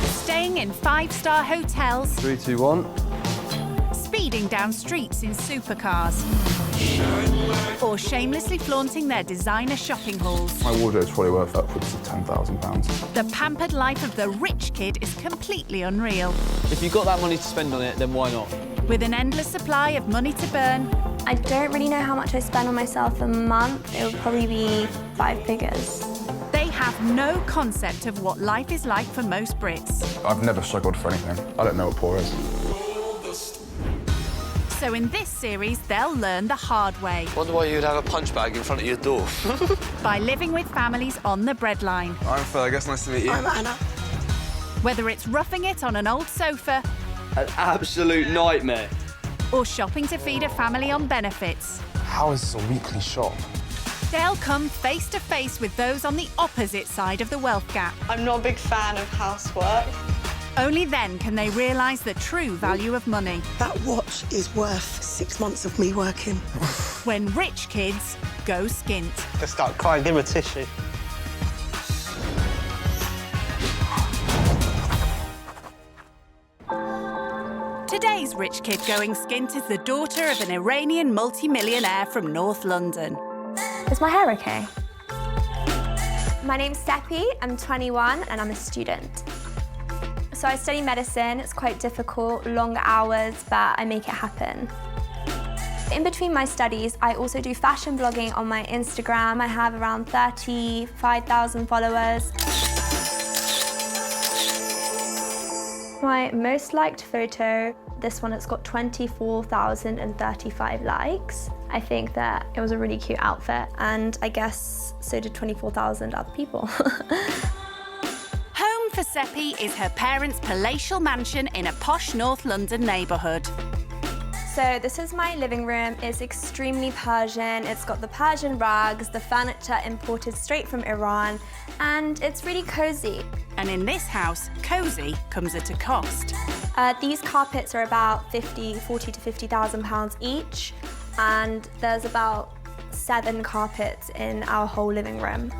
Staying in 5-star hotels. 3, 2, 1. Speeding down streets in supercars. Or shamelessly flaunting their designer shopping hauls. My wardrobe's probably worth upwards of £10,000. The pampered life of the rich kid is completely unreal. If you've got that money to spend on it, then why not? With an endless supply of money to burn. I don't really know how much I spend on myself a month. It would probably be 5 figures. They have no concept of what life is like for most Brits. I've never struggled for anything. I don't know what poor is. So in this series, they'll learn the hard way. Wonder why you'd have a punch bag in front of your door. By living with families on the breadline. I'm Fergus, nice to meet you. I'm Anna. Whether it's roughing it on an old sofa. An absolute nightmare. Or shopping to feed a family on benefits. How is this a weekly shop? They'll come face to face with those on the opposite side of the wealth gap. I'm not a big fan of housework. Only then can they realise the true value of money. That watch is worth 6 months of me working. When rich kids go skint. Just start crying, give him a tissue. Today's rich kid going skint is the daughter of an Iranian multi-millionaire from North London. Is my hair okay? My name's Sepi, I'm 21 and I'm a student. So I study medicine, it's quite difficult, long hours, but I make it happen. In between my studies, I also do fashion blogging on my Instagram. I have around 35,000 followers. My most liked photo, this one, it's got 24,035 likes. I think that it was a really cute outfit, and I guess so did 24,000 other people. Home for Sepi is her parents' palatial mansion in a posh North London neighbourhood. So this is my living room. It's extremely Persian. It's got the Persian rugs, the furniture imported straight from Iran, and it's really cozy. And in this house, cosy comes at a cost. These carpets are about 40 to 50,000 pounds each, and there's about 7 carpets in our whole living room.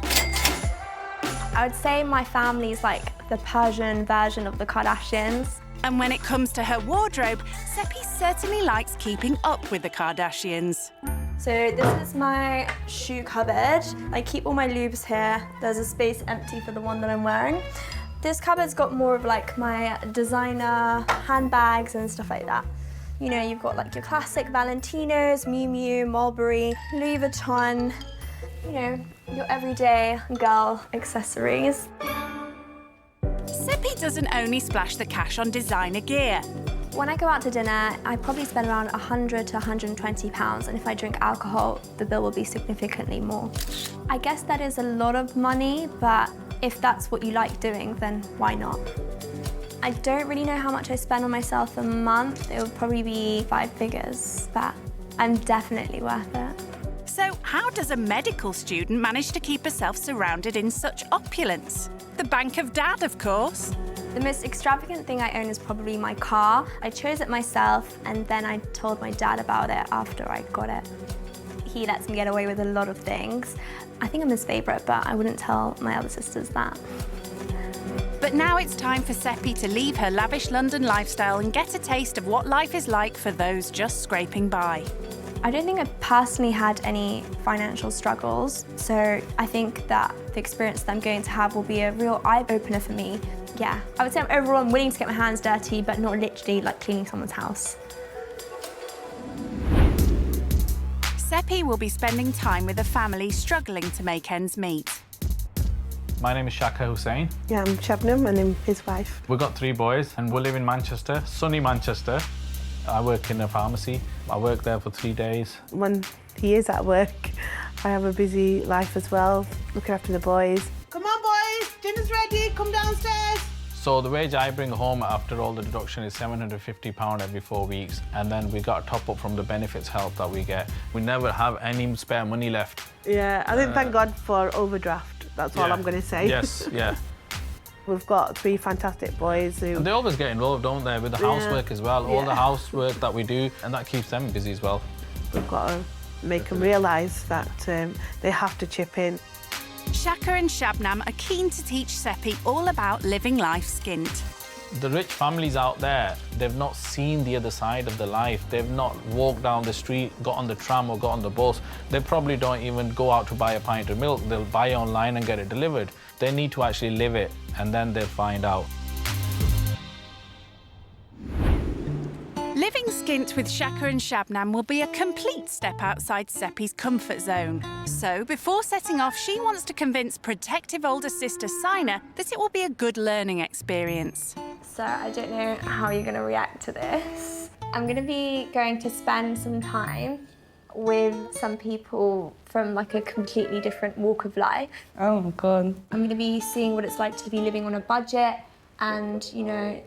I would say my family's like the Persian version of the Kardashians. And when it comes to her wardrobe, Sepi certainly likes keeping up with the Kardashians. So this is my shoe cupboard. I keep all my lubes here. There's a space empty for the one that I'm wearing. This cupboard's got more of like my designer handbags and stuff like that. You know, you've got like your classic Valentinos, Miu Miu, Mulberry, Louis Vuitton, you know, your everyday girl accessories. Sepi doesn't only splash the cash on designer gear. When I go out to dinner, I probably spend around 100 to 120 pounds, and if I drink alcohol, the bill will be significantly more. I guess that is a lot of money, but if that's what you like doing, then why not? I don't really know how much I spend on myself a month. It would probably be 5 figures, but I'm definitely worth it. So how does a medical student manage to keep herself surrounded in such opulence? The bank of dad, of course. The most extravagant thing I own is probably my car. I chose it myself, and then I told my dad about it after I got it. He lets me get away with a lot of things. I think I'm his favourite, but I wouldn't tell my other sisters that. But now it's time for Sepi to leave her lavish London lifestyle and get a taste of what life is like for those just scraping by. I don't think I personally had any financial struggles, so I think that the experience that I'm going to have will be a real eye-opener for me. Yeah, I would say overall I'm willing to get my hands dirty, but not literally like cleaning someone's house. Sepi will be spending time with a family struggling to make ends meet. My name is Shaka Hussain. Yeah, I'm Shabnam and I'm his wife. We've got 3 boys and we live in Manchester, sunny Manchester. I work in a pharmacy. I work there for 3 days. When he is at work, I have a busy life as well, looking after the boys. Come on, boys, dinner's ready, come downstairs. So the wage I bring home after all the deduction is £750 every 4 weeks, and then we got a top up from the benefits help that we get. We never have any spare money left. Yeah, I think thank God for overdraft. That's all I'm going to say. Yes, yeah. We've got 3 fantastic boys who... And they always get involved, don't they, with the housework as well, all the housework that we do, and that keeps them busy as well. We've got to make them realise that they have to chip in. Shaka and Shabnam are keen to teach Sepi all about living life skint. The rich families out there, they've not seen the other side of the life. They've not walked down the street, got on the tram or got on the bus. They probably don't even go out to buy a pint of milk. They'll buy it online and get it delivered. They need to actually live it, and then they'll find out. Living skint with Shaka and Shabnam will be a complete step outside Sepi's comfort zone. So, before setting off, she wants to convince protective older sister Sina that it will be a good learning experience. So I don't know how you're going to react to this. I'm going to be going to spend some time with some people from like a completely different walk of life. Oh my God. I'm going to be seeing what it's like to be living on a budget and, you know,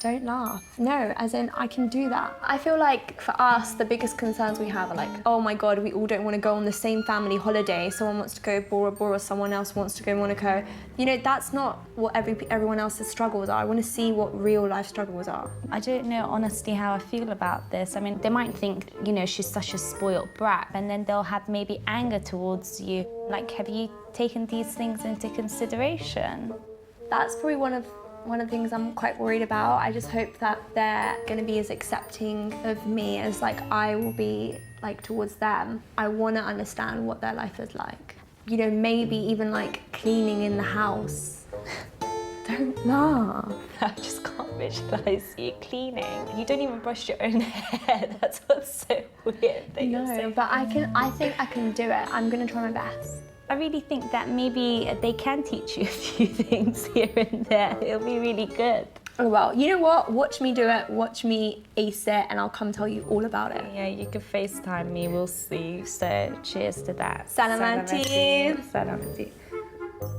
don't laugh. No, as in, I can do that. I feel like for us, the biggest concerns we have are like, oh my God, we all don't want to go on the same family holiday. Someone wants to go Bora Bora, someone else wants to go Monaco. You know, that's not what everyone else's struggles are. I want to see what real life struggles are. I don't know honestly how I feel about this. I mean, they might think, you know, she's such a spoiled brat, and then they'll have maybe anger towards you. Like, have you taken these things into consideration? That's probably one of the things I'm quite worried about. I just hope that they're going to be as accepting of me as like I will be like towards them. I want to understand what their life is like. You know, maybe even like cleaning in the house. Don't laugh. I just can't visualise you cleaning. You don't even brush your own hair. That's what's so weird. No, but I think I can do it. I'm going to try my best. I really think that maybe they can teach you a few things here and there. It'll be really good. Oh, well, you know what? Watch me do it, watch me ace it, and I'll come tell you all about it. Yeah, you can FaceTime me, we'll see. So cheers to that. Salamati. Salamati.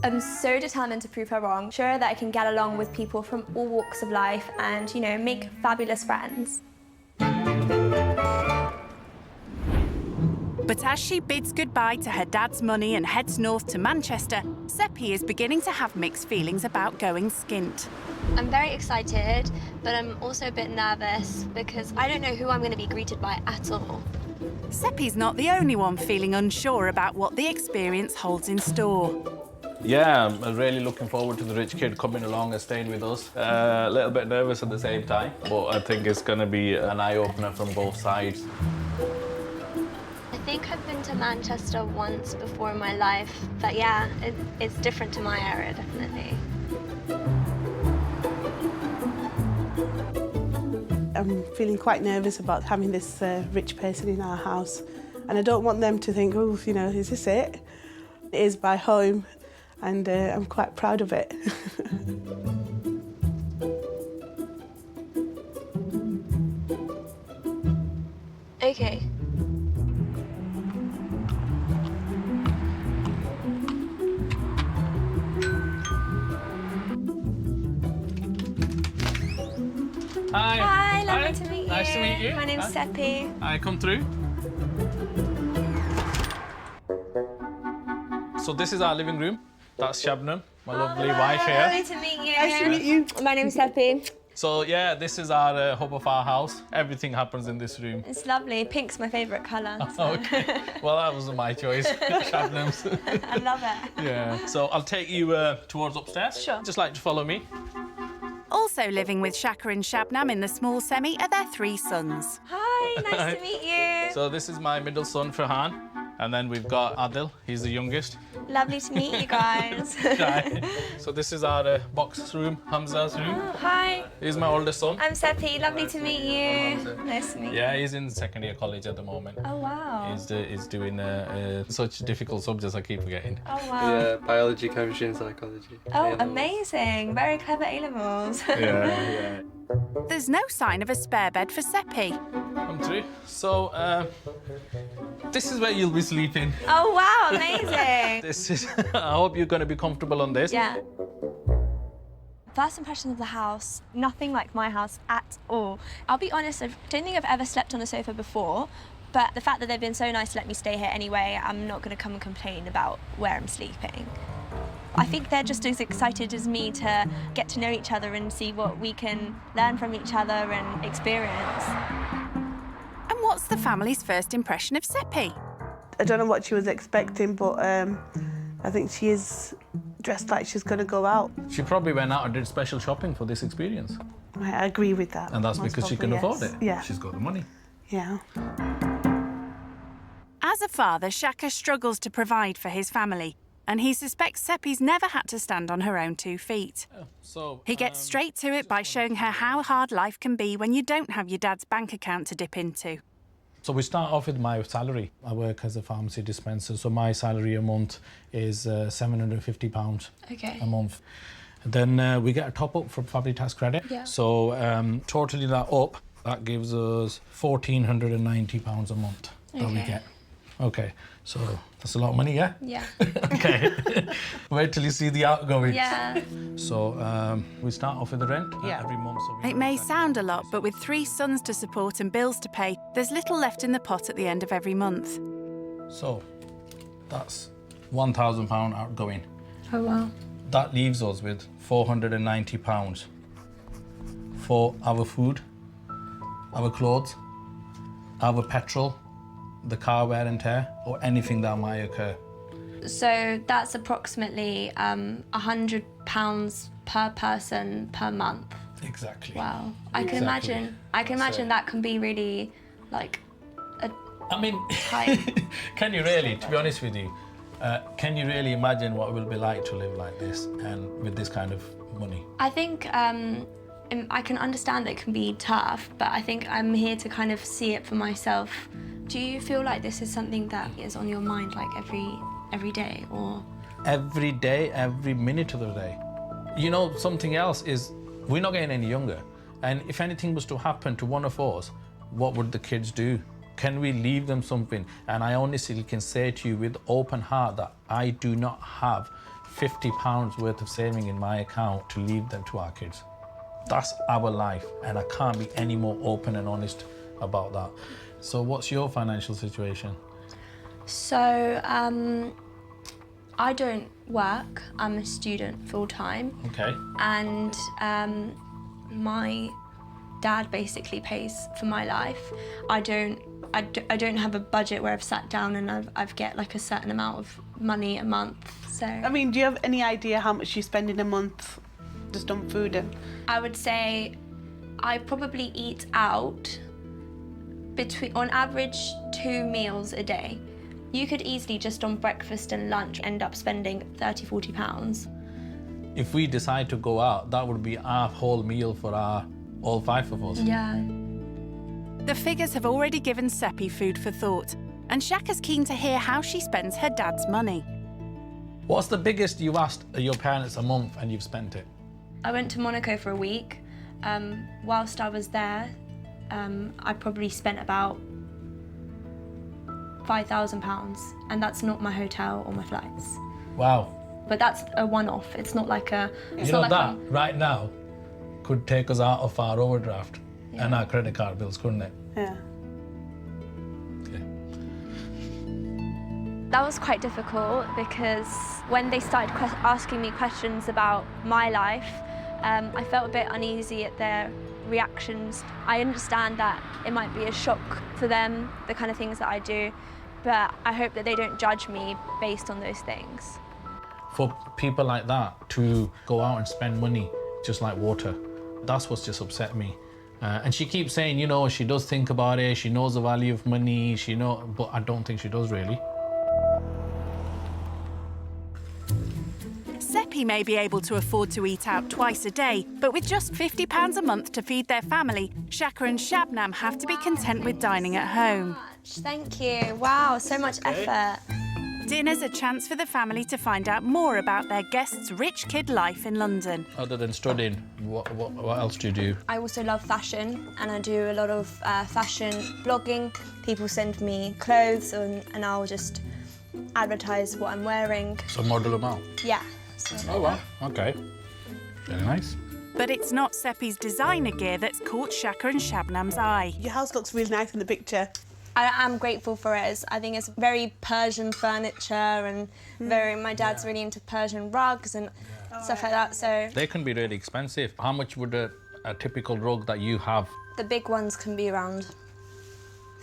I'm so determined to prove her wrong. Sure that I can get along with people from all walks of life and, you know, make fabulous friends. But as she bids goodbye to her dad's money and heads north to Manchester, Sepi is beginning to have mixed feelings about going skint. I'm very excited, but I'm also a bit nervous because I don't know who I'm going to be greeted by at all. Sepi's not the only one feeling unsure about what the experience holds in store. Yeah, I'm really looking forward to the rich kid coming along and staying with us. A little bit nervous at the same time, but I think it's going to be an eye-opener from both sides. I think I've been to Manchester once before in my life, but yeah, it's different to my area, definitely. I'm feeling quite nervous about having this rich person in our house, and I don't want them to think, oh, you know, is this it? It is my home, and I'm quite proud of it. Okay. Hi. Hi, lovely to meet you. Nice to meet you. My name's Sepi. Hi, come through. So this is our living room. That's Shabnam, my lovely wife here. Lovely to meet you. Nice to meet you. My name's Sepi. So yeah, this is our hub of our house. Everything happens in this room. It's lovely. Pink's my favourite colour. So. Okay. Well, that wasn't my choice. Shabnam's. I love it. Yeah. So I'll take you towards upstairs. Sure. Just like to follow me. Also living with Shaka and Shabnam in the small semi are their 3 sons. Hi, nice to meet you. So this is my middle son, Farhan. And then we've got Adil, he's the youngest. Lovely to meet you guys. So this is our box room, Hamza's room. Oh, hi. He's my oldest son. I'm Sepi. Lovely to meet you. Nice to meet you. Yeah, he's in second year college at the moment. Oh, wow. He's doing such difficult subjects I keep forgetting. Oh, wow. Yeah, biology, chemistry and psychology. Oh, A-levels. amazing. Very clever A-levels. Yeah. There's no sign of a spare bed for Sepi. Come through. So, this is where you'll be sleeping. Oh, wow, amazing. This is. I hope you're going to be comfortable on this. Yeah. First impression of the house, nothing like my house at all. I'll be honest, I don't think I've ever slept on a sofa before, but the fact that they've been so nice to let me stay here anyway, I'm not going to come and complain about where I'm sleeping. I think they're just as excited as me to get to know each other and see what we can learn from each other and experience. And what's the family's first impression of Sepi? I don't know what she was expecting, but I think she is dressed like she's going to go out. She probably went out and did special shopping for this experience. I agree with that. And that's Most because she can probably, afford it. Yeah. She's got the money. Yeah. As a father, Shaka struggles to provide for his family, and he suspects Sepi's never had to stand on her own 2 feet. So He gets straight to it by showing her how hard life can be when you don't have your dad's bank account to dip into. So we start off with my salary. I work as a pharmacy dispenser, so my salary a month is £750 a month. Then we get a top up from family tax credit. Yeah. So totaling that up, that gives us £1,490 a month that we get. Okay, so that's a lot of money, yeah? Yeah. Okay. Wait till you see the outgoing. Yeah. So we start off with the rent Yeah. every month. So we It know may exactly sound a what lot, but with 3 sons to support and bills to pay, there's little left in the pot at the end of every month. So that's £1,000 outgoing. Oh, wow. That leaves us with £490 for our food, our clothes, our petrol, the car wear and tear, or anything that might occur. So that's approximately £100 per person per month. Exactly. Wow. I can Exactly. imagine. I can imagine that can be really, like, I mean, tight. can you really, to be honest with you, can you really imagine what it will be like to live like this and with this kind of money? I think I can understand that it can be tough, but I think I'm here to kind of see it for myself. Do you feel like this is something that is on your mind, like every day, or? Every day, every minute of the day. You know, something else is, we're not getting any younger. And if anything was to happen to one of us, what would the kids do? Can we leave them something? And I honestly can say to you with open heart that I do not have £50 worth of saving in my account to leave them to our kids. That's our life, and I can't be any more open and honest about that. So what's your financial situation? So, I don't work. I'm a student full-time. Okay. And my dad basically pays for my life. I don't have a budget where I've sat down and I've get like a certain amount of money a month. So I mean, do you have any idea how much you spend in a month just on food? And I would say I probably eat out on average 2 meals a day. You could easily just on breakfast and lunch end up spending £30–40. If we decide to go out, that would be our whole meal for all 5 of us. Yeah. The figures have already given Sepi food for thought, and Shaka's keen to hear how she spends her dad's money. What's the biggest you asked your parents a month and you've spent it? I went to Monaco for a week. Whilst I was there, I probably spent about £5,000, and that's not my hotel or my flights. Wow. But that's a one-off. It's not like a. It's You know not that like right now could take us out of our overdraft and our credit card bills, couldn't it? yeah. Okay. That was quite difficult because when they started asking me questions about my life, I felt a bit uneasy at their reactions. I understand that it might be a shock for them, the kind of things that I do, but I hope that they don't judge me based on those things. For people like that to go out and spend money just like water, that's what's just upset me. And she keeps saying, you know, she does think about it, she knows the value of money, but I don't think she does really. Sepi may be able to afford to eat out twice a day, but with just £50 a month to feed their family, Shaka and Shabnam have to be content with dining at home. Thank you. Wow, so much effort. Dinner's a chance for the family to find out more about their guests' rich kid life in London. Other than studying, what else do you do? I also love fashion, and I do a lot of fashion blogging. People send me clothes and I'll just advertise what I'm wearing. So model them out? Yeah. So Oh, wow. Okay. Very nice. But it's not Sepi's designer gear that's caught Shaka and Shabnam's eye. Your house looks really nice in the picture. I am grateful for it. I think it's very Persian furniture and my dad's really into Persian rugs and stuff like that, so. They can be really expensive. How much would a typical rug that you have? The big ones can be around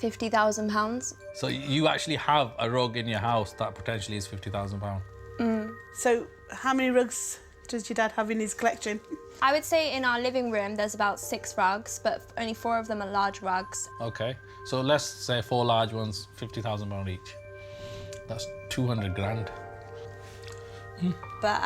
£50,000. So you actually have a rug in your house that potentially is £50,000? So how many rugs does your dad have in his collection? I would say in our living room there's about 6 rugs, but only 4 of them are large rugs. Okay, so let's say 4 large ones, £50,000 each. That's 200 grand. But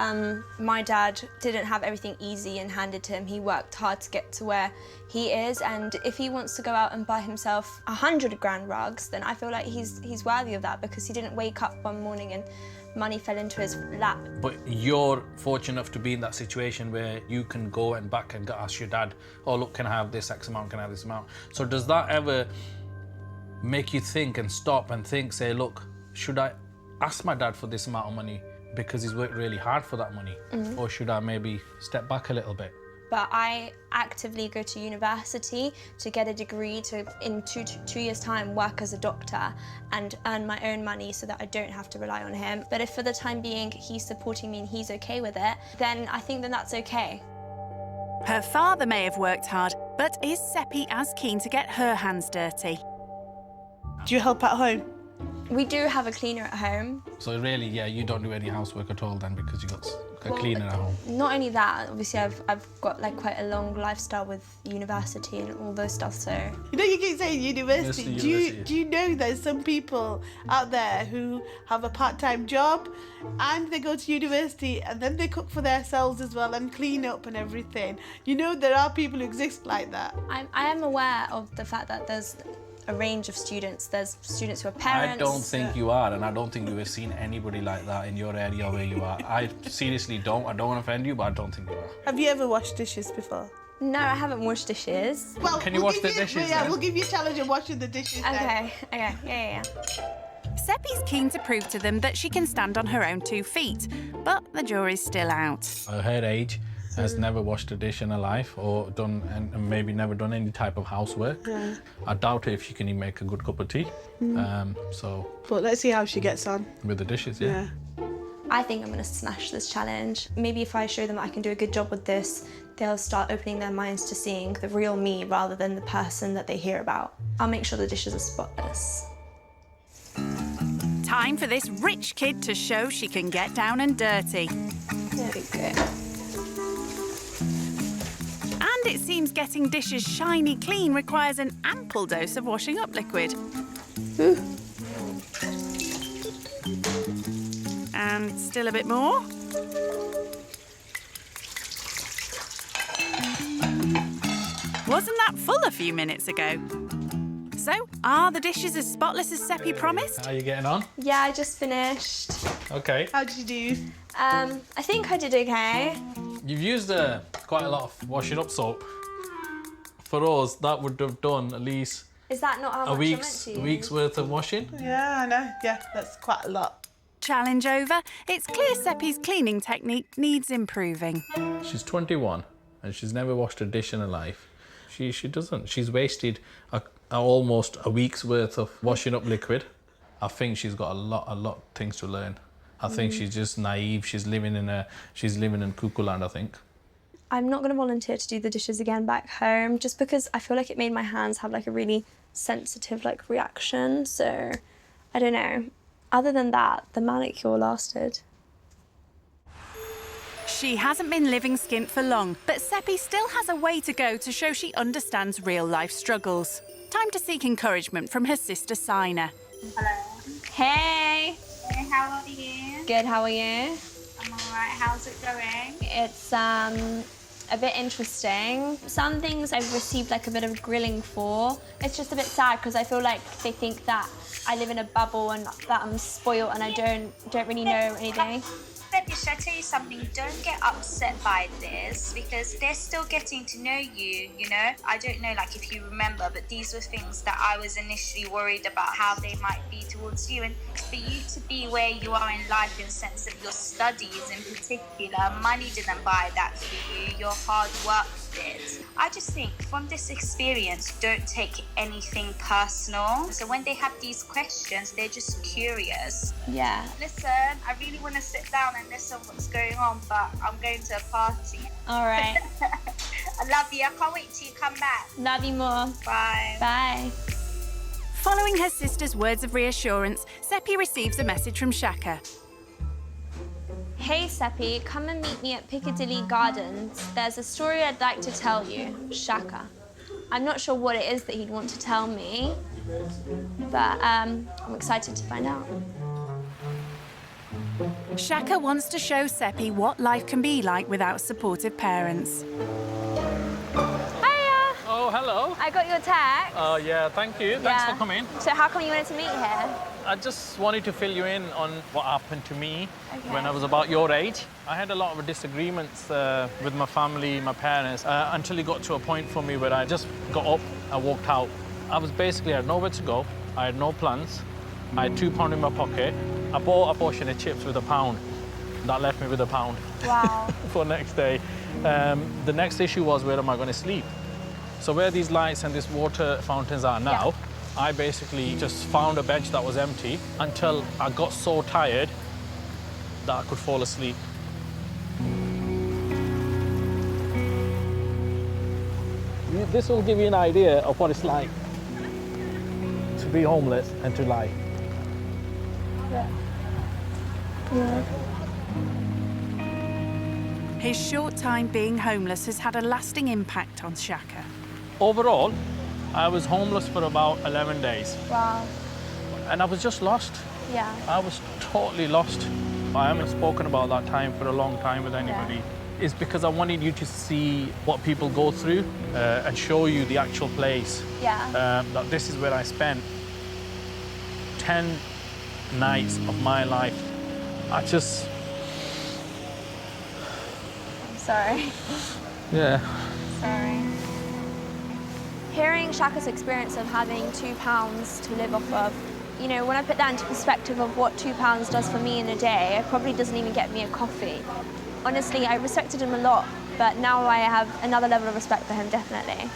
my dad didn't have everything easy and handed to him. He worked hard to get to where he is, and if he wants to go out and buy himself 100 grand rugs, then I feel like he's worthy of that, because he didn't wake up one morning and money fell into his lap. But you're fortunate enough to be in that situation where you can go and back and ask your dad, oh look, can I have this X amount, can I have this amount? So does that ever make you think and stop and think, say, look, should I ask my dad for this amount of money because he's worked really hard for that money? Or should I maybe step back a little bit? But I actively go to university to get a degree to, in two years' time, work as a doctor and earn my own money so that I don't have to rely on him. But if for the time being he's supporting me and he's okay with it, then I think that's okay. Her father may have worked hard, but is Sepi as keen to get her hands dirty? Do you help at home? We do have a cleaner at home. So really, yeah, you don't do any housework at all then because you got a cleaner at home. Not only that, obviously I've got like quite a long lifestyle with university and all those stuff, so... You know, you keep saying university. University. Do you know there's some people out there who have a part-time job and they go to university and then they cook for themselves as well and clean up and everything? You know, there are people who exist like that. I am aware of the fact that there's a range of students. There's students who are parents. I don't think you are, and I don't think you have seen anybody like that in your area where you are. I seriously don't. I don't want to offend you, but I don't think you are. Have you ever washed dishes before? No, I haven't washed dishes. Well, Can you wash the dishes Yeah, then? we'll give you a challenge of washing the dishes then. Okay, yeah. Sepi's keen to prove to them that she can stand on her own 2 feet, but the jury's still out. At her age, has never washed a dish in her life or done, and maybe never done any type of housework. Yeah. I doubt if she can even make a good cup of tea. So But let's see how she gets on. with the dishes, yeah. I think I'm gonna smash this challenge. Maybe if I show them that I can do a good job with this, they'll start opening their minds to seeing the real me rather than the person that they hear about. I'll make sure the dishes are spotless. Time for this rich kid to show she can get down and dirty. There we go. And it seems getting dishes shiny clean requires an ample dose of washing up liquid. And still a bit more. Wasn't that full a few minutes ago? So, are the dishes as spotless as Sepi promised? How are you getting on? Yeah, I just finished. Okay. How did you do? I think I did okay. You've used quite a lot of washing up soap. For us, that would have done at least Is that not how much a I meant to use? week's worth of washing. Yeah, I know. Yeah, that's quite a lot. Challenge over. It's clear Sepi's cleaning technique needs improving. She's 21 and she's never washed a dish in her life. She doesn't. She's wasted almost a week's worth of washing up liquid. I think she's got a lot of things to learn. I think she's just naive. She's living in cuckoo land, I think. I'm not going to volunteer to do the dishes again back home just because I feel like it made my hands have like a really sensitive like reaction. So I don't know. Other than that, the manicure lasted. She hasn't been living skint for long, but Sepi still has a way to go to show she understands real-life struggles. Time to seek encouragement from her sister Sina. Hello. Hey! Hey, how are you? Good, how are you? I'm alright. How's it going? It's a bit interesting. Some things I've received like a bit of grilling for. It's just a bit sad because I feel like they think that I live in a bubble and that I'm spoiled and I don't really know anything. Should I tell you something? Don't get upset by this because they're still getting to know you, you know? I don't know, like, if you remember, but these were things that I was initially worried about how they might be towards you. And for you to be where you are in life in the sense of your studies in particular, money didn't buy that for you, your hard work did. I just think from this experience, don't take anything personal. So when they have these questions, they're just curious. Yeah. Listen, I really want to sit down and listen what's going on, but I'm going to a party. All right. I love you. I can't wait till you come back. Love you more. Bye. Bye. Following her sister's words of reassurance, Sepi receives a message from Shaka. Hey Sepi, come and meet me at Piccadilly Gardens. There's a story I'd like to tell you. Shaka. I'm not sure what it is that he'd want to tell me, but I'm excited to find out. Shaka wants to show Sepi what life can be like without supportive parents. Hiya! Oh, hello. I got your text. Oh, yeah, thank you. Thanks for coming. So how come you wanted to meet here? I just wanted to fill you in on what happened to me when I was about your age. I had a lot of disagreements with my family, my parents, until it got to a point for me where I just got up and walked out. I had nowhere to go. I had no plans. I had £2 in my pocket. I bought a portion of chips with £1. That left me with £1. Wow. For next day. The next issue was, where am I going to sleep? So where these lights and these water fountains are now, I basically just found a bench that was empty until I got so tired that I could fall asleep. This will give you an idea of what it's like to be homeless and to lie. His short time being homeless has had a lasting impact on Shaka. Overall, I was homeless for about 11 days. Wow. And I was just lost. Yeah. I was totally lost. I haven't spoken about that time for a long time with anybody. Yeah. It's because I wanted you to see what people go through and show you the actual place. Yeah. That this is where I spent 10 nights of my life. I'm sorry. Yeah. Sorry. Hearing Shaka's experience of having £2 to live off of, you know, when I put that into perspective of what £2 does for me in a day, it probably doesn't even get me a coffee. Honestly, I respected him a lot, but now I have another level of respect for him, definitely.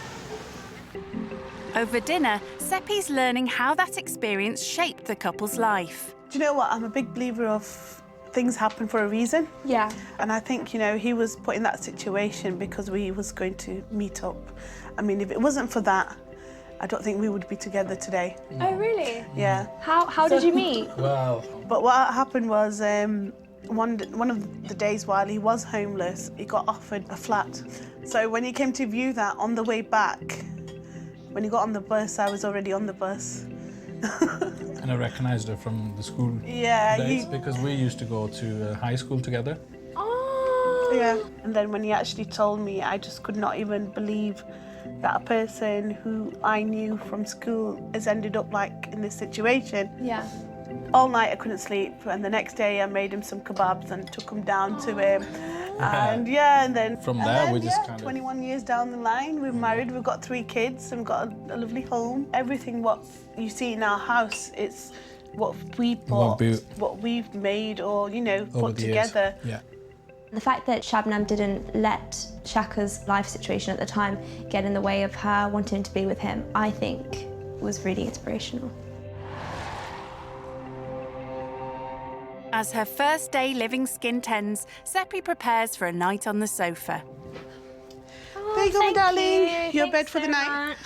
Over dinner, Sepi's learning how that experience shaped the couple's life. Do you know what? I'm a big believer of things happen for a reason. Yeah. And I think, you know, he was put in that situation because we was going to meet up. I mean, if it wasn't for that, I don't think we would be together today. Oh, really? Yeah. How did you meet? Wow. But what happened was, one of the days while he was homeless, he got offered a flat. So when he came to view that on the way back, when he got on the bus, I was already on the bus. And I recognised her from the school days because we used to go to high school together. Oh. Yeah. And then when he actually told me, I just could not even believe that a person who I knew from school has ended up like in this situation. Yeah. All night I couldn't sleep, and the next day I made him some kebabs and took him down to him. And and then from there we just kind of 21 years down the line, we're married, we've got 3 kids, and we've got a lovely home. Everything what you see in our house, it's what we bought, what we've made, or you know, put together. Yeah. The fact that Shabnam didn't let Shaka's life situation at the time get in the way of her wanting to be with him, I think was really inspirational. As her first day living skint ends, Sepi prepares for a night on the sofa. Oh, there you go, my darling. Your bed for the night.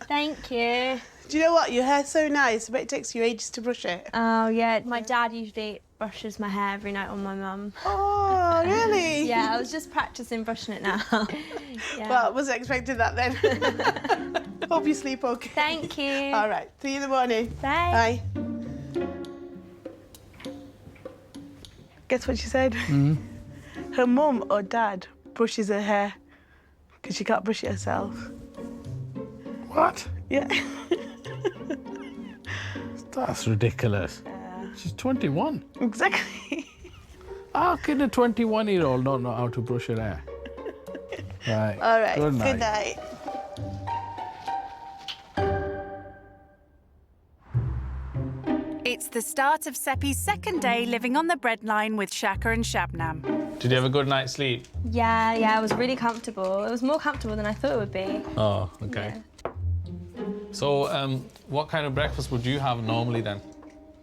Thank you. Do you know what? Your hair's so nice, but it takes you ages to brush it. Oh, yeah. My dad usually brushes my hair every night on my mum. Oh, really? Yeah, I was just practising brushing it now. Well, I wasn't expecting that then. Hope you sleep okay. Thank you. All right. See you in the morning. Bye. Bye. Guess what she said? Her mum or dad brushes her hair because she can't brush it herself. What? Yeah. That's ridiculous. She's 21. Exactly. How can a 21-year-old not know how to brush her hair? Right. All right. Good night. Good night. It's the start of Sepi's second day living on the breadline with Shaka and Shabnam. Did you have a good night's sleep? Yeah, it was really comfortable. It was more comfortable than I thought it would be. Oh, okay. Yeah. So, what kind of breakfast would you have normally then?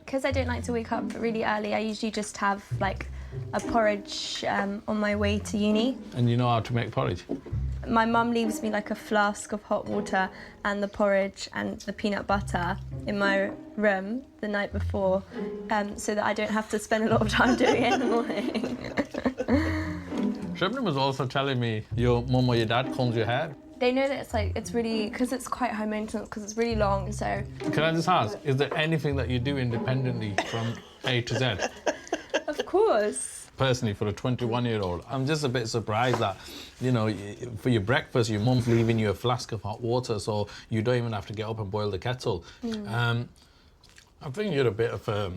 Because I don't like to wake up really early, I usually just have like a porridge on my way to uni. And you know how to make porridge? My mum leaves me like a flask of hot water and the porridge and the peanut butter in my room the night before, so that I don't have to spend a lot of time doing it in the morning. Shabnam was also telling me your mum or your dad combs your hair. They know that it's really, because it's quite high maintenance, because it's really long, so... Can I just ask, is there anything that you do independently from A to Z? Of course. Personally, for a 21-year-old, I'm just a bit surprised that, you know, for your breakfast, your mum's leaving you a flask of hot water, so you don't even have to get up and boil the kettle. I think you're a bit of a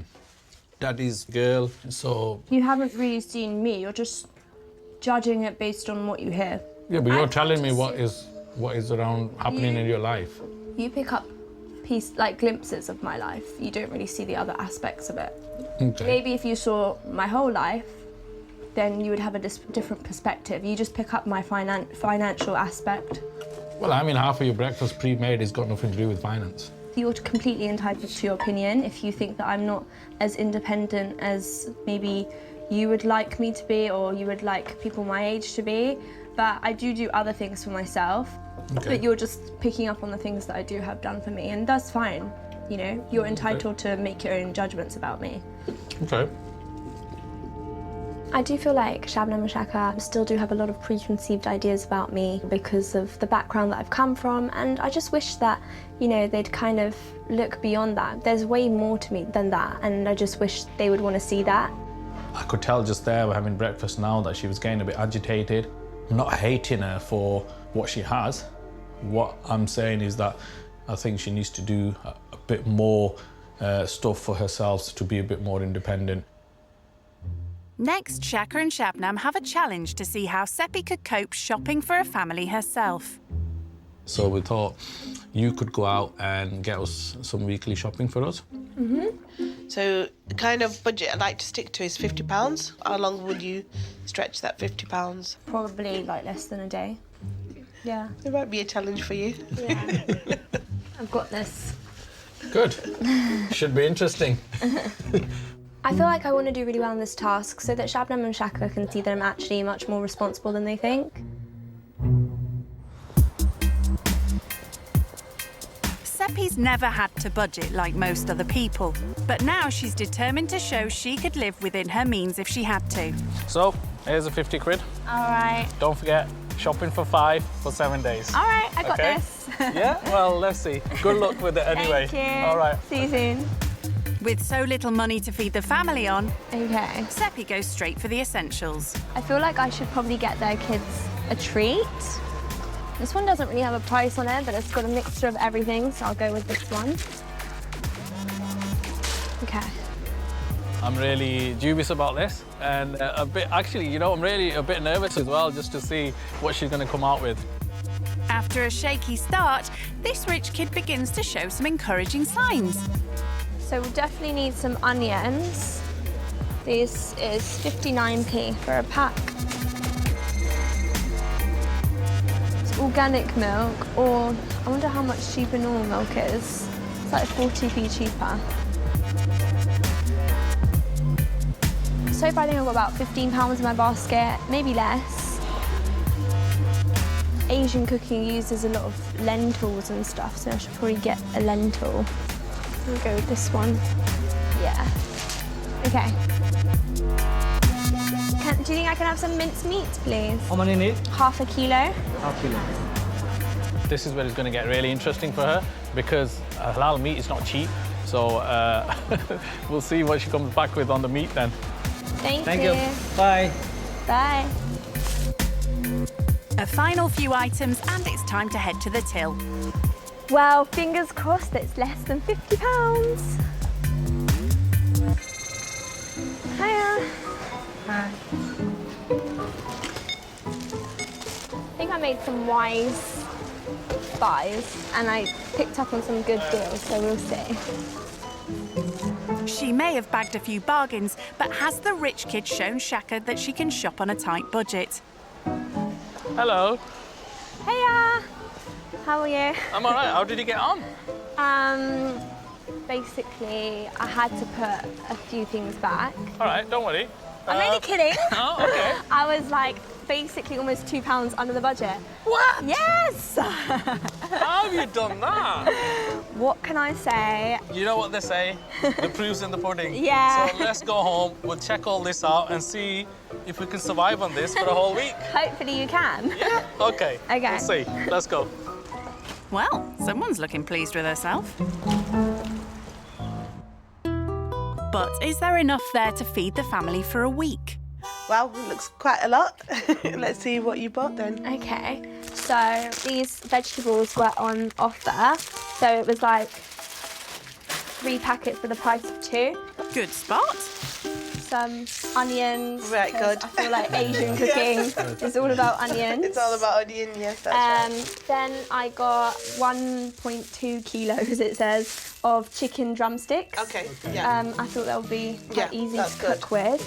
daddy's girl, so... You haven't really seen me, you're just judging it based on what you hear. Yeah, but you're telling me what is around happening in your life. You pick up glimpses of my life. You don't really see the other aspects of it. Okay. Maybe if you saw my whole life, then you would have a different perspective. You just pick up my financial aspect. Well, I mean, half of your breakfast pre-made has got nothing to do with finance. You're completely entitled to your opinion. If you think that I'm not as independent as maybe you would like me to be, or you would like people my age to be, but I do other things for myself. Okay. But you're just picking up on the things that I do have done for me, and that's fine. You know, you're entitled to make your own judgments about me. Okay. I do feel like Shabnam and Shaka still do have a lot of preconceived ideas about me because of the background that I've come from, and I just wish that, you know, they'd kind of look beyond that. There's way more to me than that, and I just wish they would want to see that. I could tell just there, we're having breakfast now, that she was getting a bit agitated. I'm not hating her for what she has. What I'm saying is that I think she needs to do a bit more stuff for herself to be a bit more independent. Next, Shaka and Shabnam have a challenge to see how Sepi could cope shopping for a family herself. So we thought you could go out and get us some weekly shopping for us. So the kind of budget I like to stick to is £50. How long would you stretch that £50? Probably like less than a day. Yeah. It might be a challenge for you. Yeah. I've got this. Good. Should be interesting. I feel like I want to do really well in this task so that Shabnam and Shaka can see that I'm actually much more responsible than they think. Sepi's never had to budget like most other people, but now she's determined to show she could live within her means if she had to. So, here's a 50 quid. All right. Don't forget, shopping for 5 for 7 days. All right, I got Okay? this. Yeah? Well, let's see. Good luck with it anyway. Thank you. All right. See you soon. With so little money to feed the family on, Okay. Sepi goes straight for the essentials. I feel like I should probably get their kids a treat. This one doesn't really have a price on it, but it's got a mixture of everything, so I'll go with this one. Okay. I'm really dubious about this, and actually, you know, I'm really a bit nervous as well, just to see what she's going to come out with. After a shaky start, this rich kid begins to show some encouraging signs. So we'll definitely need some onions. This is 59p for a pack. It's organic milk, or I wonder how much cheaper normal milk is. It's like 40p cheaper. So far I think I've got about £15 in my basket, maybe less. Asian cooking uses a lot of lentils and stuff, so I should probably get a lentil. I'll go with this one. Yeah. Okay. Do you think I can have some minced meat, please? How many need? Half a kilo. Half kilo. This is where it's going to get really interesting for her, because halal meat is not cheap. So we'll see what she comes back with on the meat then. Thank you. Bye. Bye. A final few items and it's time to head to the till. Well, fingers crossed it's less than £50. Hiya. Hi. I think I made some wise buys and I picked up on some good deals, so we'll see. She may have bagged a few bargains, but has the rich kid shown Shaka that she can shop on a tight budget? Hello. Hiya. How are you? I'm all right. How did you get on? Basically, I had to put a few things back. All right, don't worry. I'm only kidding. Oh, okay. I was like basically almost £2 under the budget. What? Yes! How have you done that? What can I say? You know what they say? The proof's in the pudding. Yeah. So let's go home, we'll check all this out and see if we can survive on this for a whole week. Hopefully you can. Yeah. Okay. Okay. We'll see. Let's go. Well, someone's looking pleased with herself. But is there enough there to feed the family for a week? Well, it looks quite a lot. Let's see what you bought then. Okay, so these vegetables were on offer. So it was like 3 packets for the price of 2. Good spot. Some onions. Right, 'cause good. I feel like Asian cooking is all about onions. It's all about onion, yes, that's right. Then I got 1.2 kilos, it says, of chicken drumsticks. Okay, yeah. I thought that would be quite easy that's to cook with.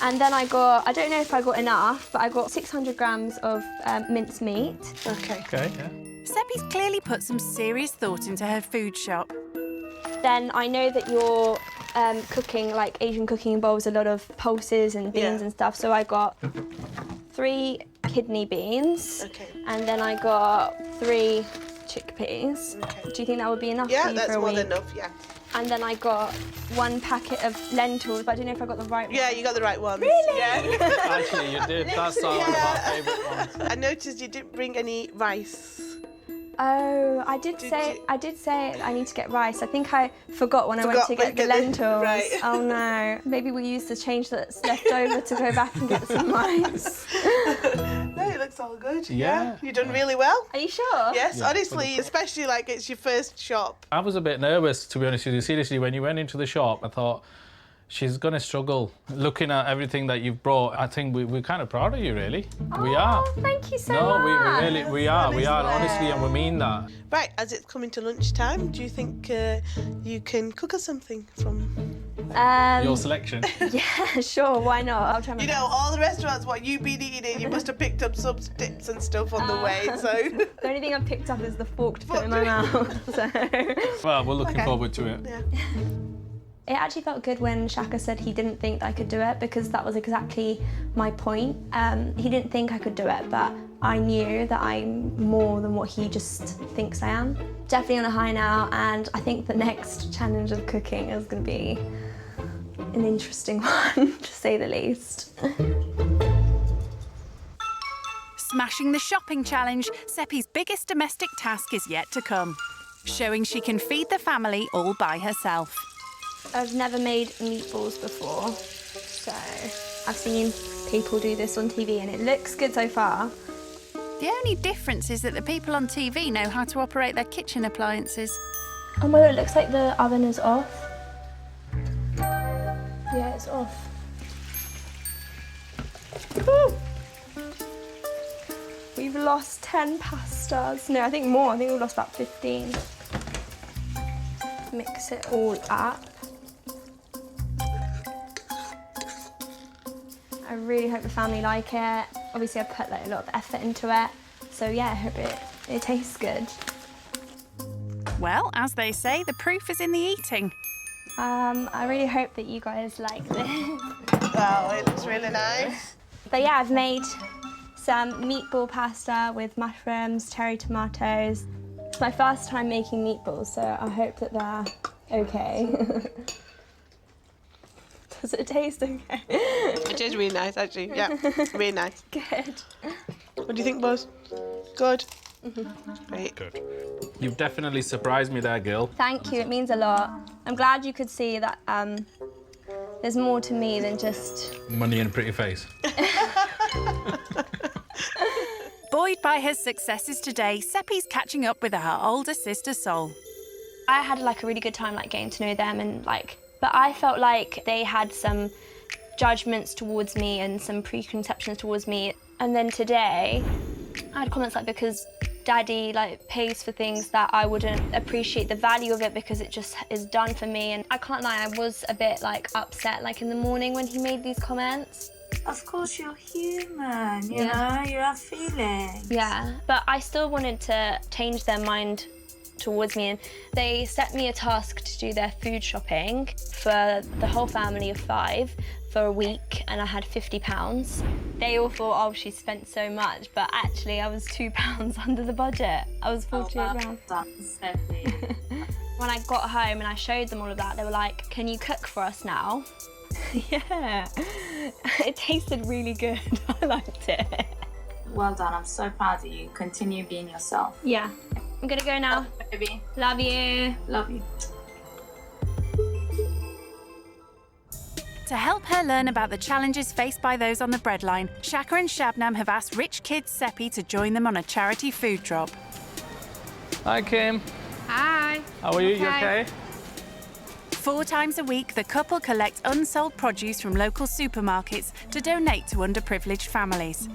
And then I don't know if I got enough, but I got 600 grams of minced meat. Okay. Okay, yeah. Seppi's clearly put some serious thought into her food shop. Then I know that you're cooking, like Asian cooking involves a lot of pulses and beans and stuff, so I got 3 kidney beans. Okay. And then I got 3 chickpeas. Okay. Do you think that would be enough Yeah, for you that's for a more week? than enough, yeah. And then I got 1 packet of lentils, but I don't know if I got the right one. Yeah, you got the right ones. Really? Yeah. Actually, you did. That's one of our favourite ones. I noticed you didn't bring any rice. Oh, I did say I need to get rice. I think I forgot when I went to get the lentils. Right. Oh no. Maybe we'll use the change that's left over to go back and get some rice. No, it looks all good. Yeah. You've done really well. Are you sure? Yes, Yeah, honestly, especially like it's your first shop. I was a bit nervous, to be honest with you. Seriously, when you went into the shop, I thought, she's going to struggle. Looking at everything that you've brought, I think we're kind of proud of you, really. We are. Thank you so No, much. we are, honestly, and we mean that. Right, as it's coming to lunchtime, do you think you can cook us something from... Your selection. Yeah, sure, why not? I'll try my You know, all the restaurants, what you've been eating in, you must have picked up some tips and stuff on the way, so... The only thing I've picked up is the fork to put in my mouth, so... Well, we're looking forward to it. Yeah. It actually felt good when Shaka said he didn't think that I could do it, because that was exactly my point. He didn't think I could do it, but I knew that I'm more than what he just thinks I am. Definitely on a high now, and I think the next challenge of cooking is going to be an interesting one, to say the least. Smashing the shopping challenge, Seppi's biggest domestic task is yet to come, showing she can feed the family all by herself. I've never made meatballs before, so I've seen people do this on TV and it looks good so far. The only difference is that the people on TV know how to operate their kitchen appliances. Oh my god, it looks like the oven is off. Yeah, it's off. Woo! We've lost 10 pastas. No, I think more. I think we've lost about 15. Mix it all up. I really hope the family like it. Obviously, I've put like a lot of effort into it. So yeah, I hope it tastes good. Well, as they say, the proof is in the eating. I really hope that you guys like this. Wow, it looks really nice. But yeah, I've made some meatball pasta with mushrooms, cherry tomatoes. It's my first time making meatballs, so I hope that they're okay. Does it taste okay? It is really nice, actually. Yeah, really nice. Good. What do you think, Buzz? Good? Great. Good. You've definitely surprised me there, girl. Thank you, it means a lot. I'm glad you could see that there's more to me than just... Money and a pretty face. Buoyed by her successes today, Seppi's catching up with her older sister Sol. I had like a really good time like getting to know them and like, but I felt like they had some judgments towards me and some preconceptions towards me. And then today, I had comments like, because Daddy like pays for things that I wouldn't appreciate the value of it because it just is done for me. And I can't lie, I was a bit like upset like in the morning when he made these comments. Of course, you're human, you know, you have feelings. Yeah, but I still wanted to change their mind towards me, and they set me a task to do their food shopping for the whole family of 5 for a week and I had £50. They all thought, oh, she spent so much, but actually I was £2 under the budget. I was £48. When I got home and I showed them all of that, they were like, can you cook for us now? Yeah, it tasted really good. I liked it. Well done, I'm so proud of you. Continue being yourself. Yeah, I'm gonna go now. Baby. Love you. Love you. To help her learn about the challenges faced by those on the breadline, Shaka and Shabnam have asked rich kids Sepi to join them on a charity food drop. Hi, Kim. Hi. How are you? You okay? 4 times a week, the couple collect unsold produce from local supermarkets to donate to underprivileged families.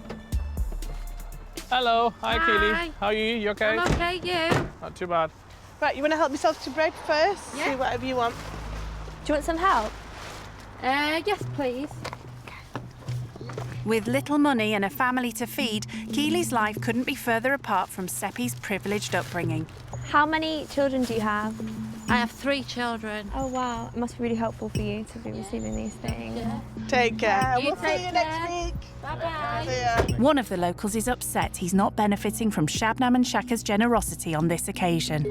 Hello. Hi, Keely. How are you? You okay? I'm okay, you? Not too bad. Right, you want to help yourself to bread first? Yeah. See whatever you want. Do you want some help? Yes, please. With little money and a family to feed, Keely's life couldn't be further apart from Sepi's privileged upbringing. How many children do you have? I have 3 children. Oh, wow. It must be really helpful for you to be receiving these things. Yeah. Take care. You We'll take see you care. next week. Bye-bye. One of the locals is upset he's not benefiting from Shabnam and Shaka's generosity on this occasion.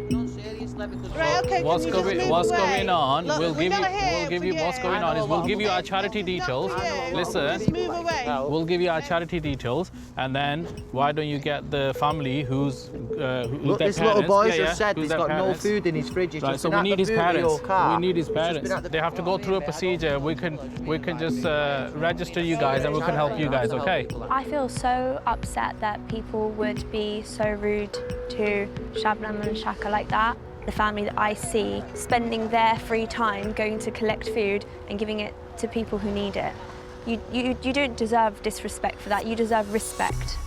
Right, okay, What's can you just move going away? on? Look, We'll we're give you. not here We'll give for you. What's going on is we'll give you our charity details. Listen. Just move away. We'll give you our charity details, and then why don't you get the family who's Look, their this parents? little boy Yeah, just said who's he's their got no parents. food in his fridge. He's Right, just so been we at need the his boot of your parents. car. We need his He's just parents. been at the They have to go through a procedure. We can just register you guys, and we can help you guys. Okay? I feel so upset that people would be so rude to Shabnam and Shaka like that. The family that I see spending their free time going to collect food and giving it to people who need it. You don't deserve disrespect for that. You deserve respect.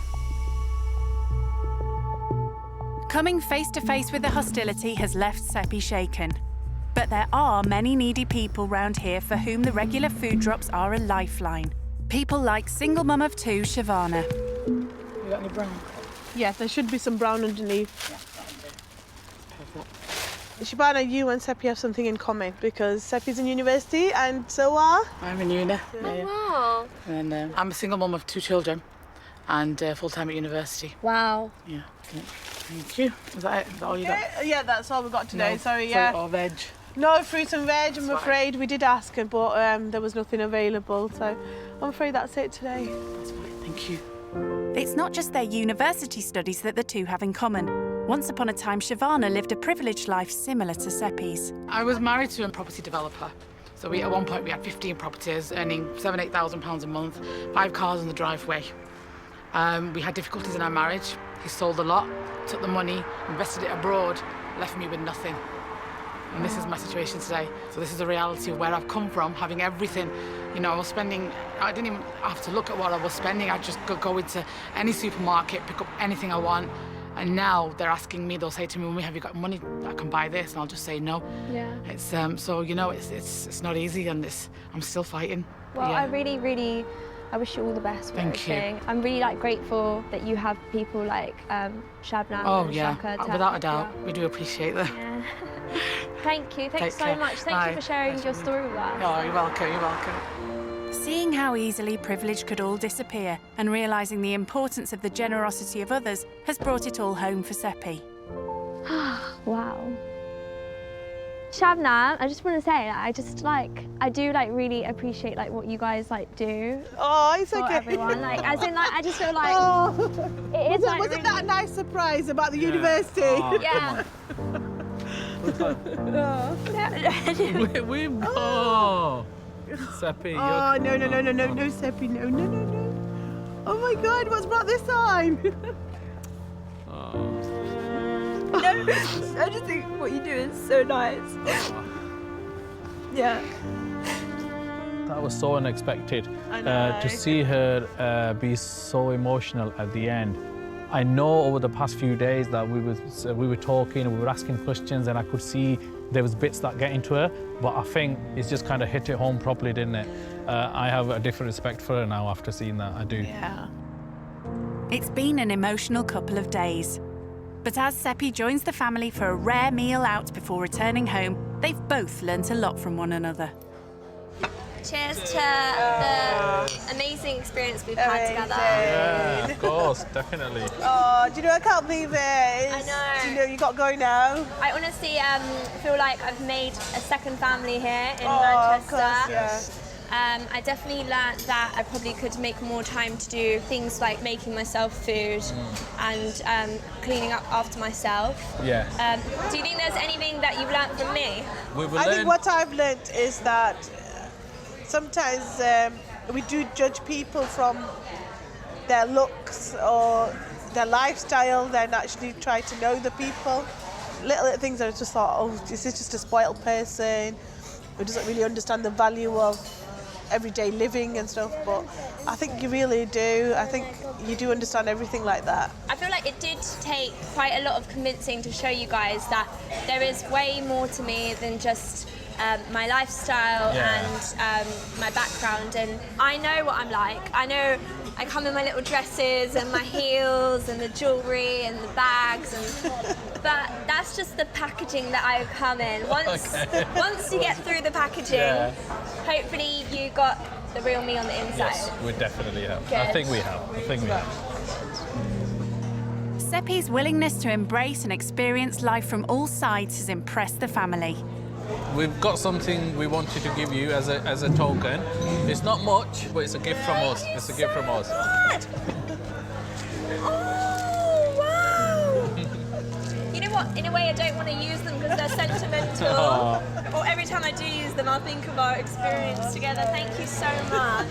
Coming face to face with the hostility has left Sepi shaken. But there are many needy people round here for whom the regular food drops are a lifeline. People like single mum of 2, Shavana. You got any brown? Yes, there should be some brown underneath. Shabana, you and Sepi have something in common because Sepi's in university and so are... I'm in uni. Wow. And I'm a single mum of 2 children and full-time at university. Wow. Yeah. Thank you. Is that it? Is that all you got? Yeah, that's all we got today. No Sorry, fruit yeah. or veg? No fruit and veg, I'm That's afraid. We did ask, but there was nothing available, so I'm afraid that's it today. That's fine. Thank you. It's not just their university studies that the two have in common. Once upon a time, Shavana lived a privileged life similar to Sepi's. I was married to a property developer. So at one point we had 15 properties, earning £7,000-8,000 a month, 5 cars in the driveway. We had difficulties in our marriage. He sold a lot, took the money, invested it abroad, left me with nothing. And this is my situation today. So this is the reality of where I've come from, having everything. You know, I was spending, I didn't even have to look at what I was spending. I'd just go into any supermarket, pick up anything I want. And now they're asking me, they'll say to me, "Mummy, have you got money that I can buy this?" And I'll just say no. Yeah. It's so you know, it's not easy, and I'm still fighting. Well, yeah. I wish you all the best with Thank you. everything. I'm really grateful that you have people like Shabnam Oh and yeah, Shaka to without a help doubt, you out. we do appreciate that. Yeah. Thank you. Thanks Take so care. much. Thank Bye. you for sharing your story with us. Oh, you're welcome. You're welcome. Seeing how easily privilege could all disappear and realising the importance of the generosity of others has brought it all home for Sepi. Wow. Shabnam, I just want to say, I do really appreciate what you guys do. Oh, it's for okay. everyone. I just feel like Oh. it is Wasn't that a nice surprise about the university? Oh, yeah. Oh, Sepi. Oh, no, Sepi, no. Oh my God, what's brought this on? I just think what you do is so nice. Yeah. That was so unexpected. I know. To see her be so emotional at the end. I know over the past few days that we were talking and we were asking questions, and I could see there was bits that get into her, but I think it's just kind of hit it home properly, didn't it? I have a different respect for her now after seeing that. I do. Yeah. It's been an emotional couple of days. But as Sepi joins the family for a rare meal out before returning home, they've both learnt a lot from one another. cheers to the amazing experience we've had together. Yeah, of course, definitely. Oh, do you know, I can't believe it. I know. Do you know you got going now? I honestly feel like I've made a second family here in Manchester. Manchester. Of course, I definitely learned that I probably could make more time to do things like making myself food and cleaning up after myself. Yeah. Do you think there's anything that you've learned from me? I think what I've learnt is that sometimes we do judge people from their looks or their lifestyle, then actually try to know the people. Little things I just thought, oh, this is just a spoiled person who doesn't really understand the value of everyday living and stuff, but I think you really do. I think you do understand everything like that. I feel like it did take quite a lot of convincing to show you guys that there is way more to me than just my lifestyle and my background, and I know what I'm like. I know I come in my little dresses and my heels and the jewellery and the bags, but that's just the packaging that I come in. Once you get through the packaging, hopefully you got the real me on the inside. Yes, we definitely have. Good. I think we have. Sepi's willingness to embrace and experience life from all sides has impressed the family. We've got something we wanted to give you as a token. It's not much, but it's a gift from us. It's a gift from us. Oh, wow! You know what? In a way, I don't want to use them because they're sentimental. Or every time I do use them, I'll think of our experience together. Thank you so much.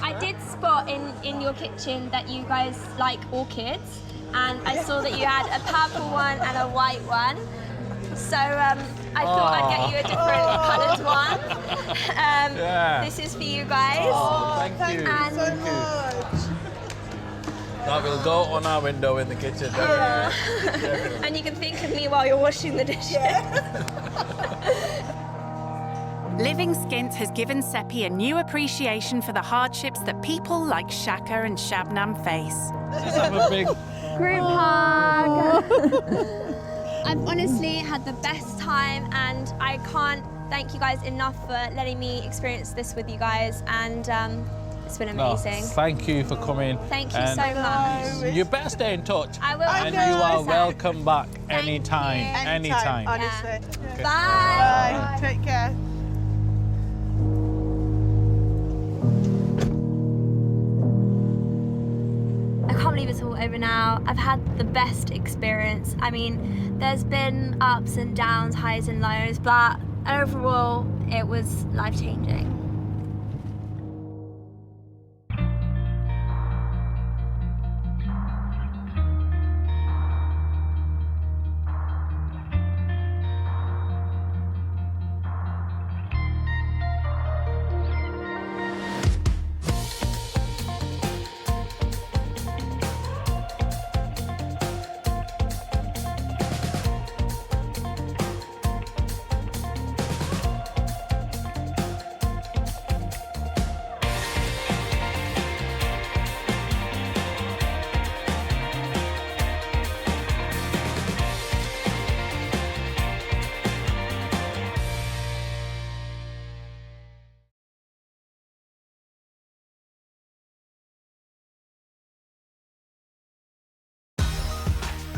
I did spot in your kitchen that you guys like orchids, and I saw that you had a purple one and a white one. So I thought I'd get you a different coloured one. This is for you guys. Oh, thank you. And thank you. That will go on our window in the kitchen. Definitely. And you can think of me while you're washing the dishes. Living skint has given Sepi a new appreciation for the hardships that people like Shaka and Shabnam face. Just have a big group hug. I've honestly had the best time, and I can't thank you guys enough for letting me experience this with you guys, and it's been amazing. Thank you for coming. Thank you so much. You better stay in touch. I will. And you are welcome back anytime. Anytime. Honestly. Yeah. Bye. Bye. Take care. I can't believe it's all over now. I've had the best experience. I mean, there's been ups and downs, highs and lows, but overall, it was life-changing.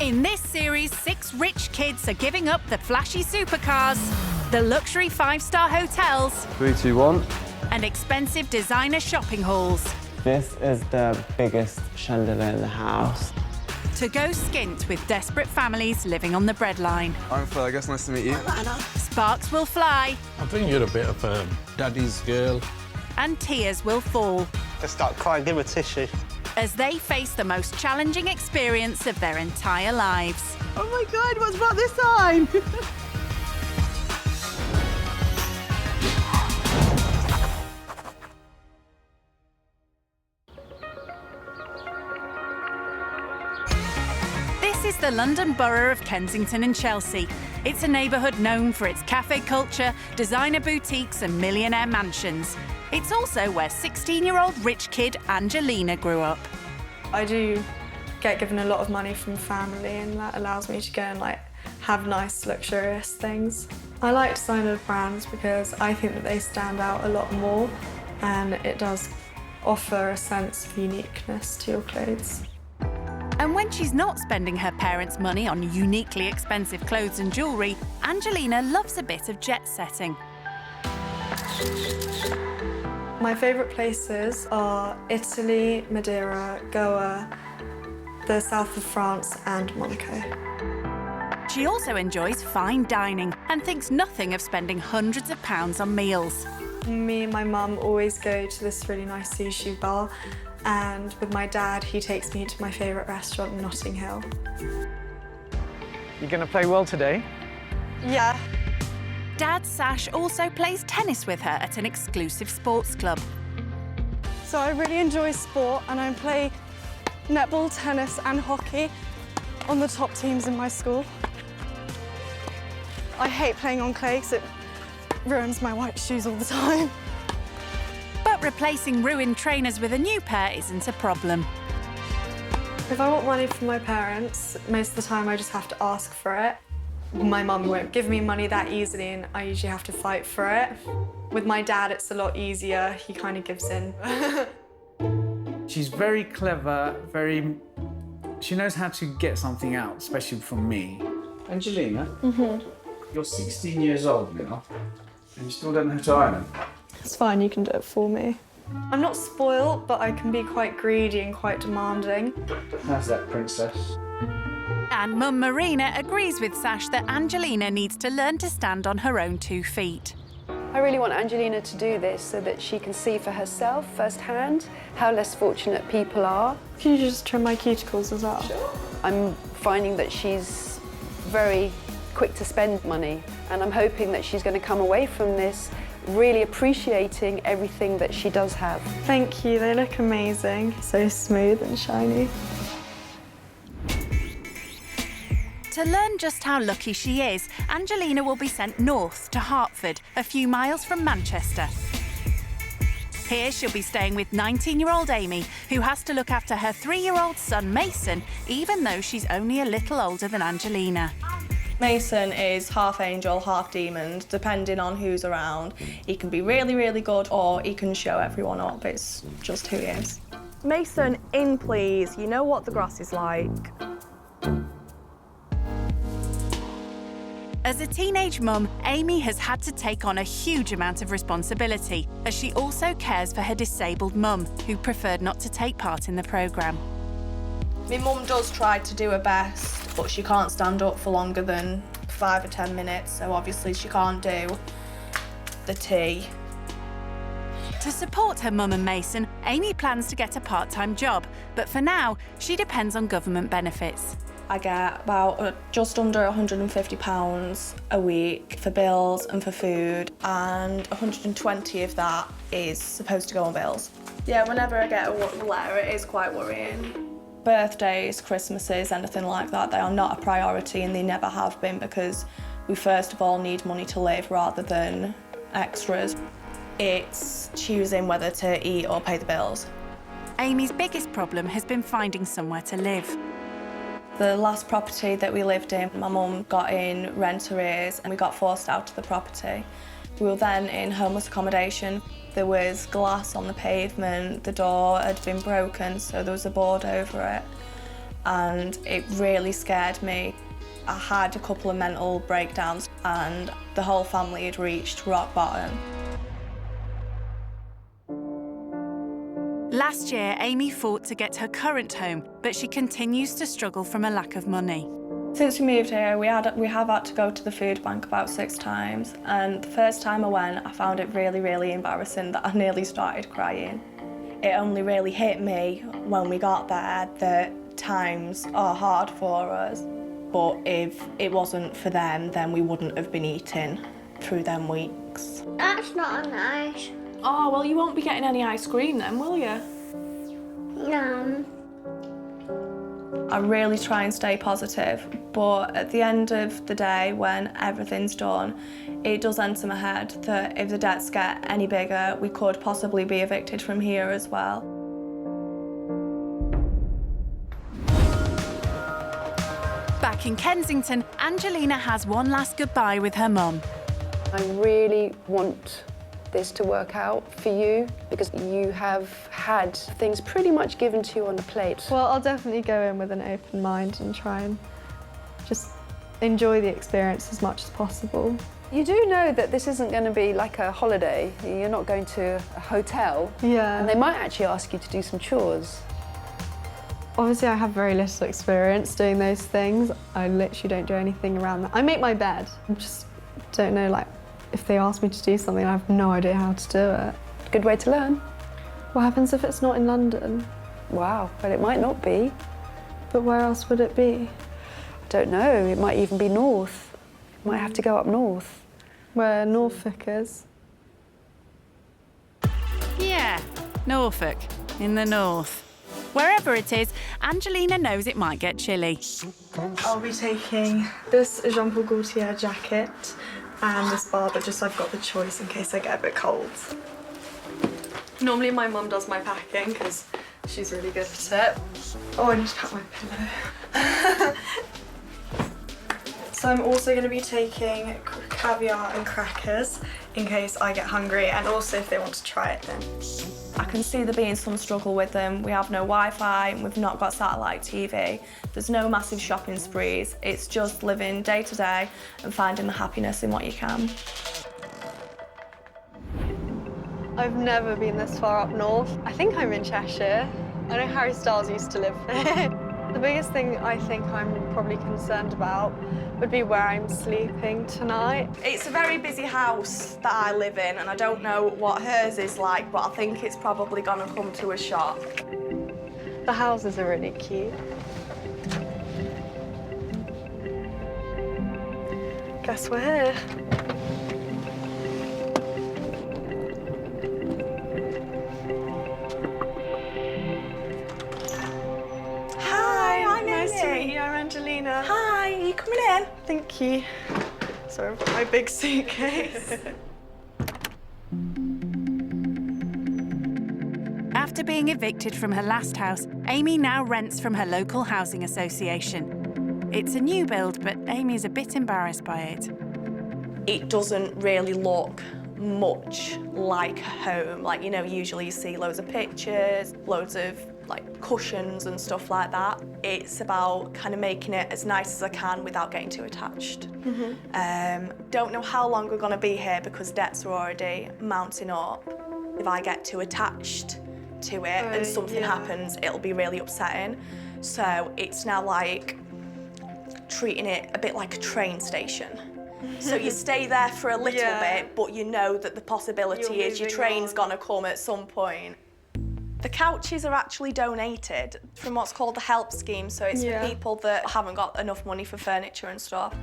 In this series, 6 rich kids are giving up the flashy supercars, the luxury 5-star hotels, 3, 2, 1. and expensive designer shopping halls This is the biggest chandelier in the house. to go skint with desperate families living on the breadline. I'm Fergus, nice to meet you. Sparks will fly I think you're a bit of a daddy's girl. and tears will fall Just start crying, give her a tissue. as they face the most challenging experience of their entire lives. Oh my God, what's about this time? This is the London borough of Kensington and Chelsea. It's a neighbourhood known for its cafe culture, designer boutiques and millionaire mansions. It's also where 16-year-old rich kid Angelina grew up. I do get given a lot of money from family, and that allows me to go and have nice, luxurious things. I like designer brands because I think that they stand out a lot more and it does offer a sense of uniqueness to your clothes. And when she's not spending her parents' money on uniquely expensive clothes and jewellery, Angelina loves a bit of jet-setting. My favourite places are Italy, Madeira, Goa, the south of France and Monaco. She also enjoys fine dining and thinks nothing of spending hundreds of pounds on meals. Me and my mum always go to this really nice sushi bar, and with my dad, he takes me to my favourite restaurant in Notting Hill. You're gonna play well today? Yeah. Dad Sash also plays tennis with her at an exclusive sports club. So I really enjoy sport and I play netball, tennis and hockey on the top teams in my school. I hate playing on clay because it ruins my white shoes all the time. But replacing ruined trainers with a new pair isn't a problem. If I want money from my parents, most of the time I just have to ask for it. My mum won't give me money that easily and I usually have to fight for it. With my dad, it's a lot easier. He kind of gives in. She's very clever, she knows how to get something out, especially from me. Angelina, you're 16 years old now and you still don't know how to iron. It's fine, you can do it for me. I'm not spoiled, but I can be quite greedy and quite demanding. How's that, princess? And Mum Marina agrees with Sash that Angelina needs to learn to stand on her own 2 feet. I really want Angelina to do this so that she can see for herself firsthand how less fortunate people are. Can you just trim my cuticles as well? Sure. I'm finding that she's very quick to spend money, and I'm hoping that she's going to come away from this really appreciating everything that she does have. Thank you, they look amazing. So smooth and shiny. To learn just how lucky she is, Angelina will be sent north to Hertford, a few miles from Manchester. Here she'll be staying with 19-year-old Amy, who has to look after her 3-year-old son Mason, even though she's only a little older than Angelina. Mason is half angel, half demon, depending on who's around. He can be really, really good, or he can show everyone up. It's just who he is. Mason, in please. You know what the grass is like. As a teenage mum, Amy has had to take on a huge amount of responsibility, as she also cares for her disabled mum, who preferred not to take part in the programme. My mum does try to do her best, but she can't stand up for longer than 5 or 10 minutes, so obviously she can't do the tea. To support her mum and Mason, Amy plans to get a part-time job, but for now, she depends on government benefits. I get about just under £150 a week for bills and for food, and 120 of that is supposed to go on bills. Yeah, whenever I get a letter, it is quite worrying. Birthdays, Christmases, anything like that, they are not a priority and they never have been, because we first of all need money to live rather than extras. It's choosing whether to eat or pay the bills. Amy's biggest problem has been finding somewhere to live. The last property that we lived in, my mum got in rent arrears and we got forced out of the property. We were then in homeless accommodation. There was glass on the pavement, the door had been broken, so there was a board over it, and it really scared me. I had a couple of mental breakdowns and the whole family had reached rock bottom. Last year, Amy fought to get her current home, but she continues to struggle from a lack of money. Since we moved here, we have had to go to the food bank about 6 times, and the first time I went, I found it really, really embarrassing that I nearly started crying. It only really hit me when we got there that times are hard for us, but if it wasn't for them, then we wouldn't have been eating through them weeks. That's not nice. Oh, well, you won't be getting any ice cream then, will you? No. I really try and stay positive, but at the end of the day, when everything's done, it does enter my head that if the debts get any bigger, we could possibly be evicted from here as well. Back in Kensington, Angelina has one last goodbye with her mum. I really want this to work out for you because you have had things pretty much given to you on a plate. Well, I'll definitely go in with an open mind and try and just enjoy the experience as much as possible. You do know that this isn't going to be like a holiday. You're not going to a hotel. Yeah. And they might actually ask you to do some chores. Obviously, I have very little experience doing those things. I literally don't do anything around that. I make my bed. I just don't know, like, if they ask me to do something, I have no idea how to do it. Good way to learn. What happens if it's not in London? Wow, well, it might not be. But where else would it be? I don't know. It might even be north. You might have to go up north. Where Norfolk is. Yeah, Norfolk, in the north. Wherever it is, Angelina knows it might get chilly. I'll be taking this Jean Paul Gaultier jacket and this barber, just so I've got the choice in case I get a bit cold. Normally my mum does my packing because she's really good at it. Oh, I need to pack my pillow. So I'm also going to be taking caviar and crackers in case I get hungry, and also if they want to try it then. I can see there being some struggle with them. We have no Wi-Fi and we've not got satellite TV. There's no massive shopping sprees. It's just living day to day and finding the happiness in what you can. I've never been this far up north. I think I'm in Cheshire. I know Harry Styles used to live there. The biggest thing I think I'm probably concerned about would be where I'm sleeping tonight. It's a very busy house that I live in and I don't know what hers is like, but I think it's probably gonna come to a shop. The houses are really cute. Guess we're here. Nice to meet you, I'm Angelina. Hi, are you coming in? Thank you. Sorry, I've got my big suitcase. After being evicted from her last house, Amy now rents from her local housing association. It's a new build, but Amy's a bit embarrassed by it. It doesn't really look much like a home. Like, you know, usually you see loads of pictures, loads of like cushions and stuff like that. It's about kind of making it as nice as I can without getting too attached. Don't know how long we're gonna be here because debts are already mounting up. If I get too attached to it and something happens, it'll be really upsetting. So it's now like treating it a bit like a train station. So you stay there for a little bit, but you know that the possibility is your train's gonna come at some point. The couches are actually donated from what's called the help scheme, so it's for people that haven't got enough money for furniture and stuff.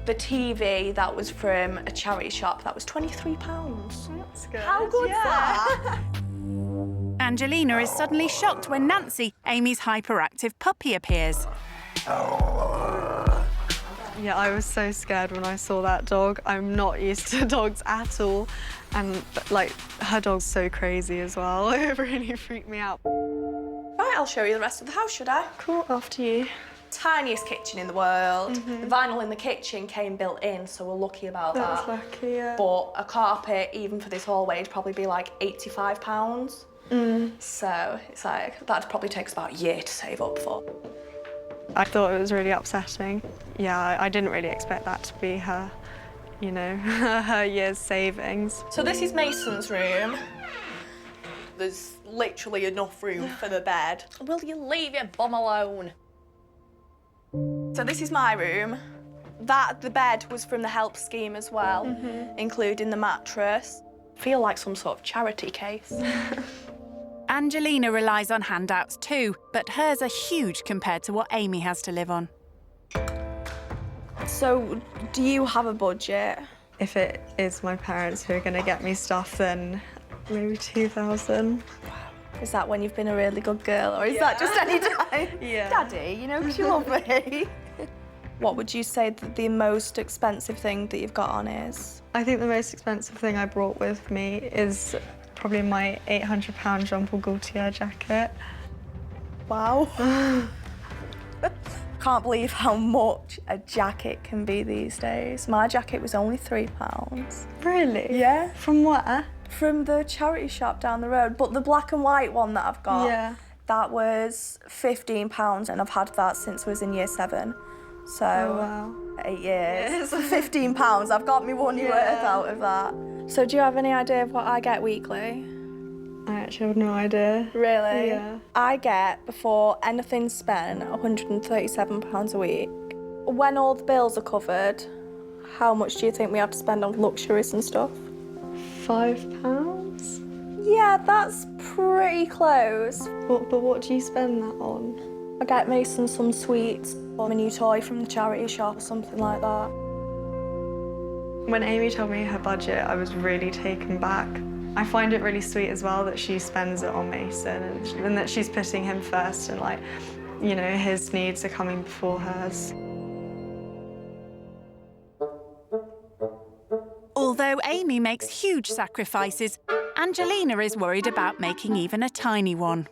The TV, that was from a charity shop, that was £23. That's good. How good's that? Angelina is suddenly shocked when Nancy, Amy's hyperactive puppy, appears. Yeah, I was so scared when I saw that dog. I'm not used to dogs at all. And, like, her dog's so crazy as well. It really freaked me out. Right, I'll show you the rest of the house, should I? Cool, after you. Tiniest kitchen in the world. The vinyl in the kitchen came built in, so we're lucky about that. That's lucky, yeah. But a carpet, even for this hallway, would probably be like £85. So it's like, that'd probably take us about a year to save up for. I thought it was really upsetting. Yeah, I didn't really expect that to be her, you know, her year's savings. So this is Mason's room. There's literally enough room for the bed. Will you leave your bum alone? So this is my room. The bed was from the help scheme as well, including the mattress. I feel like some sort of charity case. Angelina relies on handouts too, but hers are huge compared to what Amy has to live on. So, do you have a budget? If it is my parents who are going to get me stuff, then maybe 2,000. Is that when you've been a really good girl, or is that just any time? Yeah. Daddy, you know, 'cause you love me. What would you say that the most expensive thing that you've got on is? I think the most expensive thing I brought with me is probably my £800 Jean Paul Gaultier jacket. Wow. can't believe how much a jacket can be these days. My jacket was only £3. Really? Yeah. From where? From the charity shop down the road. But the black and white one that I've got, Yeah. that was £15 and I've had that since I was in year 7. So, Oh, wow. 8 years. £15, I've got me one worth out of that. So do you have any idea of what I get weekly? I actually have no idea. Really? Yeah. I get, before anything's spent, £137 a week. When all the bills are covered, how much do you think we have to spend on luxuries and stuff? £5? Yeah, that's pretty close. But what do you spend that on? I get Mason some sweets or a new toy from the charity shop or something like that. When Amy told me her budget, I was really taken back. I find it really sweet as well that she spends it on Mason and that she's putting him first and, like, you know, his needs are coming before hers. Although Amy makes huge sacrifices, Angelina is worried about making even a tiny one.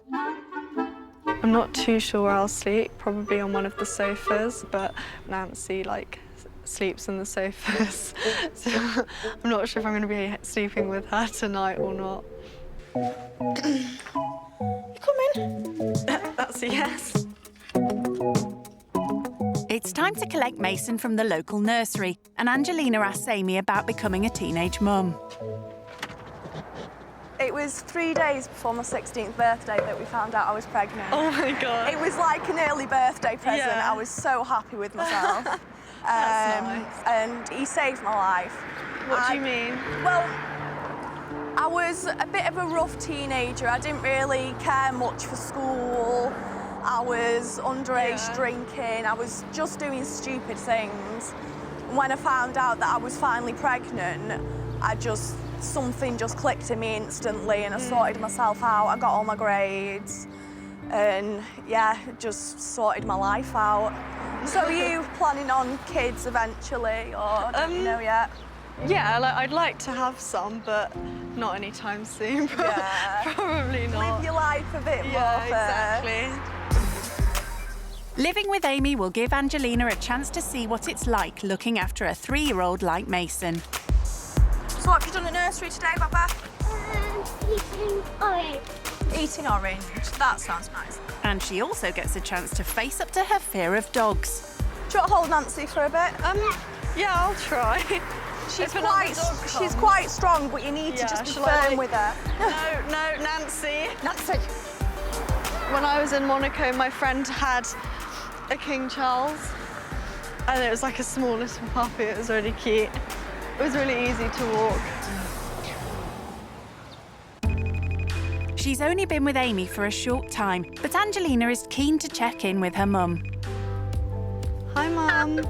I'm not too sure where I'll sleep, probably on one of the sofas, but Nancy, like, sleeps on the sofas, so I'm not sure if I'm going to be sleeping with her tonight or not. You coming? That's a yes. It's time to collect Mason from the local nursery, and Angelina asks Amy about becoming a teenage mum. It was 3 days before my 16th birthday that we found out I was pregnant. Oh my God. It was like an early birthday present. Yeah. I was so happy with myself. That's nice. And he saved my life. What do you mean? Well, I was a bit of a rough teenager. I didn't really care much for school. I was underage drinking. I was just doing stupid things. When I found out that I was finally pregnant, something just clicked in me instantly and I sorted myself out. I got all my grades and yeah, just sorted my life out. So are you planning on kids eventually or don't you know yet? Yeah, I'd like to have some, but not anytime soon. Yeah. Probably not. Live your life a bit more Yeah, first. exactly. Living with Amy will give Angelina a chance to see what it's like looking after a 3-year-old like Mason. So what have you done at nursery today, Baba? Eating orange. Eating orange. That sounds nice. And she also gets a chance to face up to her fear of dogs. Do you want to hold Nancy for a bit? Yeah, I'll try. She's quite strong, but you need to just be firm with her. No, Nancy. Nancy. When I was in Monaco, my friend had a King Charles, and it was like a small little puppy. It was really cute. It was really easy to walk. She's only been with Amy for a short time, but Angelina is keen to check in with her mum. Hi, Mum.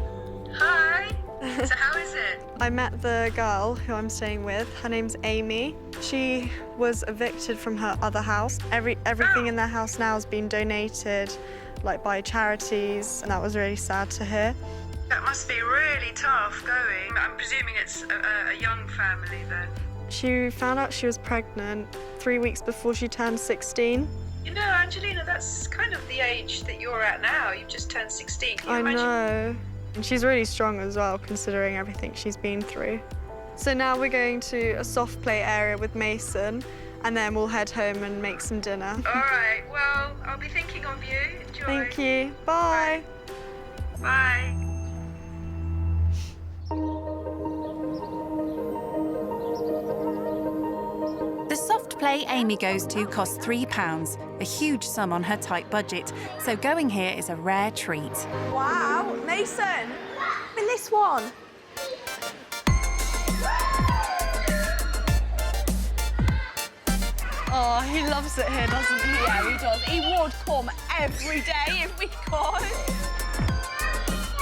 Hi. So how is it? I met the girl who I'm staying with. Her name's Amy. She was evicted from her other house. Everything in their house now has been donated, like, by charities, and that was really sad to hear. That must be really tough going. I'm presuming it's a young family then. She found out she was pregnant 3 weeks before she turned 16. You know, Angelina, that's kind of the age that you're at now. You've just turned 16. Can you imagine? know. And she's really strong as well, considering everything she's been through. So now we're going to a soft play area with Mason, and then we'll head home and make some dinner. All right, well, I'll be thinking of you. Enjoy. Thank you. Bye. Bye. The soft play Amy goes to costs £3, a huge sum on her tight budget, so going here is a rare treat. Wow, Mason, I'm in this one. Oh, he loves it here, doesn't he? Yeah, he does. He would come every day if we could.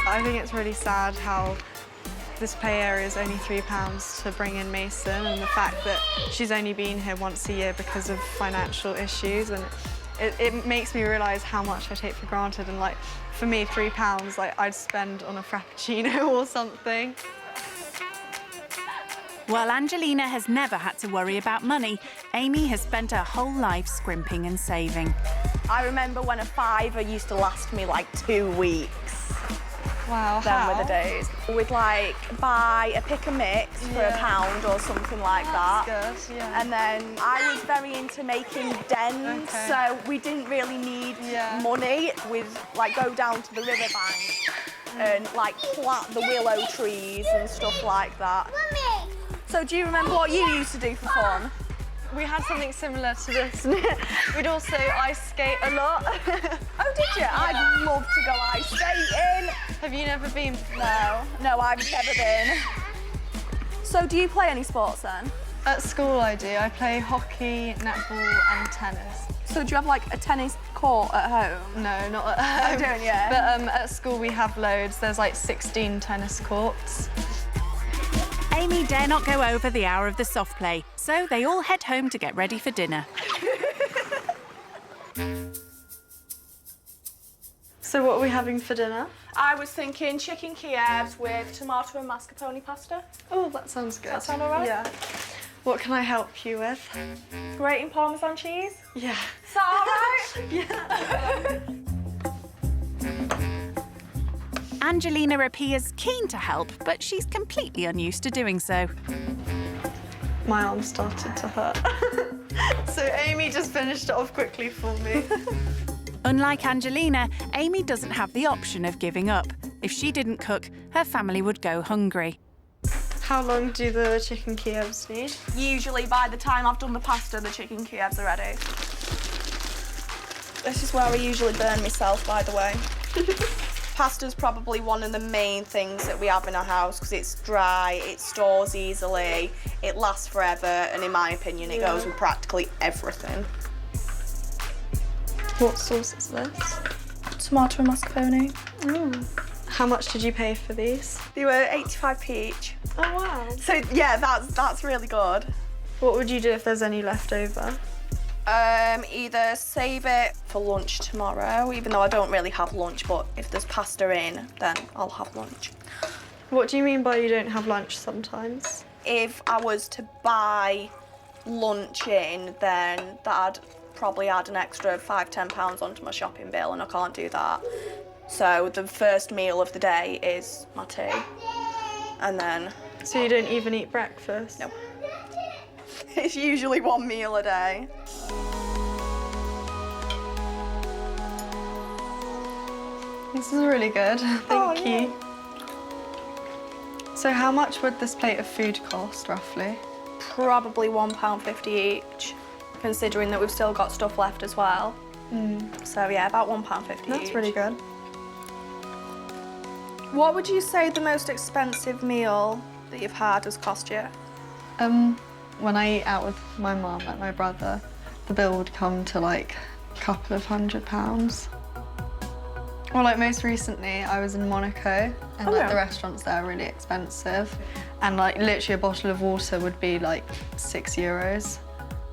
I think it's really sad how this play area is only £3 to bring in Mason, and the fact that she's only been here once a year because of financial issues, and it makes me realise how much I take for granted. And, like, for me, £3, like, I'd spend on a frappuccino or something. While Angelina has never had to worry about money, Amy has spent her whole life scrimping and saving. I remember when a £5 used to last me like 2 weeks. Wow, them were the days. We'd like buy a pick and mix for £1 or something like that. That's good, yeah. And then I was very into making dens, so we didn't really need money. We'd like go down to the riverbank and like plant the willow trees and stuff like that. So do you remember what you used to do for fun? We had something similar to this. We'd also ice skate a lot. Oh, did you? I'd love to go ice skating. Have you never been? No, I've never been. So do you play any sports then? At school I do. I play hockey, netball and tennis. So do you have like a tennis court at home? No, not at home. Oh, don't you? But at school we have loads. There's like 16 tennis courts. Amy dare not go over the hour of the soft play, so they all head home to get ready for dinner. So what are we having for dinner? I was thinking chicken Kievs with tomato and mascarpone pasta. Oh, that sounds good. Does that sound all right? Yeah. What can I help you with? Grating Parmesan cheese? Yeah. Is that all right? Yeah. Angelina appears keen to help, but she's completely unused to doing so. My arm started to hurt. So Amy just finished it off quickly for me. Unlike Angelina, Amy doesn't have the option of giving up. If she didn't cook, her family would go hungry. How long do the chicken Kievs need? Usually by the time I've done the pasta, the chicken Kievs are ready. This is where I usually burn myself, by the way. Pasta's probably one of the main things that we have in our house because it's dry, it stores easily, it lasts forever, and in my opinion, it goes with practically everything. What sauce is this? Tomato and mascarpone. Mm. How much did you pay for these? They were 85p each. Oh wow. So yeah, that's really good. What would you do if there's any left over? Either save it for lunch tomorrow, even though I don't really have lunch, but if there's pasta in, then I'll have lunch. What do you mean by you don't have lunch sometimes? If I was to buy lunch in, then that'd probably add an extra £5–10 onto my shopping bill, and I can't do that. So the first meal of the day is my tea, and then... So you don't even eat breakfast? No. It's usually one meal a day. This is really good, thank you. So how much would this plate of food cost, roughly? Probably £1.50 each, considering that we've still got stuff left as well. So yeah, about £1.50 each. That's really good. What would you say the most expensive meal that you've had has cost you? When I eat out with my mum and my brother, the bill would come to like a couple of £100. Well, like most recently, I was in Monaco, and like the restaurants there are really expensive, and like literally a bottle of water would be like €6.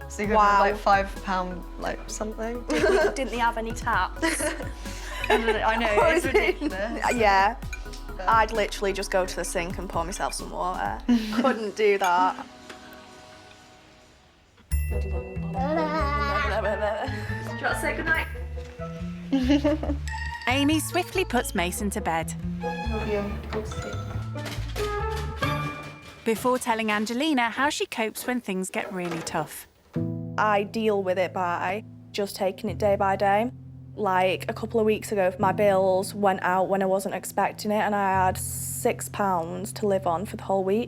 So you could have like £5 like something. Didn't they have any taps? I know, it's ridiculous. Yeah. I'd literally just go to the sink and pour myself some water. Couldn't do that. Do you want to say goodnight? Amy swiftly puts Mason to bed. Before telling Angelina how she copes when things get really tough. I deal with it by just taking it day by day. Like a couple of weeks ago, my bills went out when I wasn't expecting it, and I had £6 to live on for the whole week.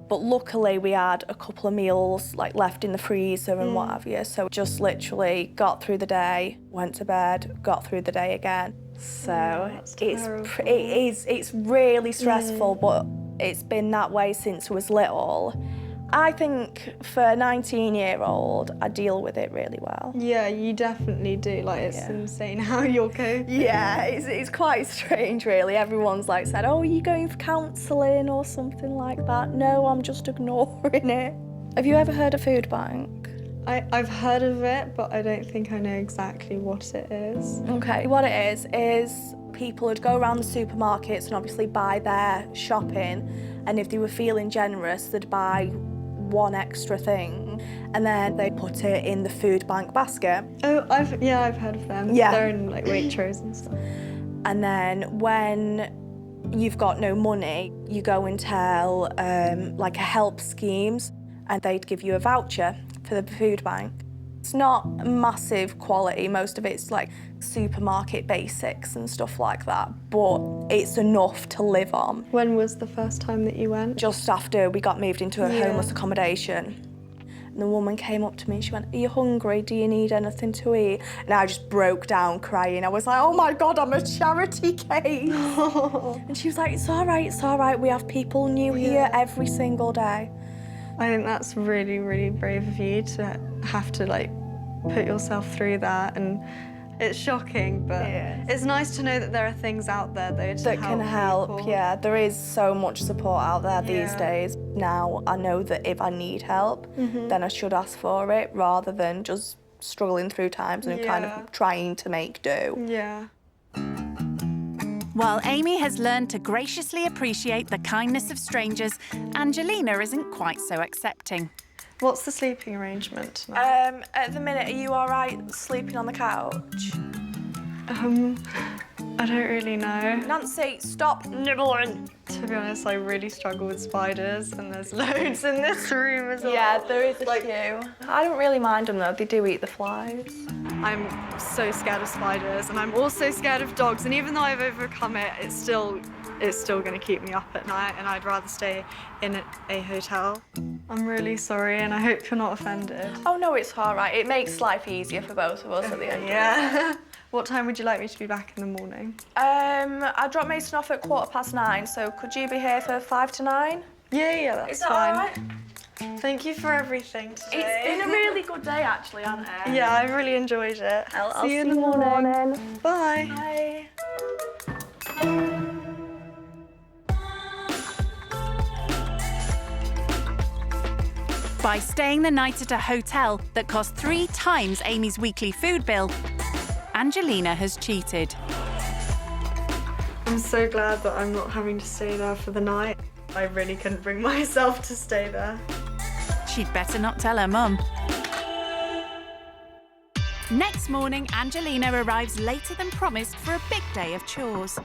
But luckily we had a couple of meals like left in the freezer and what have you, so just literally got through the day, went to bed, got through the day again. So it's really stressful, but it's been that way since I was little. I think for a 19-year-old, I deal with it really well. Yeah, you definitely do. Like, it's insane how you're coping. Yeah, it's quite strange, really. Everyone's like said, oh, are you going for counselling or something like that? No, I'm just ignoring it. Have you ever heard of food bank? I've heard of it, but I don't think I know exactly what it is. Okay, what it is people would go around the supermarkets and obviously buy their shopping, and if they were feeling generous, they'd buy one extra thing, and then they put it in the food bank basket. Oh, I've heard of them. Yeah. They're in like Waitrose and stuff. And then when you've got no money, you go and tell like a help schemes and they'd give you a voucher for the food bank. It's not massive quality, most of it's like supermarket basics and stuff like that, but it's enough to live on. When was the first time that you went? Just after we got moved into a homeless accommodation. And the woman came up to me and she went, "Are you hungry? Do you need anything to eat?" And I just broke down crying. I was like, "Oh my God, I'm a charity case." And she was like, it's all right. We have people new here every single day. I think that's really, really brave of you to have to like put yourself through that, and it's shocking, but it's nice to know that there are things out there though that can help. Yeah, there is so much support out there these days. Now I know that if I need help, then I should ask for it rather than just struggling through times and kind of trying to make do. Yeah. While Amy has learned to graciously appreciate the kindness of strangers, Angelina isn't quite so accepting. What's the sleeping arrangement tonight? At the minute, are you all right sleeping on the couch? I don't really know. Nancy, stop nibbling. To be honest, I really struggle with spiders, and there's loads in this room as well. Yeah, there is a few. I don't really mind them though, they do eat the flies. I'm so scared of spiders, and I'm also scared of dogs, and even though I've overcome it, it's still going to keep me up at night, and I'd rather stay in a hotel. I'm really sorry, and I hope you're not offended. Oh no, it's all right. It makes life easier for both of us at the end. Yeah. What time would you like me to be back in the morning? I drop Mason off at 9:15, so could you be here for 5 to 9? Yeah, that's Is that fine. all right? Thank you for everything today. It's been a really good day, actually, hasn't it? Yeah, I really enjoyed it. I'll see you in the morning. Bye. Bye. By staying the night at a hotel that cost 3 times Amy's weekly food bill, Angelina has cheated. I'm so glad that I'm not having to stay there for the night. I really couldn't bring myself to stay there. She'd better not tell her mum. Next morning, Angelina arrives later than promised for a big day of chores.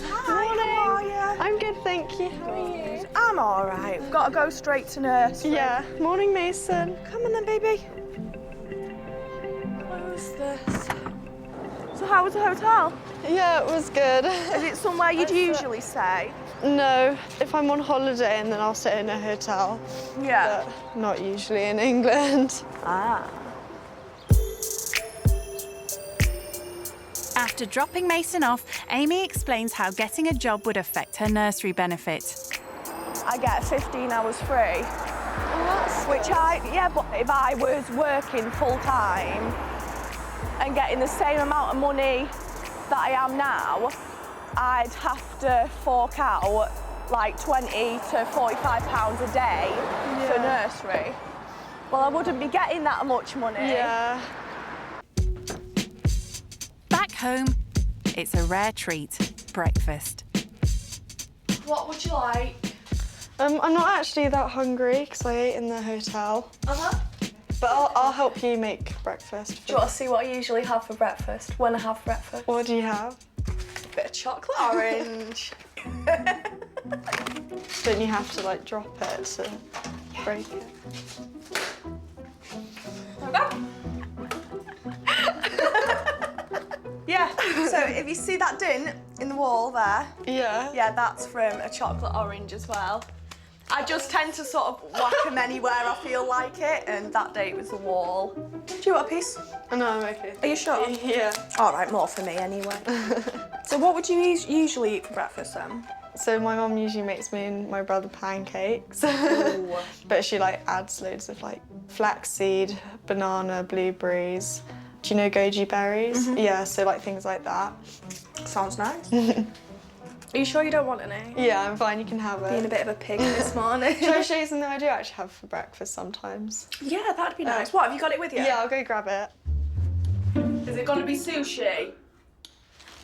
Hi, how are you? I'm good, thank you. How are you? I'm all right. We've got to go straight to nursery. Yeah. Morning, Mason. Come on then, baby. Close this. So how was the hotel? Yeah, it was good. Is it somewhere you'd usually stay? No. If I'm on holiday, and then I'll stay in a hotel. Yeah. But not usually in England. Ah. After dropping Mason off, Amy explains how getting a job would affect her nursery benefit. I get 15 hours free. But if I was working full time and getting the same amount of money that I am now, I'd have to fork out like 20 to 45 pounds a day for nursery. Well, I wouldn't be getting that much money. Yeah. Back home, it's a rare treat, breakfast. What would you like? I'm not actually that hungry because I ate in the hotel. But I'll help you make breakfast. Do you want to see what I usually have for breakfast when I have breakfast? What do you have? A bit of chocolate orange. Don't you have to like drop it to break it? Yeah, so if you see that dint in the wall there, yeah, that's from a chocolate orange as well. I just tend to sort of whack them anywhere I feel like it, and that day it was the wall. Do you want a piece? No, I'm okay. Are you sure? Yeah. All right, more for me anyway. So what would you usually eat for breakfast then? So my mum usually makes me and my brother pancakes, but she like adds loads of like flaxseed, banana, blueberries. Do you know goji berries? Yeah, so like things like that. Sounds nice. Are you sure you don't want any? Yeah, I'm fine, you can have it. Being a bit of a pig this morning. Should I show you something I do actually have for breakfast sometimes? Yeah, that'd be nice. What, have you got it with you? Yeah, I'll go grab it. Is it going to be sushi?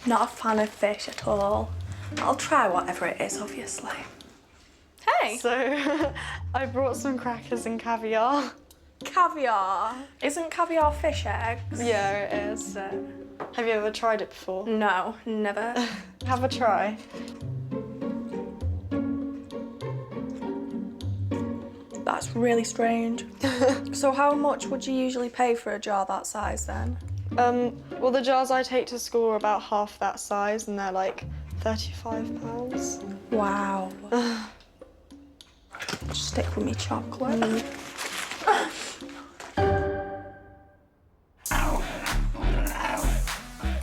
Not a fan of fish at all. I'll try whatever it is, obviously. Hey! So, I brought some crackers and caviar. Caviar. Isn't caviar fish eggs? Yeah, it is. Have you ever tried it before? No, never. Have a try. That's really strange. So how much would you usually pay for a jar that size then? Well, the jars I take to school are about half that size and they're like £35. Wow. Stick with me chocolate.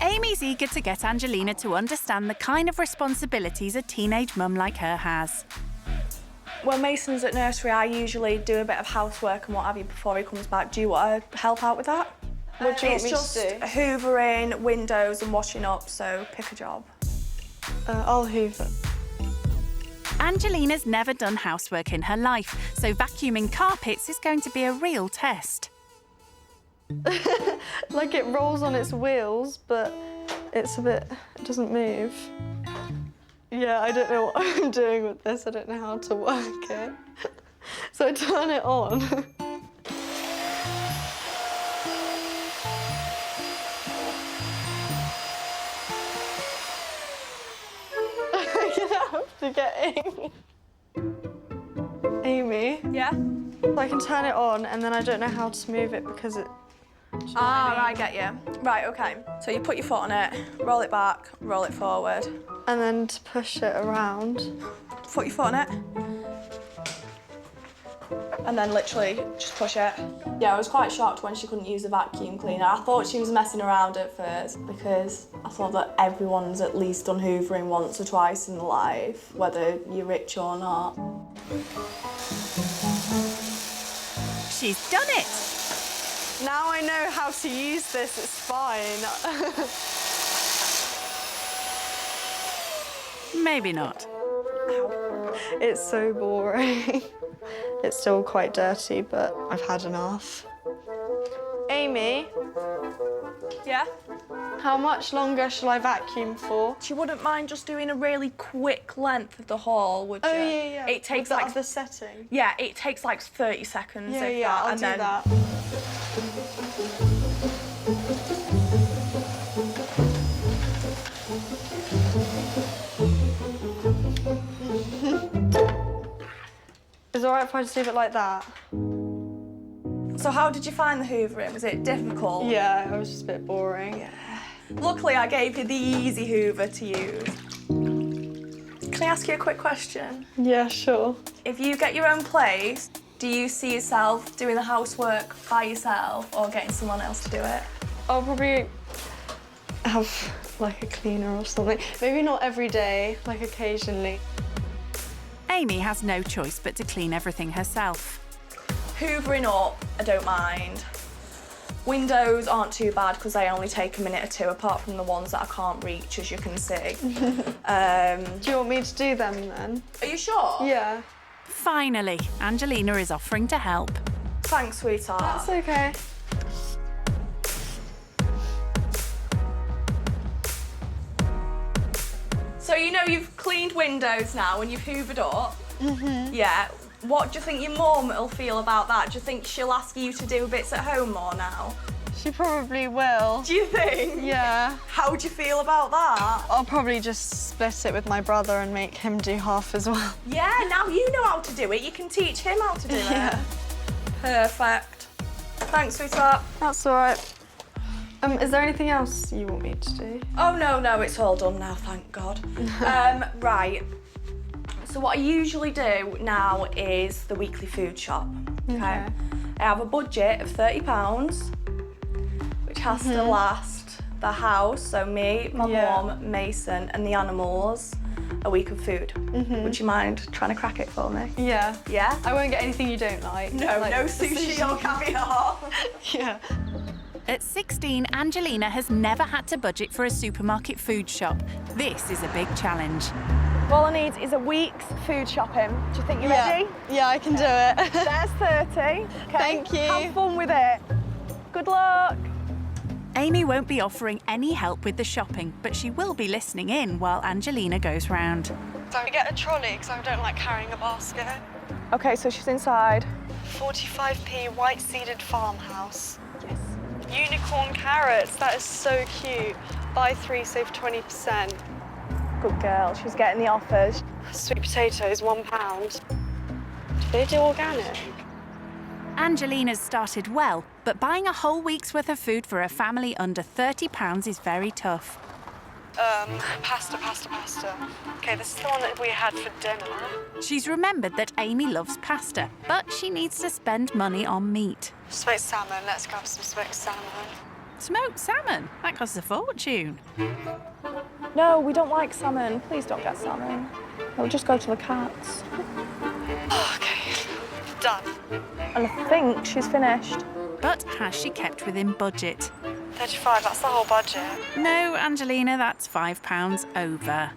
Amy's eager to get Angelina to understand the kind of responsibilities a teenage mum like her has. When Mason's at nursery, I usually do a bit of housework and what have you before he comes back. Do you want to help out with that? What do you want me to It's do? just hoovering, windows and washing up, so pick a job. I'll hoover. Angelina's never done housework in her life, so vacuuming carpets is going to be a real test. Like it rolls on its wheels, but it doesn't move. Yeah, I don't know what I'm doing with this. I don't know how to work it. So I turn it on. I'm gonna have to get Amy. Amy? Yeah? So I can turn it on and then I don't know how to move it because it... Ah, I get you. Right, okay. So you put your foot on it, roll it back, roll it forward. And then to push it around. Put your foot on it. And then literally just push it. Yeah, I was quite shocked when she couldn't use the vacuum cleaner. I thought she was messing around at first because I thought that everyone's at least done hoovering once or twice in life, whether you're rich or not. She's done it! Now I know how to use this, it's fine. Maybe not. It's so boring. It's still quite dirty, but I've had enough. Amy? Yeah? How much longer shall I vacuum for? She wouldn't mind just doing a really quick length of the hall, would you? Oh, yeah. It takes With like... the other setting? Yeah, it takes like 30 seconds. Yeah, if yeah, that, I'll and do then... that. Is it alright if I just leave it like that? So how did you find the hoovering? Was it difficult? Yeah, it was just a bit boring. Yeah. Luckily, I gave you the easy hoover to use. Can I ask you a quick question? Yeah, sure. If you get your own place, do you see yourself doing the housework by yourself or getting someone else to do it? I'll probably have like a cleaner or something. Maybe not every day, like occasionally. Amy has no choice but to clean everything herself. Hoovering up, I don't mind. Windows aren't too bad because they only take a minute or two, apart from the ones that I can't reach, as you can see. Do you want me to do them then? Are you sure? Yeah. Finally, Angelina is offering to help. Thanks, sweetheart. That's okay. So you know you've cleaned windows now and you've hoovered up. Yeah. What do you think your mum will feel about that? Do you think she'll ask you to do bits at home more now? She probably will. Do you think? Yeah. How do you feel about that? I'll probably just split it with my brother and make him do half as well. Yeah, now you know how to do it. You can teach him how to do Yeah. it. Perfect. Thanks, sweetheart. That's all right. Is there anything else you want me to do? Oh, no, it's all done now, thank God. Right. So what I usually do now is the weekly food shop, okay? I have a budget of £30, which has to last the house, so me, my mum, Mason, and the animals, a week of food. Would you mind trying to crack it for me? Yeah. Yeah? I won't get anything you don't like. No, like no sushi or caviar. Yeah. At 16, Angelina has never had to budget for a supermarket food shop. This is a big challenge. All I need is a week's food shopping. Do you think you're ready? Yeah, I can do it. There's 30. Okay. Thank you. Have fun with it. Good luck. Amy won't be offering any help with the shopping, but she will be listening in while Angelina goes round. So I get a trolley because I don't like carrying a basket. Okay, so she's inside. 45p white seeded farmhouse. Yes. Unicorn carrots, that is so cute. Buy 3, save 20%. Good girl, she's getting the offers. Sweet potatoes, £1. Do they do organic? Angelina's started well, but buying a whole week's worth of food for a family under £30 is very tough. Pasta. Okay, this is the one that we had for dinner. She's remembered that Amy loves pasta, but she needs to spend money on meat. Smoked salmon, let's grab some smoked salmon. Smoked salmon? That costs a fortune. No, we don't like salmon. Please don't get salmon. It'll just go to the cats. Okay, done. And I think she's finished. But has she kept within budget? 35, that's the whole budget. No, Angelina, that's £5 over.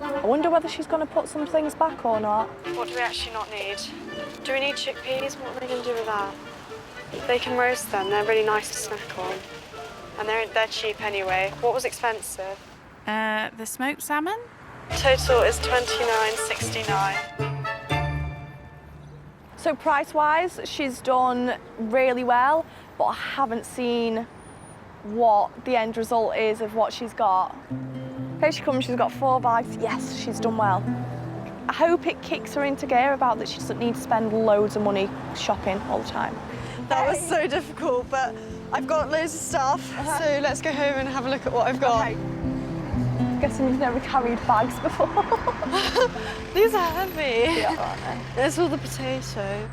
I wonder whether she's going to put some things back or not. What do we actually not need? Do we need chickpeas? What are we going to do with that? They can roast them. They're really nice to snack on. And they're cheap anyway. What was expensive? The smoked salmon? Total is £29.69. So price-wise, she's done really well, but I haven't seen what the end result is of what she's got. Here she comes, she's got 4 bags. Yes, she's done well. I hope it kicks her into gear about that she doesn't need to spend loads of money shopping all the time. That was so difficult, but I've got loads of stuff, so let's go home and have a look at what I've got. Okay. Guessing you've never carried bags before. These are heavy. Yeah, aren't they? There's all the potato.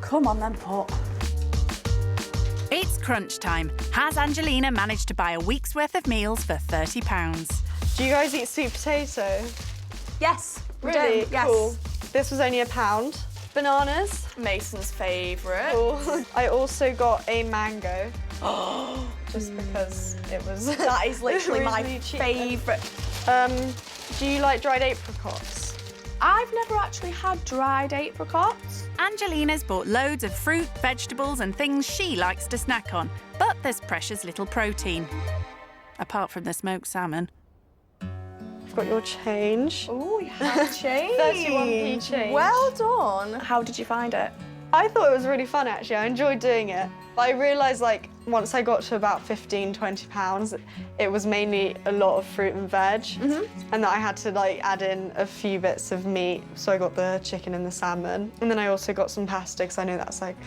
Come on then, Pop. It's crunch time. Has Angelina managed to buy a week's worth of meals for £30? Do you guys eat sweet potato? Yes, we Really? do. Yes. Cool. This was only £1. Bananas. Mason's favourite. Cool. I also got a mango. Just because it was... That is literally my really cheap. favourite. Do you like dried apricots? I've never actually had dried apricots. Angelina's bought loads of fruit, vegetables and things she likes to snack on, but there's precious little protein. Apart from the smoked salmon. I've got your change. Oh, you have change. 31p change. Well done. How did you find it? I thought it was really fun, actually. I enjoyed doing it. But I realised, like, once I got to about 15, 20 pounds, it was mainly a lot of fruit and veg. And that I had to, like, add in a few bits of meat. So I got the chicken and the salmon. And then I also got some pasta, because I know that's, like,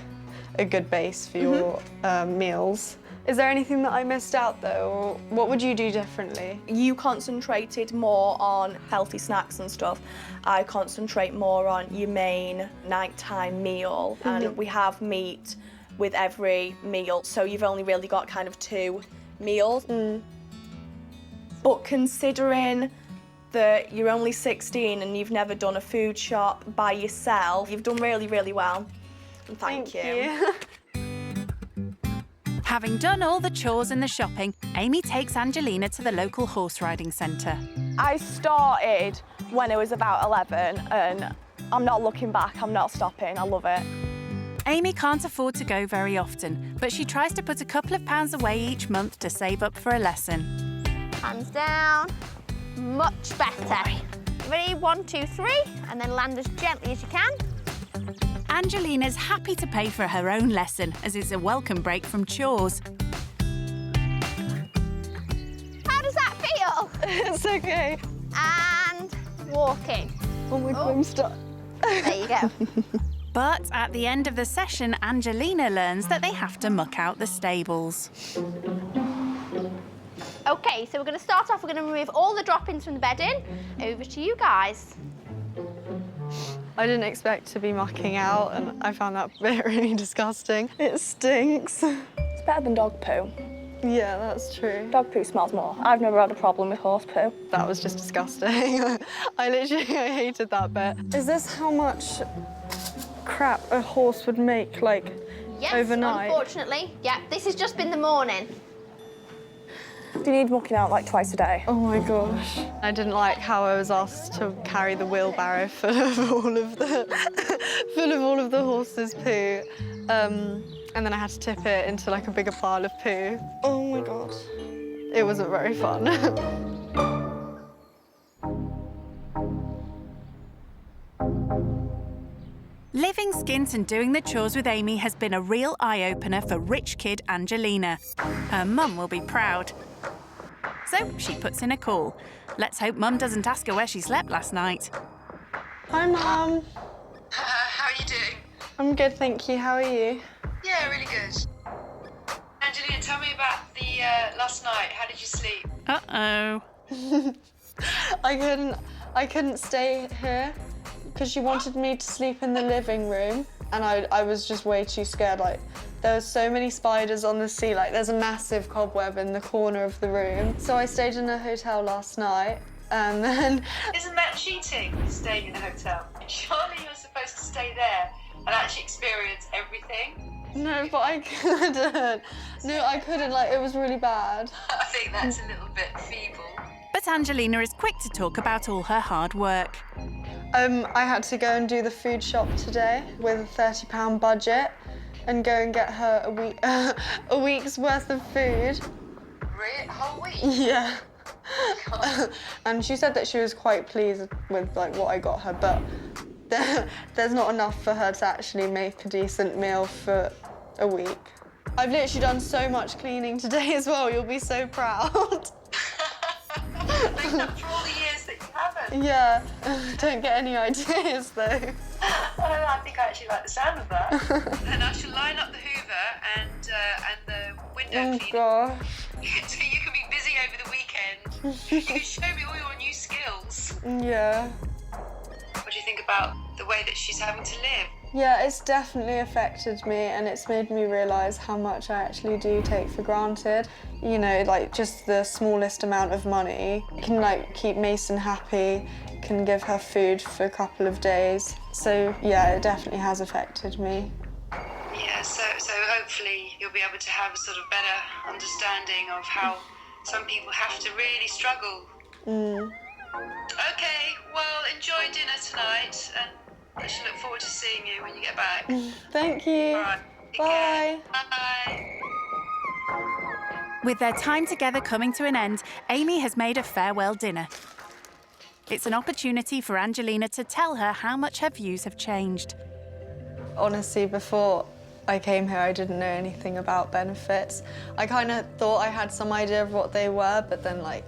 a good base for your meals. Is there anything that I missed out, though? Or what would you do differently? You concentrated more on healthy snacks and stuff. I concentrate more on your main nighttime meal. And we have meat with every meal, so you've only really got kind of 2 meals. But considering that you're only 16 and you've never done a food shop by yourself, you've done really, really well. And thank you. Having done all the chores and the shopping, Amy takes Angelina to the local horse riding centre. I started when I was about 11 and I'm not looking back, I'm not stopping, I love it. Amy can't afford to go very often, but she tries to put a couple of pounds away each month to save up for a lesson. Hands down. Much better. Ready? 1, 2, 3, and then land as gently as you can. Angelina's happy to pay for her own lesson, as it's a welcome break from chores. How does that feel? It's okay. And walking. Oh my God, I'm stuck. There you go. But at the end of the session, Angelina learns that they have to muck out the stables. Okay, so we're going to start off, we're going to remove all the droppings from the bedding. Over to you guys. I didn't expect to be mucking out, and I found that bit really disgusting. It stinks. It's better than dog poo. Yeah, that's true. Dog poo smells more. I've never had a problem with horse poo. That was just disgusting. I hated that bit. Is this how much crap a horse would make, like, Yes, overnight? Unfortunately. Yeah, this has just been the morning. Do you need mucking out like twice a day? Oh my gosh. I didn't like how I was asked to carry the wheelbarrow full of all of the horses' poo. And then I had to tip it into like a bigger pile of poo. Oh my God. It wasn't very fun. Living skint and doing the chores with Amy has been a real eye-opener for rich kid Angelina. Her mum will be proud. So she puts in a call. Let's hope Mum doesn't ask her where she slept last night. Hi, Mum. How are you doing? I'm good, thank you. How are you? Yeah, really good. Angelina, tell me about the last night. How did you sleep? Uh-oh. I couldn't stay here because she wanted me to sleep in the living room, and I was just way too scared. Like, there were so many spiders on the ceiling. Like, there's a massive cobweb in the corner of the room. So I stayed in a hotel last night, and then... Isn't that cheating, staying in a hotel? Surely you're supposed to stay there and actually experience everything. No, but I couldn't. No, I couldn't. Like, it was really bad. I think that's a little bit feeble. But Angelina is quick to talk about all her hard work. I had to go and do the food shop today with a £30 budget and go and get her a week's worth of food. Really? A whole week? Yeah. And she said that she was quite pleased with like what I got her, but there's not enough for her to actually make a decent meal for a week. I've literally done so much cleaning today as well. You'll be so proud. For all the years that you haven't. Yeah. Don't get any ideas though. I think I actually like the sound of that. And I shall line up the Hoover and the window cleaner. Gosh. So you can be busy over the weekend. You can show me all your new skills. Yeah. What do you think about the way that she's having to live? Yeah, it's definitely affected me, and it's made me realise how much I actually do take for granted. You know, like just the smallest amount of money can like keep Mason happy, can give her food for a couple of days. So yeah, it definitely has affected me. Yeah, so hopefully you'll be able to have a sort of better understanding of how some people have to really struggle. Okay, well, enjoy dinner tonight, and I shall look forward to seeing you when you get back. Thank you. All right, take Bye. care. Bye. With their time together coming to an end, Amy has made a farewell dinner. It's an opportunity for Angelina to tell her how much her views have changed. Honestly, before I came here, I didn't know anything about benefits. I kind of thought I had some idea of what they were, but then like,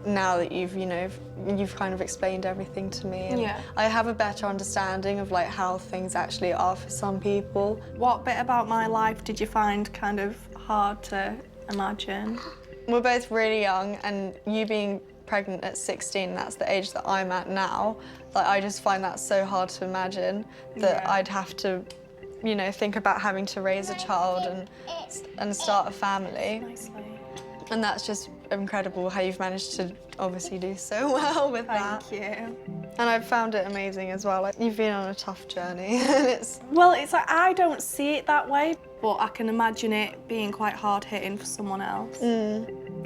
now that you've kind of explained everything to me, and Yeah. I have a better understanding of like how things actually are for some people. What bit about my life did you find kind of hard to imagine? We're both really young, and you being pregnant at 16, that's the age that I'm at now. Like, I just find that so hard to imagine that I'd have to, you know, think about having to raise a child and start a family. And that's just incredible how you've managed to obviously do so well with that. Thank you. And I've found it amazing as well. Like, you've been on a tough journey. And it's... Well, it's like I don't see it that way, but I can imagine it being quite hard-hitting for someone else.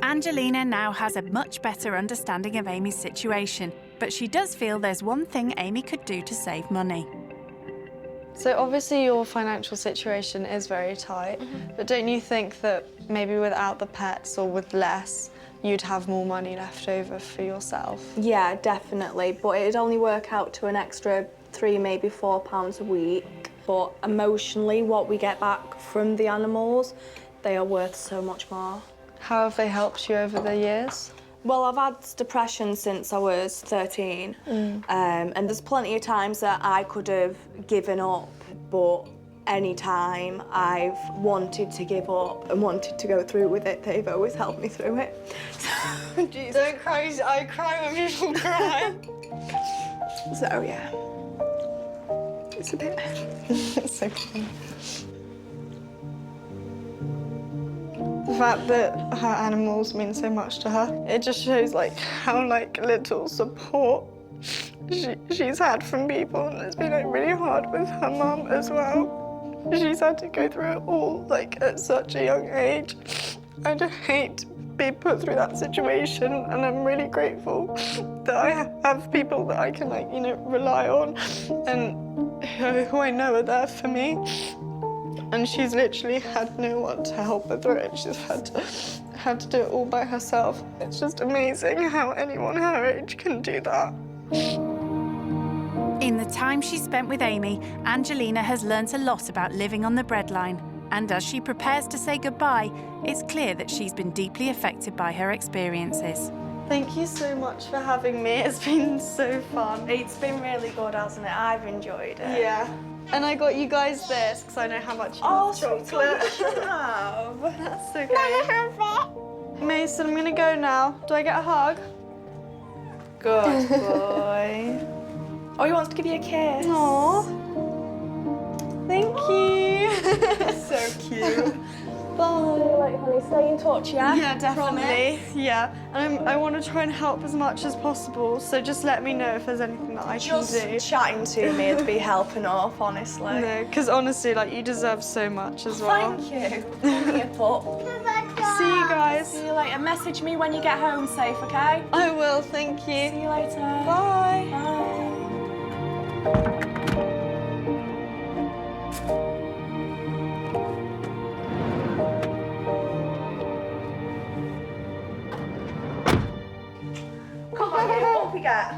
Angelina now has a much better understanding of Amy's situation, but she does feel there's one thing Amy could do to save money. So obviously your financial situation is very tight, but don't you think that maybe without the pets or with less, you'd have more money left over for yourself? Yeah, definitely, but it'd only work out to an extra £3, maybe £4 a week. But emotionally, what we get back from the animals, they are worth so much more. How have they helped you over the years? Well, I've had depression since I was 13, and there's plenty of times that I could have given up, but any time I've wanted to give up and wanted to go through with it, they've always helped me through it. Don't cry, I cry when people cry. So, yeah. It's a bit... It's okay. The fact that her animals mean so much to her, it just shows like how like little support she's had from people, and it's been like really hard with her mum as well. She's had to go through it all like at such a young age. I just hate to be put through that situation, and I'm really grateful that I have people that I can like, you know, rely on and who I know are there for me. And she's literally had no one to help her through it. She's had to do it all by herself. It's just amazing how anyone her age can do that. In the time she spent with Amy, Angelina has learnt a lot about living on the breadline. And as she prepares to say goodbye, it's clear that she's been deeply affected by her experiences. Thank you so much for having me. It's been so fun. It's been really good, hasn't it? I've enjoyed it. Yeah. And I got you guys this because I know how much you love chocolate. That's okay. Mason, I'm gonna go now. Do I get a hug? Good boy. Oh, he wants to give you a kiss. Aww. Thank you. So cute. Bye. Right, honey, stay in touch, yeah? Yeah, definitely. Promise? Yeah. And I want to try and help as much as possible, so just let me know if there's anything that I can do. Just chatting to me would be helping up, honestly. No, because honestly, like, you deserve so much as well. Thank you. Come here, pup. See you guys. See you later. Message me when you get home safe, okay? I will, thank you. See you later. Bye. Bye. Come on, you up we get.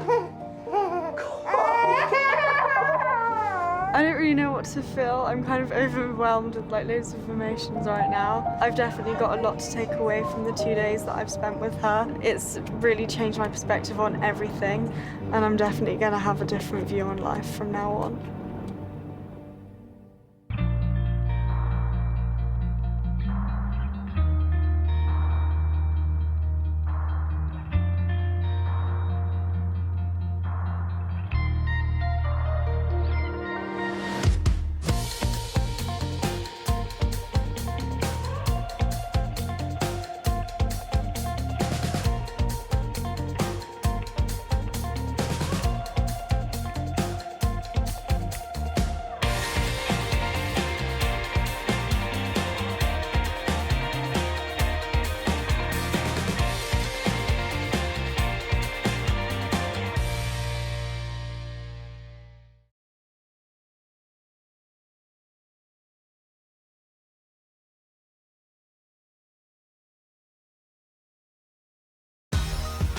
I don't really know what to feel. I'm kind of overwhelmed with like loads of emotions right now. I've definitely got a lot to take away from the 2 days that I've spent with her. It's really changed my perspective on everything, and I'm definitely going to have a different view on life from now on.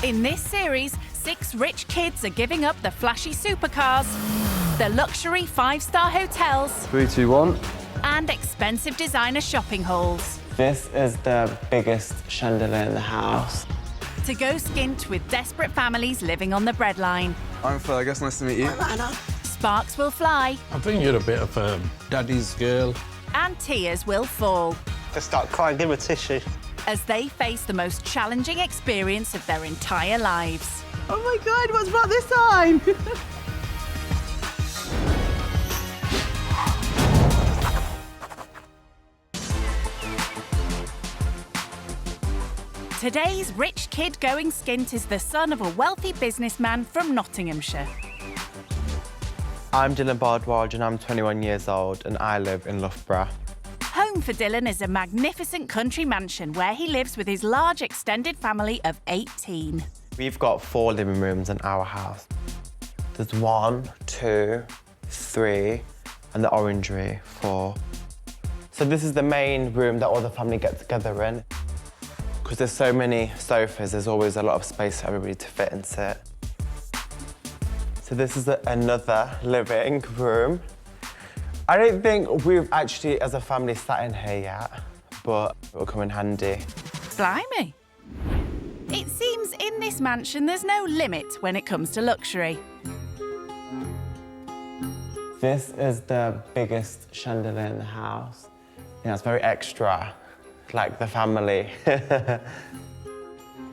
In this series, 6 rich kids are giving up the flashy supercars, the luxury 5-star hotels, 3, 2, 1. and expensive designer shopping hauls This is the biggest chandelier in the house. to go skint with desperate families living on the breadline. I'm Fergus, nice to meet you. Sparks will fly I think you're a bit of a daddy's girl. and tears will fall Just start crying, give her a tissue. as they face the most challenging experience of their entire lives. Oh my God, what's brought this on? Today's rich kid going skint is the son of a wealthy businessman from Nottinghamshire. I'm Dylan Bardwaj and I'm 21 years old and I live in Loughborough. Home for Dylan is a magnificent country mansion where he lives with his large extended family of 18. We've got 4 living rooms in our house. There's 1, 2, 3, and the orangery, 4. So this is the main room that all the family get together in. Because there's so many sofas, there's always a lot of space for everybody to fit and sit. So this is another living room. I don't think we've actually, as a family, sat in here yet, but it will come in handy. Blimey. It seems in this mansion there's no limit when it comes to luxury. This is the biggest chandelier in the house. Yeah, it's very extra, like the family.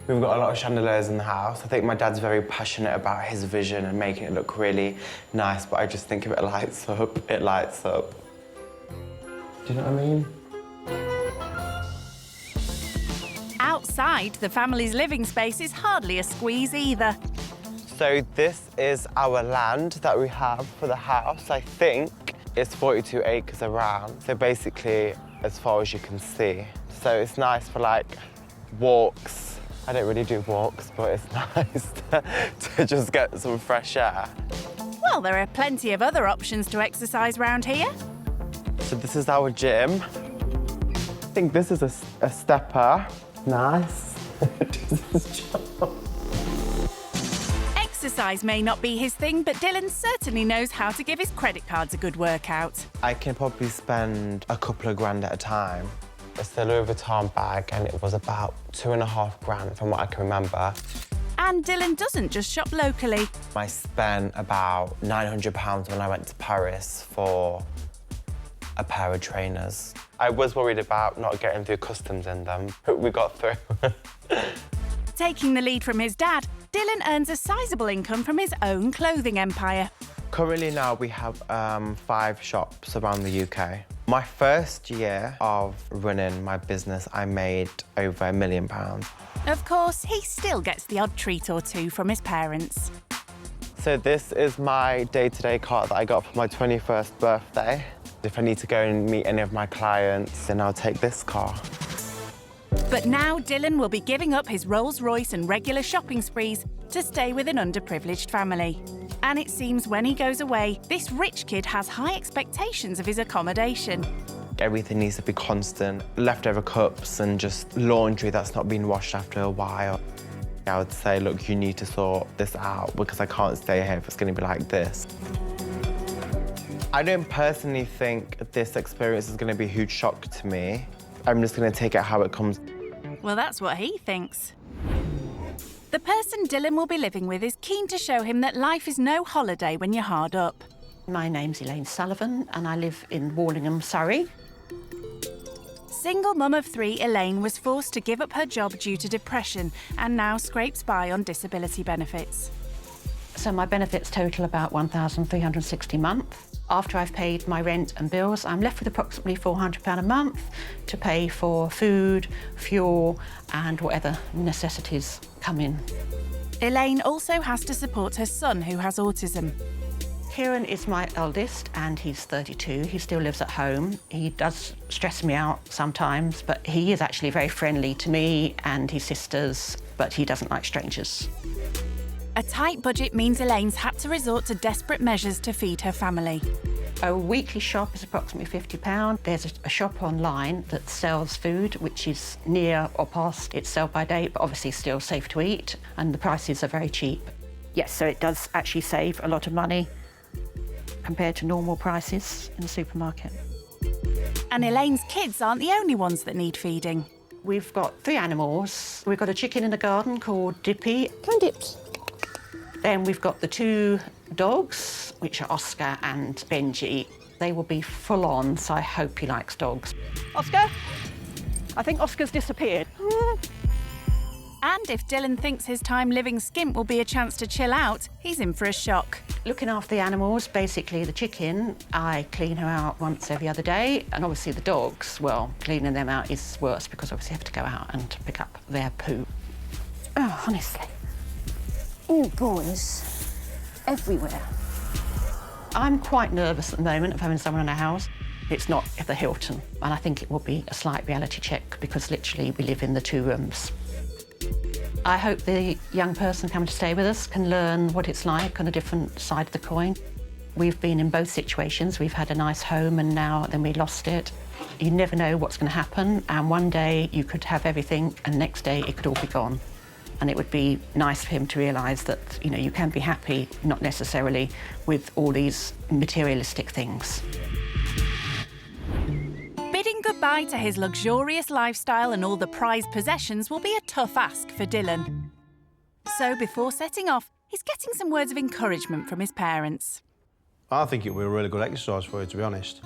We've got a lot of chandeliers in the house. I think my dad's very passionate about his vision and making it look really nice, but I just think if it lights up, it lights up. Do you know what I mean? Outside, the family's living space is hardly a squeeze either. So this is our land that we have for the house. I think it's 42 acres around. So basically, as far as you can see. So it's nice for like walks. I don't really do walks, but it's nice to just get some fresh air. Well, there are plenty of other options to exercise round here. So this is our gym. I think this is a stepper. Nice. Exercise may not be his thing, but Dylan certainly knows how to give his credit cards a good workout. I can probably spend a couple of grand at a time. It's the Louis Vuitton bag, and it was about 2.5 grand from what I can remember. And Dylan doesn't just shop locally. I spent about £900 when I went to Paris for a pair of trainers. I was worried about not getting through customs in them, but we got through. Taking the lead from his dad, Dylan earns a sizable income from his own clothing empire. Currently now we have 5 shops around the UK. My first year of running my business, I made over £1 million. Of course, he still gets the odd treat or two from his parents. So this is my day-to-day cart that I got for my 21st birthday. If I need to go and meet any of my clients, then I'll take this car. But now Dylan will be giving up his Rolls-Royce and regular shopping sprees to stay with an underprivileged family. And it seems when he goes away, this rich kid has high expectations of his accommodation. Everything needs to be constant. Leftover cups and just laundry that's not been washed after a while. I would say, look, you need to sort this out because I can't stay here if it's going to be like this. I don't personally think this experience is going to be a huge shock to me. I'm just going to take it how it comes. Well, that's what he thinks. The person Dylan will be living with is keen to show him that life is no holiday when you're hard up. My name's Elaine Sullivan and I live in Warlingham, Surrey. Single mum of 3, Elaine was forced to give up her job due to depression and now scrapes by on disability benefits. So my benefits total about £1,360 a month. After I've paid my rent and bills, I'm left with approximately £400 a month to pay for food, fuel and whatever necessities come in. Elaine also has to support her son who has autism. Kieran is my eldest and he's 32. He still lives at home. He does stress me out sometimes, but he is actually very friendly to me and his sisters, but he doesn't like strangers. A tight budget means Elaine's had to resort to desperate measures to feed her family. A weekly shop is approximately £50. There's a shop online that sells food, which is near or past its sell-by date, but obviously still safe to eat, and the prices are very cheap. Yes, so it does actually save a lot of money compared to normal prices in the supermarket. And Elaine's kids aren't the only ones that need feeding. We've got 3 animals. We've got a chicken in the garden called Dippy. Come on, Dips. Then we've got the 2 dogs, which are Oscar and Benji. They will be full on, so I hope he likes dogs. Oscar? I think Oscar's disappeared. And if Dylan thinks his time living skint will be a chance to chill out, he's in for a shock. Looking after the animals, basically the chicken, I clean her out once every other day. And obviously the dogs, well, cleaning them out is worse because obviously you have to go out and pick up their poo. Oh, honestly. Oh, boys. Everywhere. I'm quite nervous at the moment of having someone in our house. It's not at the Hilton, and I think it will be a slight reality check because literally we live in the 2 rooms. I hope the young person coming to stay with us can learn what it's like on a different side of the coin. We've been in both situations. We've had a nice home and now then we lost it. You never know what's going to happen, and one day you could have everything and the next day it could all be gone. And it would be nice for him to realise that, you know, you can be happy, not necessarily with all these materialistic things. Bidding goodbye to his luxurious lifestyle and all the prized possessions will be a tough ask for Dylan. So before setting off, he's getting some words of encouragement from his parents. I think it will be a really good exercise for you, to be honest.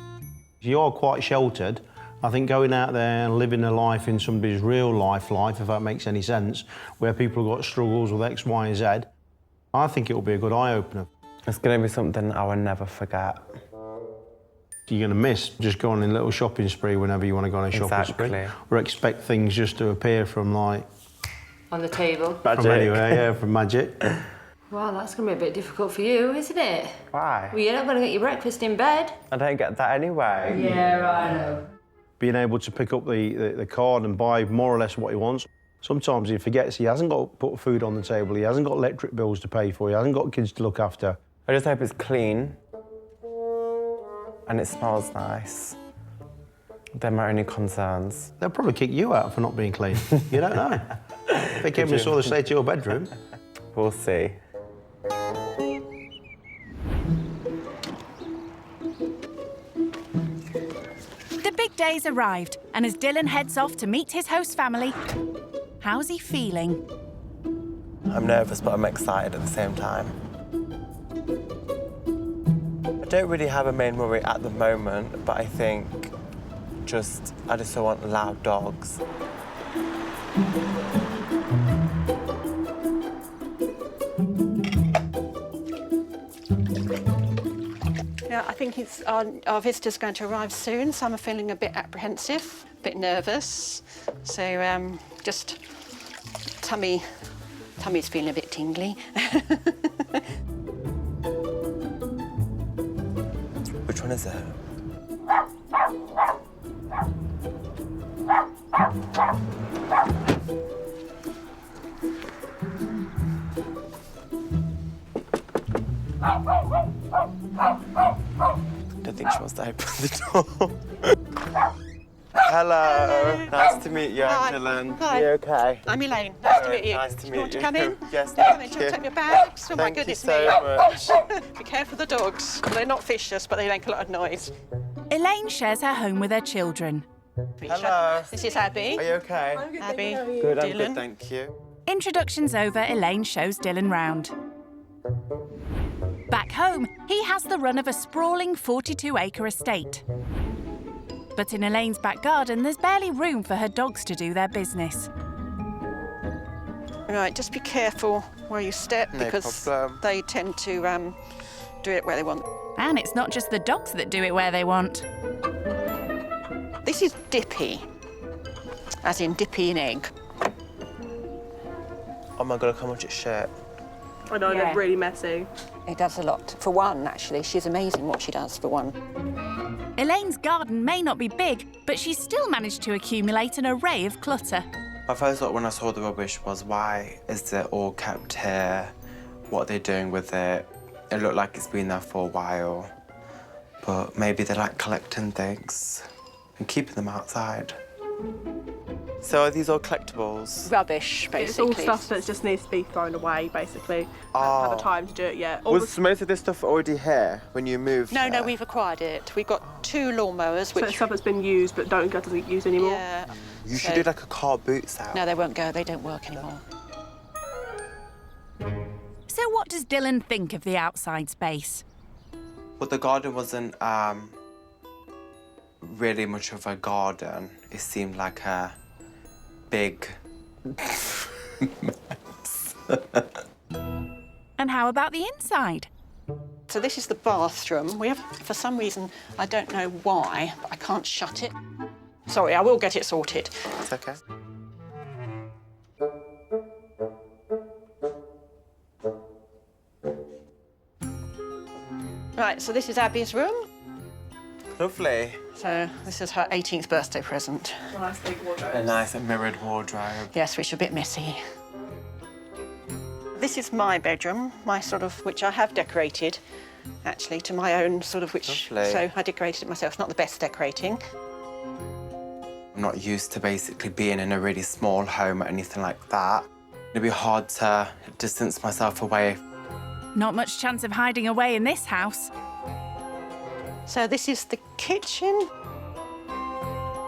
If you're quite sheltered, I think going out there and living a life in somebody's real life, if that makes any sense, where people have got struggles with X, Y and Z, I think it will be a good eye-opener. It's going to be something I will never forget. You're going to miss just going on a little shopping spree whenever you want to go on a shopping spree. Or expect things just to appear from, like... On the table? From anywhere, yeah, from magic. Well, that's going to be a bit difficult for you, isn't it? Why? Well, you're not going to get your breakfast in bed. I don't get that anyway. Yeah, I know. Being able to pick up the card and buy more or less what he wants. Sometimes he forgets he hasn't got to put food on the table, he hasn't got electric bills to pay for, he hasn't got kids to look after. I just hope it's clean and it smells nice. They're my only concerns. They'll probably kick you out for not being clean. You don't know. They came and saw the state of your bedroom. We'll see. big day's arrived, and as Dylan heads off to meet his host family, how's he feeling? I'm nervous, but I'm excited at the same time. I don't really have a main worry at the moment, but I think I just don't want loud dogs. Yeah, I think our visitor's going to arrive soon, so I'm feeling a bit apprehensive, a bit nervous. So just tummy's feeling a bit tingly. Which one is it? I don't think she wants to open the door. Hello. Nice to meet you, Angela. Hi. You okay? I'm Elaine. Nice to meet you. Nice to meet you. Want you. to come in? Yes, Come in. thank Do you you. want to take your bags? Oh, my Thank you goodness so me. much. Be careful of the dogs. They're not vicious, but they make a lot of noise. Elaine shares her home with her children. Hello. This is Abby. Are you okay? I'm good, Abby. Good, I'm Dylan. good, thank you. Introductions over, Elaine shows Dylan round. Back home, he has the run of a sprawling 42-acre estate. But in Elaine's back garden, there's barely room for her dogs to do their business. Right, just be careful where you step No because problem. they tend to do it where they want. And it's not just the dogs that do it where they want. This is dippy, as in dippy in egg. Oh my God, look how much it's shit. I know, they're really messy. It does a lot. For one, actually, she's amazing what she does, for one. Elaine's garden may not be big, but she's still managed to accumulate an array of clutter. My first thought when I saw the rubbish was, why is it all kept here? What are they doing with it? It looked like it's been there for a while. But maybe they like collecting things and keeping them outside. So are these all collectibles? Rubbish, basically. It's all stuff that just needs to be thrown away, basically. I Oh. haven't had the time to do it yet. Was most of this stuff already here when you moved? No, here? we've acquired it. We've got 2 lawnmowers, So which... it's stuff that's been used but doesn't use anymore. Yeah. You should do like a car boot sale. No, they won't go. They don't work anymore. So what does Dylan think of the outside space? But the garden wasn't really much of a garden. It seemed like a big mess. And how about the inside? So this is the bathroom. We have, for some reason, I don't know why, but I can't shut it. Sorry, I will get it sorted. It's okay. Right, so this is Abby's room. Lovely. So this is her 18th birthday present. Nice big wardrobe. A nice mirrored wardrobe. Yes, which is a bit messy. This is my bedroom, which I have decorated, actually, to my own which... Lovely. So I decorated it myself. It's not the best decorating. I'm not used to basically being in a really small home or anything like that. It'd be hard to distance myself away. Not much chance of hiding away in this house. So this is the kitchen.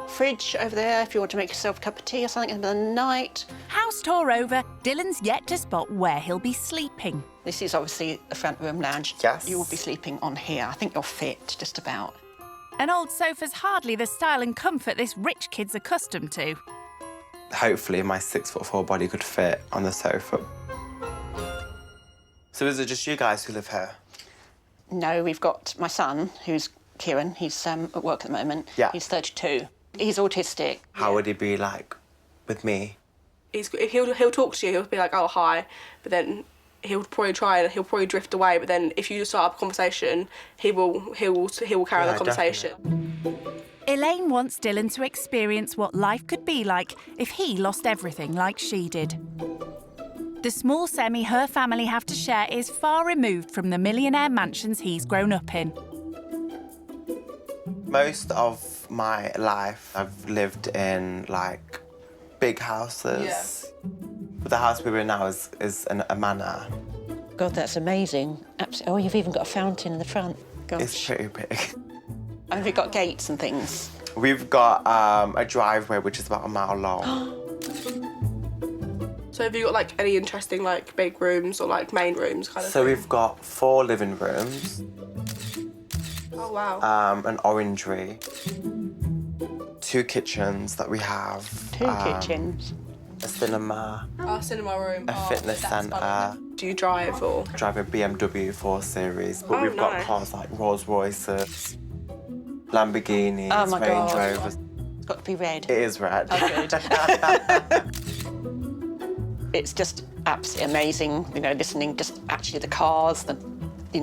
Fridge over there if you want to make yourself a cup of tea or something in the middle of the night. House tour over, Dylan's yet to spot where he'll be sleeping. This is obviously the front room lounge. Yes. You will be sleeping on here. I think you're fit, just about. An old sofa's hardly the style and comfort this rich kid's accustomed to. Hopefully my 6'4" body could fit on the sofa. So is it just you guys who live here? No, we've got my son, who's Kieran. He's at work at the moment. Yeah. He's 32. He's autistic. How would he be like with me? He'll talk to you, he'll be like, oh, hi, but then he'll probably drift away, but then if you start up a conversation, he will carry the conversation. Definitely. Elaine wants Dylan to experience what life could be like if he lost everything like she did. The small semi her family have to share is far removed from the millionaire mansions he's grown up in. Most of my life, I've lived in, like, big houses. Yeah. But the house we're in now is a manor. God, that's amazing. Absolutely. Oh, you've even got a fountain in the front. Gosh. It's pretty big. And we've got gates and things. We've got a driveway which is about a mile long. So have you got like any interesting like big rooms or like main rooms kind of So thing? we've got 4 living rooms. Oh wow. An orangery. 2 kitchens that we have. 2 kitchens. A cinema. Our cinema room. A fitness centre. Do you drive or? Drive a BMW 4 Series, but Oh, we've got nice. cars like Rolls Royces, Lamborghinis, Oh my Range God. Rovers. It's got to be red. It is red. Oh, good. It's just absolutely amazing, you know, listening just actually the cars, the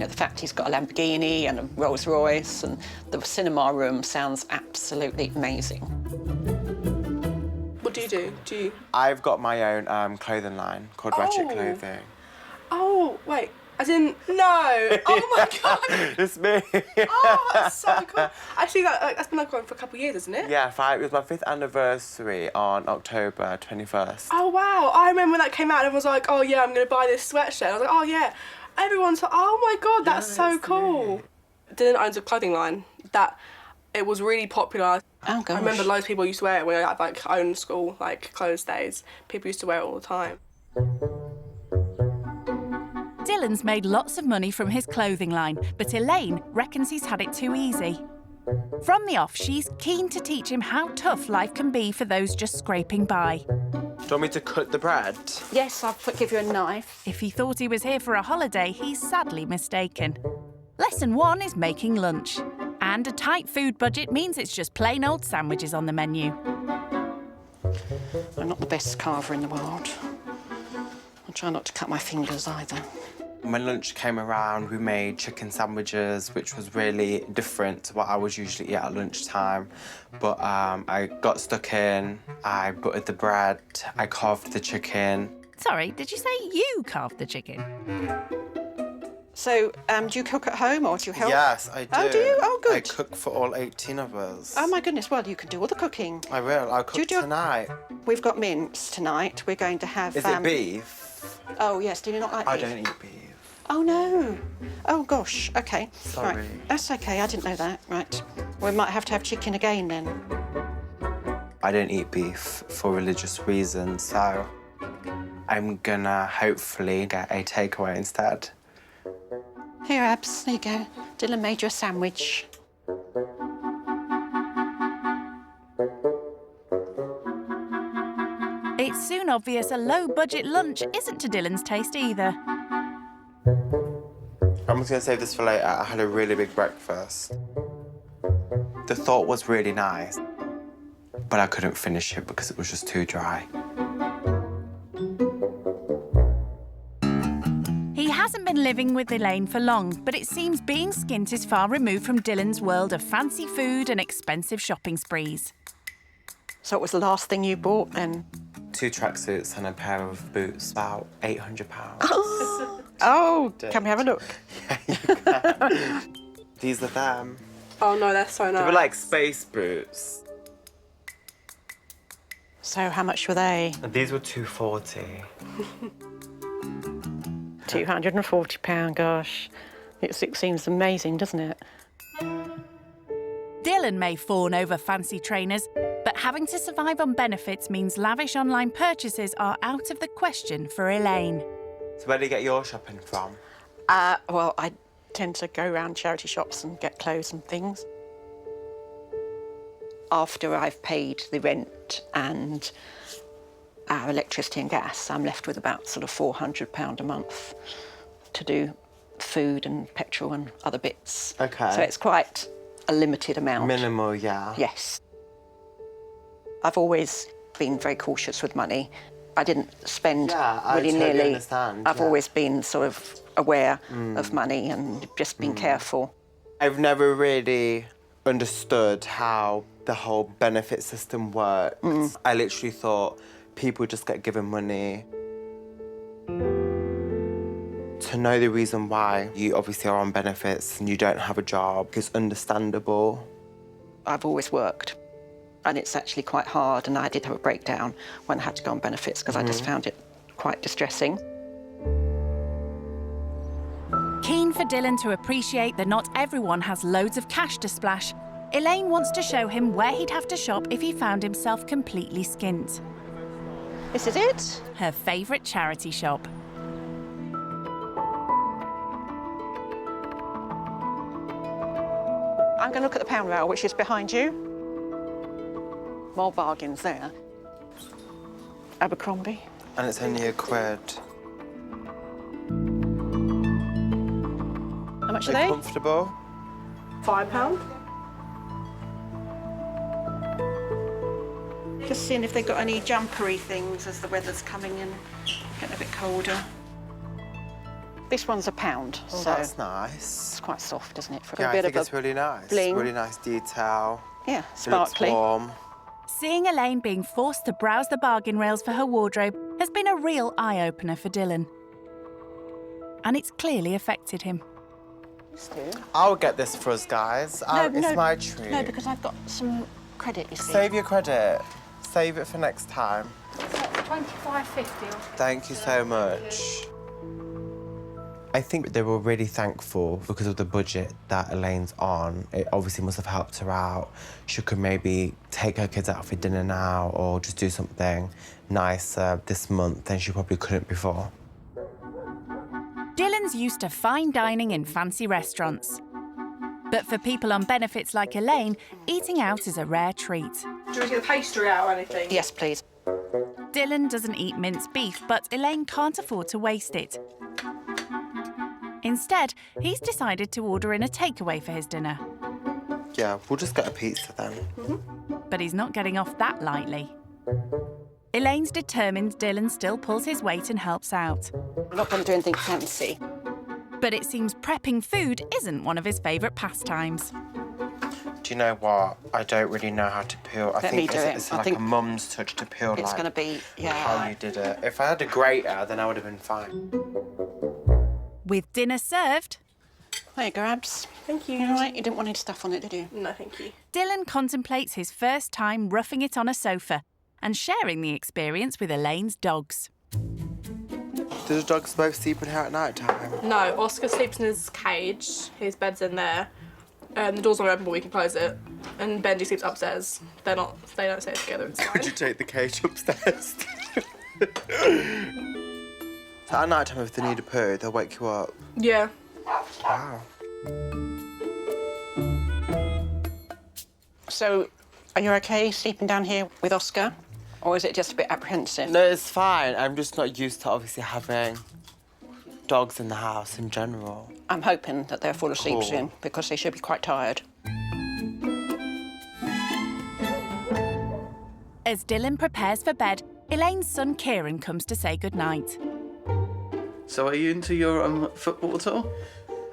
fact he's got a Lamborghini and a Rolls Royce, and the cinema room sounds absolutely amazing. What do you do? Do you? I've got my own clothing line called Ratchet Clothing. Oh wait, as in no. Oh my God. It's me. Oh, that's so cool. Actually, that's been going for a couple of years, isn't it? Yeah, it was my 5th anniversary on October 21st. Oh wow! I remember when that came out, and everyone was like, "Oh yeah, I'm gonna buy this sweatshirt." And I was like, "Oh yeah." Everyone's like, "Oh my God, that's so cool." Dylan owns a clothing line that it was really popular. Oh gosh. I remember loads of people used to wear it when I had like own school like clothes days. People used to wear it all the time. Dylan's made lots of money from his clothing line, but Elaine reckons he's had it too easy. From the off, she's keen to teach him how tough life can be for those just scraping by. Do you want me to cut the bread? Yes, I'll give you a knife. If he thought he was here for a holiday, he's sadly mistaken. Lesson 1 is making lunch. And a tight food budget means it's just plain old sandwiches on the menu. I'm not the best carver in the world. I try not to cut my fingers either. When lunch came around, we made chicken sandwiches, which was really different to what I would usually eat at lunchtime. But I got stuck in, I buttered the bread, I carved the chicken. Sorry, did you say you carved the chicken? So, do you cook at home or do you help? Yes, I do. Oh, do you? Oh, good. I cook for all 18 of us. Oh, my goodness. Well, you can do all the cooking. I will. I'll cook tonight. We've got mince tonight. We're going to have... Is it beef? Oh, yes. Do you not like beef? I don't eat beef. Oh, no. Oh, gosh. OK. Sorry. Right. That's OK. I didn't know that. Right. We might have to have chicken again, then. I don't eat beef for religious reasons, so I'm gonna hopefully get a takeaway instead. Here, Abs. There you go. Dylan made you a sandwich. It's soon obvious a low-budget lunch isn't to Dylan's taste either. I'm just gonna save this for later. I had a really big breakfast. The thought was really nice, but I couldn't finish it because it was just too dry. He hasn't been living with Elaine for long, but it seems being skint is far removed from Dylan's world of fancy food and expensive shopping sprees. So what was the last thing you bought, then? 2 tracksuits and a pair of boots, about £800. Oh, can we have a look? Yeah, you can. These are them. Oh no, they're so nice. They were like space boots. So how much were they? And these were £240. £240, gosh. It seems amazing, doesn't it? Dylan may fawn over fancy trainers, but having to survive on benefits means lavish online purchases are out of the question for Elaine. So where do you get your shopping from? Well, I tend to go around charity shops and get clothes and things. After I've paid the rent and our electricity and gas, I'm left with about sort of £400 a month to do food and petrol and other bits. Okay. So it's quite a limited amount. Minimal, yeah. Yes. I've always been very cautious with money. I didn't spend willy-nilly. Totally understand, I've always been sort of aware of money and just been careful. I've never really understood how the whole benefit system works. I literally thought people just get given money. To know the reason why you obviously are on benefits and you don't have a job is understandable. I've always worked, and it's actually quite hard, and I did have a breakdown when I had to go on benefits because I just found it quite distressing. Keen for Dylan to appreciate that not everyone has loads of cash to splash, Elaine wants to show him where he'd have to shop if he found himself completely skint. This is it. Her favourite charity shop. I'm going to look at the pound rail, which is behind you. More bargains there. Abercrombie. And it's only £1. How much are They're they? comfortable. £5. Just seeing if they've got any jumpery things as the weather's coming in, getting a bit colder. This one's £1, Oh, so that's nice. it's quite soft, isn't it? For Yeah, a I bit think of it's really nice. bling. Really nice detail. Yeah, It looks sparkly. warm. Seeing Elaine being forced to browse the bargain rails for her wardrobe has been a real eye-opener for Dylan. And it's clearly affected him. I'll get this for us, guys. It's my treat. No, because I've got some credit, you see. Save your credit. Save it for next time. £25.50. Thank you so much. I think they were really thankful because of the budget that Elaine's on. It obviously must have helped her out. She could maybe take her kids out for dinner now or just do something nicer this month than she probably couldn't before. Dylan's used to fine dining in fancy restaurants. But for people on benefits like Elaine, eating out is a rare treat. Do you want to get the pastry out or anything? Yes, please. Dylan doesn't eat minced beef, but Elaine can't afford to waste it. Instead, he's decided to order in a takeaway for his dinner. Yeah, we'll just get a pizza then. But he's not getting off that lightly. Elaine's determined Dylan still pulls his weight and helps out. We're not going to do anything fancy. But it seems prepping food isn't one of his favourite pastimes. Do you know what? I don't really know how to peel. I Let me think do it. it's I like think a mum's touch to peel. It's like going to be, yeah. how you did it. If I had a grater, then I would have been fine. With dinner served... There you go, Abs. Thank you. You all right? You didn't want any stuff on it, did you? No, thank you. Dylan contemplates his first time roughing it on a sofa and sharing the experience with Elaine's dogs. Do the dogs both sleep in here at night time? No, Oscar sleeps in his cage. His bed's in there. The door's not open, but we can close it. And Benji sleeps upstairs. They don't stay together. It's Could fine. you take the cage upstairs? So at night time, if they need a poo, they'll wake you up. Yeah. Wow. So, are you okay sleeping down here with Oscar? Or is it just a bit apprehensive? No, it's fine. I'm just not used to obviously having dogs in the house in general. I'm hoping that they're full asleep Cool. soon, because they should be quite tired. As Dylan prepares for bed, Elaine's son Kieran comes to say goodnight. So are you into your football at all?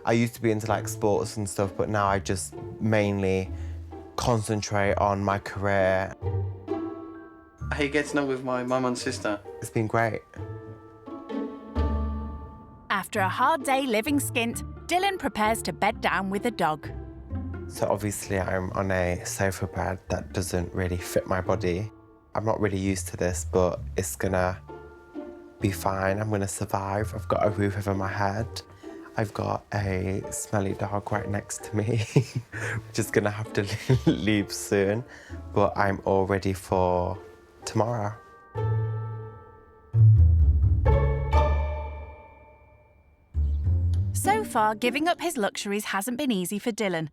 I used to be into like sports and stuff, but now I just mainly concentrate on my career. How are you getting on with my mum and sister? It's been great. After a hard day living skint, Dylan prepares to bed down with the dog. So obviously I'm on a sofa bed that doesn't really fit my body. I'm not really used to this, but it's gonna be fine. I'm gonna survive. I've got a roof over my head. I've got a smelly dog right next to me, which is gonna have to leave soon. But I'm all ready for tomorrow. So far, giving up his luxuries hasn't been easy for Dylan.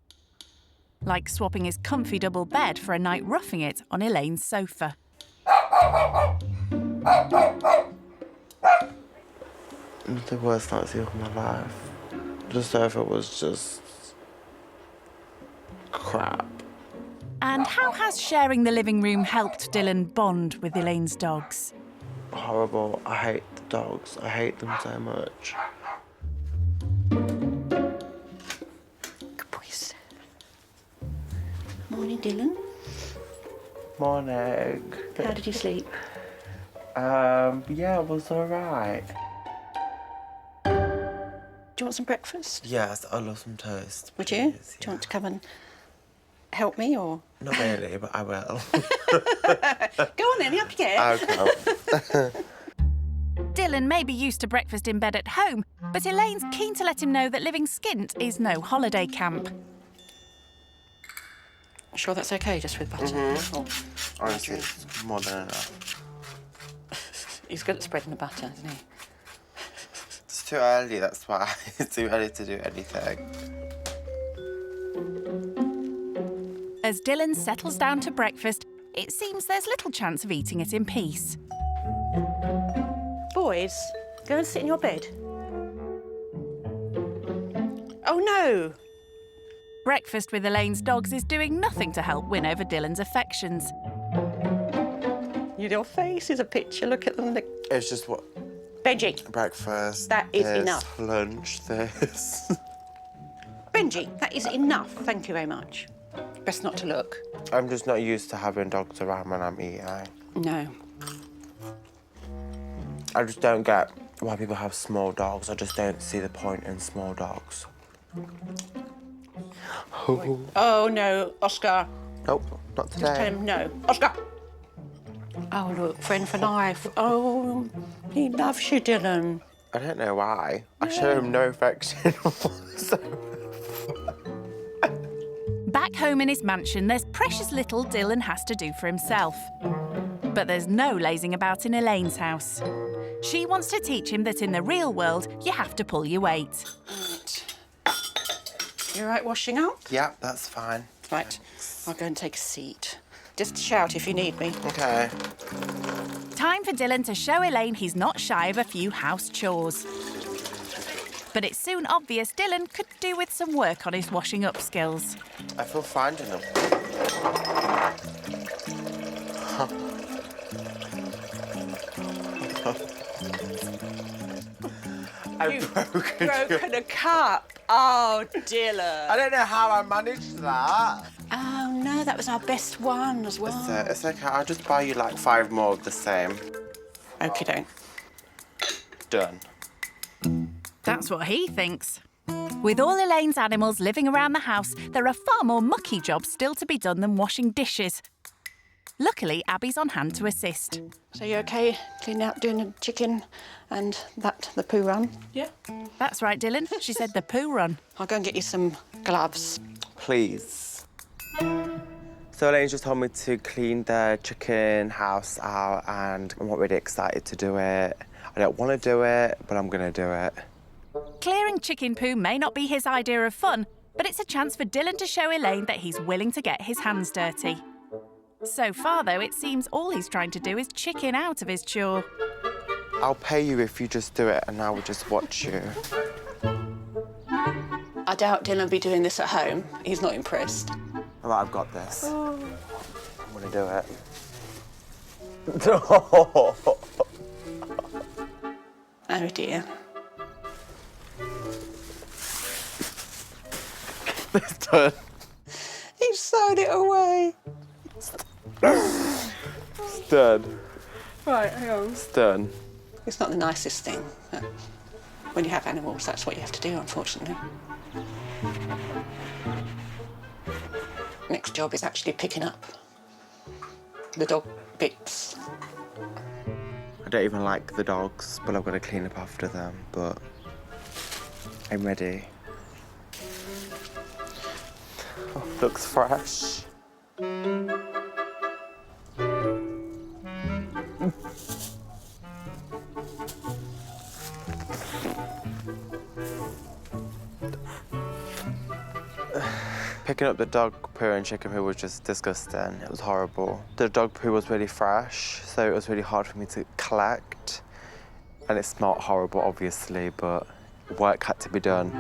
Like swapping his comfy double bed for a night roughing it on Elaine's sofa. The worst night of my life. The sofa was just crap. And how has sharing the living room helped Dylan bond with Elaine's dogs? Horrible. I hate the dogs. I hate them so much. Good boys. Morning, Dylan. Morning. How did you sleep? Yeah, it was all right. Do you want some breakfast? Yes, I love some toast. Would you? Do you want to come and help me, or? Not really, but I will. Go on then, up you get. Okay. Dylan may be used to breakfast in bed at home, but Elaine's keen to let him know that living skint is no holiday camp. Sure that's okay, just with butter? Mm-hmm. Honestly, it's more than enough. He's good at spreading the butter, isn't he? It's too early, that's why. It's too early to do anything. As Dylan settles down to breakfast, it seems there's little chance of eating it in peace. Boys, go and sit in your bed. Oh, no! Breakfast with Elaine's dogs is doing nothing to help win over Dylan's affections. Your face is a picture, look at them. It's just what? Benji. Breakfast. That is this, enough. Lunch, this. Benji, that is enough. Thank you very much. Best not to look. I'm just not used to having dogs around when I'm eating. No. I just don't get why people have small dogs. I just don't see the point in small dogs. Oh, no, Oscar. Nope, not today. Just tell him no. Oscar! Oh, look, friend for life. Oh, he loves you, Dylan. I don't know why. I show him no affection. Back home in his mansion, there's precious little Dylan has to do for himself. But there's no lazing about in Elaine's house. She wants to teach him that in the real world, you have to pull your weight. You all right washing up? Yeah, that's fine. Right, I'll go and take a seat. Just shout if you need me. Okay. Time for Dylan to show Elaine he's not shy of a few house chores. But it's soon obvious Dylan could do with some work on his washing up skills. I feel fine in them. I've broken a cup. Oh, Dylan. I don't know how I managed that. Oh, no, that was our best one as well. It's okay. I'll just buy you like 5 more of the same. Okie doke. Done. That's what he thinks. With all Elaine's animals living around the house, there are far more mucky jobs still to be done than washing dishes. Luckily, Abby's on hand to assist. So you okay cleaning out, doing the chicken and the poo run? Yeah. That's right, Dylan. She said the poo run. I'll go and get you some gloves. Please. So Elaine just told me to clean the chicken house out and I'm not really excited to do it. I don't want to do it, but I'm going to do it. Clearing chicken poo may not be his idea of fun, but it's a chance for Dylan to show Elaine that he's willing to get his hands dirty. So far, though, it seems all he's trying to do is chicken out of his chore. I'll pay you if you just do it and I will just watch you. I doubt Dylan will be doing this at home. He's not impressed. All right, I've got this. I'm going to do it. Oh, dear. It's done. He's sewn it away. It's done. Right, hang on. It's done. It's not the nicest thing, but when you have animals, that's what you have to do, unfortunately. Next job is actually picking up the dog bits. I don't even like the dogs, but I'm going to clean up after them, but I'm ready. Oh, looks fresh. Picking up the dog poo and chicken poo was just disgusting. It was horrible. The dog poo was really fresh, so it was really hard for me to collect. And it smelled horrible, obviously, but work had to be done.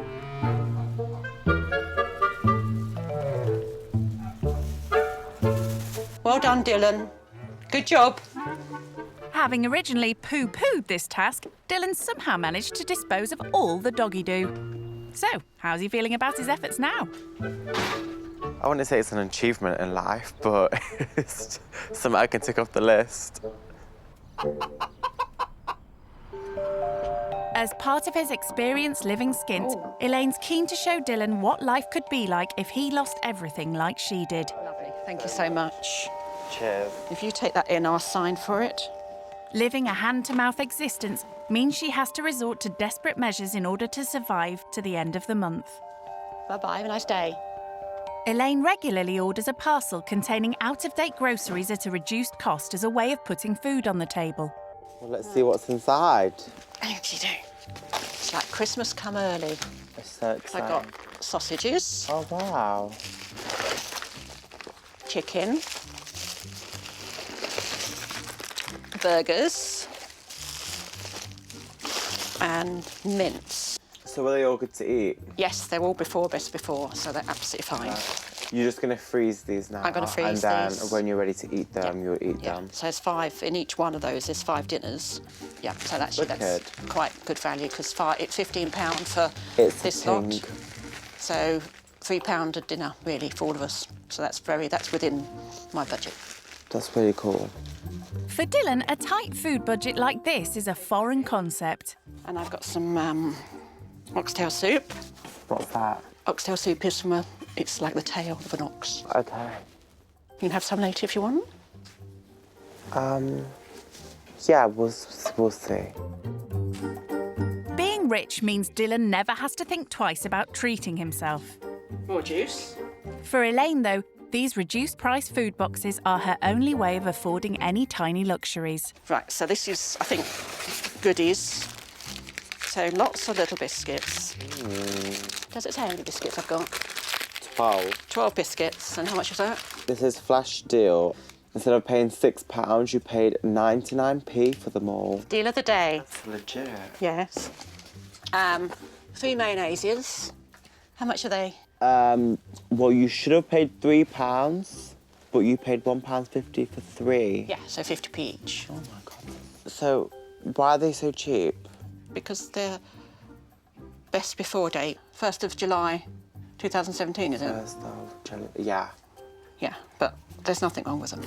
Well done, Dylan. Good job. Having originally poo-pooed this task, Dylan somehow managed to dispose of all the doggy do. So, how's he feeling about his efforts now? I wouldn't say it's an achievement in life, but it's something I can tick off the list. As part of his experience living skint, Elaine's keen to show Dylan what life could be like if he lost everything like she did. Lovely, thank you so much. Cheers. If you take that in, I'll sign for it. Living a hand-to-mouth existence means she has to resort to desperate measures in order to survive to the end of the month. Bye-bye, have a nice day. Elaine regularly orders a parcel containing out-of-date groceries at a reduced cost as a way of putting food on the table. Well, let's see what's inside. It's like Christmas come early. It's so exciting. I got sausages. Oh, wow. Chicken. Burgers. And mince. So are they all good to eat? Yes, they're all best before, so they're absolutely fine. You're just going to freeze these now? I'm going to freeze and these. And then when you're ready to eat them, you'll eat them? So there's 5 in each one of those. There's 5 dinners. Yeah, so that's quite good value because it's £15 for this lot. So £3 a dinner, really, for all of us. So that's within my budget. That's really cool. For Dylan, a tight food budget like this is a foreign concept. And I've got some oxtail soup. What's that? Oxtail soup is it's like the tail of an ox. Okay. You can have some later if you want. Yeah, we'll see. Being rich means Dylan never has to think twice about treating himself. More juice. For Elaine, though, these reduced-price food boxes are her only way of affording any tiny luxuries. Right, so this is, I think, goodies. So lots of little biscuits. Does it say how many biscuits I've got? 12. 12 biscuits. And how much was that? This is flash deal. Instead of paying £6, you paid 99p for them all. Deal of the day. That's legit. Yes. 3 mayonnaises. How much are they? Well, you should have paid £3, but you paid £1.50 for 3. Yeah, so 50p each. Oh my God. So, why are they so cheap? Because they're best before date. 1st of July 2017, is it? 1st of July, yeah. Yeah, but there's nothing wrong with them.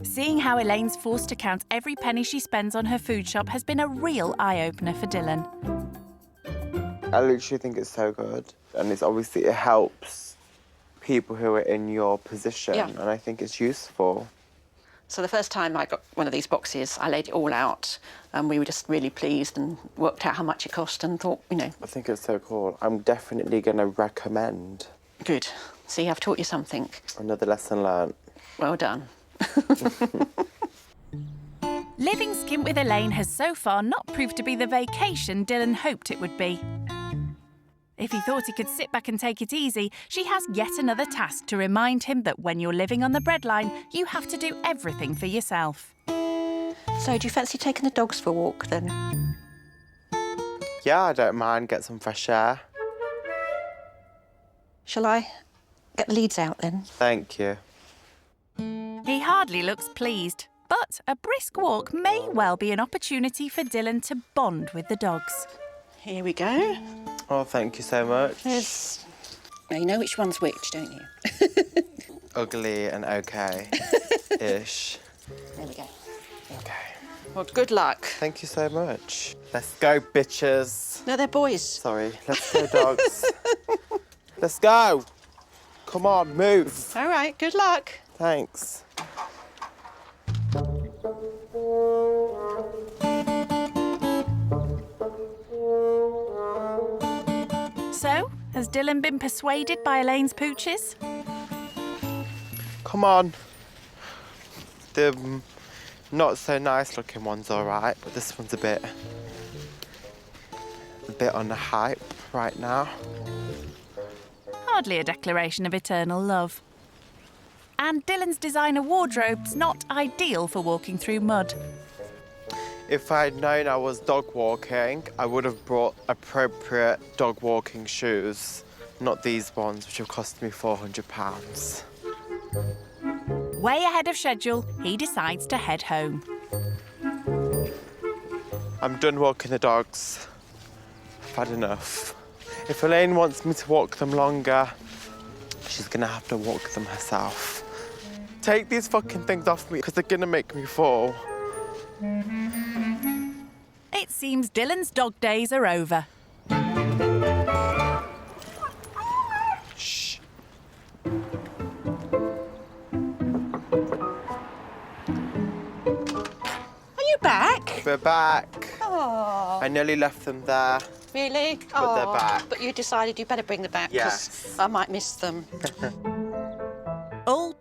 Seeing how Elaine's forced to count every penny she spends on her food shop has been a real eye-opener for Dylan. I literally think it's so good. And it's obviously, it helps people who are in your position. Yeah. And I think it's useful. So the first time I got one of these boxes, I laid it all out and we were just really pleased and worked out how much it cost and thought, I think it's so cool. I'm definitely going to recommend. Good. See, I've taught you something. Another lesson learned. Well done. Living skint with Elaine has so far not proved to be the vacation Dylan hoped it would be. If he thought he could sit back and take it easy, she has yet another task to remind him that when you're living on the breadline, you have to do everything for yourself. So do you fancy taking the dogs for a walk then? Yeah, I don't mind. Get some fresh air. Shall I get the leads out then? Thank you. He hardly looks pleased, but a brisk walk may well be an opportunity for Dylan to bond with the dogs. Here we go. Oh, thank you so much. Now, you know which one's which, don't you? Ugly and okay-ish. There we go. Okay. Well, good luck. Thank you so much. Let's go, bitches. No, they're boys. Sorry. Let's go, dogs. Let's go. Come on, move. All right, good luck. Thanks. So, has Dylan been persuaded by Elaine's pooches? Come on. The not so nice looking one's all right, but this one's a bit on the hype right now. Hardly a declaration of eternal love. And Dylan's designer wardrobe's not ideal for walking through mud. If I'd known I was dog walking, I would have brought appropriate dog walking shoes, not these ones, which have cost me £400. Way ahead of schedule, he decides to head home. I'm done walking the dogs. I've had enough. If Elaine wants me to walk them longer, she's gonna have to walk them herself. Take these fucking things off me, because they're gonna make me fall. It seems Dylan's dog days are over. Shh. Are you back? We're back. Oh. I nearly left them there. Really? But they're back. But you decided you better bring them back because Yes. I might miss them.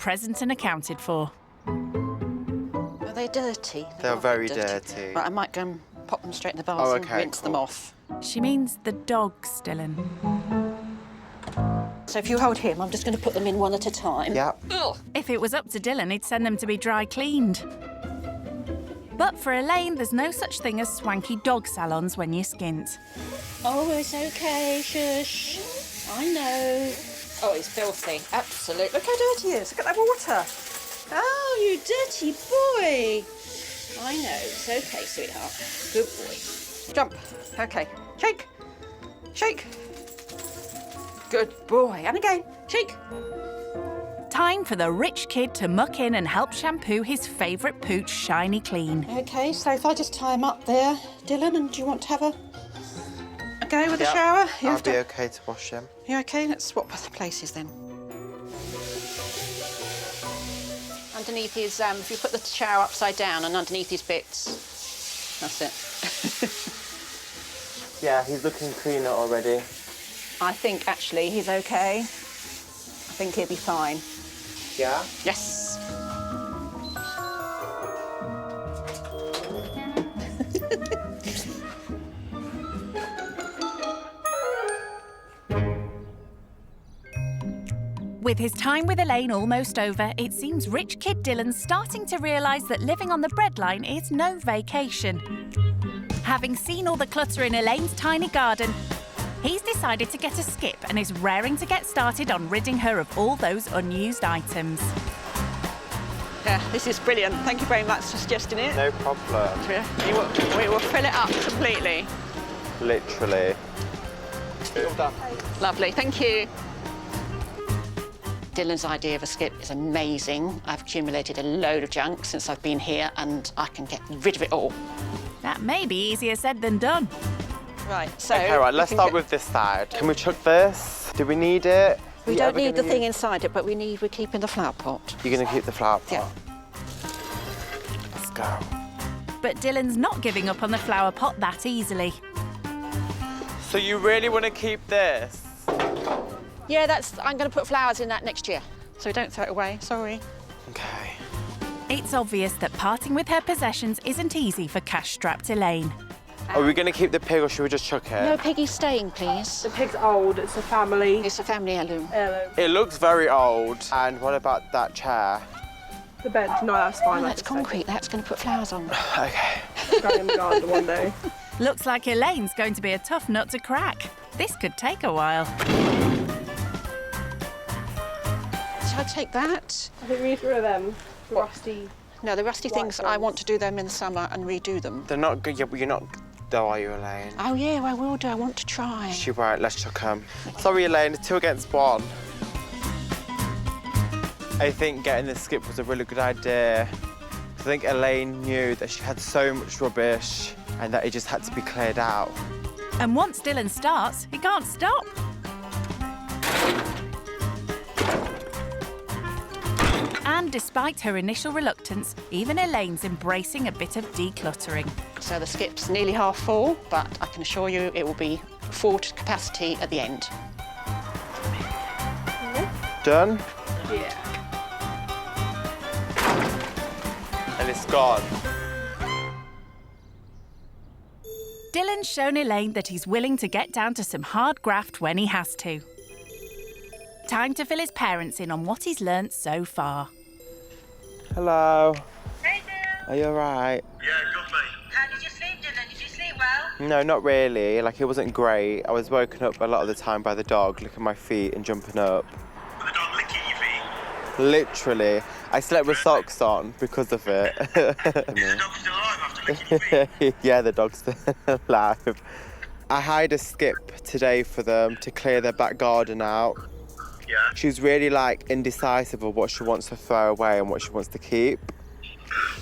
present and accounted for. Are they dirty? They're very dirty. Right, I might go and pop them straight in the vase Oh, and okay, rinse them cool. off. She means the dogs, Dylan. So if you hold him, I'm just going to put them in one at a time. Yeah. If it was up to Dylan, he'd send them to be dry cleaned. But for Elaine, there's no such thing as swanky dog salons when you skint. Oh, it's okay, shush. I know. Oh, it's filthy. Absolutely. Look how dirty it is. Look at that water. Oh, you dirty boy. I know. It's okay, sweetheart. Good boy. Jump. Okay. Shake. Shake. Good boy. And again. Shake. Time for the rich kid to muck in and help shampoo his favourite pooch shiny clean. Okay, so if I just tie him up there, Dylan, and do you want to have a go with the shower? I'll be okay to wash him. You okay? Let's swap the places then. Underneath his, if you put the shower upside down and underneath his bits, that's it. Yeah, he's looking cleaner already. I think actually he's okay. I think he'll be fine. Yeah? Yes. With his time with Elaine almost over, it seems rich kid Dylan's starting to realise that living on the breadline is no vacation. Having seen all the clutter in Elaine's tiny garden, he's decided to get a skip and is raring to get started on ridding her of all those unused items. Yeah, this is brilliant. Thank you very much for suggesting it. No problem. We will fill it up completely. Literally. All done. Lovely, thank you. Dylan's idea of a skip is amazing. I've accumulated a load of junk since I've been here and I can get rid of it all. That may be easier said than done. Right, so... Okay, right, let's start with this side. Can we chuck this? Do we need it? We don't need the thing inside it, but we're keeping the flower pot. You're going to keep the flower pot? Yeah. Let's go. But Dylan's not giving up on the flower pot that easily. So you really want to keep this? Yeah, I'm going to put flowers in that next year, so don't throw it away, sorry. Okay. It's obvious that parting with her possessions isn't easy for cash-strapped Elaine. Are we going to keep the pig or should we just chuck it? No, Peggy's staying, please. The pig's old, it's a family. It's a family heirloom. It looks very old. And what about that chair? The bed, no, that's fine. Oh, that's concrete, that's going to put flowers on. Okay. Graham garden one day. Looks like Elaine's going to be a tough nut to crack. This could take a while. Shall I take that? I think we need to rid of them. The rusty... No, the rusty things, I want to do them in the summer and redo them. They're not good, you're not, though, are you, Elaine? Oh, yeah, I will do. I want to try. You're right, let's chuck them. Sorry, Elaine, 2 against 1. I think getting this skip was a really good idea. I think Elaine knew that she had so much rubbish and that it just had to be cleared out. And once Dylan starts, he can't stop. And despite her initial reluctance, even Elaine's embracing a bit of decluttering. So the skip's nearly half full, but I can assure you it will be full to capacity at the end. Done? Yeah. And it's gone. Dylan's shown Elaine that he's willing to get down to some hard graft when he has to. Time to fill his parents in on what he's learnt so far. Hello. Hey, Dylan. Are you all right? Yeah, good, mate. How did you sleep, Dylan? Did you sleep well? No, not really. Like, it wasn't great. I was woken up a lot of the time by the dog licking my feet and jumping up. Was the dog licking your feet? Literally. I slept with socks on because of it. Is the dog still alive after licking your feet? Yeah, the dog's still alive. I hired a skip today for them to clear their back garden out. Yeah. She's really, like, indecisive of what she wants to throw away and what she wants to keep.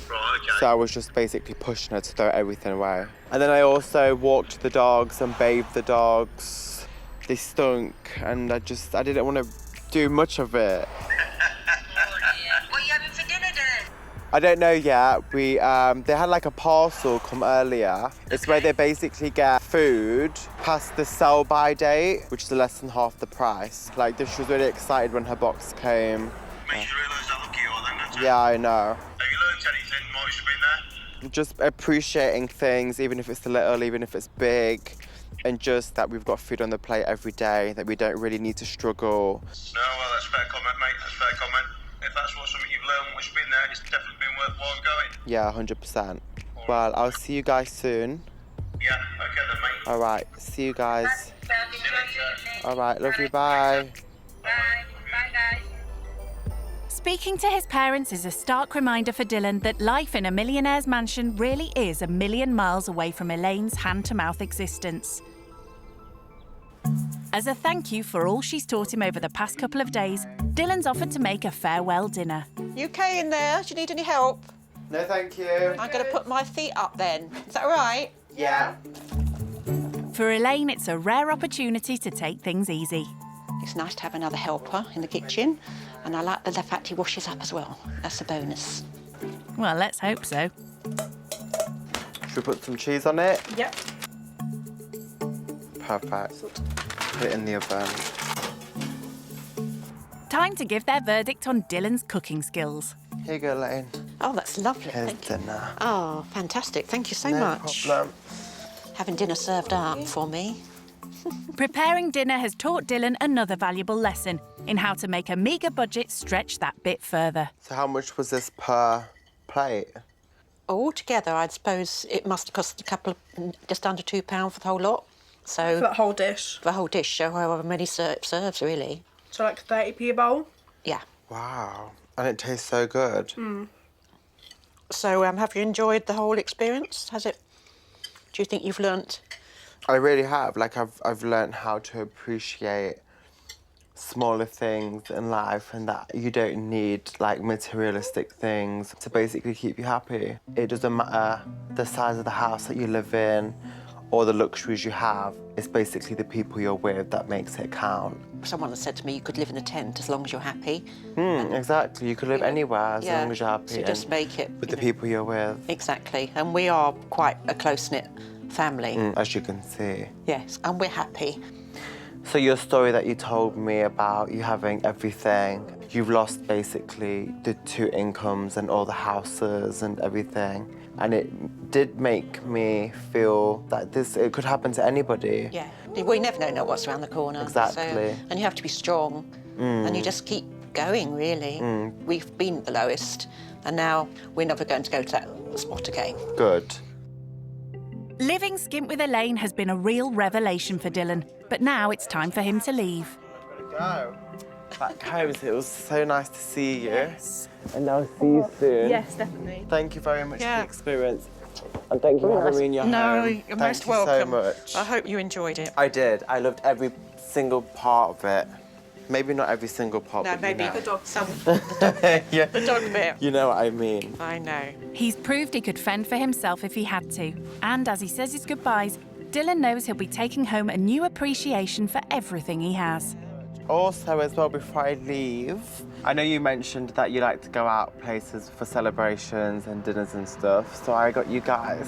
Right, okay. So I was just basically pushing her to throw everything away. And then I also walked the dogs and bathed the dogs. They stunk, and I didn't want to do much of it. What are you having for dinner, Dylan? I don't know yet. They had like a parcel come earlier. It's where they basically get food past the sell-by date, which is less than half the price. Like, she was really excited when her box came. Made you realise how Yeah, I know. Have you learnt anything while you've been there? Just appreciating things, even if it's little, even if it's big, and just that we've got food on the plate every day, that we don't really need to struggle. No, well, that's a fair comment, mate. That's a fair comment. If that's something you've learned while you've been there, it's definitely been worthwhile going. Yeah, 100%. Well, I'll see you guys soon. Yeah, okay then, mate. All right, see you guys. All right, love you, bye. Speaking to his parents is a stark reminder for Dylan that life in a millionaire's mansion really is a million miles away from Elaine's hand-to-mouth existence. As a thank you for all she's taught him over the past couple of days, Dylan's offered to make a farewell dinner. You okay in there? Do you need any help? No, thank you. I'm going to put my feet up then. Is that all right? Yeah. For Elaine, it's a rare opportunity to take things easy. It's nice to have another helper in the kitchen, and I like the fact he washes up as well. That's a bonus. Well, let's hope so. Should we put some cheese on it? Yep. Perfect. Put it in the oven. Time to give their verdict on Dylan's cooking skills. Here you go, Elaine. Oh, that's lovely. Here's dinner. Oh, fantastic. Thank you so No much. problem. Having dinner served up for me. Preparing dinner has taught Dylan another valuable lesson in how to make a meagre budget stretch that bit further. So how much was this per plate? Altogether, I'd suppose it must have cost just under £2 for the whole lot. So For that whole dish? For the whole dish, so however many serves, really. So like 30p a bowl? Yeah. Wow. And it tastes so good. Mm. So have you enjoyed the whole experience? Do you think you've learnt? I really have. Like, I've learned how to appreciate smaller things in life and that you don't need, like, materialistic things to basically keep you happy. It doesn't matter the size of the house that you live in or the luxuries you have. It's basically the people you're with that makes it count. Someone has said to me you could live in a tent as long as you're happy. Exactly. You could live anywhere as long as you're happy. So just make it with the people you're with. Exactly. And we are quite a close-knit family. As you can see. Yes, and we're happy. So your story that you told me about you having everything, you've lost basically the 2 incomes and all the houses and everything. And it did make me feel that it could happen to anybody. Yeah, we never know what's around the corner. Exactly. So, and you have to be strong, and you just keep going, really. We've been at the lowest, and now we're never going to go to that spot again. Good. Living skint with Elaine has been a real revelation for Dylan, but now it's time for him to leave. Go. Back home, it was so nice to see you. Yes. And I'll see you soon. Yes, definitely. Thank you very much for the experience. And thank you for having me in your home. No, you're most welcome. Thank you so much. I hope you enjoyed it. I did. I loved every single part of it. Maybe not every single part, No, but maybe you know. the dog. Yeah. The dog bit. You know what I mean. I know. He's proved he could fend for himself if he had to. And as he says his goodbyes, Dylan knows he'll be taking home a new appreciation for everything he has. Also, as well, before I leave, I know you mentioned that you like to go out places for celebrations and dinners and stuff, so I got you guys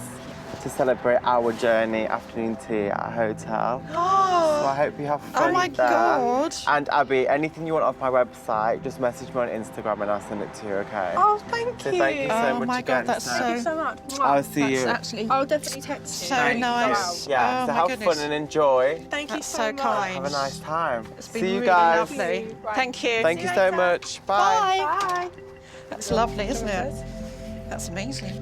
to celebrate our journey afternoon tea at a hotel. So I hope you have fun Oh my there. God. And Abby, anything you want off my website, just message me on Instagram and I'll send it to you, okay? Oh, thank So you. thank you so Oh much my again. God, that's Thank you so much. I'll see you. Absolutely I'll definitely text you. so nice. Yeah, Oh, so my have goodness. fun and enjoy. Thank you That's so so much. kind. Have a nice time. It's been see you really guys. lovely. Thank you. Thank you so much. Bye. Bye. That's lovely, isn't it? That's amazing.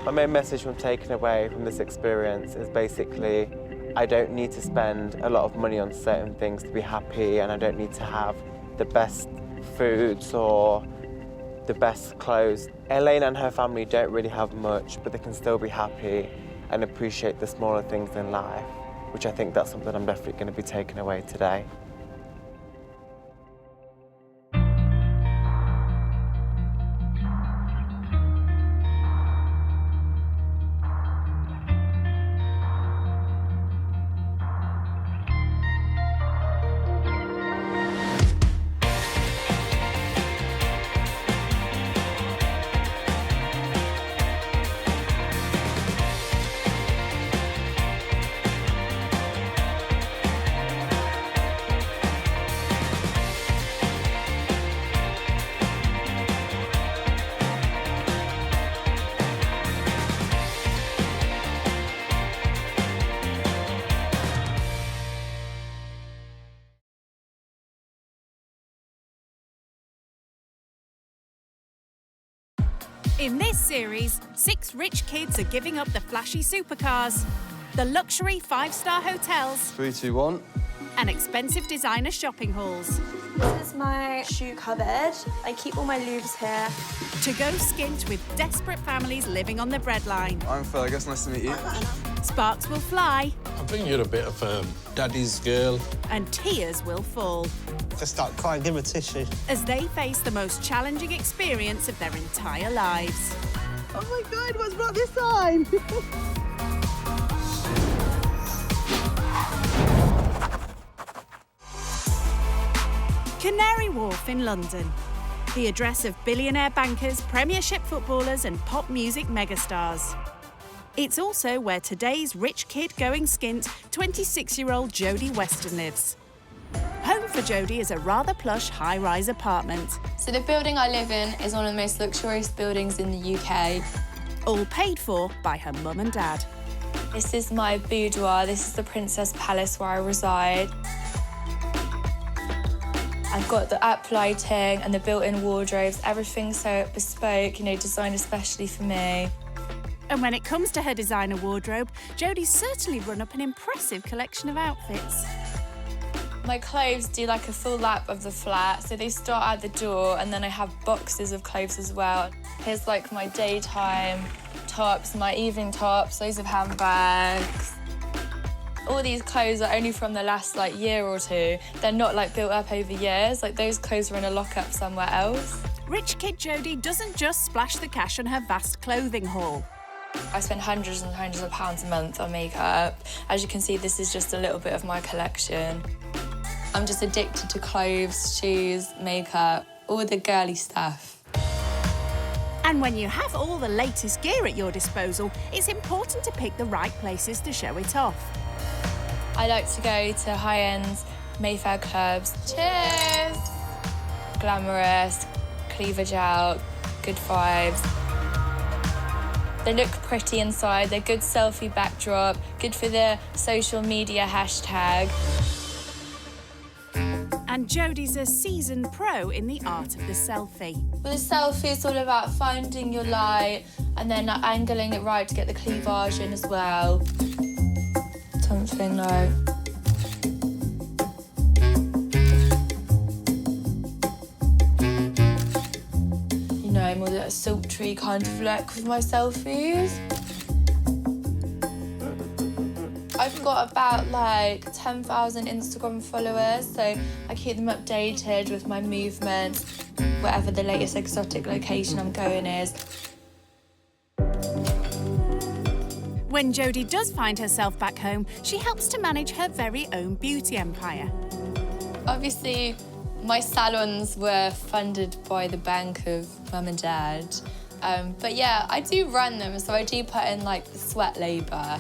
My main message from taking away from this experience is basically I don't need to spend a lot of money on certain things to be happy, and I don't need to have the best foods or the best clothes. Elaine and her family don't really have much, but they can still be happy and appreciate the smaller things in life, which I think that's something I'm definitely going to be taking away today. In this series, 6 rich kids are giving up the flashy supercars, the luxury 5-star hotels, 3, 2, 1. and expensive designer shopping halls. This is my shoe cupboard. I keep all my lubes here. To go skint with desperate families living on the breadline. I'm Fergus, nice to meet you. Sparks will fly. I think you're a bit of daddy's girl. And tears will fall. Just start crying, give her a tissue. As they face the most challenging experience of their entire lives. Oh my God, what's brought this on? Canary Wharf in London. The address of billionaire bankers, Premiership footballers and pop music megastars. It's also where today's rich kid going skint, 26-year-old Jodie Weston lives. Home for Jodie is a rather plush high-rise apartment. So the building I live in is one of the most luxurious buildings in the UK. All paid for by her mum and dad. This is my boudoir. This is the Princess Palace where I reside. I've got the up lighting and the built-in wardrobes. Everything's so bespoke, you know, designed especially for me. And when it comes to her designer wardrobe, Jodie's certainly run up an impressive collection of outfits. My clothes do like a full lap of the flat, so they start at the door and then I have boxes of clothes as well. Here's like my daytime tops, my evening tops, loads of handbags. All these clothes are only from the last year or two. They're not built up over years. Those clothes are in a lockup somewhere else. Rich kid Jodie doesn't just splash the cash on her vast clothing haul. I spend hundreds and hundreds of pounds a month on makeup. As you can see, this is just a little bit of my collection. I'm just addicted to clothes, shoes, makeup, all the girly stuff. And when you have all the latest gear at your disposal, it's important to pick the right places to show it off. I like to go to high-end Mayfair clubs. Cheers! Glamorous, cleavage out, good vibes. They look pretty inside, they're good selfie backdrop, good for the social media hashtag. And Jodie's a seasoned pro in the art of the selfie. With a selfie, it's all about finding your light and then angling it right to get the cleavage in as well. Something like... You know, more that sultry kind of look with my selfies. I've got about 10,000 Instagram followers, so I keep them updated with my movements, whatever the latest exotic location I'm going is. When Jodie does find herself back home, she helps to manage her very own beauty empire. Obviously, my salons were funded by the bank of mum and dad. But yeah, I do run them, so I do put in the sweat labour.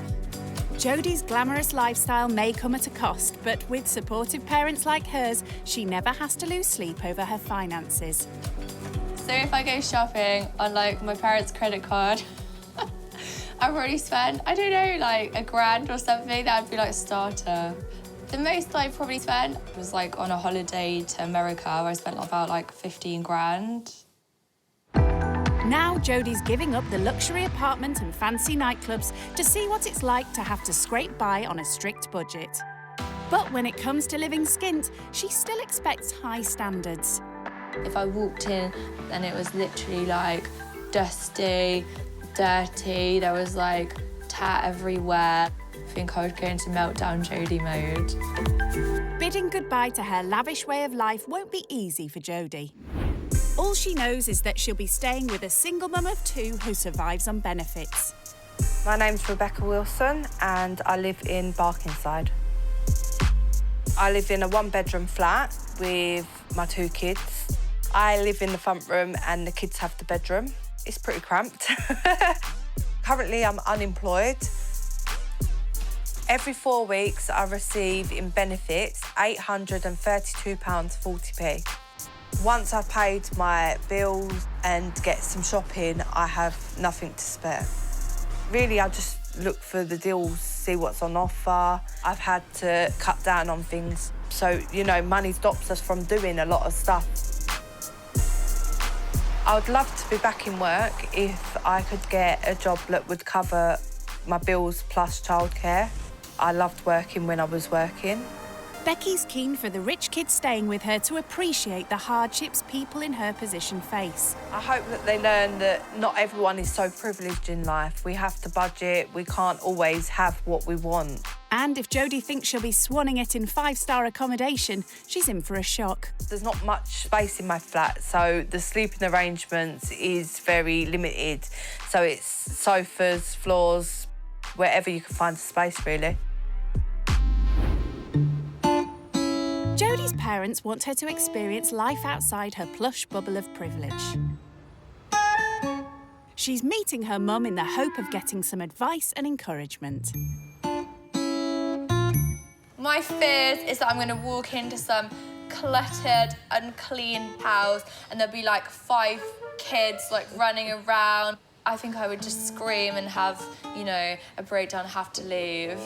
Jodie's glamorous lifestyle may come at a cost, but with supportive parents like hers, she never has to lose sleep over her finances. So if I go shopping on my parents' credit card, I've already spent, I don't know, £1,000 or something. That would be a starter. The most I probably spent was on a holiday to America where I spent about 15 grand. Now Jodie's giving up the luxury apartment and fancy nightclubs to see what it's like to have to scrape by on a strict budget. But when it comes to living skint, she still expects high standards. If I walked in, then it was literally dusty, dirty, there was tat everywhere. I think I would go into meltdown Jodie mode. Bidding goodbye to her lavish way of life won't be easy for Jodie. All she knows is that she'll be staying with a single mum of 2 who survives on benefits. My name's Rebecca Wilson and I live in Barkingside. I live in a 1-bedroom flat with my 2 kids. I live in the front room and the kids have the bedroom. It's pretty cramped. Currently, I'm unemployed. Every 4 weeks, I receive in benefits £832.40p. Once I've paid my bills and get some shopping, I have nothing to spare. Really, I just look for the deals, see what's on offer. I've had to cut down on things. So, money stops us from doing a lot of stuff. I would love to be back in work if I could get a job that would cover my bills plus childcare. I loved working when I was working. Becky's keen for the rich kids staying with her to appreciate the hardships people in her position face. I hope that they learn that not everyone is so privileged in life. We have to budget, we can't always have what we want. And if Jodie thinks she'll be swanning it in 5-star accommodation, she's in for a shock. There's not much space in my flat, so the sleeping arrangements is very limited. So it's sofas, floors, wherever you can find the space, really. Jodie's parents want her to experience life outside her plush bubble of privilege. She's meeting her mum in the hope of getting some advice and encouragement. My fears is that I'm going to walk into some cluttered, unclean house and there'll be like 5 kids like running around. I think I would just scream and have, you know, a breakdown and have to leave.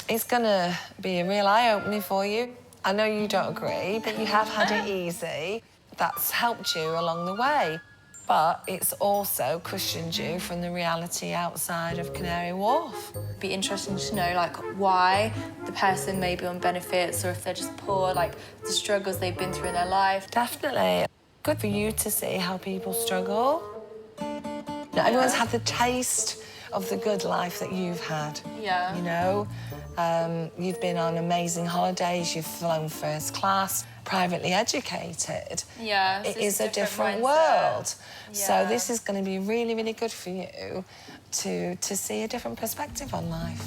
It's gonna be a real eye-opener for you. I know you don't agree, but you have had it easy. That's helped you along the way. But it's also cushioned you from the reality outside of Canary Wharf. It'd be interesting to know, like, why the person may be on benefits or if they're just poor, like, the struggles they've been through in their life. Definitely. Good for you to see how people struggle. Now, everyone's had the taste of the good life that you've had. Yeah. You know? You've been on amazing holidays, you've flown first class, privately educated. Yeah. It is a different world. So this is going to be really, really good for you to see a different perspective on life.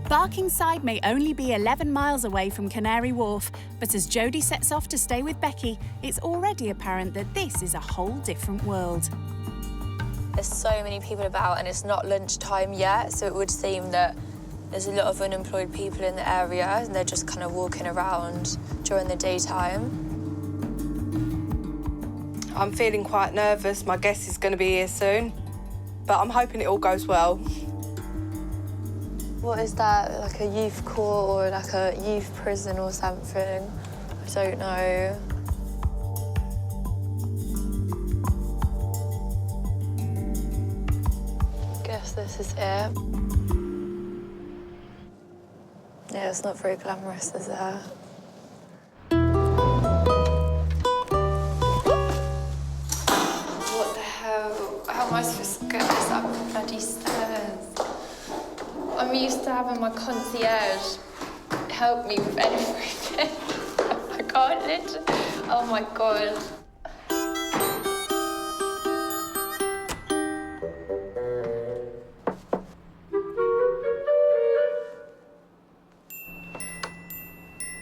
Barkingside may only be 11 miles away from Canary Wharf, but as Jodie sets off to stay with Becky, it's already apparent that this is a whole different world. There's so many people about and it's not lunchtime yet, so it would seem that there's a lot of unemployed people in the area and they're just kind of walking around during the daytime. I'm feeling quite nervous. My guest is going to be here soon, but I'm hoping it all goes well. What is that, like a youth court or like a youth prison or something? I don't know. Guess this is it. Yeah, it's not very glamorous, is it? What the hell? How am I supposed to get this up the bloody stairs? I'm used to having my concierge help me with everything. I can't literally. Oh my God.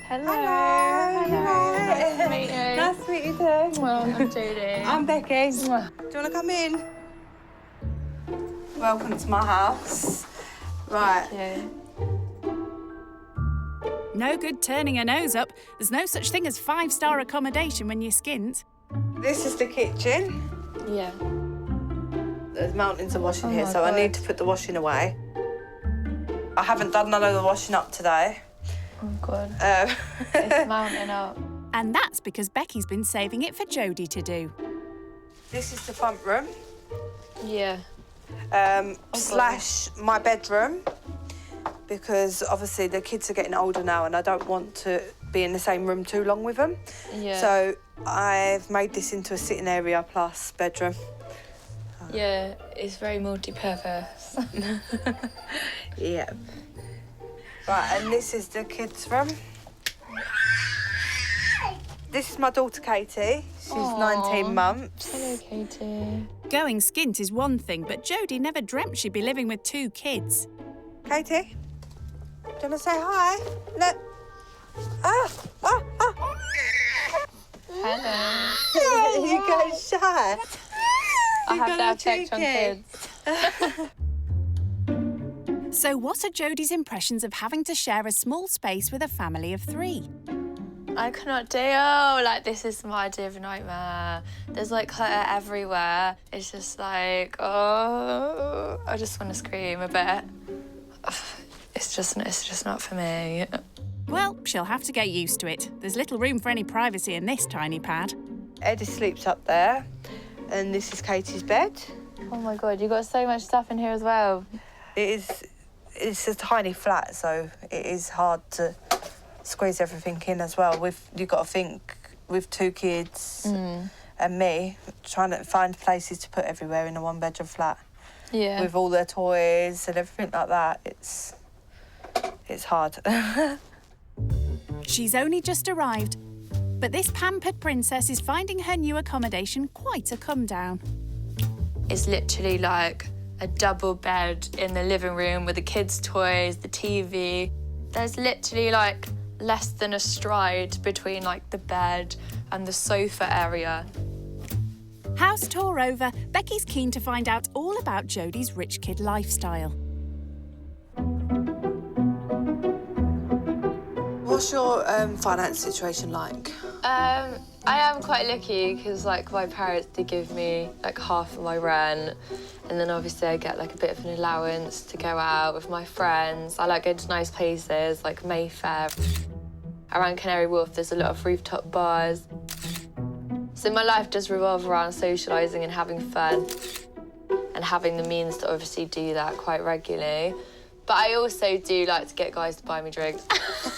Hello. Nice to meet you. Nice to meet you too. Well, I'm Jodie. I'm Becky. Do you want to come in? Welcome to my house. Right. Thank you. No good turning her nose up. There's no such thing as 5-star accommodation when you're skint. This is the kitchen. Yeah. There's mountains of washing here, my so I God. need to put the washing away. I haven't done none of the washing up today. Oh, God. It's mounting up. And that's because Becky's been saving it for Jodie to do. This is the front room. Yeah. Slash my bedroom, because obviously the kids are getting older now and I don't want to be in the same room too long with them. Yeah. So I've made this into a sitting area plus bedroom. Yeah, it's very multi-purpose. Yeah. Right, and this is the kids' room. This is my daughter Katie. She's 19 months. Hello, Katie. Going skint is one thing, but Jodie never dreamt she'd be living with 2 kids. Katie, do you want to say hi? Look. Hello. You go shy. I have that effect on kids. So what are Jodie's impressions of having to share a small space with a family of 3? I cannot deal. Like, this is my idea of a nightmare. There's, like, clutter everywhere. It's just like, oh, I just want to scream a bit. It's just not for me. Well, she'll have to get used to it. There's little room for any privacy in this tiny pad. Eddie sleeps up there, and this is Katie's bed. Oh my God, you got so much stuff in here as well. It's a tiny flat, so it is hard to squeeze everything in as well. You've got to think, with 2 kids and me, trying to find places to put everywhere in a 1-bedroom flat. Yeah. With all their toys and everything like that, it's hard. She's only just arrived, but this pampered princess is finding her new accommodation quite a come down. It's literally like a double bed in the living room with the kids' toys, the TV. There's literally like less than a stride between like the bed and the sofa area. House tour over, Becky's keen to find out all about Jodie's rich kid lifestyle. What's your finance situation like? I am quite lucky because like my parents did give me like half of my rent, and then obviously I get like a bit of an allowance to go out with my friends. I like going to nice places like Mayfair. Around Canary Wharf there's a lot of rooftop bars. So my life does revolve around socialising and having fun and having the means to obviously do that quite regularly. But I also do like to get guys to buy me drinks.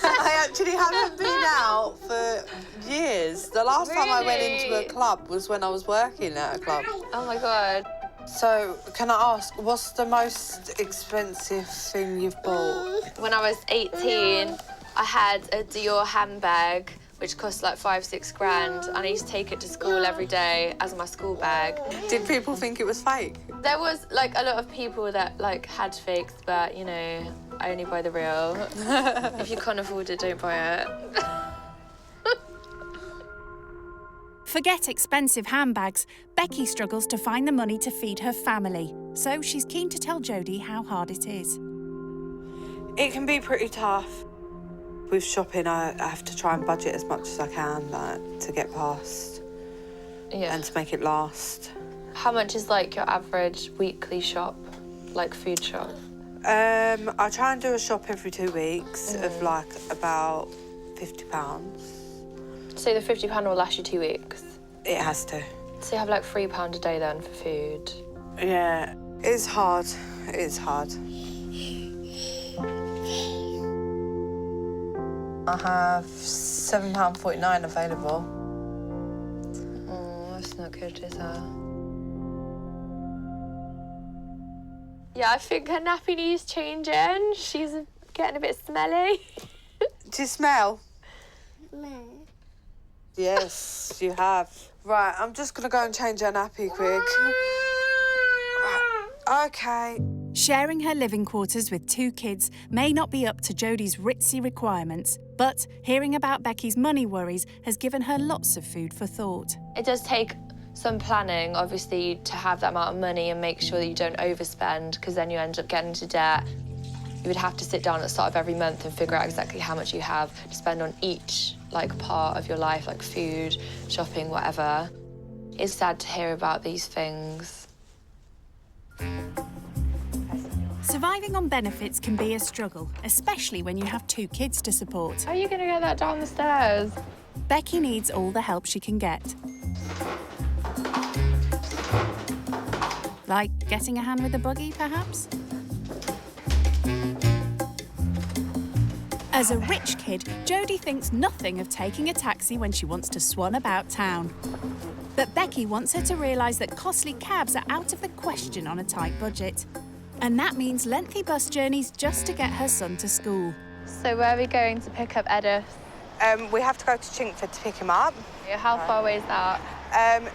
I actually haven't been out for years. The last time I went into a club was when I was working at a club. Oh my God. So, can I ask, what's the most expensive thing you've bought? When I was 18, I had a Dior handbag, which cost like 5-6 grand, and I used to take it to school every day as my school bag. Did people think it was fake? There was like a lot of people that like had fakes, but you know, I only buy the real. If you can't afford it, don't buy it. Forget expensive handbags, Becky struggles to find the money to feed her family, so she's keen to tell Jodie how hard it is. It can be pretty tough. With shopping, I have to try and budget as much as I can to get past and to make it last. How much is like your average weekly shop, like food shop? I try and do a shop every 2 weeks of like about £50. So the £50 will last you 2 weeks? It has to. So you have like £3 a day then for food? Yeah, it's hard. It is hard. I have £7.49 available. Oh, that's not good, is that? Yeah, I think her nappy needs changing. She's getting a bit smelly. Do you smell? No. Yes, you have. Right, I'm just gonna go and change her nappy quick. Right. Okay. Sharing her living quarters with 2 kids may not be up to Jodie's ritzy requirements, but hearing about Becky's money worries has given her lots of food for thought. It does take some planning, obviously, to have that amount of money and make sure that you don't overspend, because then you end up getting into debt. You would have to sit down at the start of every month and figure out exactly how much you have to spend on each part of your life, like food, shopping, whatever. It's sad to hear about these things. Surviving on benefits can be a struggle, especially when you have 2 kids to support. How are you going to get that down the stairs? Becky needs all the help she can get. Like getting a hand with a buggy, perhaps? As a rich kid, Jodie thinks nothing of taking a taxi when she wants to swan about town. But Becky wants her to realise that costly cabs are out of the question on a tight budget. And that means lengthy bus journeys just to get her son to school. So where are we going to pick up Edith? We have to go to Chingford to pick him up. Yeah, how far away is that?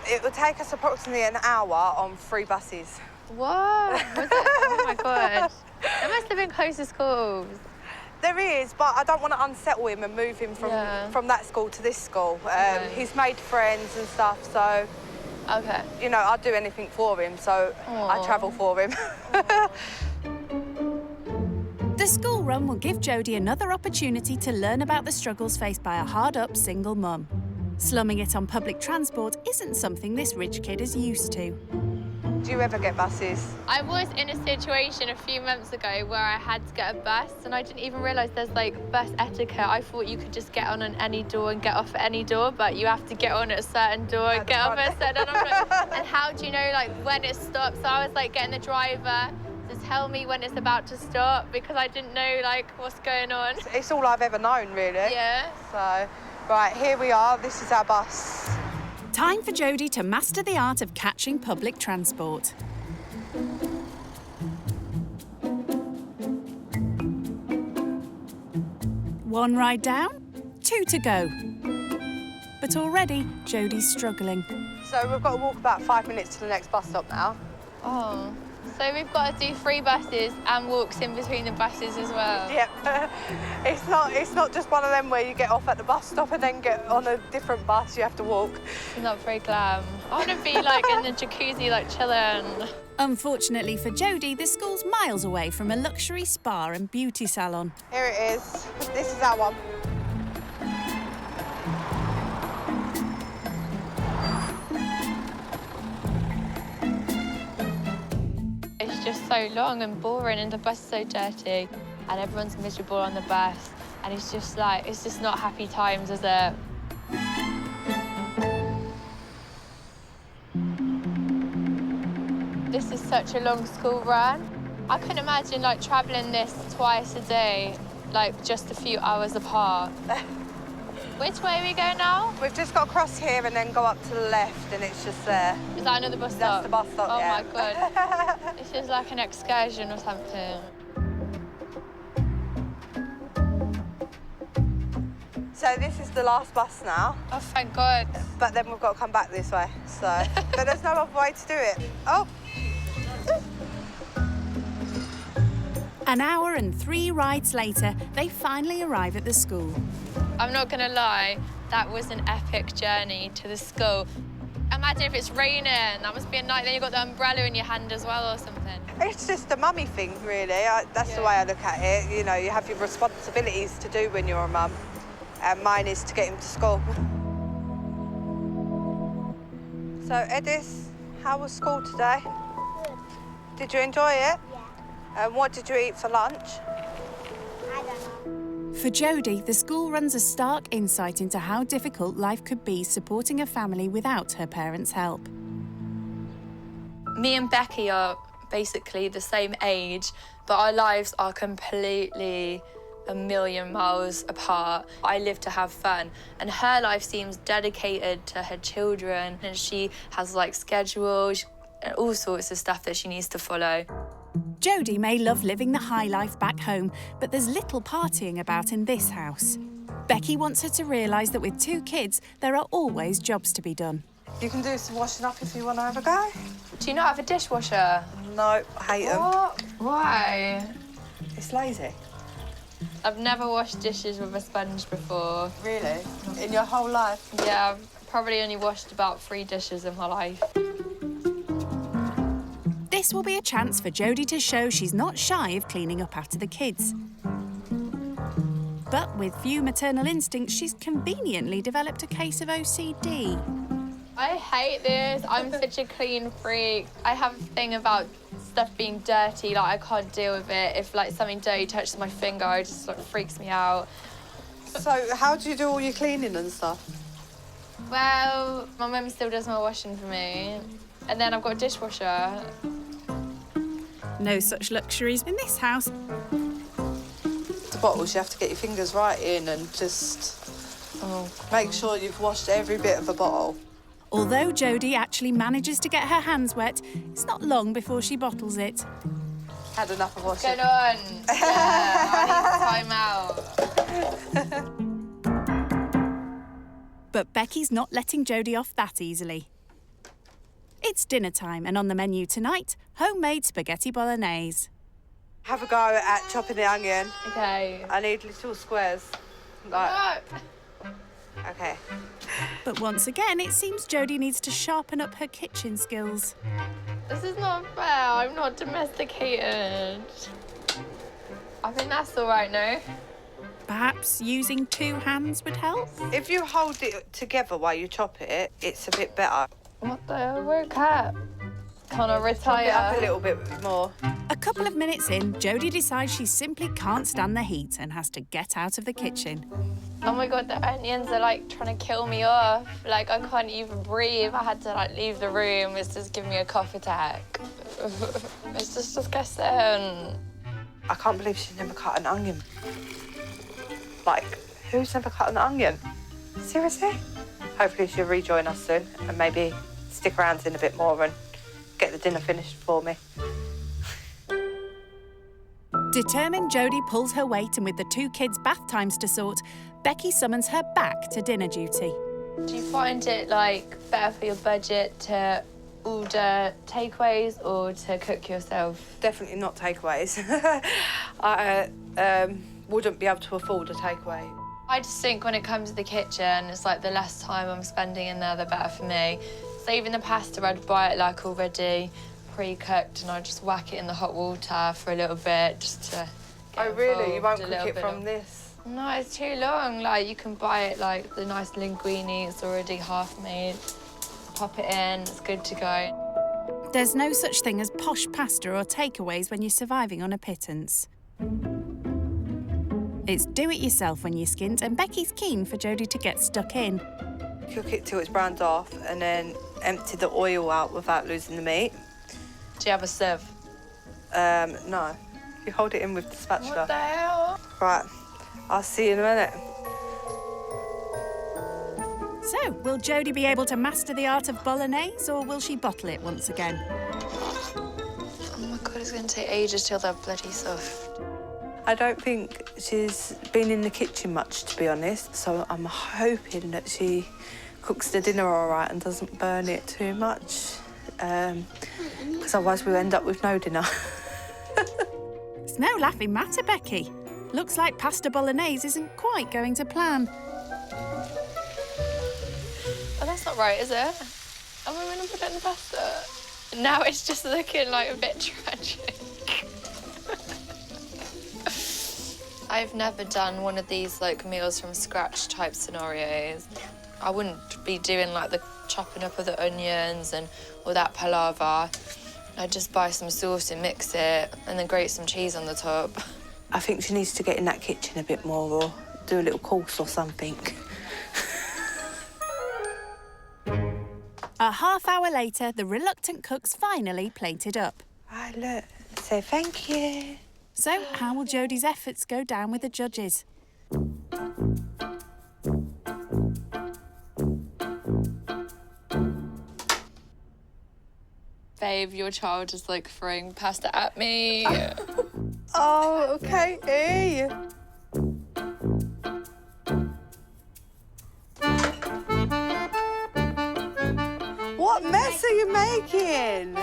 It will take us approximately an hour on 3 buses. What? Was it? Oh my God. There must have been close to schools. There is, but I don't want to unsettle him and move him from that school to this school. He's made friends and stuff, so... Okay. You know, I'd do anything for him, so I travel for him. The school run will give Jodie another opportunity to learn about the struggles faced by a hard-up single mum. Slumming it on public transport isn't something this rich kid is used to. Do you ever get buses? I was in a situation a few months ago where I had to get a bus and I didn't even realise there's like bus etiquette. I thought you could just get on any door and get off at any door, but you have to get on at a certain door and get off at a certain door. And how do you know like when it stops? So I was like getting the driver to tell me when it's about to stop because I didn't know like what's going on. It's all I've ever known, really. Yeah. So, right, here we are. This is our bus. Time for Jodie to master the art of catching public transport. One ride down, 2 to go. But already, Jodie's struggling. So we've got to walk about 5 minutes to the next bus stop now. Oh. So we've got to do 3 buses and walks in between the buses as well. Yep. It's not just one of them where you get off at the bus stop and then get on a different bus. You have to walk. It's not very glam. I want to be like in the jacuzzi, like chilling. Unfortunately for Jodie, the school's miles away from a luxury spa and beauty salon. Here it is. This is our one. It's just so long and boring and the bus is so dirty and everyone's miserable on the bus and it's just not happy times, is it? This is such a long school run. I couldn't imagine like travelling this twice a day, like just a few hours apart. Which way we go now? We've just got to cross here and then go up to the left and it's just there. Is that another bus stop? That's the bus stop, oh yeah. Oh my God. This is like an excursion or something. So this is the last bus now. Oh, thank God. But then we've got to come back this way, so. But there's no other way to do it. Oh. An hour and 3 rides later, they finally arrive at the school. I'm not gonna lie, that was an epic journey to the school. Imagine if it's raining, that must be a night, then you've got the umbrella in your hand as well or something. It's just a mummy thing, really. That's the way I look at it. You know, you have your responsibilities to do when you're a mum, and mine is to get him to school. So, Edis, how was school today? Did you enjoy it? And what did you eat for lunch? I don't know. For Jodie, the school runs a stark insight into how difficult life could be supporting a family without her parents' help. Me and Becky are basically the same age, but our lives are completely a million miles apart. I live to have fun, and her life seems dedicated to her children, and she has like schedules and all sorts of stuff that she needs to follow. Jodie may love living the high life back home, but there's little partying about in this house. Becky wants her to realise that with 2 kids, there are always jobs to be done. You can do some washing up if you want to have a go. Do you not have a dishwasher? No, I hate them. What? Why? It's lazy. I've never washed dishes with a sponge before. Really? In your whole life? Yeah, I've probably only washed about 3 dishes in my life. This will be a chance for Jodie to show she's not shy of cleaning up after the kids. But with few maternal instincts, she's conveniently developed a case of OCD. I hate this. I'm such a clean freak. I have a thing about stuff being dirty. Like, I can't deal with it. If, like, something dirty touches my finger, it just, like, freaks me out. So how do you do all your cleaning and stuff? Well, my mum still does my washing for me. And then I've got a dishwasher. No such luxuries in this house. The bottles, you have to get your fingers right in and just make sure you've washed every bit of a bottle. Although Jodie actually manages to get her hands wet, it's not long before she bottles it. Had enough of washing. What's going on? Yeah, I need time out. But Becky's not letting Jodie off that easily. It's dinner time, and on the menu tonight, homemade spaghetti bolognese. Have a go at chopping the onion. Okay. I need little squares. Like. Okay. But once again, it seems Jodie needs to sharpen up her kitchen skills. This is not fair. I'm not domesticated. I think that's all right now. Perhaps using 2 hands would help? If you hold it together while you chop it, it's a bit better. What the hell? Woke up. Can I retire? Up a little bit more. A couple of minutes in, Jodie decides she simply can't stand the heat and has to get out of the kitchen. Oh my God, the onions are like trying to kill me off. Like I can't even breathe. I had to like leave the room. It's just giving me a cough attack. It's just disgusting. I can't believe she's never cut an onion. Like, who's never cut an onion? Seriously? Hopefully she'll rejoin us soon and maybe stick around in a bit more and get the dinner finished for me. Determined Jodie pulls her weight, and with the 2 kids' bath times to sort, Becky summons her back to dinner duty. Do you find it like better for your budget to order takeaways or to cook yourself? Definitely not takeaways. I wouldn't be able to afford a takeaway. I just think when it comes to the kitchen, it's like the less time I'm spending in there, the better for me. So even the pasta, I'd buy it like already pre-cooked and I'd just whack it in the hot water for a little bit just to get Oh really? You won't involved a cook little it bit from of- this? No, it's too long. Like you can buy it like the nice linguine, it's already half made. Pop it in, it's good to go. There's no such thing as posh pasta or takeaways when you're surviving on a pittance. It's do it yourself when you skint, and Becky's keen for Jodie to get stuck in. Cook it till it's browned off and then empty the oil out without losing the meat. Do you have a sieve? No. You hold it in with the spatula. What the hell? Right, I'll see you in a minute. So, will Jodie be able to master the art of bolognese, or will she bottle it once again? Oh my God, it's gonna take ages till they're bloody soft. I don't think she's been in the kitchen much, to be honest, so I'm hoping that she cooks the dinner all right and doesn't burn it too much, because otherwise we'll end up with no dinner. It's no laughing matter, Becky. Looks like pasta bolognese isn't quite going to plan. Oh, that's not right, is it? Am I gonna put it in the pasta? Now it's just looking like a bit tragic. I've never done one of these like meals from scratch type scenarios. I wouldn't be doing like the chopping up of the onions and all that palaver. I'd just buy some sauce and mix it and then grate some cheese on the top. I think she needs to get in that kitchen a bit more or do a little course or something. A half hour later, the reluctant cook's finally plated up. Right, look, say thank you. So, how will Jodie's efforts go down with the judges? Babe, your child is like throwing pasta at me. Oh, okay. Hey. What mess are you making?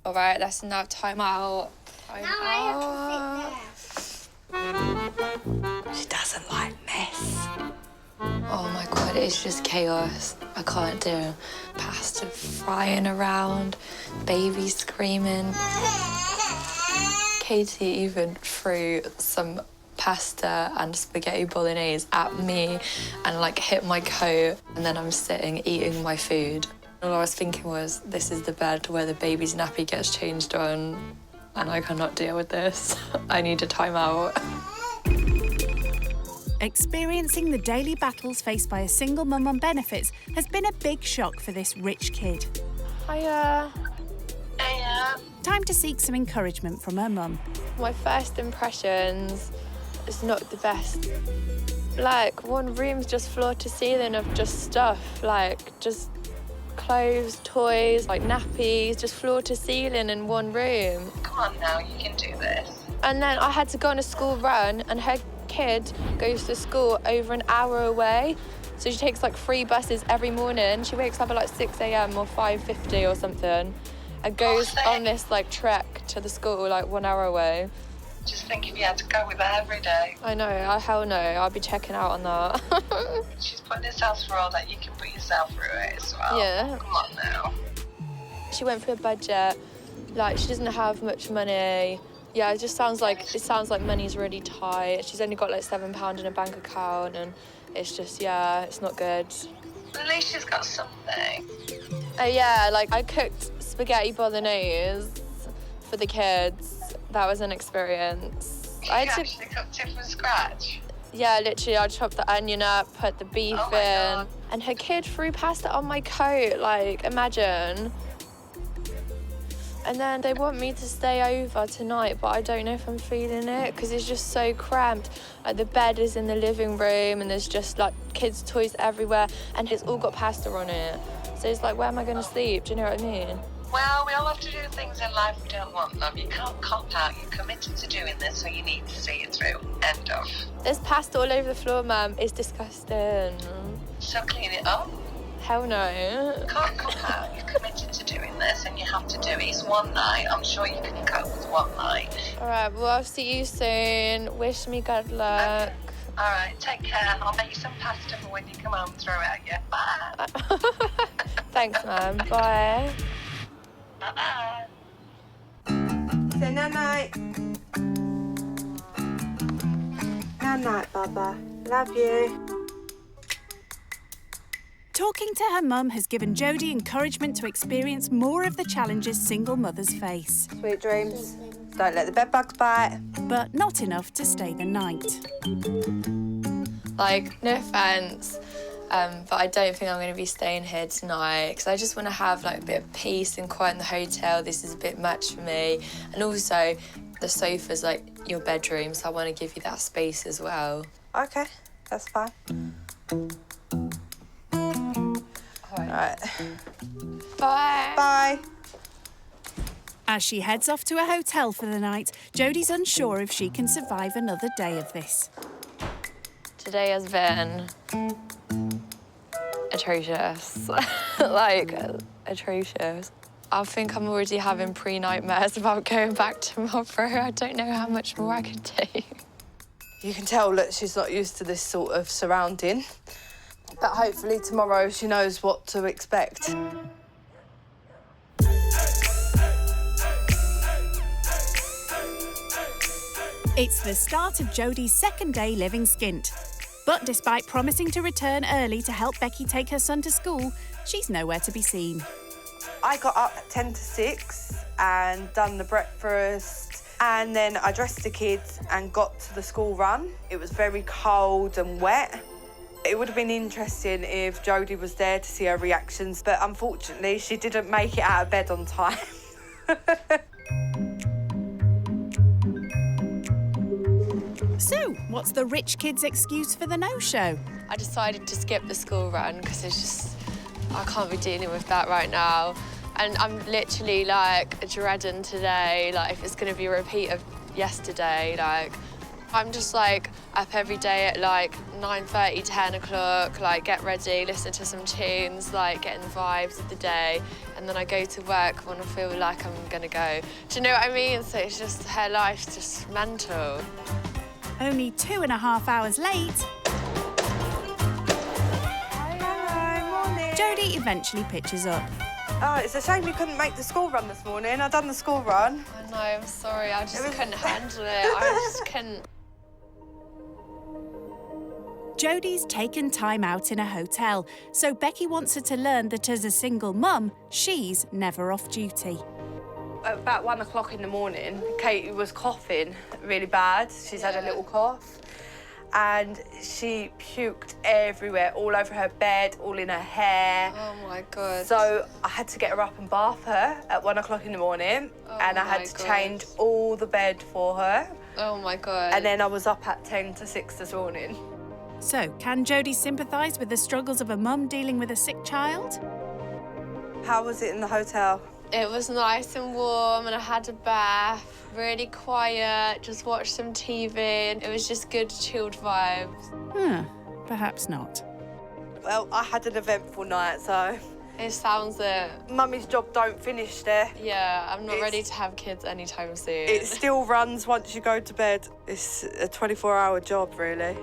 All right, that's enough. Time out. Time out. She doesn't like mess. Oh my God, it's just chaos. I can't do pasta frying around, baby screaming. Katie even threw some pasta and spaghetti bolognese at me and like hit my coat, and then I'm sitting eating my food. All I was thinking was, this is the bed where the baby's nappy gets changed on, and I cannot deal with this. I need a timeout. Experiencing the daily battles faced by a single mum on benefits has been a big shock for this rich kid. Hiya. Time to seek some encouragement from her mum. My first impressions is not the best. Like, one room's just floor to ceiling of just stuff, like just clothes, toys, like nappies, just floor to ceiling in one room. Come on now, you can do this. And then I had to go on a school run, and her kid goes to school over an hour away. So she takes like 3 buses every morning. She wakes up at like 6 a.m. or 5:50 or something and goes on this like trek to the school like 1 hour away. Just think if you had to go with her every day. I know, hell no, I'll be checking out on that. She's putting herself through all that, you can put yourself through it as well. Yeah. Come on now. She went for a budget, like she doesn't have much money, Yeah, it sounds like money's really tight. She's only got like £7 in her bank account, and it's just, yeah, it's not good. At least she's got something. Oh yeah, like I cooked spaghetti bolognese for the kids. That was an experience. You actually cooked it from scratch? Yeah, literally, I chopped the onion up, put the beef in, God. and her kid threw pasta on my coat, like, imagine. And then they want me to stay over tonight, but I don't know if I'm feeling it because it's just so cramped. Like, the bed is in the living room and there's just like kids' toys everywhere and it's all got pasta on it. So it's like, where am I going to sleep? Do you know what I mean? Well, we all have to do things in life we don't want, love. You can't cop out. You're committed to doing this, so you need to see it through. End of. There's pasta all over the floor, Mum. It's disgusting. So clean it up. Hell no. You can't cop out. You're committed to doing this and you have to do it. It's one night. I'm sure you can cope with one night. All right, well, I'll see you soon. Wish me good luck. Okay. All right, take care. I'll make you some pasta for when you come home and throw it at you. Bye. Thanks, Mum. Bye. Bye-bye. Say night-night. Night-night, Baba. Love you. Talking to her mum has given Jodie encouragement to experience more of the challenges single mothers face. Sweet dreams. Don't let the bed bugs bite. But not enough to stay the night. Like, no offence, but I don't think I'm going to be staying here tonight because I just want to have like a bit of peace and quiet in the hotel. This is a bit much for me. And also, the sofa's like your bedroom, so I want to give you that space as well. Okay, that's fine. All right. Bye. Bye. As she heads off to a hotel for the night, Jodie's unsure if she can survive another day of this. Today has been atrocious. Like, atrocious. I think I'm already having pre-nightmares about going back tomorrow. I don't know how much more I can take. You can tell that she's not used to this sort of surrounding. But hopefully tomorrow she knows what to expect. It's the start of Jodie's second day living skint. But despite promising to return early to help Becky take her son to school, she's nowhere to be seen. I got up at 10 to 6 and done the breakfast, and then I dressed the kids and got to the school run. It was very cold and wet. It would have been interesting if Jodie was there to see her reactions, but unfortunately she didn't make it out of bed on time. So, what's the rich kid's excuse for the no-show? I decided to skip the school run because it's just, I can't be dealing with that right now. And I'm literally like dreading today, like if it's going to be a repeat of yesterday, like I'm just like up every day at like 9:30, 10 o'clock, like get ready, listen to some tunes, like getting the vibes of the day. And then I go to work when I feel like I'm gonna go. Do you know what I mean? So it's just, her life's just mental. Only 2.5 hours late, Hello, morning. Jodie eventually pitches up. Oh, it's a shame you couldn't make the school run this morning. I done the school run. I know, I'm sorry, I just couldn't handle it. I just couldn't. Jodie's taken time out in a hotel, so Becky wants her to learn that as a single mum, she's never off duty. At about 1 o'clock in the morning, Katie was coughing really bad. She's had a little cough. And she puked everywhere, all over her bed, all in her hair. Oh my God. So I had to get her up and bath her at 1 o'clock in the morning. And I had to change all the bed for her. Oh my God. And then I was up at 10 to 6 this morning. So, can Jodie sympathise with the struggles of a mum dealing with a sick child? How was it in the hotel? It was nice and warm and I had a bath, really quiet, just watched some TV and it was just good, chilled vibes. Perhaps not. Well, I had an eventful night, so... It sounds it. Mummy's job don't finish there. Yeah, I'm not ready to have kids anytime soon. It still runs once you go to bed. It's a 24-hour job, really.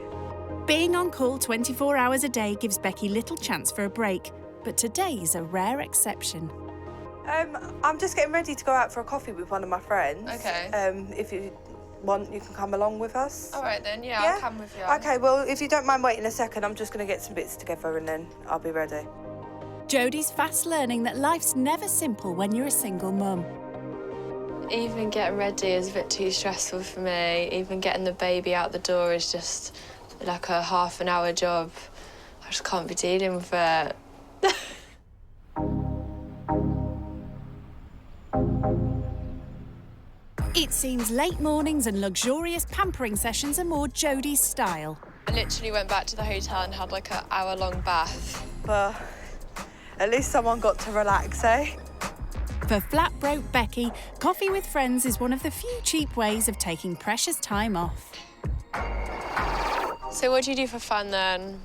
Being on call 24 hours a day gives Becky little chance for a break, but today's a rare exception. I'm just getting ready to go out for a coffee with one of my friends. Okay. If you want, you can come along with us. All right then, yeah, I'll come with you. Okay, well, if you don't mind waiting a second, I'm just going to get some bits together and then I'll be ready. Jodie's fast learning that life's never simple when you're a single mum. Even getting ready is a bit too stressful for me. Even getting the baby out the door is just like a half-an-hour job. I just can't be dealing with it. It seems late mornings and luxurious pampering sessions are more Jodie's style. I literally went back to the hotel and had like an hour-long bath. But at least someone got to relax, eh? For flat-broke Becky, coffee with friends is one of the few cheap ways of taking precious time off. So what do you do for fun then?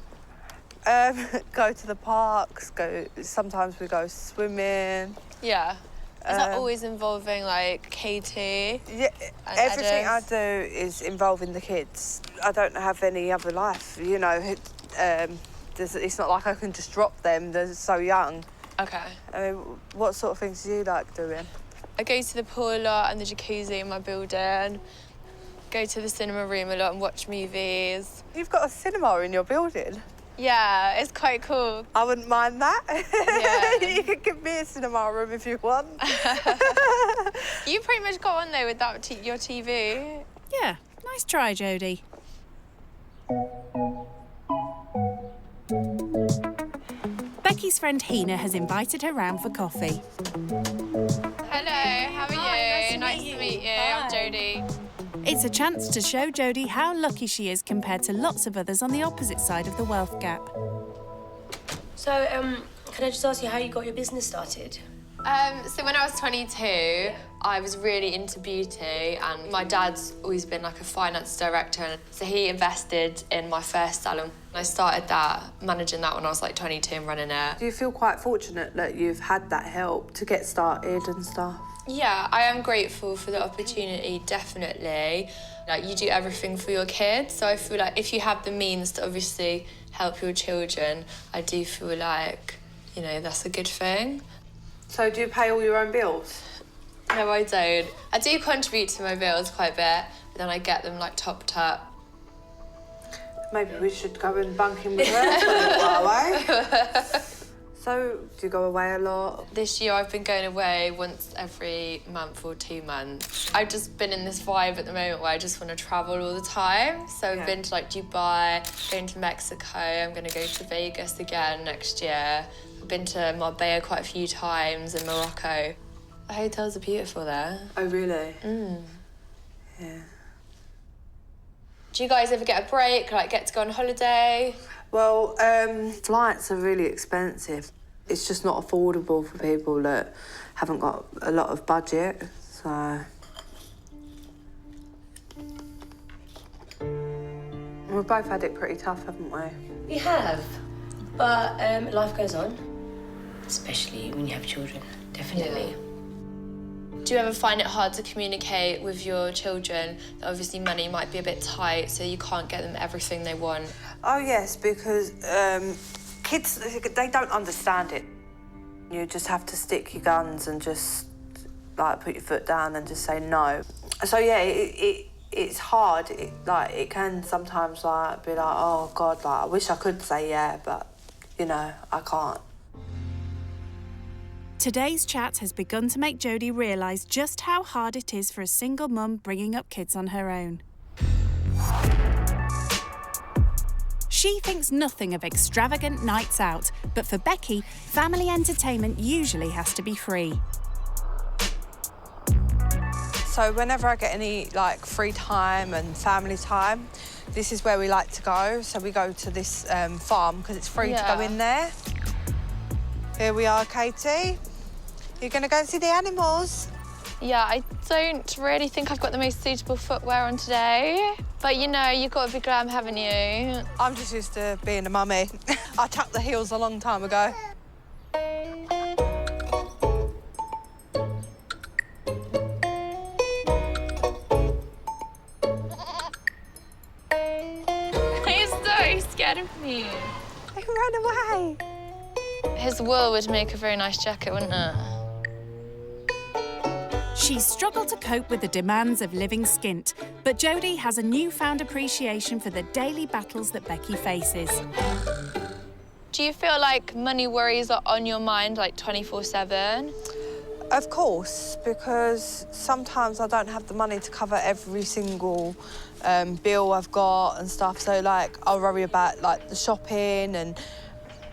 Go to the parks, sometimes we go swimming. Yeah. Is that always involving, like, Katie? Yeah, everything I do is involving the kids. I don't have any other life, you know. It's not like I can just drop them, they're so young. Okay. I mean, what sort of things do you like doing? I go to the pool a lot and the jacuzzi in my building. Go to the cinema room a lot and watch movies. You've got a cinema in your building? Yeah, it's quite cool. I wouldn't mind that. Yeah. You can give me a cinema room if you want. You pretty much got on there with that your TV. Yeah, nice try, Jodie. Becky's friend Hina has invited her round for coffee. Hello, how are you? Nice to meet you. I'm Jodie. It's a chance to show Jodie how lucky she is compared to lots of others on the opposite side of the wealth gap. So, can I just ask you how you got your business started? So when I was 22, I was really into beauty, and my dad's always been like a finance director, and so he invested in my first salon. I started managing that when I was like 22 and running it. Do you feel quite fortunate that you've had that help to get started and stuff? Yeah, I am grateful for the opportunity, definitely. Like, you do everything for your kids, so I feel like if you have the means to obviously help your children, I do feel like, you know, that's a good thing. So do you pay all your own bills? No, I don't. I do contribute to my bills quite a bit, but then I get them like topped up. Maybe we should go and bunk in with her for a little while, eh? So, do you go away a lot? This year I've been going away once every month or 2 months. I've just been in this vibe at the moment where I just want to travel all the time. So I've been to like Dubai, going to Mexico, I'm going to go to Vegas again next year. I've been to Marbella quite a few times and Morocco. The hotels are beautiful there. Oh, really? Mm. Yeah. Do you guys ever get a break, like get to go on holiday? Well, flights are really expensive. It's just not affordable for people that haven't got a lot of budget, so... We've both had it pretty tough, haven't we? We have, but life goes on, especially when you have children, definitely. Yeah. Do you ever find it hard to communicate with your children that obviously money might be a bit tight, so you can't get them everything they want? Oh, yes, because kids, they don't understand it. You just have to stick your guns and just, like, put your foot down and just say no. So, yeah, it's hard. It can sometimes, like, be like, oh, God, like, I wish I could say yeah, but, you know, I can't. Today's chat has begun to make Jodie realise just how hard it is for a single mum bringing up kids on her own. She thinks nothing of extravagant nights out, but for Becky, family entertainment usually has to be free. So whenever I get any, like, free time and family time, this is where we like to go. So we go to this farm because it's free to go in there. Here we are, Katie. You're going to go see the animals? Yeah, I don't really think I've got the most suitable footwear on today. But, you know, you've got to be glam, haven't you? I'm just used to being a mummy. I tucked the heels a long time ago. He's so scared of me. He ran away. His wool would make a very nice jacket, wouldn't it? She's struggled to cope with the demands of living skint, but Jodie has a newfound appreciation for the daily battles that Becky faces. Do you feel like money worries are on your mind like 24/7? Of course, because sometimes I don't have the money to cover every single bill I've got and stuff. So, like, I'll worry about, like, the shopping and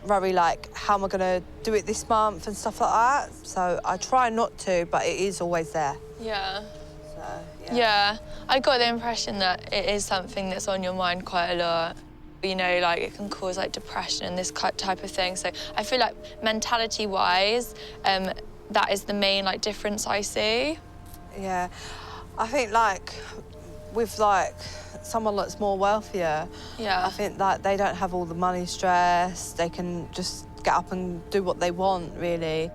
worry, like, how am I going to do it this month and stuff like that. So I try not to, but it is always there. Yeah. So, yeah. I got the impression that it is something that's on your mind quite a lot. You know, like, it can cause, like, depression and this type of thing. So I feel like mentality-wise, that is the main, like, difference I see. Yeah. I think, like, with, like, someone that's more wealthier, I think that they don't have all the money stress. They can just get up and do what they want, really.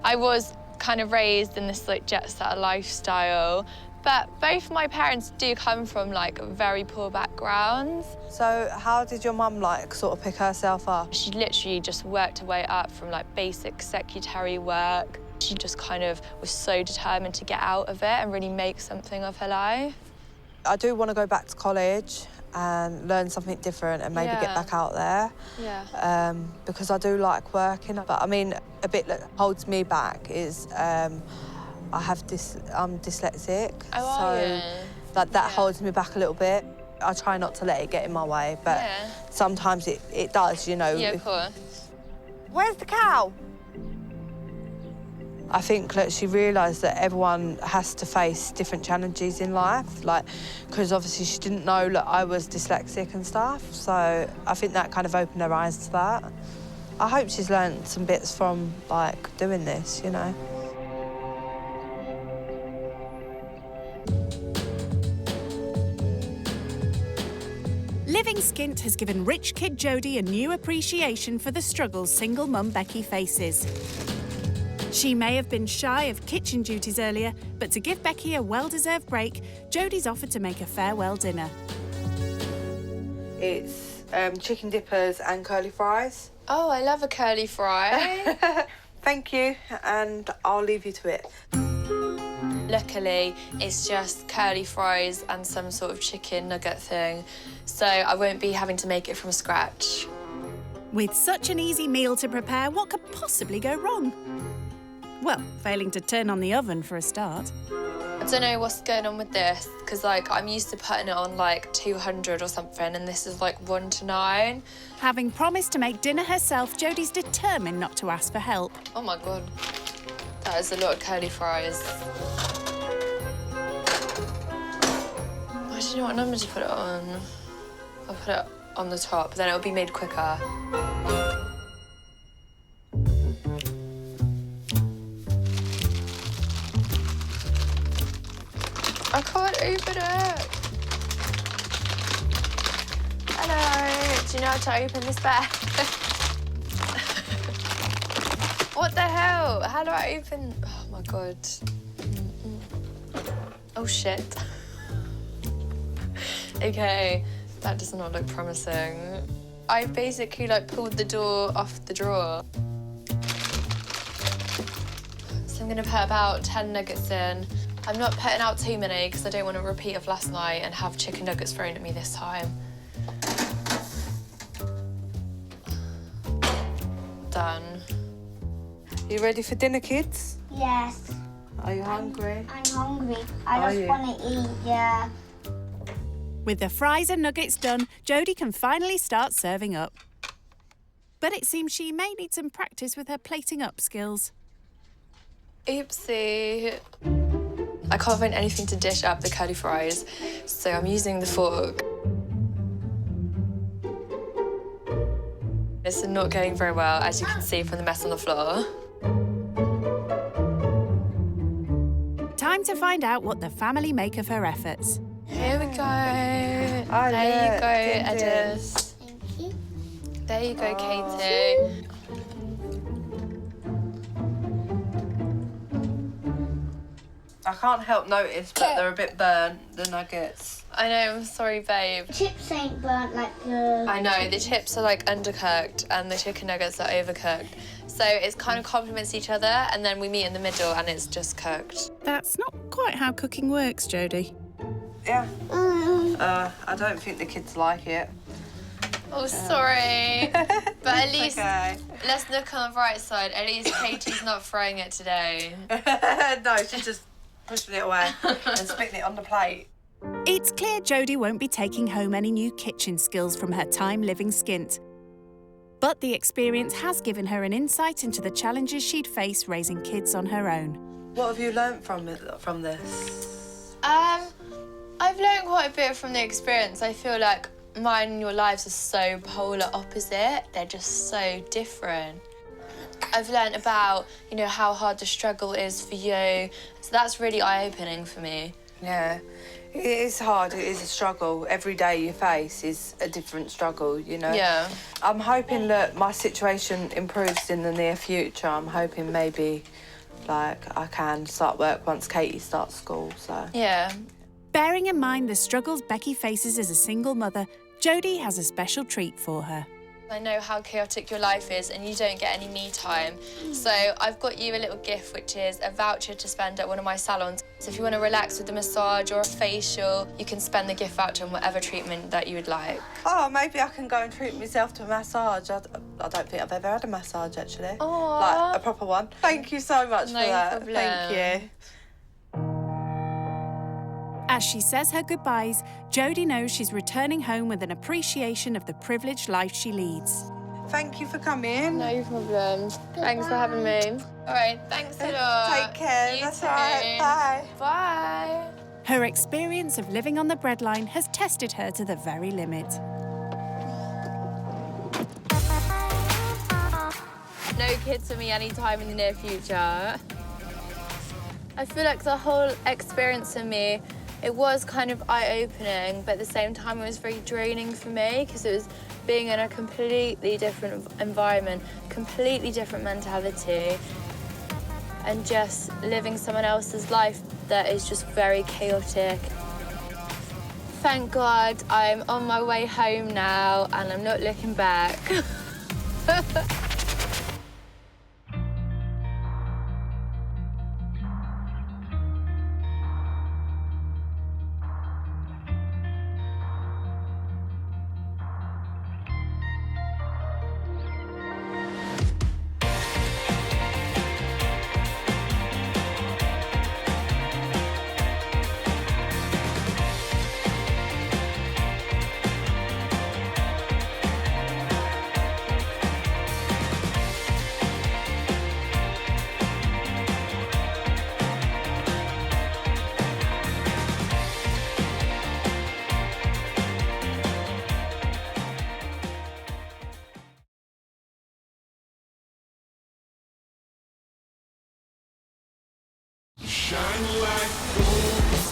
I was kind of raised in this, like, jet-set lifestyle, but both my parents do come from, like, very poor backgrounds. So how did your mum, like, sort of pick herself up? She literally just worked her way up from, like, basic secretary work. She just kind of was so determined to get out of it and really make something of her life. I do want to go back to college and learn something different and maybe get back out there. Yeah. Because I do like working. But, I mean, a bit that holds me back is I'm dyslexic. Oh, so that holds me back a little bit. I try not to let it get in my way, but sometimes it does, you know. Yeah, of course. Where's the cow? I think that she realised that everyone has to face different challenges in life, like, because obviously she didn't know that I was dyslexic and stuff, so I think that kind of opened her eyes to that. I hope she's learned some bits from, like, doing this, you know. Living skint has given rich kid Jodie a new appreciation for the struggles single mum Becky faces. She may have been shy of kitchen duties earlier, but to give Becky a well-deserved break, Jodie's offered to make a farewell dinner. It's chicken dippers and curly fries. Oh, I love a curly fry. Thank you, and I'll leave you to it. Luckily, it's just curly fries and some sort of chicken nugget thing, so I won't be having to make it from scratch. With such an easy meal to prepare, what could possibly go wrong? Well, failing to turn on the oven for a start. I don't know what's going on with this, because, like, I'm used to putting it on, like, 200 or something, and this is, like, 1 to 9. Having promised to make dinner herself, Jodie's determined not to ask for help. Oh, my God. That is a lot of curly fries. I don't know what number to put it on. I'll put it on the top, then it'll be made quicker. I can't open it. Hello. Do you know how to open this bag? What the hell? How do I open? Oh my God. Oh shit. Okay, that does not look promising. I basically, like, pulled the door off the drawer. So I'm gonna put about 10 nuggets in. I'm not putting out too many because I don't want a repeat of last night and have chicken nuggets thrown at me this time. Done. You ready for dinner, kids? Yes. Are you hungry? I'm hungry. I just want to eat, yeah. With the fries and nuggets done, Jodie can finally start serving up. But it seems she may need some practice with her plating up skills. Oopsie. I can't find anything to dish up the curly fries, so I'm using the fork. It's not going very well, as you can see from the mess on the floor. Time to find out what the family make of her efforts. Here we go. There you go, Edis. Thank you. There you go, Katie. I can't help notice, but they're a bit burnt, the nuggets. I know, I'm sorry, babe. Chips ain't burnt like the... I know, the chips are like undercooked and the chicken nuggets are overcooked. So it kind of complements each other, and then we meet in the middle and it's just cooked. That's not quite how cooking works, Jodie. Yeah. I don't think the kids like it. Oh, sorry. But at least, let's look on the bright side. At least Katie's not throwing it today. No, she's just pushing it away and spitting it on the plate. It's clear Jodie won't be taking home any new kitchen skills from her time living skint. But the experience has given her an insight into the challenges she'd face raising kids on her own. What have you learnt from this? I've learned quite a bit from the experience. I feel like mine and your lives are so polar opposite. They're just so different. I've learned about, you know, how hard the struggle is for you. So that's really eye-opening for me. Yeah, it is hard. It is a struggle. Every day you face is a different struggle, you know? Yeah. I'm hoping that my situation improves in the near future. I'm hoping maybe, like, I can start work once Katie starts school, so... Yeah. Bearing in mind the struggles Becky faces as a single mother, Jodie has a special treat for her. I know how chaotic your life is and you don't get any me time. So I've got you a little gift, which is a voucher to spend at one of my salons. So if you want to relax with a massage or a facial, you can spend the gift voucher on whatever treatment that you would like. Oh, maybe I can go and treat myself to a massage. I don't think I've ever had a massage, actually. Oh. Like, a proper one. Thank you so much for that. Problem. Thank you. As she says her goodbyes, Jodie knows she's returning home with an appreciation of the privileged life she leads. Thank you for coming. No problem. Thanks for having me. All right, thanks a lot. Take care. That's all right. Bye. Bye. Her experience of living on the breadline has tested her to the very limit. No kids for me anytime in the near future. I feel like the whole experience for me, it was kind of eye-opening, but at the same time it was very draining for me because it was being in a completely different environment, completely different mentality, and just living someone else's life that is just very chaotic. Thank God I'm on my way home now and I'm not looking back.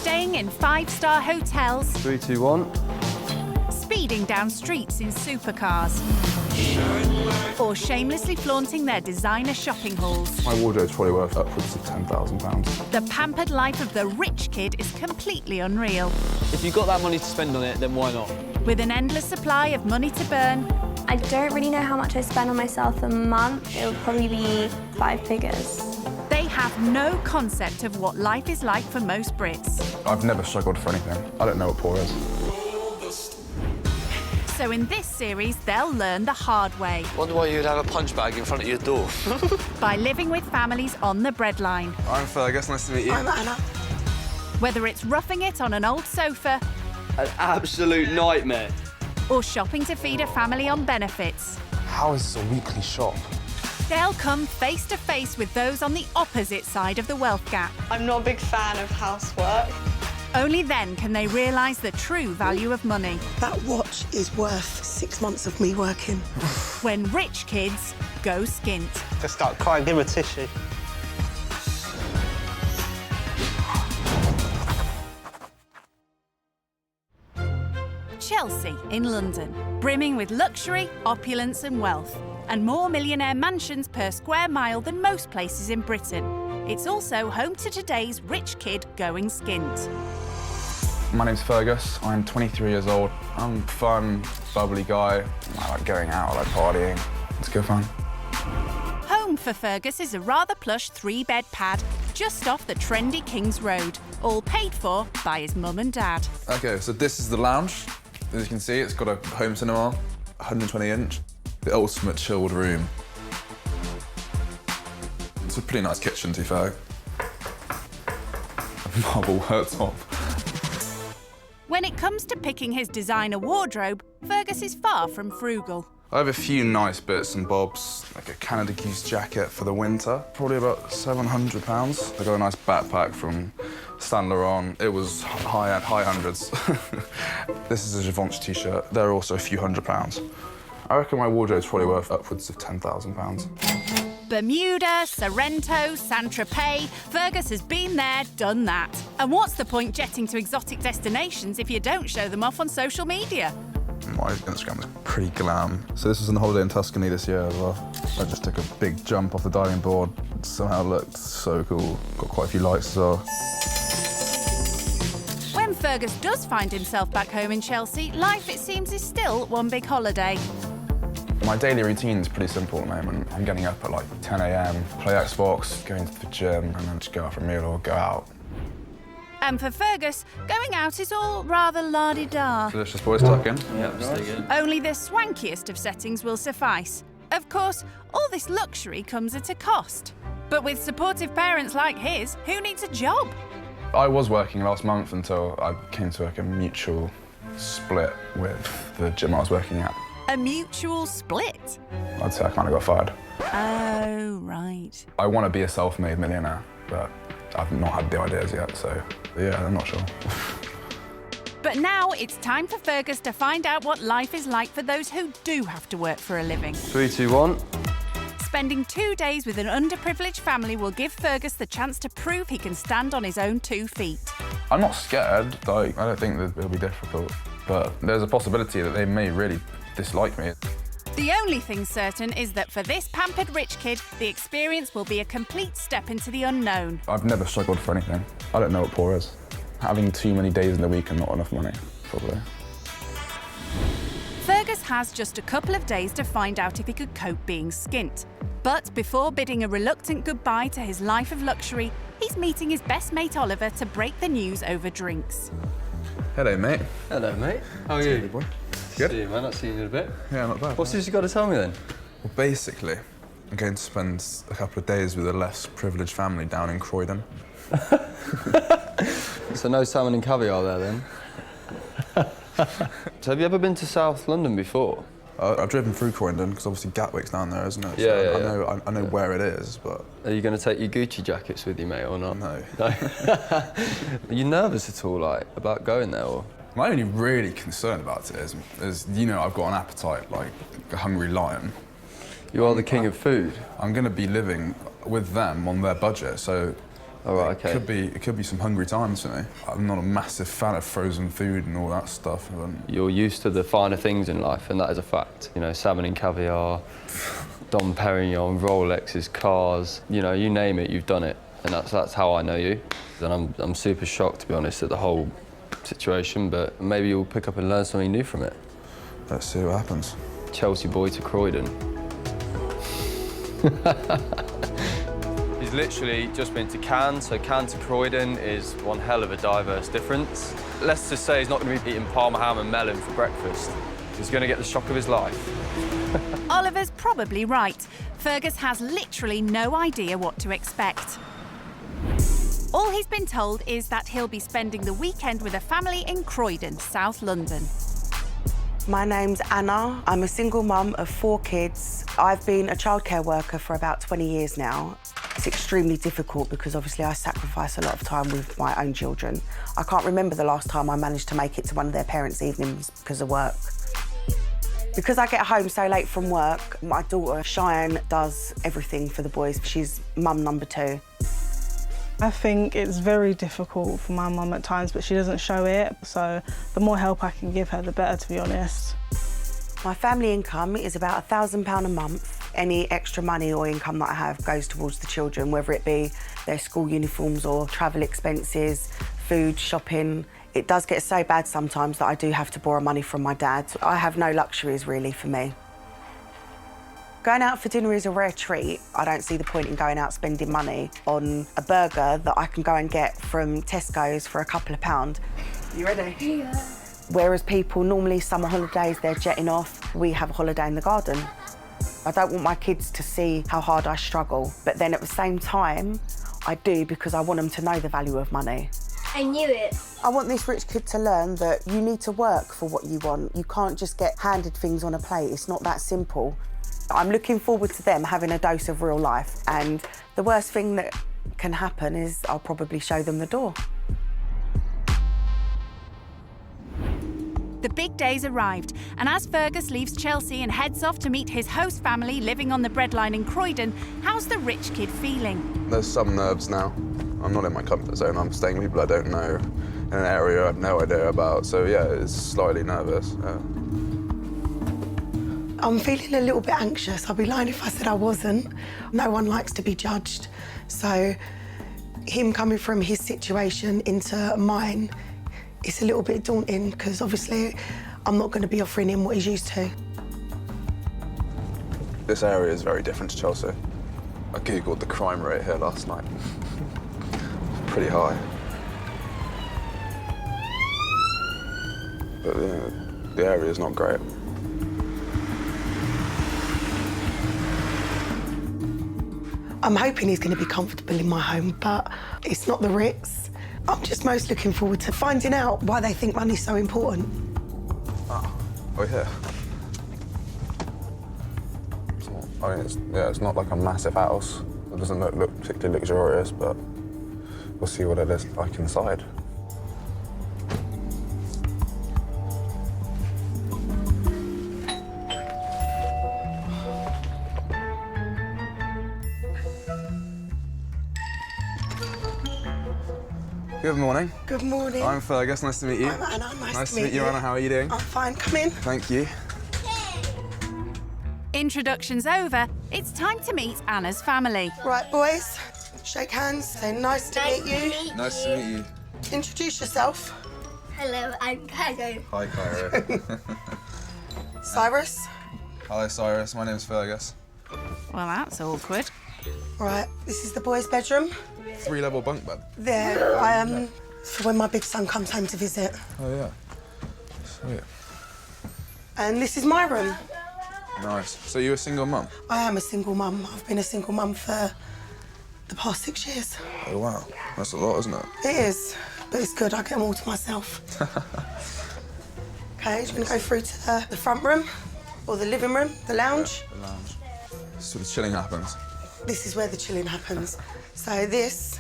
Staying in five-star hotels, 3, 2, 1. speeding down streets in supercars, or shamelessly flaunting their designer shopping hauls. My wardrobe's probably worth upwards of £10,000. The pampered life of the rich kid is completely unreal. If you've got that money to spend on it, then why not? With an endless supply of money to burn, I don't really know how much I spend on myself a month. It would probably be 5 figures. they have no concept of what life is like for most Brits. I've never struggled for anything. I don't know what poor is. So in this series, they'll learn the hard way. Wonder why you'd have a punch bag in front of your door. By living with families on the breadline. I'm Fergus, nice to meet you. I'm Anna. Whether it's roughing it on an old sofa... An absolute nightmare. Or shopping to feed a family on benefits. How is this a weekly shop? They'll come face to face with those on the opposite side of the wealth gap. I'm not a big fan of housework. Only then can they realise the true value of money. That watch is worth 6 months of me working. When rich kids go skint. Just start crying, give her a tissue. Chelsea in London, brimming with luxury, opulence and wealth, and more millionaire mansions per square mile than most places in Britain. It's also home to today's rich kid going skint. My name's Fergus. I'm 23 years old. I'm a fun, bubbly guy. I like going out, I like partying. It's good fun. Home for Fergus is a rather plush 3-bed pad just off the trendy King's Road, all paid for by his mum and dad. Okay, so this is the lounge. As you can see, it's got a home cinema, 120-inch, the ultimate chilled room. It's a pretty nice kitchen, to be fair. Marble worktop. When it comes to picking his designer wardrobe, Fergus is far from frugal. I have a few nice bits and bobs, like a Canada Goose jacket for the winter, probably about £700. I got a nice backpack from Saint Laurent. It was high hundreds. This is a Givenchy t-shirt. They're also a few £100s. I reckon my wardrobe's probably worth upwards of £10,000. Bermuda, Sorrento, Saint-Tropez, Fergus has been there, done that. And what's the point jetting to exotic destinations if you don't show them off on social media? My Instagram is pretty glam. So this was on the holiday in Tuscany this year as well. I just took a big jump off the diving board. It somehow looked so cool. Got quite a few likes as well. When Fergus does find himself back home in Chelsea, life, it seems, is still one big holiday. My daily routine is pretty simple at the moment. I'm getting up at like 10 a.m, play Xbox, going to the gym, and then just go out for a meal or go out. And for Fergus, going out is all rather la-di-da. Delicious boys tuck in. Yeah, stay good. Only the swankiest of settings will suffice. Of course, all this luxury comes at a cost. But with supportive parents like his, who needs a job? I was working last month until I came to like a mutual split with the gym I was working at. A mutual split? I'd say I kind of got fired. Oh, right. I want to be a self-made millionaire, but I've not had the ideas yet, so yeah, I'm not sure. But now it's time for Fergus to find out what life is like for those who do have to work for a living. 3, 2, 1. Spending 2 days with an underprivileged family will give Fergus the chance to prove he can stand on his own 2 feet. I'm not scared. Like, I don't think that it'll be difficult, but there's a possibility that they may really dislike me. The only thing certain is that for this pampered rich kid, the experience will be a complete step into the unknown. I've never struggled for anything. I don't know what poor is. Having too many days in the week and not enough money, probably. Fergus has just a couple of days to find out if he could cope being skint. But before bidding a reluctant goodbye to his life of luxury, he's meeting his best mate Oliver to break the news over drinks. Hello, mate. Hello, mate. How are you? Boy. Good. See you, man. Not seen you in a bit. Yeah, not bad. What's this you got to tell me then? Well, basically, I'm going to spend a couple of days with a less privileged family down in Croydon. So no salmon and caviar there then? So have you ever been to South London before? I've driven through Croydon because obviously Gatwick's down there, isn't it? Yeah, So I know where it is, but. Are you going to take your Gucci jackets with you, mate, or not? No. Are you nervous at all, like, about going there, or? My only really concern about it is, you know, I've got an appetite like a hungry lion. You are the king of food. I'm going to be living with them on their budget, so. All right, okay. It could be some hungry times for me. I'm not a massive fan of frozen food and all that stuff. You're used to the finer things in life, and that is a fact. You know, salmon and caviar, Dom Perignon, Rolexes, cars. You know, you name it, you've done it, and that's how I know you. And I'm super shocked, to be honest, at the whole situation. But maybe you'll pick up and learn something new from it. Let's see what happens. Chelsea boy to Croydon. He's literally just been to Cannes, so Cannes to Croydon is one hell of a diverse difference. Let's just say he's not going to be eating parma ham and melon for breakfast. He's going to get the shock of his life. Oliver's probably right. Fergus has literally no idea what to expect. All he's been told is that he'll be spending the weekend with a family in Croydon, South London. My name's Anna. I'm a single mum of 4 kids. I've been a childcare worker for about 20 years now. It's extremely difficult because obviously I sacrifice a lot of time with my own children. I can't remember the last time I managed to make it to one of their parents' evenings because of work. Because I get home so late from work, my daughter Cheyenne does everything for the boys. She's mum number 2. I think it's very difficult for my mum at times, but she doesn't show it. So the more help I can give her, the better, to be honest. My family income is about £1,000 a month. Any extra money or income that I have goes towards the children, whether it be their school uniforms or travel expenses, food, shopping. It does get so bad sometimes that I do have to borrow money from my dad. I have no luxuries really for me. Going out for dinner is a rare treat. I don't see the point in going out spending money on a burger that I can go and get from Tesco's for a couple of pounds. You ready? Yeah. Whereas people, normally summer holidays, they're jetting off. We have a holiday in the garden. I don't want my kids to see how hard I struggle, but then at the same time, I do because I want them to know the value of money. I knew it. I want this rich kid to learn that you need to work for what you want. You can't just get handed things on a plate. It's not that simple. I'm looking forward to them having a dose of real life, and the worst thing that can happen is I'll probably show them the door. The big day's arrived, and as Fergus leaves Chelsea and heads off to meet his host family living on the breadline in Croydon, how's the rich kid feeling? There's some nerves now. I'm not in my comfort zone. I'm staying with people I don't know in an area I have no idea about. So yeah, it's slightly nervous. I'm feeling a little bit anxious. I'd be lying if I said I wasn't. No one likes to be judged. So him coming from his situation into mine, it's a little bit daunting because obviously I'm not going to be offering him what he's used to. This area is very different to Chelsea. I googled the crime rate here last night. It's pretty high. But the area is not great. I'm hoping he's going to be comfortable in my home, but it's not the Ritz. I'm just most looking forward to finding out why they think money's so important. Oh yeah. I mean, it's not like a massive house. It doesn't look particularly luxurious, but we'll see what it is like inside. Good morning. Good morning. I'm Fergus, nice to meet you. I'm Anna, nice to meet you, Anna. How are you doing? I'm fine, come in. Thank you. Introductions over, it's time to meet Anna's family. Right, boys, shake hands, say nice to meet you. Nice to meet you. Introduce yourself. Hello, I'm Cairo. Hi, Cairo. Cyrus. Hello, Cyrus. My name's Fergus. Well, that's awkward. Right, this is the boys' bedroom. 3-level bunk bed. There, for when my big son comes home to visit. Oh, yeah. Sweet. And this is my room. Nice. So you're a single mum? I am a single mum. I've been a single mum for the past 6 years. Oh, wow. That's a lot, isn't it? It is, but it's good. I get them all to myself. OK, just going to go through to the front room, or the living room, the lounge. Yeah, the lounge. So the chilling happens. This is where the chilling happens. So this,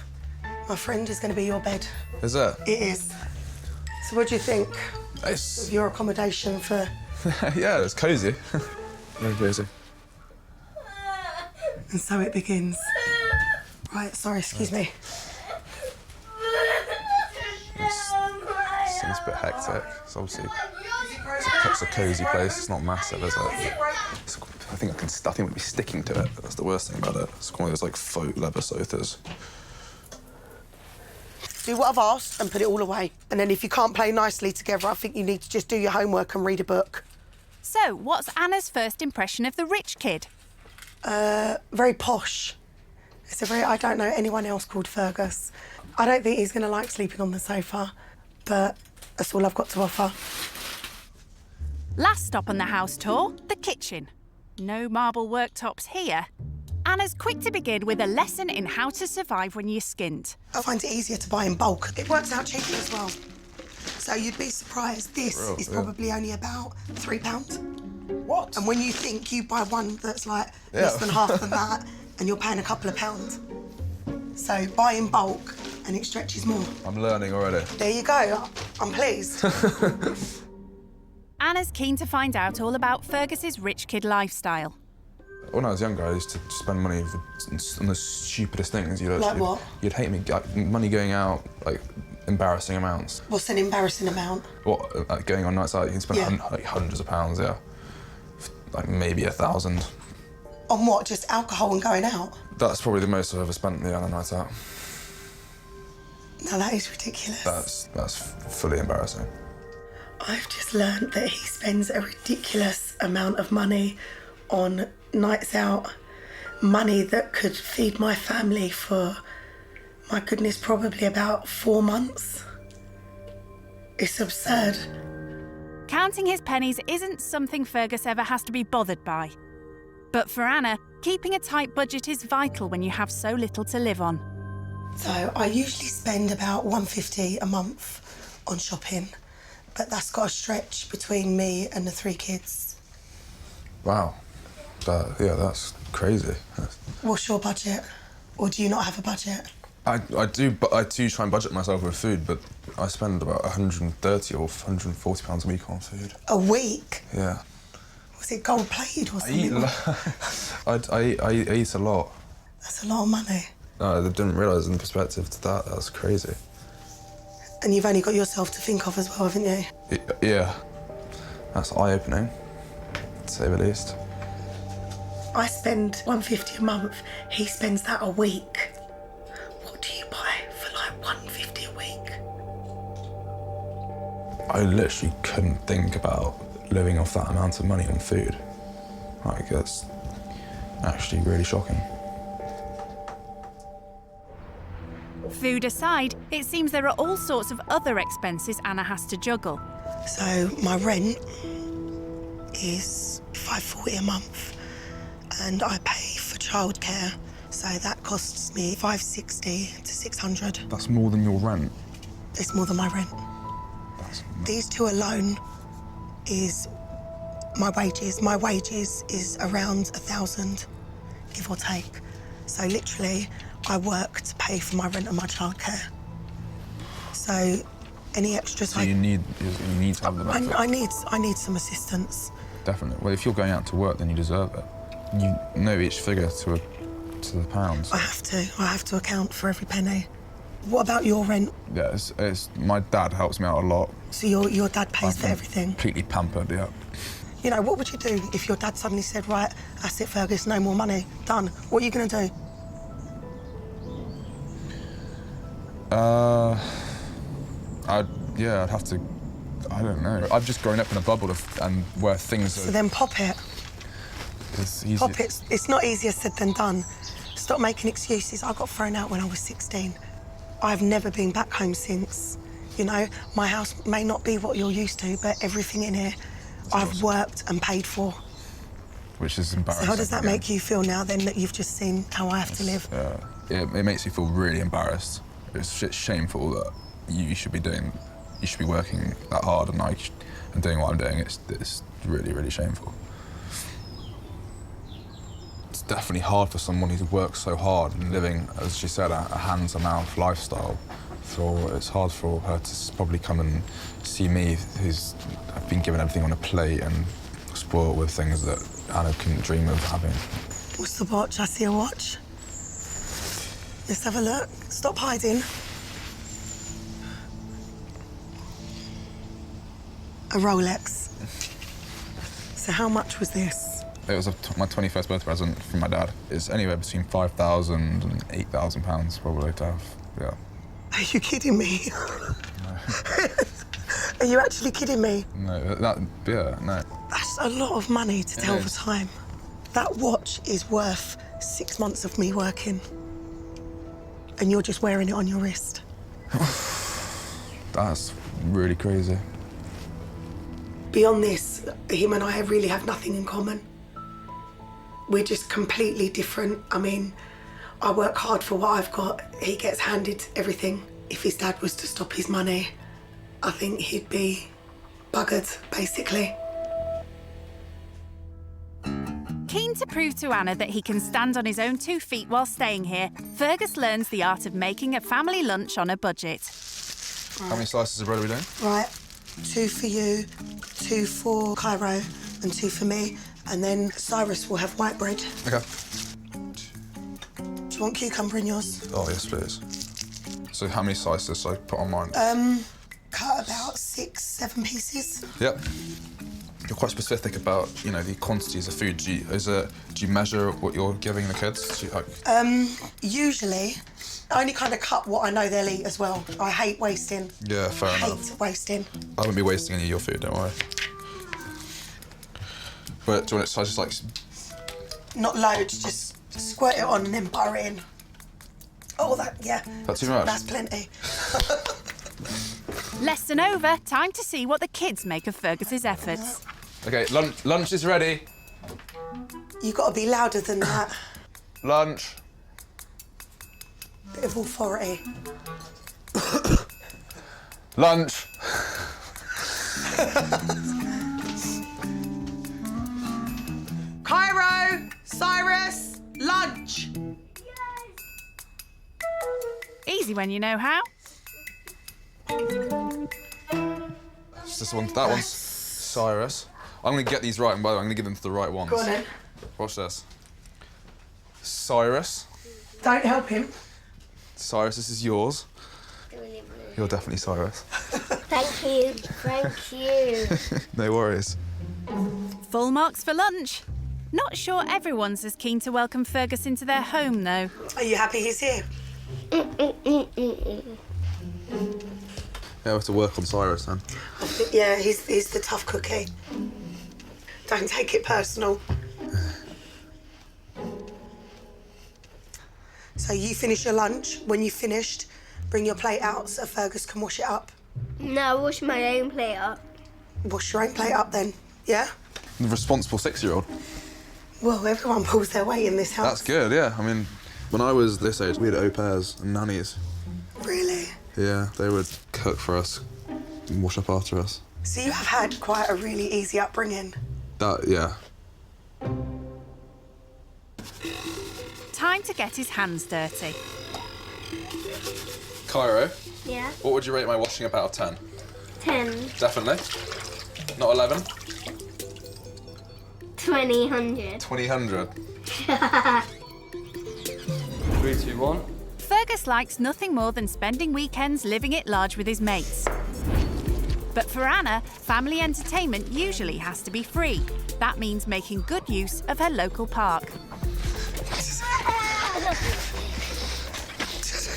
my friend, is going to be your bed. Is it? It is. So what do you think of your accommodation for... Yeah, it's cosy. Very cosy. And so it begins. Right, sorry, excuse me. Seems a bit hectic. It's obviously it's a cosy place. It's not massive, is it? I think we'd be sticking to it. That's the worst thing about it. It's one of those like faux leather sofas. Do what I've asked and put it all away. And then if you can't play nicely together, I think you need to just do your homework and read a book. So, what's Anna's first impression of the rich kid? Very posh. I don't know anyone else called Fergus. I don't think he's going to like sleeping on the sofa, but that's all I've got to offer. Last stop on the house tour, the kitchen. No marble worktops here. Anna's quick to begin with a lesson in how to survive when you're skint. I find it easier to buy in bulk. It works out cheaper as well. So you'd be surprised. This is probably only about £3. What? And when you think you buy one that's like less than half of that, and you're paying a couple of pounds. So buy in bulk and it stretches more. I'm learning already. There you go. I'm pleased. Anna's keen to find out all about Fergus's rich kid lifestyle. When I was younger, I used to spend money on the stupidest things. Like what? You'd hate me. Like, money going out, like embarrassing amounts. What's an embarrassing amount? What? Like going on nights out, you can spend like hundreds of pounds. Yeah. Like maybe 1,000. On what, just alcohol and going out? That's probably the most I've ever spent the other night out. Now that is ridiculous. That's fully embarrassing. I've just learned that he spends a ridiculous amount of money on nights out, money that could feed my family for, my goodness, probably about 4 months. It's absurd. Counting his pennies isn't something Fergus ever has to be bothered by. But for Anna, keeping a tight budget is vital when you have so little to live on. So I usually spend about £150 a month on shopping, but that's got a stretch between me and the 3 kids. Wow. That's crazy. What's your budget? Or do you not have a budget? I do try and budget myself with food, but I spend about £130 or £140 a week on food. A week? Yeah. Was it gold-plated or something? I eat a lot. That's a lot of money. No, I didn't realise in perspective to that. That's crazy. And you've only got yourself to think of as well, haven't you? Yeah. That's eye-opening, to say the least. I spend £150 a month. He spends that a week. What do you buy for like £150 a week? I literally couldn't think about living off that amount of money on food. Like, it's actually really shocking. Food aside, it seems there are all sorts of other expenses Anna has to juggle. So my rent is £540 a month, and I pay for childcare, so that costs me £560 to £600. That's more than your rent? It's more than my rent. These 2 alone is my wages. My wages is around 1,000, give or take. So literally, I work to pay for my rent and my childcare. So any extras So you need to have the benefit? I need some assistance. Definitely. Well, if you're going out to work, then you deserve it. You know each figure to the pound. I have to account for every penny. What about your rent? Yeah, it's my dad helps me out a lot. So your dad pays for everything? Completely pampered, yeah. You know, what would you do if your dad suddenly said, right, that's it, Fergus, no more money, done? What are you going to do? I'd have to, I don't know. I've just grown up in a bubble and where things are... So then pop it. It's easy. Pop it. It's not easier said than done. Stop making excuses. I got thrown out when I was 16. I've never been back home since. You know, my house may not be what you're used to, but everything in here I've worked and paid for. Which is embarrassing. So how does that make you feel now, then, that you've just seen how I have to live? It makes you feel really embarrassed. It's shameful that you should be working that hard and doing what I'm doing. It's really, really shameful. It's definitely hard for someone who's worked so hard and living, as she said, a hand-to-mouth lifestyle. It's hard for her to probably come and see me, who's been given everything on a plate and spoiled with things that Anna couldn't dream of having. What's the watch? I see a watch. Let's have a look. Stop hiding. A Rolex. So how much was this? It was my 21st birthday present from my dad. It's anywhere between £5,000 and £8,000 probably to have, yeah. Are you kidding me? Are you actually kidding me? No, no. That's a lot of money to tell the time. That watch is worth 6 months of me working. And you're just wearing it on your wrist. That's really crazy. Beyond this, him and I really have nothing in common. We're just completely different. I mean, I work hard for what I've got. He gets handed everything. If his dad was to stop his money, I think he'd be buggered, basically. Keen to prove to Anna that he can stand on his own 2 feet while staying here, Fergus learns the art of making a family lunch on a budget. How many slices of bread are we doing? Right, 2 for you, 2 for Cairo, and 2 for me. And then Cyrus will have white bread. Okay. Do you want cucumber in yours? Oh, yes, please. So how many slices should I put on mine? Cut about 6, 7 pieces. Yep. You're quite specific about, you know, the quantities of food. Do you measure what you're giving the kids? Usually, I only kind of cut what I know they'll eat as well. I hate wasting. Yeah, fair enough. Hate wasting. I wouldn't be wasting any of your food, don't worry. But do you want it, so I just like... Not loads, just squirt it on and then butter it in. Oh, yeah. That's too much? That's plenty. Lesson over. Time to see what the kids make of Fergus's efforts. OK, lunch is ready. You've got to be louder than that. Lunch. Bit of authority. Lunch. Cairo, Cyrus, lunch. Easy when you know how. It's this one. That one's Cyrus. I'm going to get these right, and by the way, I'm going to give them to the right ones. Go on then. Watch this. Cyrus. Don't help him. Cyrus, this is yours. You're definitely Cyrus. Thank you. Thank you. No worries. Full marks for lunch. Not sure everyone's as keen to welcome Fergus into their home, though. Are you happy he's here? Yeah, we have to work on Cyrus then. Yeah, he's the tough cookie. Don't take it personal. So you finish your lunch. When you've finished, bring your plate out so Fergus can wash it up. No, I wash my own plate up. Wash your own plate up then, yeah? The responsible 6-year-old. Well, everyone pulls their weight in this house. That's good, yeah. I mean, when I was this age, we had au pairs and nannies. Really? Yeah, they would cook for us and wash up after us. So you have had quite a really easy upbringing. Yeah. Time to get his hands dirty. Cairo, Yeah? what would you rate my washing up out of 10? 10. Definitely. Not 11? 20, 20, 3, 2, 1. Fergus likes nothing more than spending weekends living it large with his mates. But for Anna, family entertainment usually has to be free. That means making good use of her local park.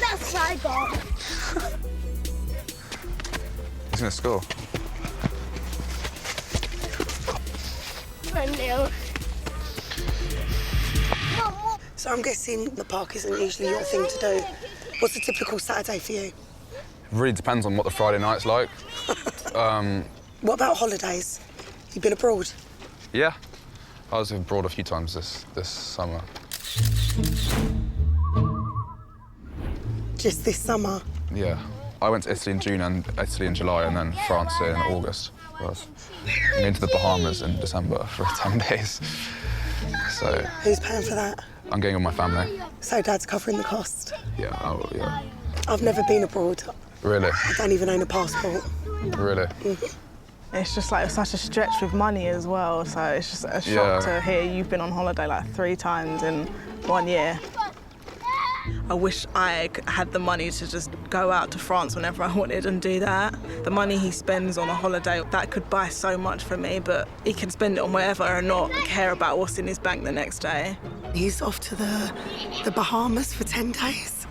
That's my goal. He's going to score. 1-0. So I'm guessing the park isn't usually your thing to do. What's a typical Saturday for you? It really depends on what the Friday night's like. What about holidays? You've been abroad? Yeah. I was abroad a few times this summer. Just this summer? Yeah. I went to Italy in June and Italy in July and then France in August. I'm going to the Bahamas in December for 10 days. So... Who's paying for that? I'm going with my family. So Dad's covering the cost? Yeah, yeah. I've never been abroad. Really? I don't even own a passport. Really? It's just like such a stretch with money as well, so it's just a shock to hear you've been on holiday like 3 times in 1 year. I wish I had the money to just go out to France whenever I wanted and do that. The money he spends on a holiday, that could buy so much for me, but he can spend it on whatever and not care about what's in his bank the next day. He's off to the Bahamas for 10 days.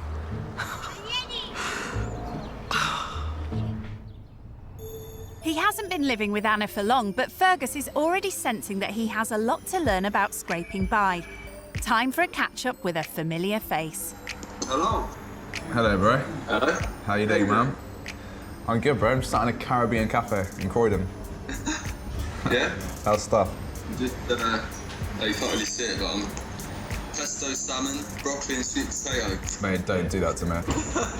He hasn't been living with Anna for long, but Fergus is already sensing that he has a lot to learn about scraping by. Time for a catch-up with a familiar face. Hello. Hello, bro. Hello. How you doing, man? I'm good, bro. I'm just sat in a Caribbean cafe in Croydon. Yeah? How's stuff? Just, you can't really see it, but pesto salmon, broccoli and sweet potato. Mate, don't do that to me.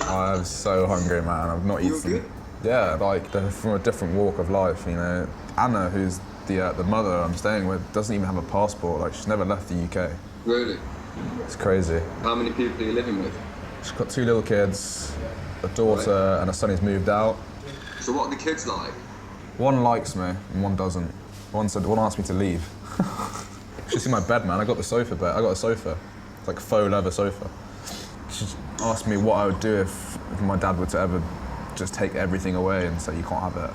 I'm so hungry, man. I've not eaten. Yeah, like, they're from a different walk of life, you know. Anna, who's the mother I'm staying with, doesn't even have a passport. Like, she's never left the UK. Really? It's crazy. How many people are you living with? She's got 2 little kids, a daughter, and a son who's moved out. So what are the kids like? One likes me, and one doesn't. One asked me to leave. You should see my bed, man. I got the sofa bed. I got a sofa. It's like a faux leather sofa. She asked me what I would do if my dad were to ever just take everything away and say, you can't have it.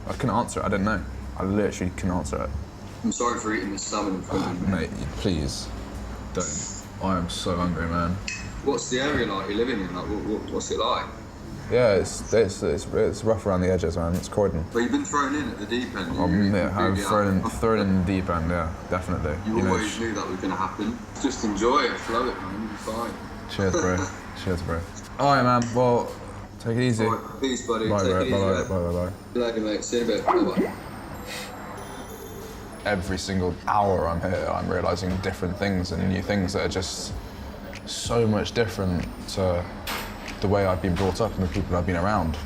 I couldn't answer it. I didn't know. I literally can answer it. I'm sorry for eating this salmon in front of you. Mate, please, don't. I am so hungry, man. What's the area like you're living in? Like, what's it like? Yeah, it's rough around the edges, man. It's Croydon. But you've been thrown in at the deep end. I'm thrown in the deep end, yeah, definitely. You always knew that was going to happen. Just enjoy it, flow it, man. You'll be fine. Cheers, bro. Cheers, bro. All right, man. Well, take it easy. All right, peace, buddy. Bye, take bro. it easy, Bye, mate. bye, bye, bye. Good luck, mate. See you in a bit. Bye-bye. Every single hour I'm here, I'm realising different things and new things that are just so much different to the way I've been brought up and the people I've been around.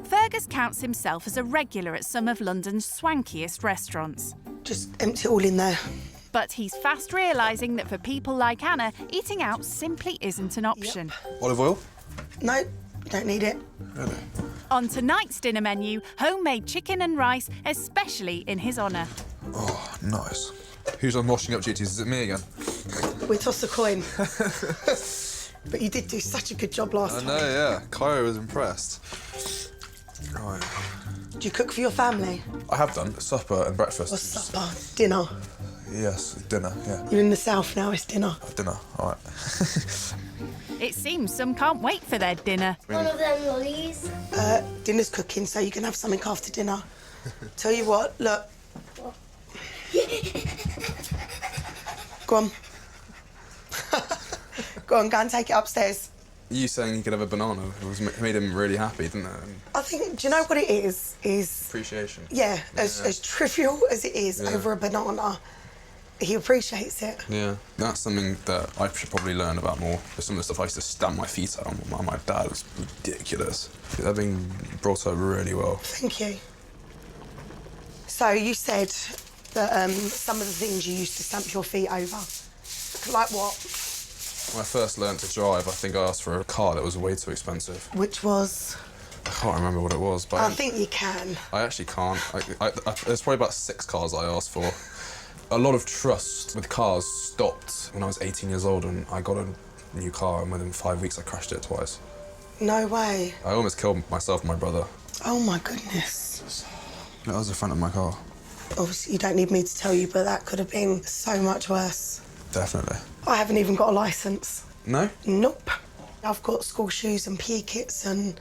Fergus counts himself as a regular at some of London's swankiest restaurants. Just empty it all in there. But he's fast realising that for people like Anna, eating out simply isn't an option. Olive oil? No, you don't need it. Really? On tonight's dinner menu, homemade chicken and rice, especially in his honour. Oh, nice. Who's on washing up duties? Is it me again? We toss a coin. But you did do such a good job last time. I know, yeah. Cairo was impressed. Right. Do you cook for your family? I have done. Supper and breakfast. Or supper? Dinner? Yes, dinner, yeah. You're in the south now, it's dinner. Dinner, all right. It seems some can't wait for their dinner. One of them lollies. Dinner's cooking, so you can have something after dinner. Tell you what, look. Go on. Go and take it upstairs. You saying you could have a banana made him really happy, didn't it? I think, do you know what it is? Appreciation. Yeah, as trivial as it is over a banana, he appreciates it. Yeah, that's something that I should probably learn about more. Some of the stuff I used to stamp my feet out on my dad was ridiculous. They're being brought up really well. Thank you. So you said that some of the things you used to stamp your feet over. Like what? When I first learned to drive, I think I asked for a car that was way too expensive. Which was? I can't remember what it was, but I think you can. I actually can't. There's probably about 6 cars I asked for. A lot of trust with cars stopped when I was 18 years old and I got a new car, and within 5 weeks I crashed it twice. No way. I almost killed myself and my brother. Oh my goodness. That was the front of my car. Obviously you don't need me to tell you, but that could have been so much worse. Definitely. I haven't even got a licence. No? Nope. I've got school shoes and PE kits and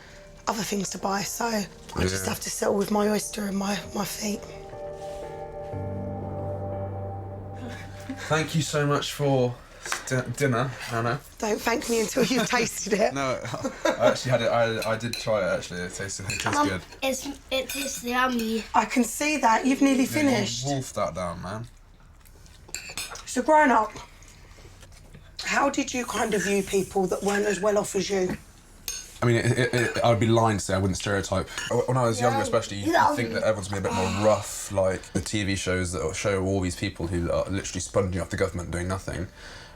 other things to buy, so I just have to settle with my oyster and my feet. Thank you so much for dinner, Anna. Don't thank me until you've tasted it. No, I actually had it. I did try it actually. It tastes good. It tastes yummy. I can see that. You've nearly finished. You wolfed that down, man. So growing up, how did you kind of view people that weren't as well off as you? I mean, I would be lying to say I wouldn't stereotype. When I was younger, especially, you think that everyone's gonna be a bit more rough, like the TV shows that show all these people who are literally sponging off the government doing nothing.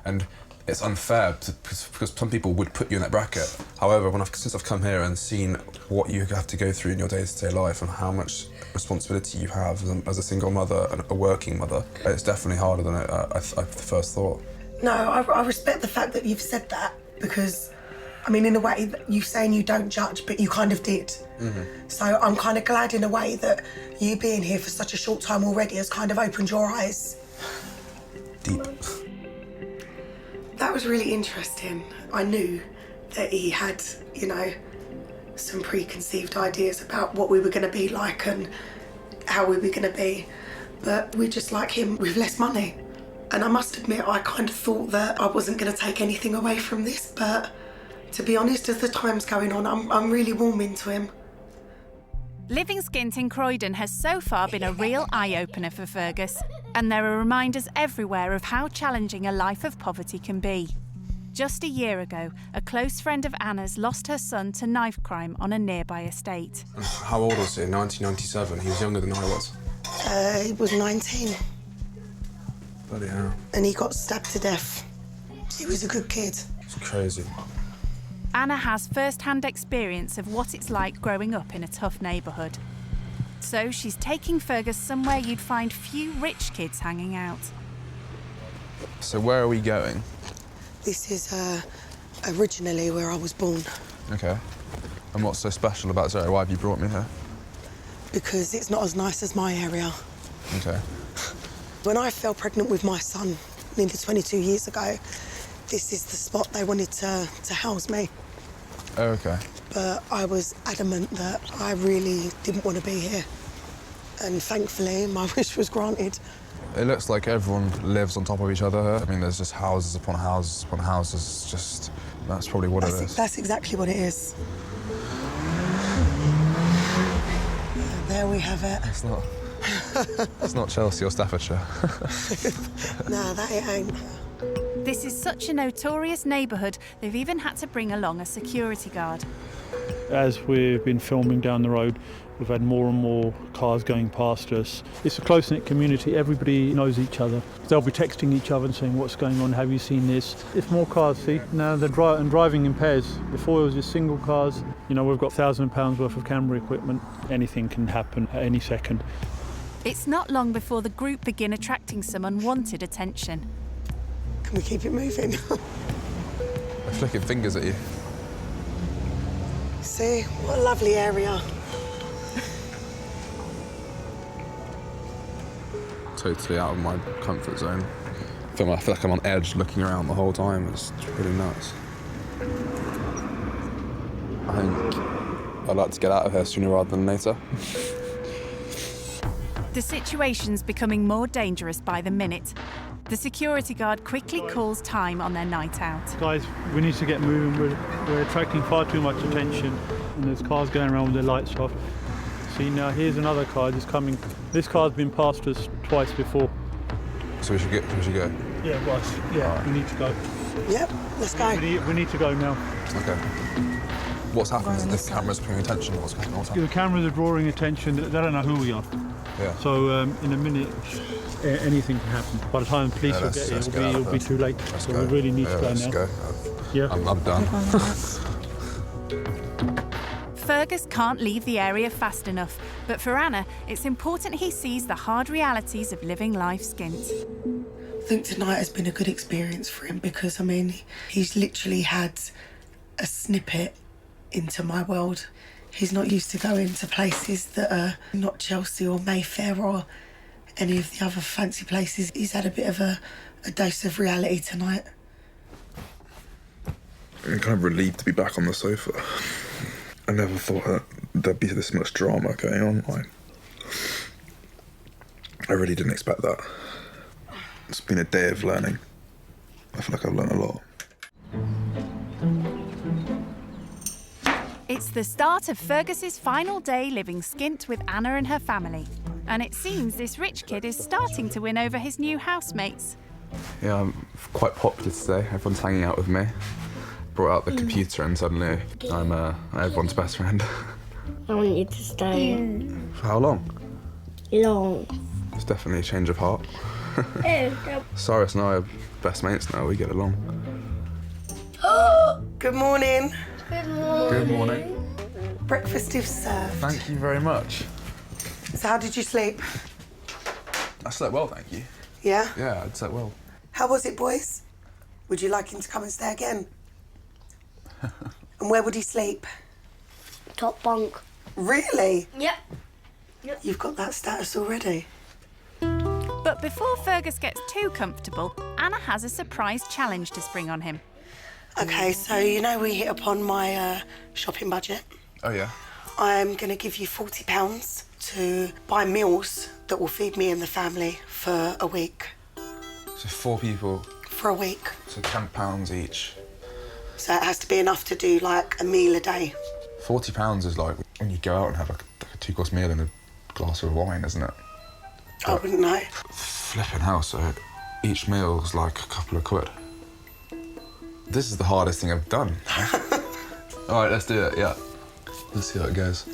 And it's unfair because some people would put you in that bracket. However, since I've come here and seen what you have to go through in your day-to-day life and how much responsibility you have as a single mother and a working mother, it's definitely harder than I first thought. No, I respect the fact that you've said that because, I mean, in a way, you saying you don't judge, but you kind of did. Mm-hmm. So I'm kind of glad in a way that you being here for such a short time already has kind of opened your eyes. Deep. That was really interesting. I knew that he had, you know, some preconceived ideas about what we were going to be like and how we were going to be, but we're just like him with less money. And I must admit, I kind of thought that I wasn't going to take anything away from this, but to be honest, as the time's going on, I'm really warming to him. Living skint in Croydon has so far been a real eye-opener for Fergus, and there are reminders everywhere of how challenging a life of poverty can be. Just a year ago, a close friend of Anna's lost her son to knife crime on a nearby estate. How old was he? 1997. He was younger than I was. He was 19. Bloody hell. And he got stabbed to death. He was a good kid. It's crazy. Anna has first-hand experience of what it's like growing up in a tough neighbourhood. So she's taking Fergus somewhere you'd find few rich kids hanging out. So where are we going? This is originally where I was born. Okay. And what's so special about Zoe? Why have you brought me here? because it's not as nice as my area. Okay. When I fell pregnant with my son nearly 22 years ago, this is the spot they wanted to house me. Oh, okay. But I was adamant that I really didn't want to be here. And thankfully, my wish was granted. It looks like everyone lives on top of each other here. I mean, there's just houses upon houses upon houses. Just, that's probably what it is. That's exactly what it is. There we have it. It's not. It's not Chelsea or Staffordshire. Nah, that it ain't. This is such a notorious neighbourhood, they've even had to bring along a security guard. As we've been filming down the road, we've had more and more cars going past us. It's a close-knit community, everybody knows each other. They'll be texting each other and saying, what's going on, have you seen this? It's more cars, see? Now they're driving in pairs. Before it was just single cars. You know, we've got £1,000 worth of camera equipment. Anything can happen at any second. It's not long before the group begin attracting some unwanted attention. Can we keep it moving? They're flicking fingers at you. See, what a lovely area. Totally out of my comfort zone. I feel like I'm on edge looking around the whole time. It's really nuts. I think I'd like to get out of here sooner rather than later. The situation's becoming more dangerous by the minute. The security guard quickly calls time on their night out. Guys, we need to get moving. We're attracting far too much attention, and there's cars going around with their lights off. See, now here's another car just coming. This car's been past us twice before. So we should go? Yeah, boss. Yeah, right. We need to go. Yep, let's go. We need to go now. Okay. What's happened? The camera's paying attention. What's happening? The cameras are drawing attention. They don't know who we are. Yeah. So in a minute, anything can happen. By the time the police will get here, it'll be too late. So we really need to go now. Go. Yeah. I'm done. Fergus can't leave the area fast enough, but for Anna, it's important he sees the hard realities of living life skint. I think tonight has been a good experience for him because, I mean, he's literally had a snippet into my world. He's not used to going to places that are not Chelsea or Mayfair or any of the other fancy places. He's had a bit of a dose of reality tonight. I'm kind of relieved to be back on the sofa. I never thought that there'd be this much drama going on. I really didn't expect that. It's been a day of learning. I feel like I've learned a lot. It's the start of Fergus's final day living skint with Anna and her family. And it seems this rich kid is starting to win over his new housemates. Yeah, I'm quite popular today. Everyone's hanging out with me. Brought out the computer and suddenly I'm everyone's best friend. I want you to stay. For how long? Long. It's definitely a change of heart. Cyrus and I are best mates now, we get along. Good morning. Good morning. Good morning. Breakfast is served. Thank you very much. So how did you sleep? I slept well, thank you. Yeah? Yeah, I slept well. How was it, boys? Would you like him to come and stay again? And where would he sleep? Top bunk. Really? Yep. You've got that status already. But before Fergus gets too comfortable, Anna has a surprise challenge to spring on him. Okay, so you know we hit upon my shopping budget. Oh, yeah? I'm going to give you £40 to buy meals that will feed me and the family for a week. So 4 people? For a week. So £10 each. So it has to be enough to do like a meal a day. £40 is like when you go out and have like a 2-course meal and a glass of wine, isn't it? I wouldn't know. Flipping hell, so each meal's like a couple of quid. This is the hardest thing I've done. All right, let's do it, yeah. Let's see how it goes.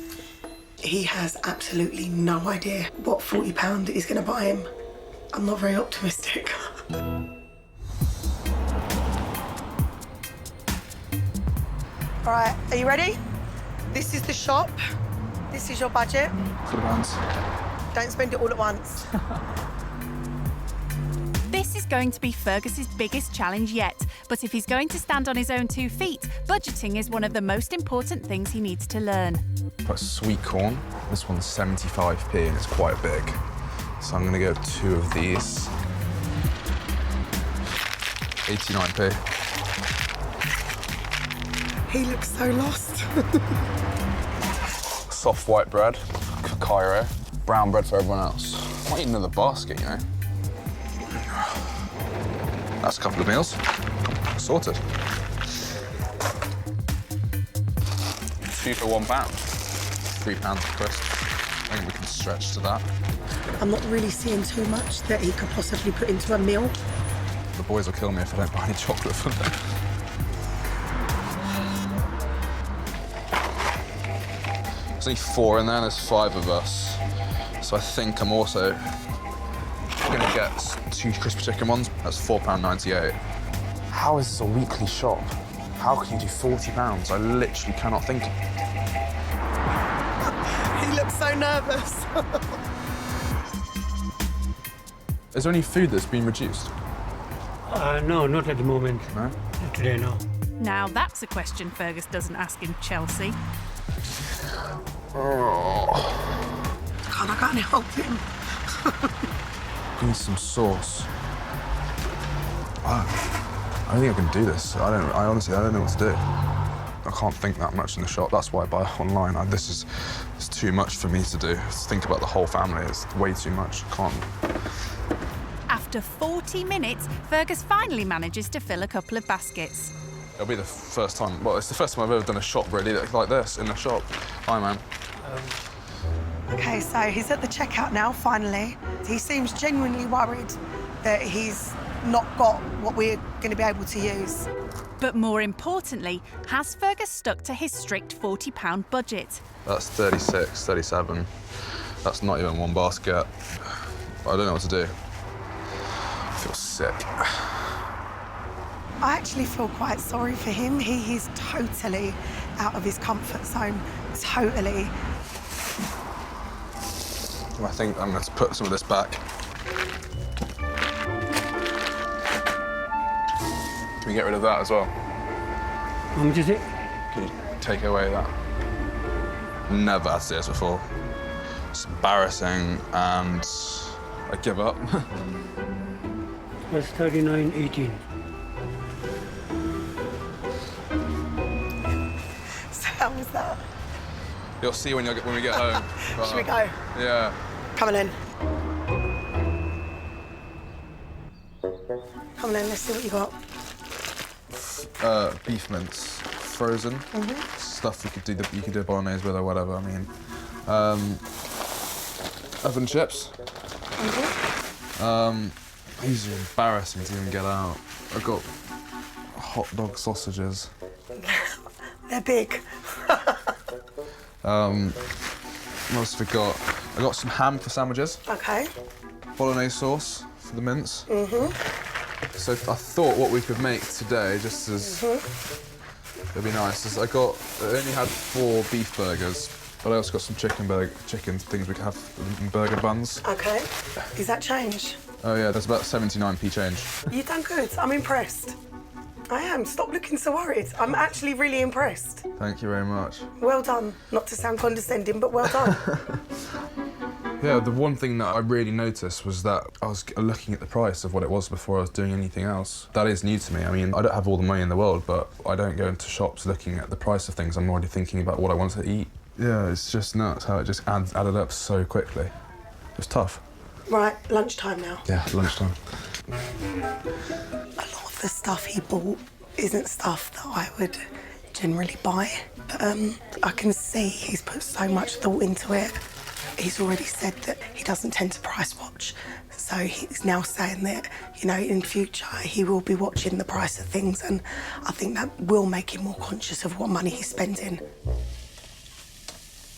He has absolutely no idea what £40 is going to buy him. I'm not very optimistic. All right, are you ready? This is the shop. This is your budget. For the ones. Don't spend it all at once. This is going to be Fergus's biggest challenge yet, but if he's going to stand on his own 2 feet, budgeting is one of the most important things he needs to learn. Quite sweet corn. This one's 75p and it's quite big. So I'm gonna get 2 of these. 89p. He looks so lost. Soft white bread for Cairo. Brown bread for everyone else. I might eat another basket, you know. That's a couple of meals. Sorted. 2 for £1. £3 for crisps. I think we can stretch to that. I'm not really seeing too much that he could possibly put into a meal. The boys will kill me if I don't buy any chocolate for them. There's only 4 in there, and there's 5 of us. So I think I'm also gonna get 2 crispy chicken ones. That's £4.98. How is this a weekly shop? How can you do £40? I literally cannot think. He looks so nervous. Is there any food that's been reduced? No, not at the moment. No? Today, no. Now that's a question Fergus doesn't ask in Chelsea. God, I can't help him. Need some sauce. I don't think I can do this. I honestly don't know what to do. I can't think that much in the shop. That's why I buy online. It's too much for me to do. Think about the whole family. It's way too much. I can't. After 40 minutes, Fergus finally manages to fill a couple of baskets. It'll be the first time. Well, it's the first time I've ever done a shop really like this in the shop. Hi, man. Okay, so he's at the checkout now, finally. He seems genuinely worried that he's not got what we're going to be able to use. But more importantly, has Fergus stuck to his strict £40 budget? That's 36, 37. That's not even one basket. I don't know what to do. I feel sick. I actually feel quite sorry for him. He is totally out of his comfort zone, totally. I think I'm going to put some of this back. Can we get rid of that as well? How much is it? Can you take away that? Never had to do this before. It's embarrassing and I give up. That's 39.18. So how was that? You'll see when we get home. Should we go? Yeah. Come on in. Come on in, let's see what you got. Beef mince, frozen. Stuff you could do bolognese with or whatever. I mean, oven chips. These are embarrassing to even get out. I've got hot dog sausages. They're big. What else have we got? I got some ham for sandwiches. Okay. Bolognese sauce for the mince. So I thought what we could make today, just as it'd be nice, is I only had 4 beef burgers, but I also got some chicken things we could have in burger buns. Okay. Is that change? Oh yeah, there's about 79p change. You've done good. I'm impressed. I am. Stop looking so worried. I'm actually really impressed. Thank you very much. Well done. Not to sound condescending, but well done. Yeah, the one thing that I really noticed was that I was looking at the price of what it was before I was doing anything else. That is new to me. I mean, I don't have all the money in the world, but I don't go into shops looking at the price of things. I'm already thinking about what I want to eat. Yeah, it's just nuts how it just added up so quickly. It's tough. Right, lunchtime now. Yeah, lunchtime. A lot of the stuff he bought isn't stuff that I would generally buy. But I can see he's put so much thought into it. He's already said that he doesn't tend to price watch. So he's now saying that, you know, in future he will be watching the price of things, and I think that will make him more conscious of what money he's spending.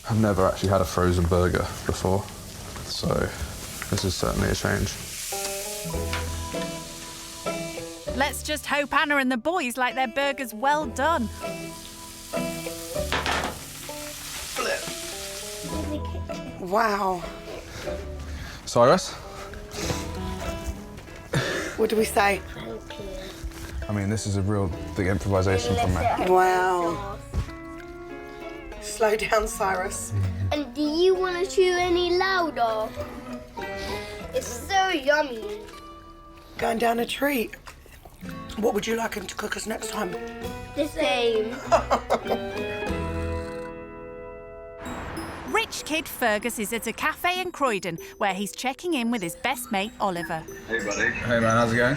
I've never actually had a frozen burger before, so this is certainly a change. Let's just hope Anna and the boys like their burgers well done. Wow. Cyrus? What do we say? I mean, this is a real big improvisation from me. Wow. Slow down, Cyrus. And do you want chew any louder. It's so yummy. Going down a treat. What would you like him to cook us next time? The same. Rich kid Fergus is at a cafe in Croydon where he's checking in with his best mate Oliver. Hey, buddy. Hey, man, how's it going?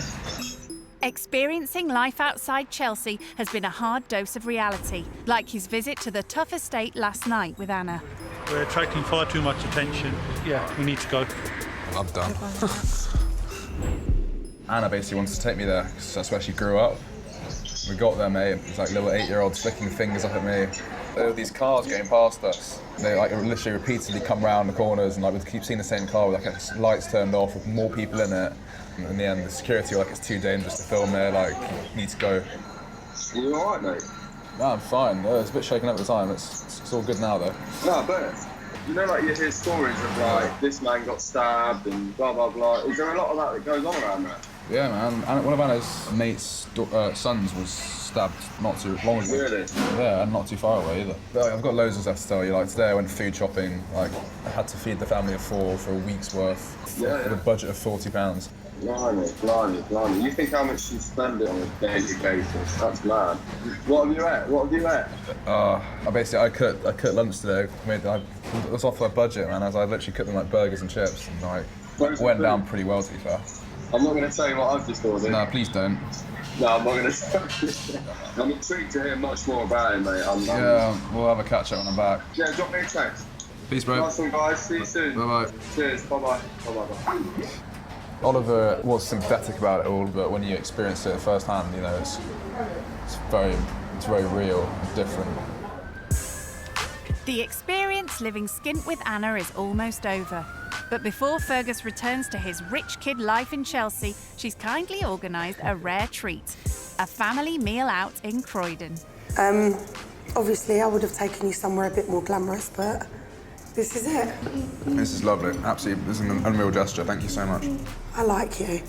Experiencing life outside Chelsea has been a hard dose of reality, like his visit to the tough estate last night with Anna. We're attracting far too much attention. Yeah, we need to go. I'm done. Anna basically wants to take me there because that's where she grew up. We got there, mate. It's like little 8-year-olds flicking fingers up at me. There were these cars getting past us. They like literally repeatedly come round the corners, and like we keep seeing the same car with like lights turned off with more people in it. And in the end, the security were like, it's too dangerous to film there. Like, you need to go. Are you all right, mate? No, I'm fine. It's a bit shaken up at the time. It's all good now, though. No, I bet. You know, like you hear stories of like this man got stabbed and blah blah blah. Is there a lot of that goes on around that? Yeah, man. And one of Anna's mates' sons was stabbed not too long ago. Really? Yeah, and not too far away either. But I've got loads of stuff to tell you. Like today I went food shopping. Like I had to feed the family of 4 for a week's worth with a budget of £40. Blimey. You think how much you spend it on a daily basis? That's mad. What have you ate? I cut lunch today. It was off my budget, man. As I literally cooked them like burgers and chips, and like it went down pretty well, to be fair. I'm not going to tell you what I've just ordered. No, please don't. No, I'm not going to tell you. I'm intrigued to hear much more about it, mate. Yeah, we'll have a catch up when I'm back. Yeah, drop me a text. Peace, bro. Nice one, guys. See you soon. Bye-bye. Cheers. Bye-bye. Bye-bye. Oliver was sympathetic about it all, but when you experience it firsthand, you know, it's very real, different. The experience living skint with Anna is almost over. But before Fergus returns to his rich kid life in Chelsea, she's kindly organised a rare treat, a family meal out in Croydon. Obviously, I would have taken you somewhere a bit more glamorous, but this is it. This is lovely. Absolutely, this is an unreal gesture. Thank you so much. I like you.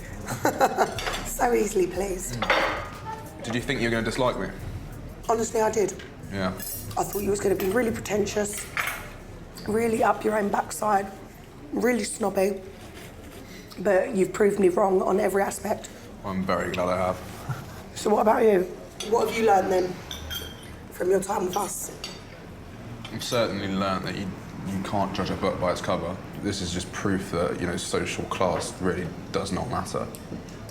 So easily pleased. Did you think you were going to dislike me? Honestly, I did. Yeah. I thought you was going to be really pretentious, really up your own backside, really snobby. But you've proved me wrong on every aspect. I'm very glad I have. So what about you? What have you learned then from your time with us? I've certainly learned that you can't judge a book by its cover. This is just proof that, you know, social class really does not matter.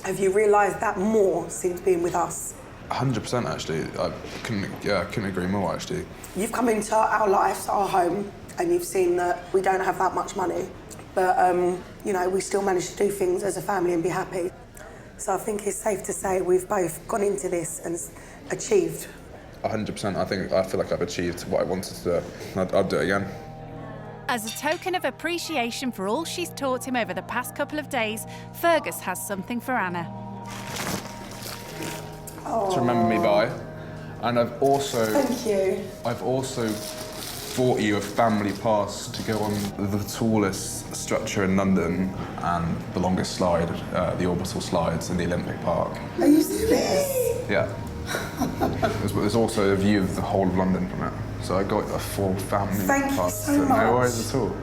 Have you realised that more since being with us? 100% actually. I couldn't agree more actually. You've come into our lives, our home, and you've seen that we don't have that much money, but you know, we still manage to do things as a family and be happy. So I think it's safe to say we've both gone into this and achieved. 100%. I feel like I've achieved what I wanted to do. I'd do it again. As a token of appreciation for all she's taught him over the past couple of days, Fergus has something for Anna. To remember me by. And I've also... Thank you. I've also bought you a family pass to go on the tallest structure in London and the longest slide, the orbital slides in the Olympic Park. Are you serious? Yeah. There's also a view of the whole of London from it. So I got a full family Thank you pass. so much. No worries at all.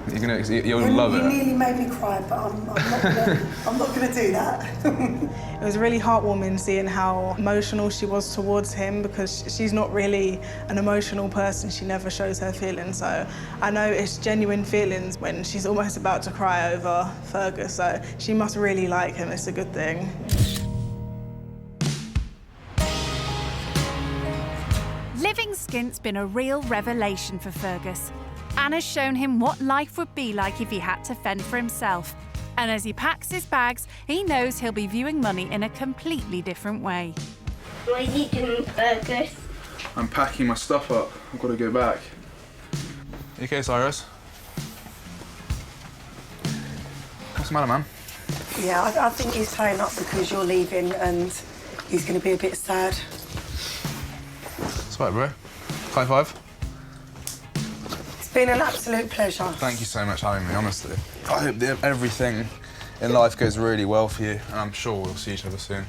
You'll love it. You nearly made me cry, but I'm not gonna do that. It was really heartwarming seeing how emotional she was towards him, because she's not really an emotional person. She never shows her feelings. So I know it's genuine feelings when she's almost about to cry over Fergus. So she must really like him. It's a good thing. Living skint's been a real revelation for Fergus. Anna's shown him what life would be like if he had to fend for himself. And as he packs his bags, he knows he'll be viewing money in a completely different way. What are you doing, Fergus? I'm packing my stuff up. I've got to go back. You okay, Cyrus? What's the matter, man? Yeah, I think he's tying up because you're leaving and he's going to be a bit sad. It's all right, bro. High five. It's been an absolute pleasure. Thank you so much for having me, honestly. I hope that everything in life goes really well for you, and I'm sure we'll see each other soon.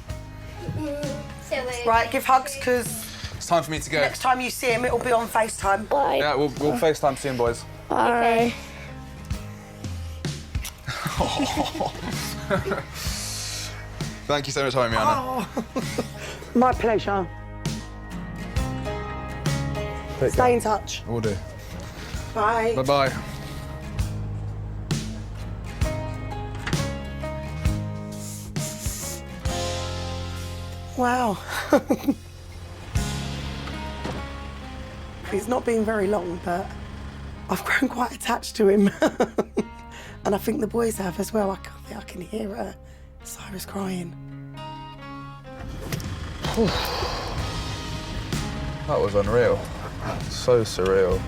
Right, give hugs, because it's time for me to go. Next time you see him, it'll be on FaceTime. Bye. Yeah, we'll FaceTime soon, boys. Bye. Thank you so much for having me, Anna. Oh. My pleasure. Stay in touch. Will do. Bye. Bye-bye. Wow. It's not been very long, but I've grown quite attached to him. And I think the boys have as well. I can hear Cyrus crying. That was unreal. So surreal.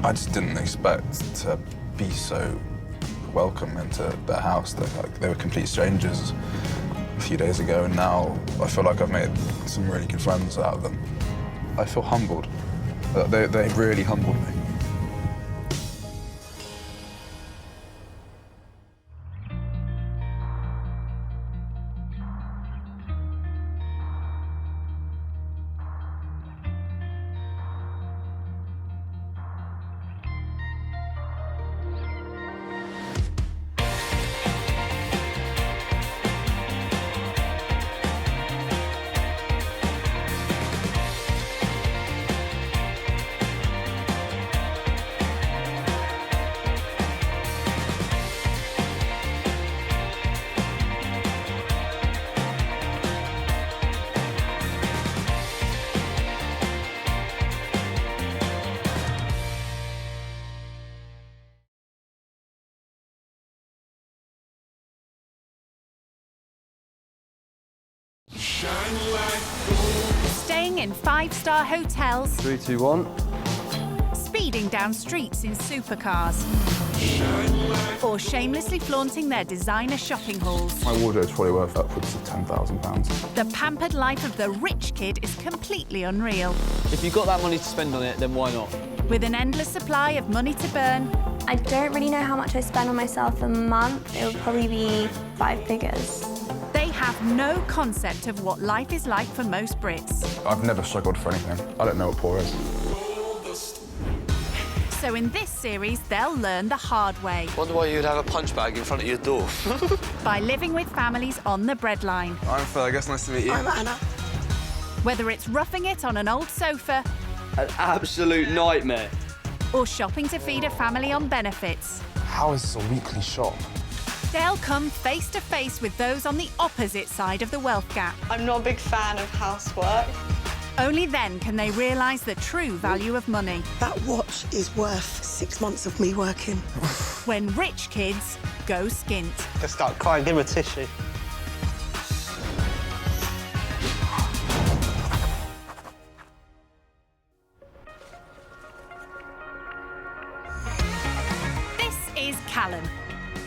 I just didn't expect to be so welcome into their house. They were complete strangers a few days ago, and now I feel like I've made some really good friends out of them. I feel humbled. They really humbled me. Staying in five-star hotels. 3, 2, 1. Speeding down streets in supercars. Or shamelessly flaunting their designer shopping hauls. My wardrobe's probably worth upwards of £10,000. The pampered life of the rich kid is completely unreal. If you've got that money to spend on it, then why not? With an endless supply of money to burn. I don't really know how much I spend on myself a month. It would probably be 5 figures. They have no concept of what life is like for most Brits. I've never struggled for anything. I don't know what poor is. So in this series, they'll learn the hard way. Wonder why you'd have a punch bag in front of your door. By living with families on the breadline. I'm Fergus, nice to meet you. I'm Anna. Whether it's roughing it on an old sofa. An absolute nightmare. Or shopping to feed a family on benefits. How is this a weekly shop? They'll come face to face with those on the opposite side of the wealth gap. I'm not a big fan of housework. Only then can they realise the true value of money. That watch is worth 6 months of me working. When rich kids go skint. Just start crying, give him a tissue. This is Callum.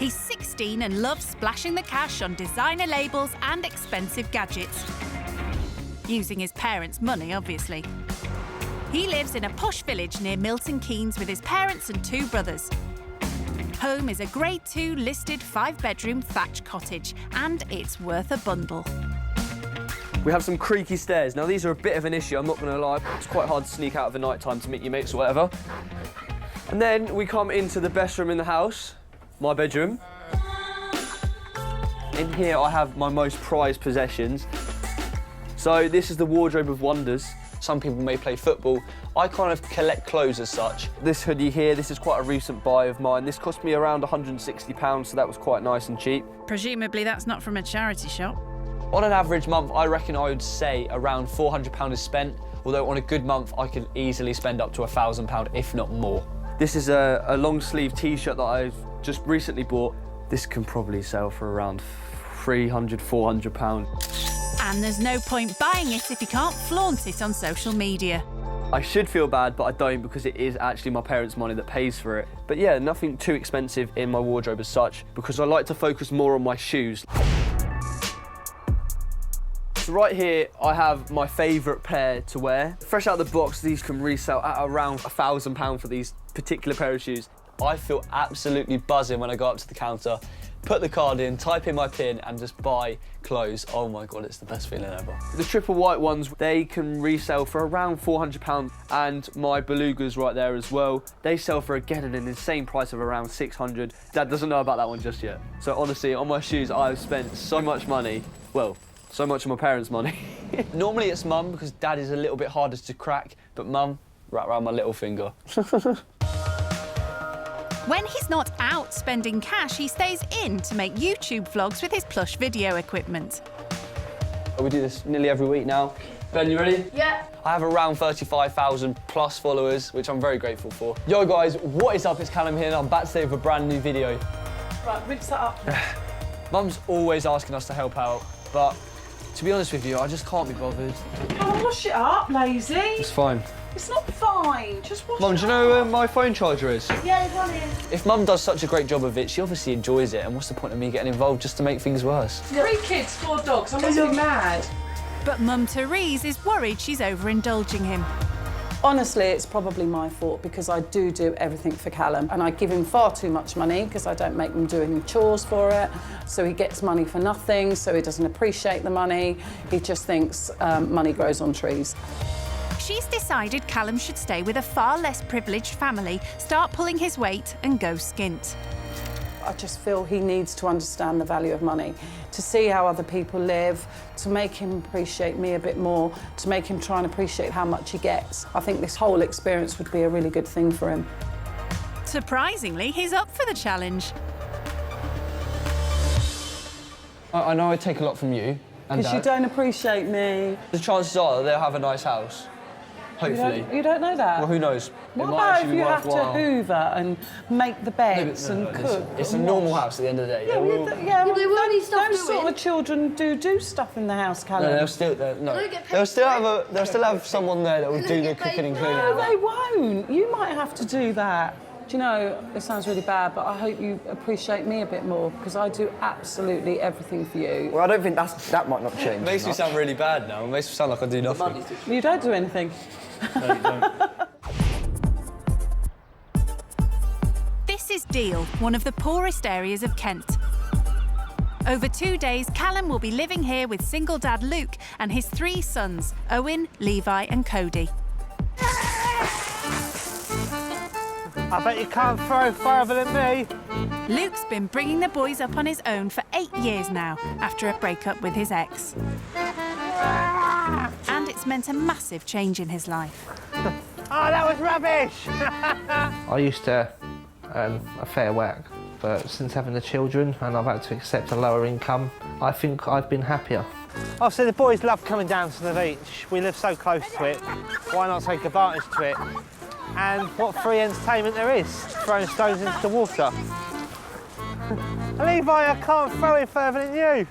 He's 16 and loves splashing the cash on designer labels and expensive gadgets. Using his parents' money, obviously. He lives in a posh village near Milton Keynes with his parents and 2 brothers. Home is a Grade 2 listed 5-bedroom thatched cottage, and it's worth a bundle. We have some creaky stairs. Now, these are a bit of an issue, I'm not going to lie. It's quite hard to sneak out of the night time to meet your mates or whatever. And then we come into the best room in the house, my bedroom. In here, I have my most prized possessions. So this is the wardrobe of wonders. Some people may play football. I kind of collect clothes as such. This hoodie here, this is quite a recent buy of mine. This cost me around £160, so that was quite nice and cheap. Presumably that's not from a charity shop. On an average month, I reckon I would say around £400 is spent, although on a good month, I could easily spend up to £1,000, if not more. This is a long sleeve t-shirt that I've just recently bought. This can probably sell for around £300, £400. And there's no point buying it if you can't flaunt it on social media. I should feel bad, but I don't, because it is actually my parents' money that pays for it. But yeah, nothing too expensive in my wardrobe as such, because I like to focus more on my shoes. So right here, I have my favourite pair to wear. Fresh out of the box, these can resell at around £1,000 for these particular pair of shoes. I feel absolutely buzzing when I go up to the counter, put the card in, type in my PIN and just buy clothes. Oh my God, it's the best feeling ever. The triple white ones, they can resell for around £400, and my belugas right there as well. They sell for, again, an insane price of around £600. Dad doesn't know about that one just yet. So honestly, on my shoes, I've spent so much money. Well, so much of my parents' money. Normally it's Mum, because Dad is a little bit harder to crack, but Mum, right round my little finger. When he's not out spending cash, he stays in to make YouTube vlogs with his plush video equipment. We do this nearly every week now. Ben, you ready? Yeah. I have around 35,000 plus followers, which I'm very grateful for. Yo guys, what is up? It's Callum here and I'm back today with a brand new video. Right, rinse that up. Mum's always asking us to help out, but to be honest with you, I just can't be bothered. Oh, wash it up, lazy. It's fine. It's not fine, just wash Mum, it do you know where my phone charger is? Yeah, there's one here. If Mum does such a great job of it, she obviously enjoys it, and what's the point of me getting involved just to make things worse? 3 kids, 4 dogs, I'm really mad. But Mum Therese is worried she's overindulging him. Honestly, it's probably my fault because I do everything for Callum and I give him far too much money because I don't make him do any chores for it. So he gets money for nothing, so he doesn't appreciate the money. He just thinks money grows on trees. She's decided Callum should stay with a far less privileged family, start pulling his weight and go skint. I just feel he needs to understand the value of money, to see how other people live, to make him appreciate me a bit more, to make him try and appreciate how much he gets. I think this whole experience would be a really good thing for him. Surprisingly, he's up for the challenge. I know I take a lot from you and Because you don't appreciate me. The chances are they'll have a nice house. Hopefully. You don't know that? Well, who knows? What It might about actually if be you have to worthwhile. hoover and make the beds No, and cook? It's a and normal wash? house at the end of the day. Yeah, They well, will- those sort of children do stuff in the house, Callum. No, they'll still have someone there that will do the cooking and cleaning. No, they won't. You might have to do that. Do you know, it sounds really bad, but I hope you appreciate me a bit more because I do absolutely everything for you. Well, I don't think that might not change. It makes me sound really bad now. It makes me sound like I do nothing. You don't do anything. No, you don't. This is Deal, one of the poorest areas of Kent. Over 2 days, Callum will be living here with single dad Luke and his 3 sons, Owen, Levi and Cody. I bet you can't throw further than me. Luke's been bringing the boys up on his own for 8 years now, after a breakup with his ex. And it's meant a massive change in his life. Oh, that was rubbish! I used to earn a fair whack, but since having the children and I've had to accept a lower income, I think I've been happier. Obviously, the boys love coming down to the beach. We live so close to it. Why not take advantage to it? And what free entertainment there is, throwing stones into the water. Levi, I can't throw it further than you.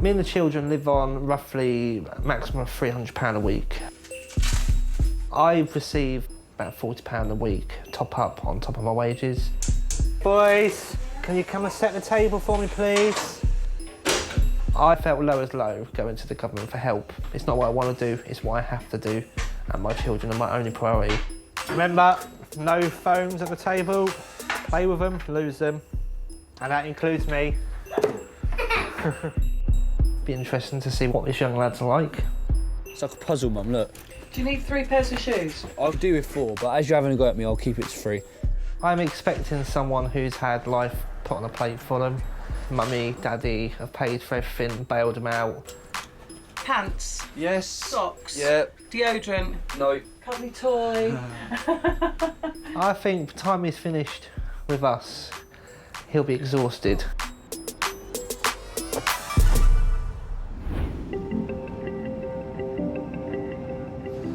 Me and the children live on roughly a maximum of £300 a week. I receive about £40 a week top up on top of my wages. Boys, can you come and set the table for me, please? I felt low as low going to the government for help. It's not what I want to do, it's what I have to do, and my children are my only priority. Remember, no phones at the table. Play with them, lose them. And that includes me. Be interesting to see what this young lad's like. It's like a puzzle, Mum, look. Do you need 3 pairs of shoes? I'll do with 4, but as you haven't got at me, I'll keep it to 3. I'm expecting someone who's had life put on a plate for them. Mummy, Daddy have paid for everything, bailed them out. Pants? Yes. Socks? Yep. Deodorant? No. Cuddly toy? I think the time he's finished with us, he'll be exhausted.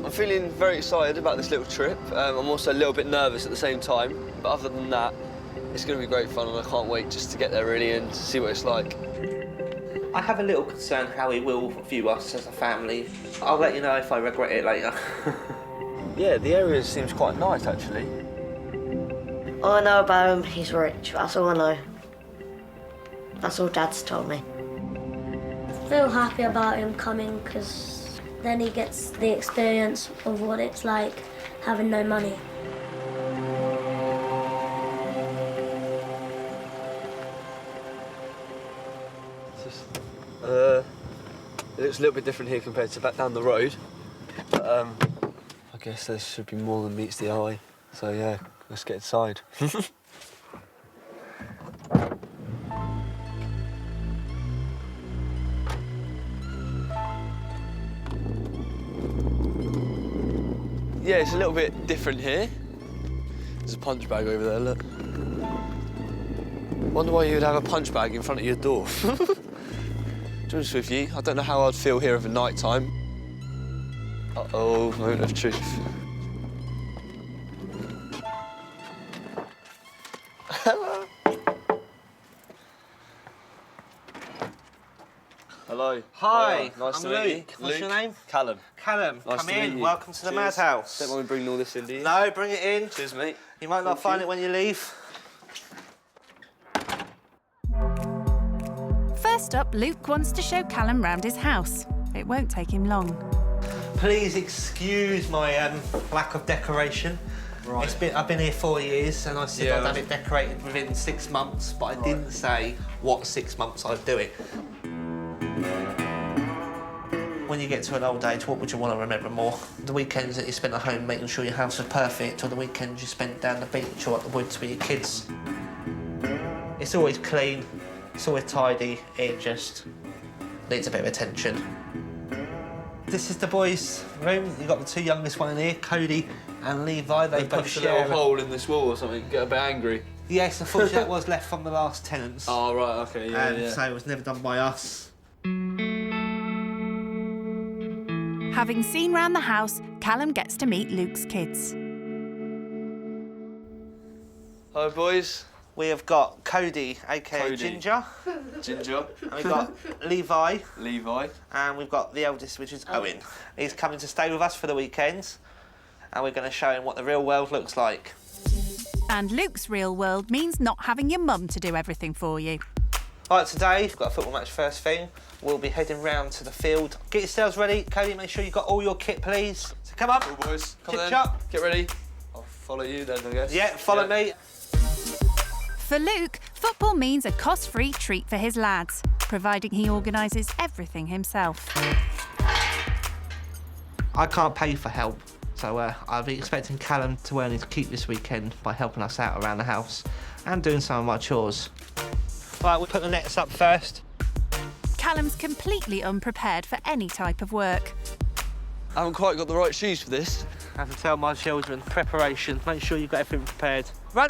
I'm feeling very excited about this little trip. I'm also a little bit nervous at the same time, but other than that, it's going to be great fun and I can't wait just to get there really and to see what it's like. I have a little concern how he will view us as a family. I'll let you know if I regret it later. Yeah, the area seems quite nice actually. All I know about him, he's rich. That's all I know. That's all Dad's told me. I feel happy about him coming because then he gets the experience of what it's like having no money. It's a little bit different here compared to back down the road. But I guess there should be more than meets the eye. So yeah, let's get inside. Yeah, it's a little bit different here. There's a punch bag over there, look. Wonder why you'd have a punch bag in front of your door. To be honest with you, I don't know how I'd feel here over night time. Uh-oh, moment of truth. Hello. Hi, Nice I'm to meet you. Luke. What's your name? Callum. Callum, Nice come to meet in. you. Welcome to the Cheers. madhouse. Don't mind me bringing all this in, do you? No, bring it in. Cheers, mate. You might not find it when you leave. First up, Luke wants to show Callum round his house. It won't take him long. Please excuse my lack of decoration. Right. I've been here 4 years and I said Yeah, I'd have it decorated within 6 months, but I didn't say what 6 months I'd do it. When you get to an old age, what would you want to remember more? The weekends that you spent at home making sure your house was perfect, or the weekends you spent down the beach or at the woods with your kids? It's always clean, it's always tidy, it just needs a bit of attention. This is the boys' room. You've got the two youngest one in here, Cody and Levi. They both punched a share little hole in this wall or something, get a bit angry. Yes, unfortunately that was left from the last tenants. Oh, right, OK, yeah. So it was never done by us. Having seen round the house, Callum gets to meet Luke's kids. Hi, boys. We have got Cody, aka Ginger. Ginger. And we've got Levi. Levi. And we've got the eldest, which is Owen. He's coming to stay with us for the weekends, and we're going to show him what the real world looks like. And Luke's real world means not having your mum to do everything for you. All right, today we've got a football match first thing. We'll be heading round to the field. Get yourselves ready. Cody, make sure you've got all your kit, please. So come on. Cool, boys. Come Chip then. chop. Get ready. I'll follow you then, I guess. Yeah, follow me. For Luke, football means a cost-free treat for his lads, providing he organises everything himself. I can't pay for help, so I'll be expecting Callum to earn his keep this weekend by helping us out around the house and doing some of my chores. Right, we'll put the nets up first. Callum's completely unprepared for any type of work. I haven't quite got the right shoes for this. I have to tell my children, preparation, make sure you've got everything prepared. Run!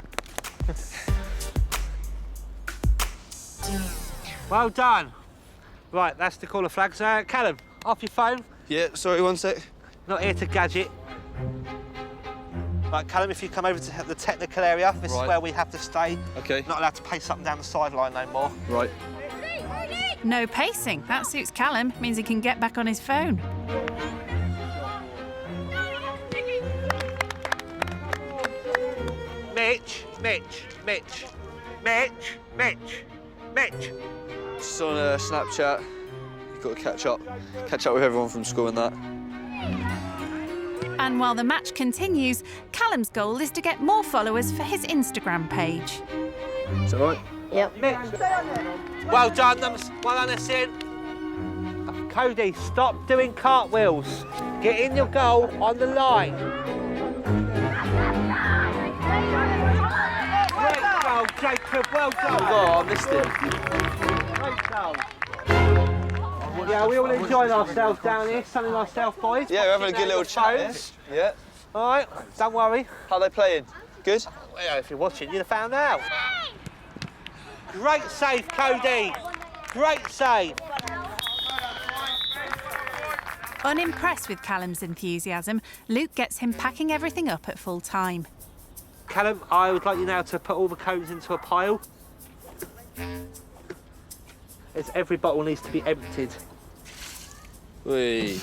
Well done. Right, that's the caller flags. Callum, off your phone. Yeah, sorry, one sec. Not here to gadget. Right, Callum, if you come over to the technical area, this is where we have to stay. OK. Not allowed to pace up and down the sideline no more. Right. No pacing. That suits Callum. Means he can get back on his phone. Mitch. Just on Snapchat. You've got to catch up with everyone from school and that. And while the match continues, Callum's goal is to get more followers for his Instagram page. Is that right? Yep. Mitch. Well done, Essien. Cody, stop doing cartwheels. Get in your goal on the line. Great goal, Jacob, well done. Oh, I missed it. Great goal. Yeah, we all enjoying ourselves down here, sunning ourselves, boys. Yeah, we're having a good little chat. Yeah. All right, don't worry. How are they playing? Good? Well, yeah, if you're watching, you'd have found out. Great save, Cody. Great save. Unimpressed with Callum's enthusiasm, Luke gets him packing everything up at full time. Callum, I would like you now to put all the cones into a pile. As every bottle needs to be emptied. Whee.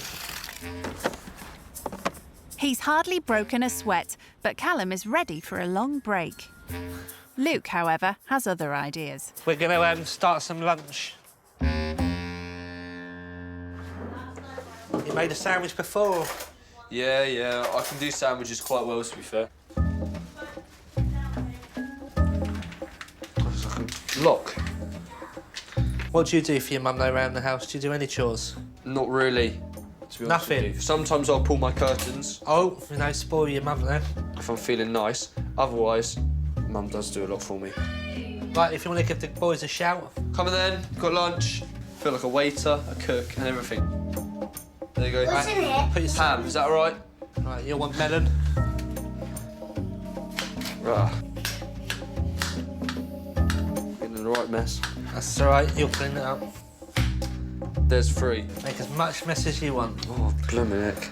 He's hardly broken a sweat, but Callum is ready for a long break. Luke, however, has other ideas. We're going to start some lunch. You made a sandwich before? Yeah, I can do sandwiches quite well, to be fair. It's like a lock. What do you do for your mum though around the house? Do you do any chores? Not really, to be honest Nothing? with you. Sometimes I'll pull my curtains. Oh, you know, spoil your mum then. If I'm feeling nice. Otherwise, Mum does do a lot for me. Right, if you want to give the boys a shout. Come on then, got lunch. Feel like a waiter, a cook, and everything. There you go. What's in it? Put your ham, is that all right? Right, you'll want melon. Right. Getting in the right mess. That's all right, you'll clean it up. There's 3. Make as much mess as you want. Oh, blimey heck.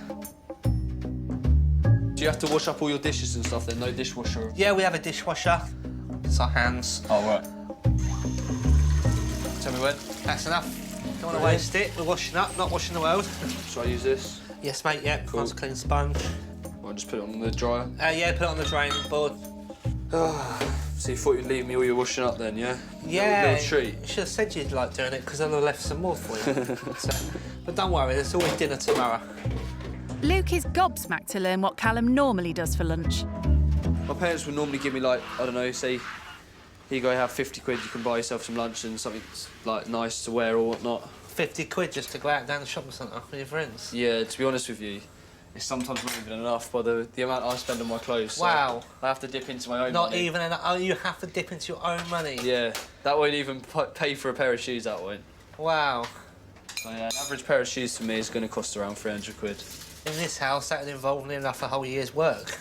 Do you have to wash up all your dishes and stuff then? No dishwasher? Yeah, we have a dishwasher. It's our hands. Oh, right. Tell me when. That's enough. Don't want to waste it. We're washing up, not washing the world. Should I use this? Yes, mate, yeah. Cool. Nice clean sponge. I'll just put it on the dryer. Yeah, put it on the drain board. So you thought you'd leave me all your washing up then, yeah? Yeah. Little treat. You should have said you'd like doing it because I'd have left some more for you. But don't worry, there's always dinner tomorrow. Luke is gobsmacked to learn what Callum normally does for lunch. My parents would normally give me, like, I don't know, say, here you go, have 50 quid, you can buy yourself some lunch and something, like, nice to wear or whatnot. 50 quid just to go out down the shopping centre with your friends? Yeah, to be honest with you, it's sometimes not even enough by the amount I spend on my clothes. So Wow. I have to dip into my own Not money. even enough. Oh, you have to dip into your own money? Yeah, that won't even pay for a pair of shoes, that won't. Wow. So, yeah, an average pair of shoes for me is going to cost around 300 quid. In this house, that would involve nearly enough a whole year's work.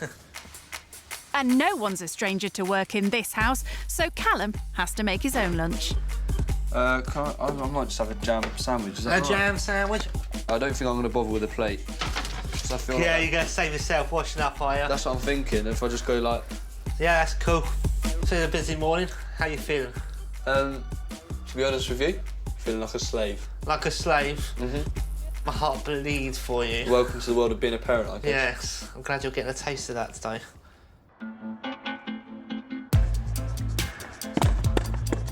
And no one's a stranger to work in this house, so Callum has to make his own lunch. I might just have a jam sandwich. Is that A right? jam sandwich? I don't think I'm going to bother with a plate. 'Cause I feel Yeah, like you're going to save yourself washing up, are you? that's what I'm thinking. If I just go like... Yeah, that's cool. So it's a busy morning. How you feeling? To be honest with you, feeling like a slave. Like a slave? Mm-hmm. My heart bleeds for you. Welcome to the world of being a parent, I guess. Yes, I'm glad you're getting a taste of that today.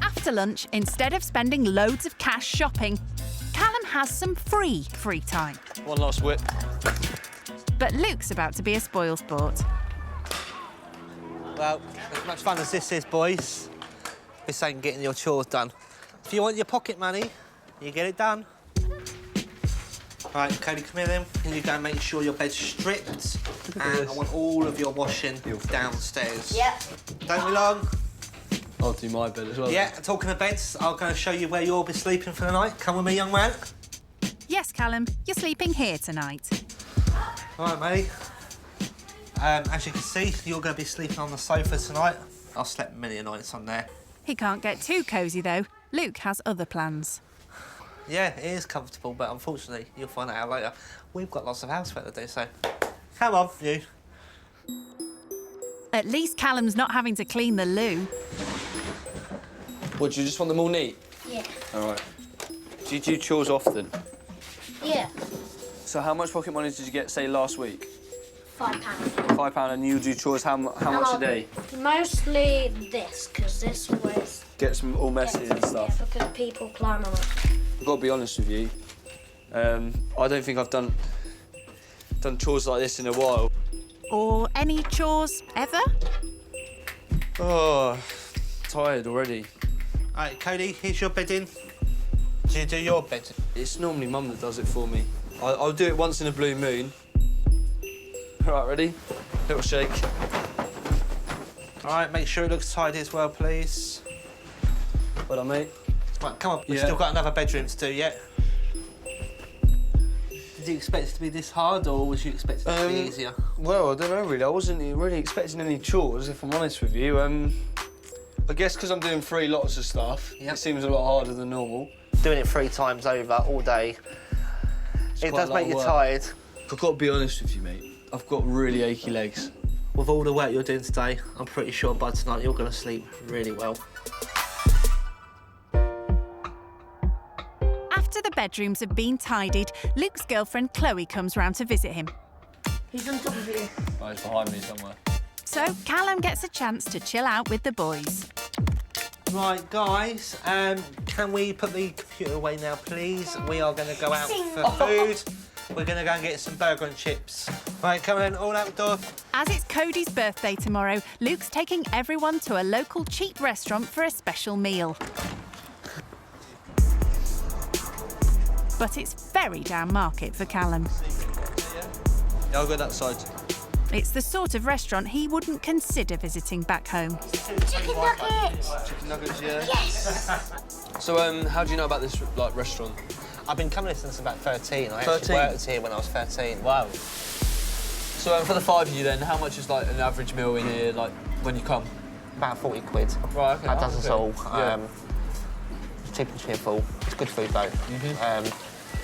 After lunch, instead of spending loads of cash shopping, Callum has some free time. One last whip. But Luke's about to be a spoilsport. Well, as much fun as this is, boys, this ain't getting your chores done. If you want your pocket money, you get it done. Right, Cody, come here then. Can you go and make sure your bed's stripped? And I want all of your washing downstairs. Yep. Don't be long. I'll do my bed as well. Yeah, talking of beds, I'm going to show you where you'll be sleeping for the night. Come with me, young man. Yes, Callum, you're sleeping here tonight. All right, mate. As you can see, you're going to be sleeping on the sofa tonight. I've slept many nights on there. He can't get too cosy, though. Luke has other plans. Yeah, it is comfortable, but unfortunately, you'll find out later. We've got lots of housework to do, so come on, you. At least Callum's not having to clean the loo. What, do you just want them all neat? Yeah. All right. Do you do chores often? Yeah. So how much pocket money did you get, say, last week? £5. £5, and you do chores how much a day? Mostly this, because this always Gets them all messy and stuff. because people climb on it. I've got to be honest with you. I don't think I've done chores like this in a while. Or any chores ever? Oh, tired already. All right, Cody, here's your bedding. Do you do your bed? It's normally Mum that does it for me. I'll do it once in a blue moon. All right, ready? Little shake. All right, make sure it looks tidy as well, please. Well done, mate. Right, come on, we've Yeah. still got another bedroom to do yet. Did you expect it to be this hard, or was you expecting it to be easier? Well, I don't know, really. I wasn't really expecting any chores, if I'm honest with you. I guess because I'm doing 3 lots of stuff, it seems a lot harder than normal. Doing it 3 times over all day, it does make you tired. I've got to be honest with you, mate. I've got really achy legs. With all the work you're doing today, I'm pretty sure by tonight you're going to sleep really well. After the bedrooms have been tidied, Luke's girlfriend Chloe comes round to visit him. He's on top of you. Oh, he's behind me somewhere. So Callum gets a chance to chill out with the boys. Right, guys, can we put the computer away now, please? We are going to go out for food. We're going to go and get some burger and chips. Right, come on, all outdoor. As it's Cody's birthday tomorrow, Luke's taking everyone to a local cheap restaurant for a special meal. But it's very down market for Callum. Yeah, I'll go that side. It's the sort of restaurant he wouldn't consider visiting back home. Chicken nuggets! Chicken nuggets, yeah. Yes! So, how do you know about this restaurant? I've been coming here since about 13. I 13? actually worked here when I was 13. Wow. So, for the 5 of you then, how much is like an average meal in here, like when you come? About 40 quid. Right, okay. That does us all. Yeah. It's cheap and cheerful. It's good food though.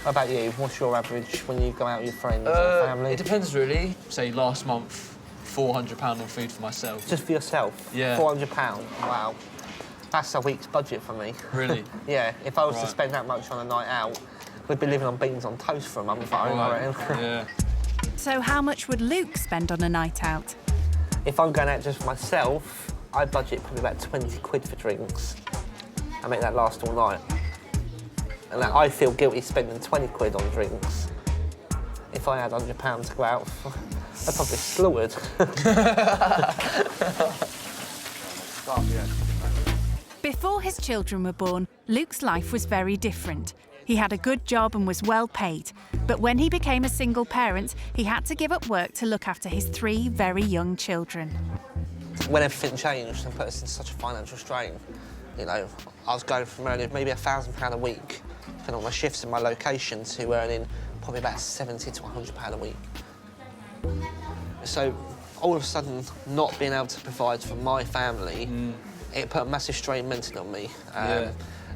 How about you? What's your average when you go out with your friends or family? It depends really. Say last month, £400 on food for myself. Just for yourself? Yeah. £400? Wow. That's a week's budget for me. Really? Yeah. If I was to Right. spend that much on a night out, we'd be living on beans on toast for a month, I reckon. Yeah. So how much would Luke spend on a night out? If I'm going out just for myself, I budget probably about 20 quid for drinks. I make that last all night. And I feel guilty spending 20 quid on drinks. If I had £100 to go out, I'd probably slaughtered. Before his children were born, Luke's life was very different. He had a good job and was well paid. But when he became a single parent, he had to give up work to look after his 3 very young children. When everything changed and put us in such a financial strain, you know, I was going from earning maybe £1,000 a week, depending on my shifts and my location, to earning probably about £70 to £100 a week. So all of a sudden, not being able to provide for my family, it put a massive strain mentally on me.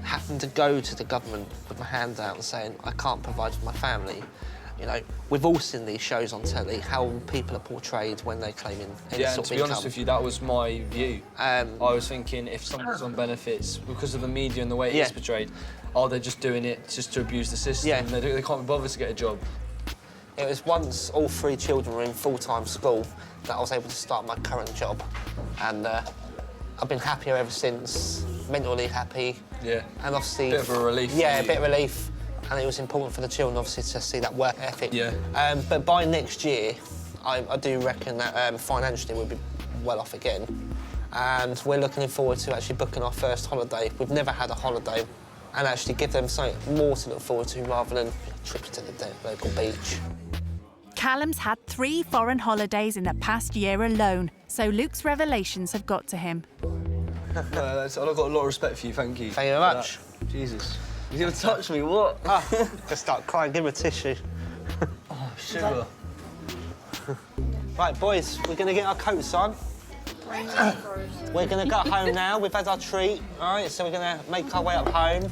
Having to go to the government with my hand out and saying, I can't provide for my family. You know, we've all seen these shows on telly, how people are portrayed when they're claiming any Yeah, and sort to of be income. honest with you, that was my view. I was thinking, if someone's on benefits, because of the media and the way it's portrayed, they're just doing it just to abuse the system. Yeah. They can't be bothered to get a job. It was once all 3 children were in full-time school that I was able to start my current job. And I've been happier ever since, mentally happy. Yeah. And obviously... Bit of a relief. Yeah, a bit of relief. And it was important for the children, obviously, to see that work ethic. Yeah. But by next year, I do reckon that financially we'll be well off again. And we're looking forward to actually booking our first holiday. We've never had a holiday. And actually give them something more to look forward to rather than trips to the local beach. Callum's had 3 foreign holidays in the past year alone, so Luke's revelations have got to him. I've got a lot of respect for you, thank you. Thank you very much. Jesus. You're going to touch me, what? Just start crying, give him a tissue. Oh, sugar. Right, boys, we're going to get our coats on. We're going to go home now. We've had our treat, all right? So we're going to make our way up home.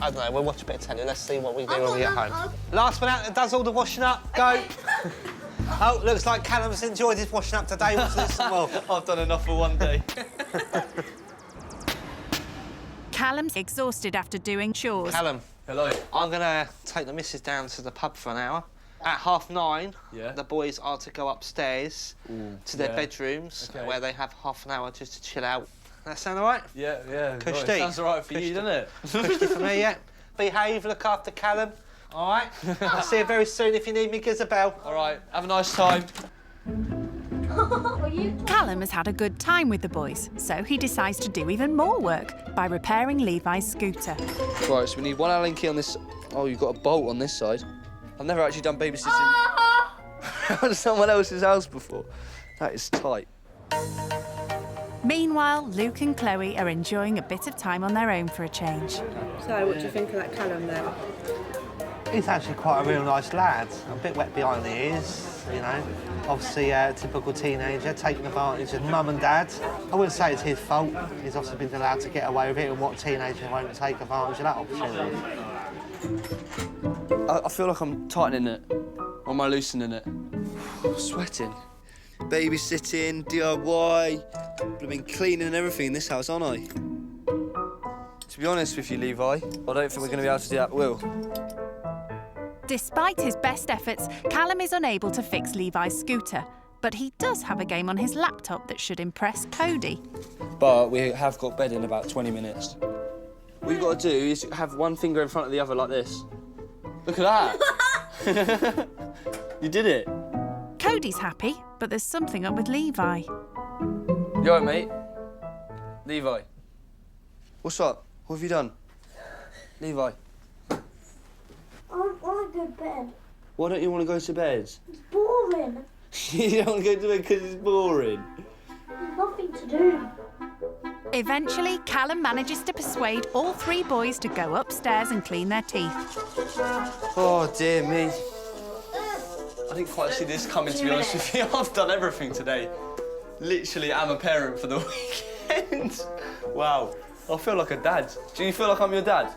I don't know, we'll watch a bit of telly. Let's see what we do when we get home. Last one out that does all the washing up. Go. Oh, looks like Callum's enjoyed his washing up today. What's this? Well, I've done enough for one day. Callum's exhausted after doing chores. Callum. Hello. I'm going to take the missus down to the pub for an hour. At 9:30, the boys are to go upstairs to their bedrooms, where they have half an hour just to chill out. That sound all right? Yeah. Cushy. Right. Sounds all right for you, doesn't it? Cushy for me, yeah. Behave, look after Callum. All right? I'll see you very soon. If you need me, give us a bell. All right, have a nice time. Callum has had a good time with the boys, so he decides to do even more work by repairing Levi's scooter. Right, so we need one Allen key on this... Oh, you've got a bolt on this side. I've never actually done babysitting at someone else's house before. That is tight. Meanwhile, Luke and Chloe are enjoying a bit of time on their own for a change. So, what do you think of that Callum then? He's actually quite a real nice lad. A bit wet behind the ears, you know. Obviously, a typical teenager, taking advantage of mum and dad. I wouldn't say it's his fault. He's obviously been allowed to get away with it, and what teenager won't take advantage of that opportunity? I feel like I'm tightening it. Or am I loosening it? Sweating. Babysitting, DIY. I've been cleaning and everything in this house, aren't I? To be honest with you, Levi, I don't think we're going to be able to do that, Will. Despite his best efforts, Callum is unable to fix Levi's scooter, but he does have a game on his laptop that should impress Cody. But we have got bed in about 20 minutes. What you've got to do is have one finger in front of the other like this. Look at that. You did it. Cody's happy, but there's something up with Levi. You all right, mate? Levi. What's up? What have you done? Levi. go to bed. Why don't you want to go to bed? It's boring. You don't want to go to bed because it's boring. There's nothing to do. Eventually, Callum manages to persuade all 3 boys to go upstairs and clean their teeth. Oh, dear me. I didn't quite see this coming, to be honest with you. I've done everything today. Literally, I'm a parent for the weekend. Wow. I feel like a dad. Do you feel like I'm your dad?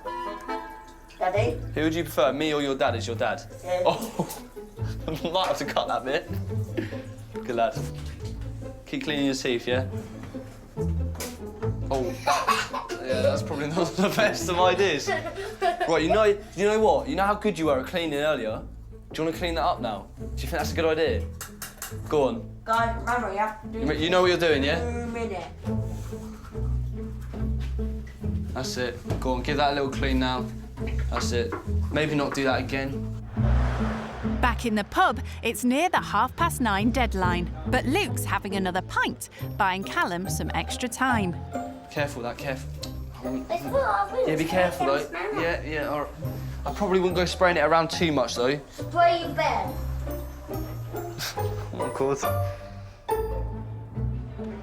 Daddy? Who would you prefer, me or your dad as your dad? Yeah. Oh, I might have to cut that bit. Good lad. Keep cleaning your teeth, yeah? Oh, yeah, that's probably not the best of ideas. Right, you know what? You know how good you were at cleaning earlier? Do you want to clean that up now? Do you think that's a good idea? Go on. Guys, remember, you have to do You know what you're doing, yeah? 2 minutes. That's it. Go on, give that a little clean now. That's it. Maybe not do that again. Back in the pub, it's near the 9:30 deadline, but Luke's having another pint, buying Callum some extra time. Careful, careful. Yeah, be careful, though. Yeah, all right. I probably wouldn't go spraying it around too much, though. Spray your bed. Of course.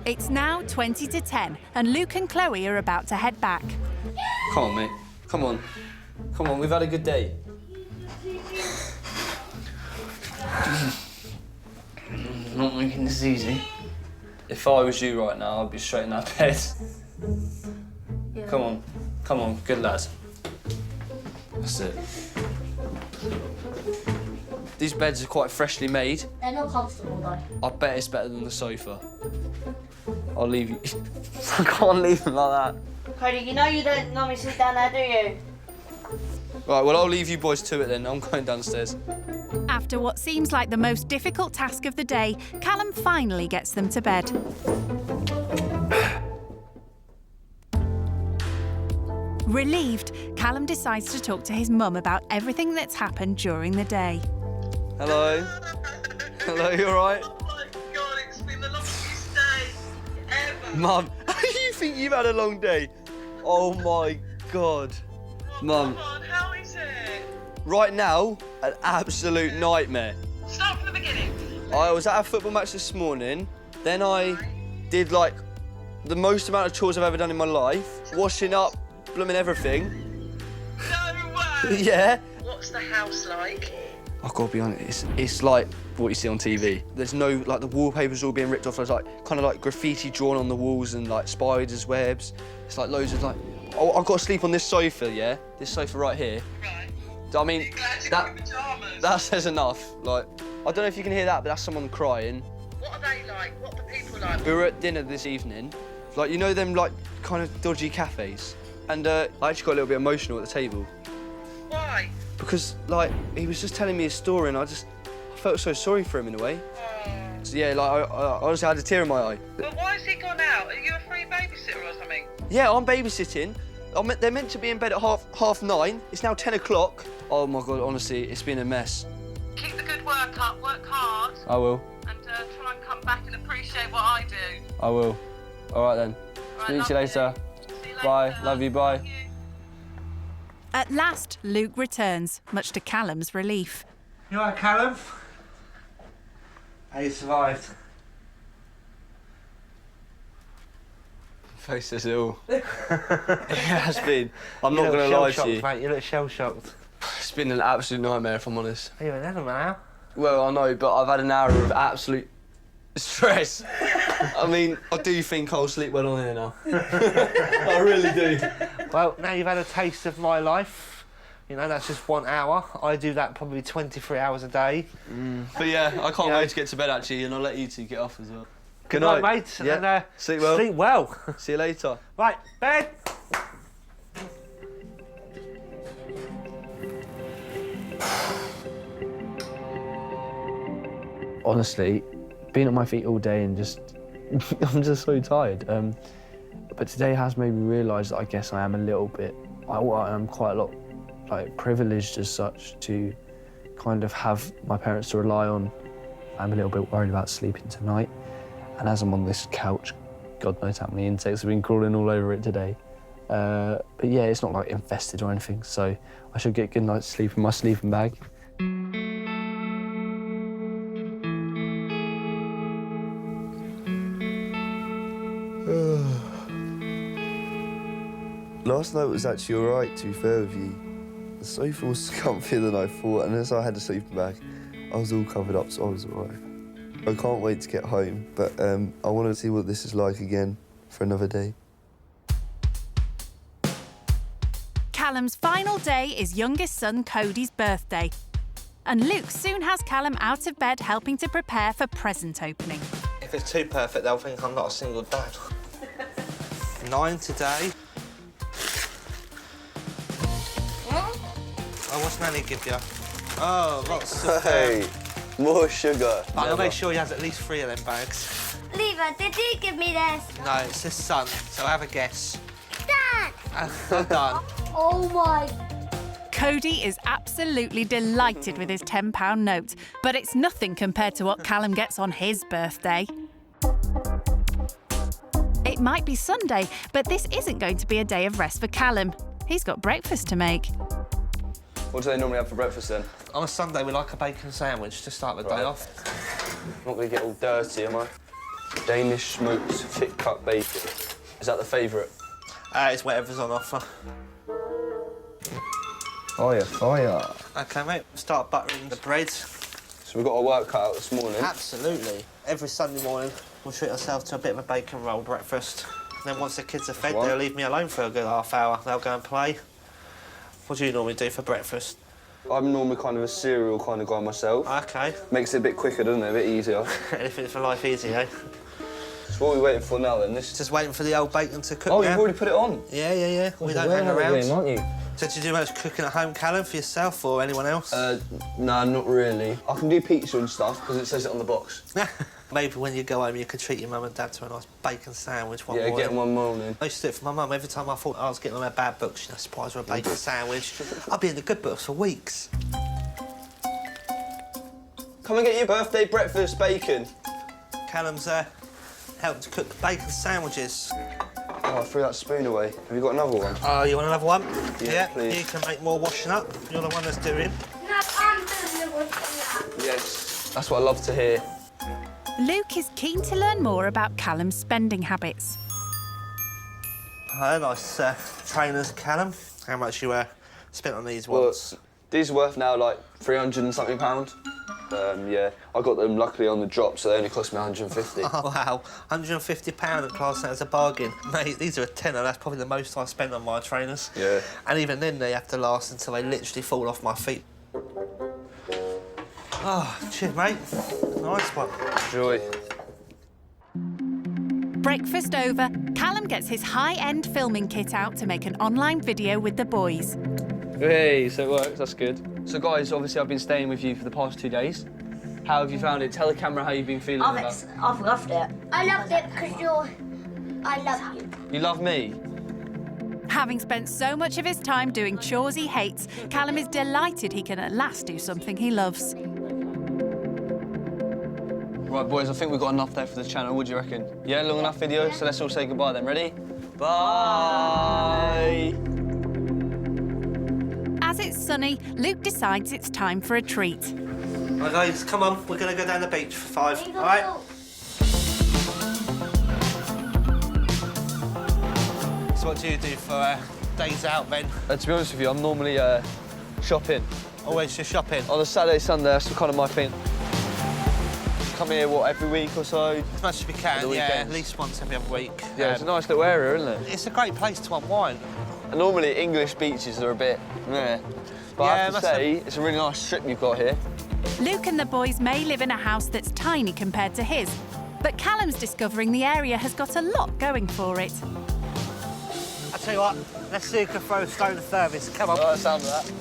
It's now 20 to 10, and Luke and Chloe are about to head back. Come on, mate. Come on. Come on, we've had a good day. Not making this easy. If I was you right now, I'd be straight in that bed. Yeah. Come on, good lad. That's it. These beds are quite freshly made. They're not comfortable though. I bet it's better than the sofa. I'll leave you. I can't leave them like that. Cody, you know you don't normally sit down there, do you? Right, well, I'll leave you boys to it then. I'm going downstairs. After what seems like the most difficult task of the day, Callum finally gets them to bed. Relieved, Callum decides to talk to his mum about everything that's happened during the day. Hello? Hello, you all right? Oh my God, it's been the longest day ever. Mum, you think you've had a long day? Oh my God. Mum. Come on, how is it? Right now, an absolute nightmare. Start from the beginning. I was at a football match this morning, then I did like the most amount of chores I've ever done in my life, washing up, blooming everything. No way. Yeah. What's the house like? I've got to be honest, it's like what you see on TV. There's no, like, the wallpaper's all being ripped off. There's, like, kind of, like, graffiti drawn on the walls and, like, spiders' webs. It's, like, loads of, like... Oh, I've got to sleep on this sofa, yeah? This sofa right here. Right. I mean, that says enough. Like, I don't know if you can hear that, but that's someone crying. What are they like? What are the people like? We were at dinner this evening. Like, you know them, like, kind of dodgy cafes? And I actually got a little bit emotional at the table. Why? Because, like, he was just telling me his story and I felt so sorry for him in a way. So, yeah, like, I honestly had a tear in my eye. But why has he gone out? Are you a free babysitter or something? Yeah, I'm babysitting. They're meant to be in bed at half 9. It's now 10 o'clock. Oh, my God, honestly, it's been a mess. Keep the good work up, work hard. I will. And try and come back and appreciate what I do. I will. All right, then. Right, See you later. See you later. Bye. Love you. Bye. At last, Luke returns, much to Callum's relief. You all right, Callum? How you survived? Face says it all. It has been. I'm not going to lie to you. Mate, you look shell-shocked. It's been an absolute nightmare, if I'm honest. You haven't had an hour. Well, I know, but I've had an hour of absolute stress. I mean, I do think I'll sleep well on here now. I really do. Well, now you've had a taste of my life. You know, that's just 1 hour. I do that probably 23 hours a day. But yeah, I can't wait to get to bed, actually, and I'll let you two get off as well. Good night, mate. Yeah. And, sleep well. Sleep well. See you later. Right, bed. Honestly, being on my feet all day and just... I'm just so tired. But today has made me realise that I guess I am a little bit... I am quite a lot, like, privileged as such to kind of have my parents to rely on. I'm a little bit worried about sleeping tonight. And as I'm on this couch, God knows how many insects have been crawling all over it today. But yeah, it's not like infested or anything, so I should get a good night's sleep in my sleeping bag. Last night was actually alright, to be fair with you. The sofa was comfier than I thought, and as I had a sleeping bag, I was all covered up, so I was alright. I can't wait to get home, but I want to see what this is like again for another day. Callum's final day is youngest son Cody's birthday. And Luke soon has Callum out of bed helping to prepare for present opening. If it's too perfect, they'll think I'm not a single dad. 9 today. Oh, what's Nanny give you? Oh, lots of... Hey, more sugar. I'll make sure he has at least 3 of them bags. Lever, did you give me this? No, it's his son, so have a guess. Dad! Well done. Oh my... Cody is absolutely delighted with his £10 note, but it's nothing compared to what Callum gets on his birthday. It might be Sunday, but this isn't going to be a day of rest for Callum. He's got breakfast to make. What do they normally have for breakfast then? On a Sunday, we like a bacon sandwich to start the day off. I'm not going to get all dirty, am I? Danish smoked thick cut bacon. Is that the favourite? It's whatever's on offer. Fire, fire. OK, mate, start buttering the bread. So we've got our work cut out this morning? Absolutely. Every Sunday morning, we'll treat ourselves to a bit of a bacon roll breakfast. And then once the kids are fed, they'll leave me alone for a good half hour. They'll go and play. What do you normally do for breakfast? I'm normally kind of a cereal kind of guy myself. OK. Makes it a bit quicker, doesn't it? A bit easier. Anything for life easy, eh? So what are we waiting for now, then? Just waiting for the old bacon to cook. Oh, now. you've already put it on? Yeah. We don't hang around. Aren't you? So do you do much cooking at home, Callum, for yourself or anyone else? No, not really. I can do pizza and stuff, because it says it on the box. Maybe when you go home, you could treat your mum and dad to a nice bacon sandwich one morning. Yeah, get one morning. I used to do it for my mum. Every time I thought I was getting on her bad books, you know, surprise her a bacon sandwich. I'd be in the good books for weeks. Come and get your birthday breakfast bacon. Callum's helped to cook bacon sandwiches. Oh, I threw that spoon away. Have you got another one? Oh, you want another one? Yeah, please. You can make more washing up. You're the one that's doing. No, I'm doing the washing up. Yes, that's what I love to hear. Luke is keen to learn more about Callum's spending habits. Nice trainers, Callum. How much you spent on these ones? Well, these are worth now like £300 and something. Yeah, I got them luckily on the drop, so they only cost me 150. Oh, wow. £150 at class that as a bargain. Mate, these are a tenner. That's probably the most I spent on my trainers. Yeah. And even then, they have to last until they literally fall off my feet. Oh, cheers, mate. Nice one. Enjoy. Breakfast over, Callum gets his high-end filming kit out to make an online video with the boys. Hey, so it works, that's good. So guys, obviously I've been staying with you for the past 2 days. How have you found it? Tell the camera how you've been feeling about it. I've loved it. I loved it because I love you. You love me? Having spent so much of his time doing chores he hates, Callum is delighted he can at last do something he loves. Right, boys, I think we've got enough there for the channel. What do you reckon? Yeah, long enough video? So let's all say goodbye then. Ready? Bye! As it's sunny, Luke decides it's time for a treat. Right, guys, come on. We're going to go down the beach for 5, all right? So what do you do for days out, then? To be honest with you, I'm normally shopping. Always just shopping? On a Saturday, Sunday, that's kind of my thing. Come here, what, every week or so? As much as we can, yeah, at least once every other week. Yeah, it's a nice little area, isn't it? It's a great place to unwind. And normally, English beaches are a bit meh. But I have to say, it's a really nice strip you've got here. Luke and the boys may live in a house that's tiny compared to his, but Callum's discovering the area has got a lot going for it. I'll tell you what, let's see who can throw a stone the furthest. Come on. Oh, that sounds like that.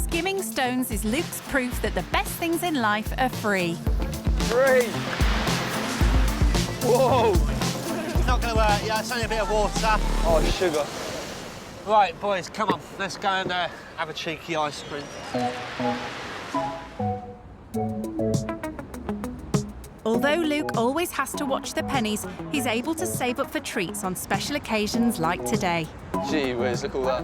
Skimming stones is Luke's proof that the best things in life are free. Free! Whoa! It's not going to hurt you, it's only a bit of water. Oh, sugar. Right, boys, come on. Let's go and have a cheeky ice cream. Although although Luke always has to watch the pennies, he's able to save up for treats on special occasions like today. Gee whiz, look at all that.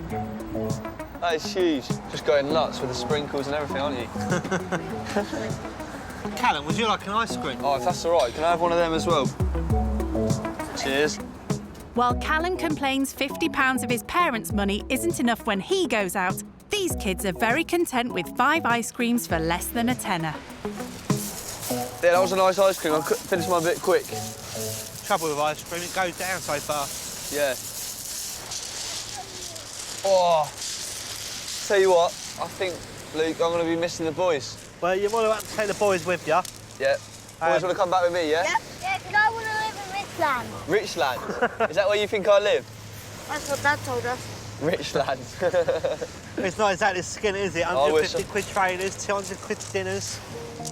That is huge. Just going nuts with the sprinkles and everything, aren't you? Callum, would you like an ice cream? Oh, if that's all right, can I have one of them as well? Cheers. While Callum complains £50 of his parents' money isn't enough when he goes out, these kids are very content with 5 ice creams for less than a tenner. Yeah, that was a nice ice cream. I finished mine a bit quick. Trouble with ice cream, it goes down so fast. Yeah. Oh, tell you what, I think, Luke, I'm going to be missing the boys. Well, you're more than welcome to take the boys with you. Yeah. Boys want to come back with me, yeah? Yep. Yeah, because I want to live in Richland. Richland? Is that where you think I live? That's what Dad told us. Richland. It's not exactly skint, is it? 150 quid trainers, 200 quid dinners.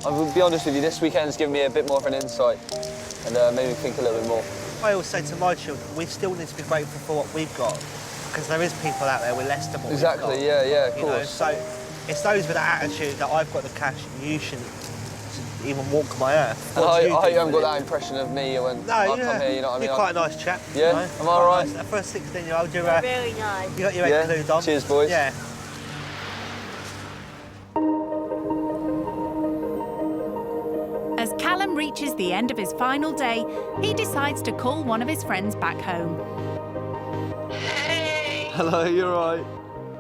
I will be honest with you, this weekend's given me a bit more of an insight and made me think a little bit more. I always say to my children, we still need to be grateful for what we've got, because there is people out there with less than what we've got. Exactly, yeah, of course. So it's those with that attitude that I've got the cash, you shouldn't even walk my earth. And I hope you haven't got that impression of me when I come here, you know what I mean? You're quite a nice chap. Yeah? You know? Am I all right? Nice. For a 16-year-old, you're very nice. You got your head glued on. Cheers, boys. Yeah. As Callum reaches the end of his final day, he decides to call one of his friends back home. Hello, you're all right?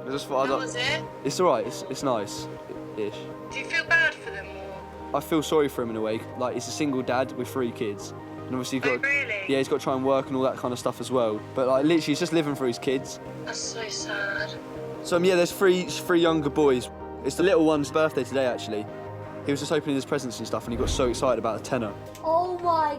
I just thought How was it? It's all right, it's nice-ish. Do you feel bad for them or? I feel sorry for him in a way. Like, he's a single dad with 3 kids. And obviously he's got, really? Yeah, he's got to try and work and all that kind of stuff as well. But like, literally, he's just living for his kids. That's so sad. So yeah, there's three younger boys. It's the little one's birthday today, actually. He was just opening his presents and stuff, and he got so excited about a tenner. Oh my.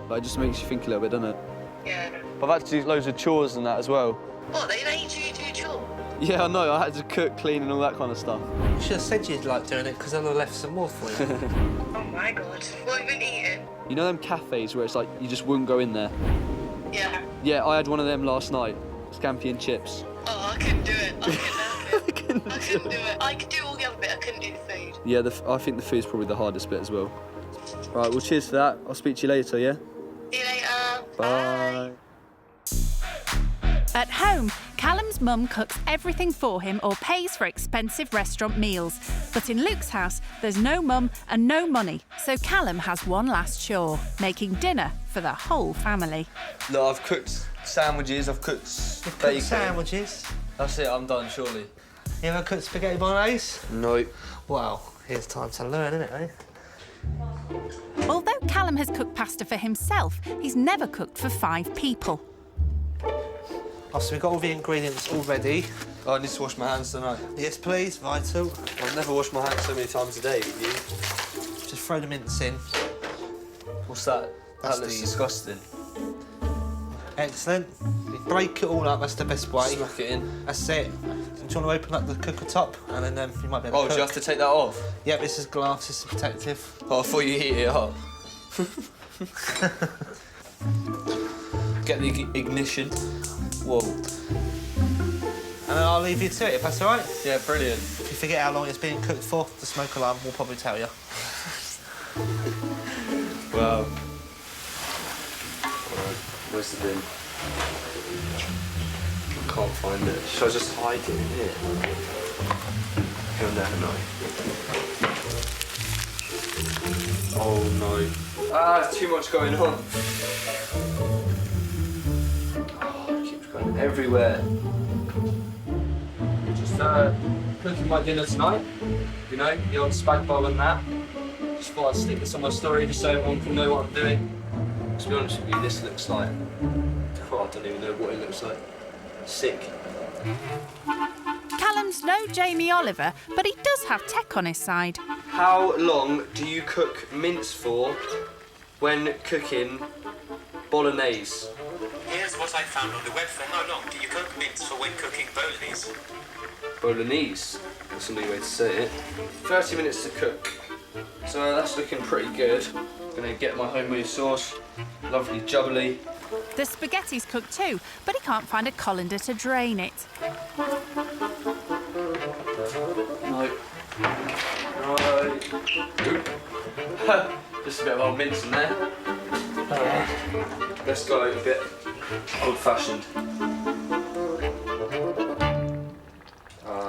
Like, it just makes you think a little bit, doesn't it? Yeah. I've had to do loads of chores and that as well. What, they made you do chores? Yeah, I know. I had to cook, clean, and all that kind of stuff. You should have said you'd like doing it, because I'd have left some more for you. Oh my God. What have you been eating? You know them cafes where it's like you just wouldn't go in there? Yeah. Yeah, I had one of them last night. Scampi and chips. Oh, I couldn't do it. I couldn't do it. I could do all the other bit. I couldn't do the food. Yeah, I think the food's probably the hardest bit as well. Right, well, cheers for that. I'll speak to you later, yeah? See you later. Bye. At home, Callum's mum cooks everything for him or pays for expensive restaurant meals. But in Luke's house, there's no mum and no money, so Callum has one last chore, making dinner for the whole family. Look, I've cooked sandwiches, I've cooked You've bacon. cooked sandwiches? That's it, I'm done, surely. You ever cooked spaghetti bolognese? No. Well, here's time to learn, isn't it, eh? Although Callum has cooked pasta for himself, he's never cooked for 5 people. Oh, so we've got all the ingredients all ready. Oh, I need to wash my hands tonight. Yes, please, vital. I've never washed my hands so many times a day with you. Just throw the mince in. What's that? That's That looks the- disgusting. Excellent. You break it all up, that's the best way. Smack it in. That's it. Do you want to open up the cooker top? And then you might be able to Oh, do you have to take that off? Yep, this is glass, this is protective. Oh, I thought you heat it up. Get the ignition. Whoa. And then I'll leave you to it, if that's all right? Yeah, brilliant. If you forget how long it's been cooked for, the smoke alarm will probably tell you. Wow. Where's the bin? I can't find it. Should I just hide it in here? He'll never know. Oh no. Ah, there's too much going on. Oh, it keeps going everywhere. Just cooking my dinner tonight. You know, the old spag bol and that. Just thought I'd stick this on my story just so everyone can know what I'm doing. To be honest with you, this looks like... Oh, I don't even know what it looks like. Sick. Callum's no Jamie Oliver, but he does have tech on his side. How long do you cook mince for when cooking bolognese? Here's what I found on the website. How long do you cook mince for when cooking bolognese? Bolognese? That's a new way to say it. 30 minutes to cook. So that's looking pretty good. Gonna get my homemade sauce. Lovely jubbly. The spaghetti's cooked too, but he can't find a colander to drain it. No. Right. Just a bit of old mince in there. Let's go a bit old-fashioned.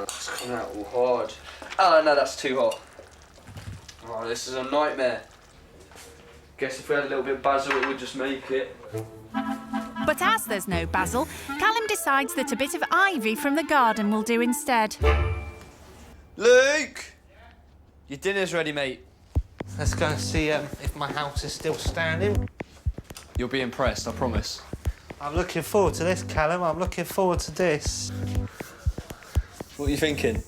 It's coming out all hard. Oh no, that's too hot. Oh, this is a nightmare. Guess if we had a little bit of basil, it would just make it. But as there's no basil, Callum decides that a bit of ivy from the garden will do instead. Luke! Your dinner's ready, mate. Let's go and see if my house is still standing. You'll be impressed, I promise. I'm looking forward to this, Callum. I'm looking forward to this. What are you thinking?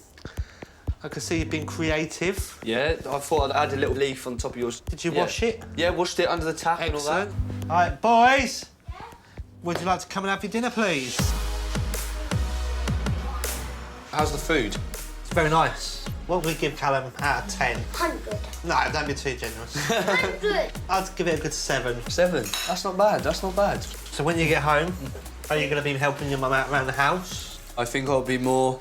I can see you've been creative. Yeah, I thought I'd add a little leaf on top of yours. Did you wash it? Yeah, washed it under the tap and all that. All right, boys. Would you like to come and have your dinner, please? How's the food? It's very nice. What would we give Callum out of 10? 100. No, don't be too generous. 100. I'd give it a good 7. 7? That's not bad, that's not bad. So when you get home, are you going to be helping your mum out around the house? I think I'll be more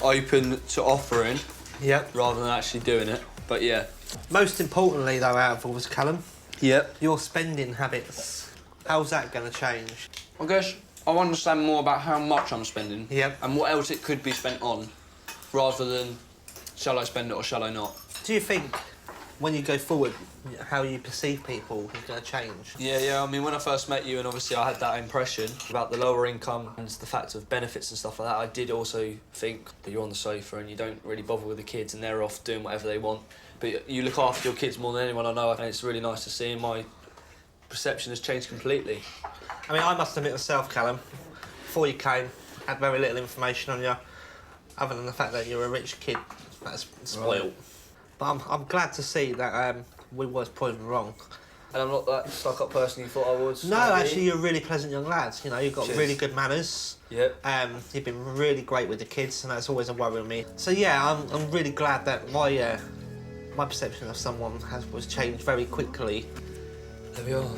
open to offering Yep. rather than actually doing it, but yeah. Most importantly, though, out of all this, Callum, Yep. your spending habits. How's that going to change? I guess I want to understand more about how much I'm spending Yep. and what else it could be spent on, rather than shall I spend it or shall I not. Do you think when you go forward, how you perceive people is going to change? Yeah, I mean, when I first met you and obviously I had that impression about the lower income and the fact of benefits and stuff like that, I did also think that you're on the sofa and you don't really bother with the kids and they're off doing whatever they want. But you look after your kids more than anyone I know, and it's really nice to see, and my perception has changed completely. I mean, I must admit myself, Callum, before you came, I had very little information on you, other than the fact that you're a rich kid that's spoiled. Right. But I'm glad to see that we was proven wrong. And I'm not that stuck-up person you thought I was? No, maybe? actually, you're a really pleasant young lad. You know, you've got Cheers. really good manners. Yep. You've been really great with the kids, and that's always a worry with me. So yeah, I'm really glad that my perception of someone was changed very quickly. There we are.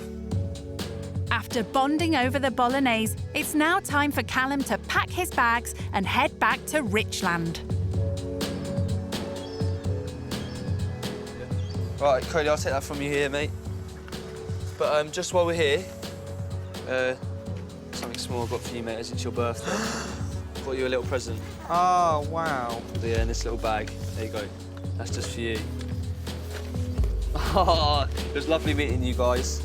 After bonding over the bolognese, it's now time for Callum to pack his bags and head back to Richland. Right, Cody, I'll take that from you here, mate. But just while we're here, something small I've got for you, mate, as it's your birthday. Got you a little present. Oh, wow. Yeah, in this little bag. There you go. That's just for you. Oh, it was lovely meeting you guys.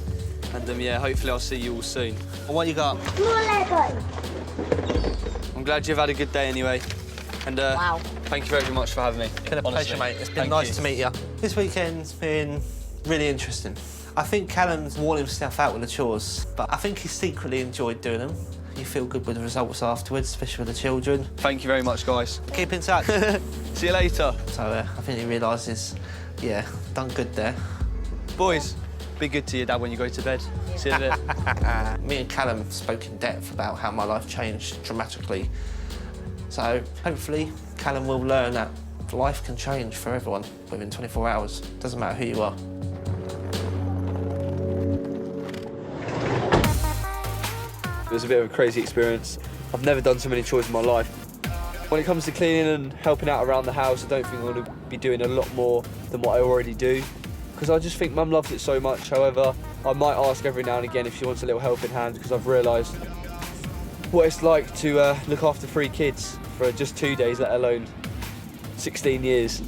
And yeah, hopefully I'll see you all soon. And what you got? More Lego. I'm glad you've had a good day anyway. And Wow. thank you very much for having me. Been a honestly. pleasure, mate. It's been Thank nice you. to meet you. This weekend's been really interesting. I think Callum's worn himself out with the chores, but I think he secretly enjoyed doing them. You feel good with the results afterwards, especially with the children. Thank you very much, guys. Keep in touch. See you later. So I think he realises, yeah, done good there. Boys, be good to your dad when you go to bed. See you in a bit. Me and Callum spoke in depth about how my life changed dramatically. So hopefully Callum will learn that life can change for everyone within 24 hours. Doesn't matter who you are. It was a bit of a crazy experience. I've never done so many chores in my life. When it comes to cleaning and helping out around the house, I don't think I'm going to be doing a lot more than what I already do, because I just think Mum loves it so much. However, I might ask every now and again if she wants a little helping hand, because I've realised what it's like to look after 3 kids for just 2 days, let alone 16 years.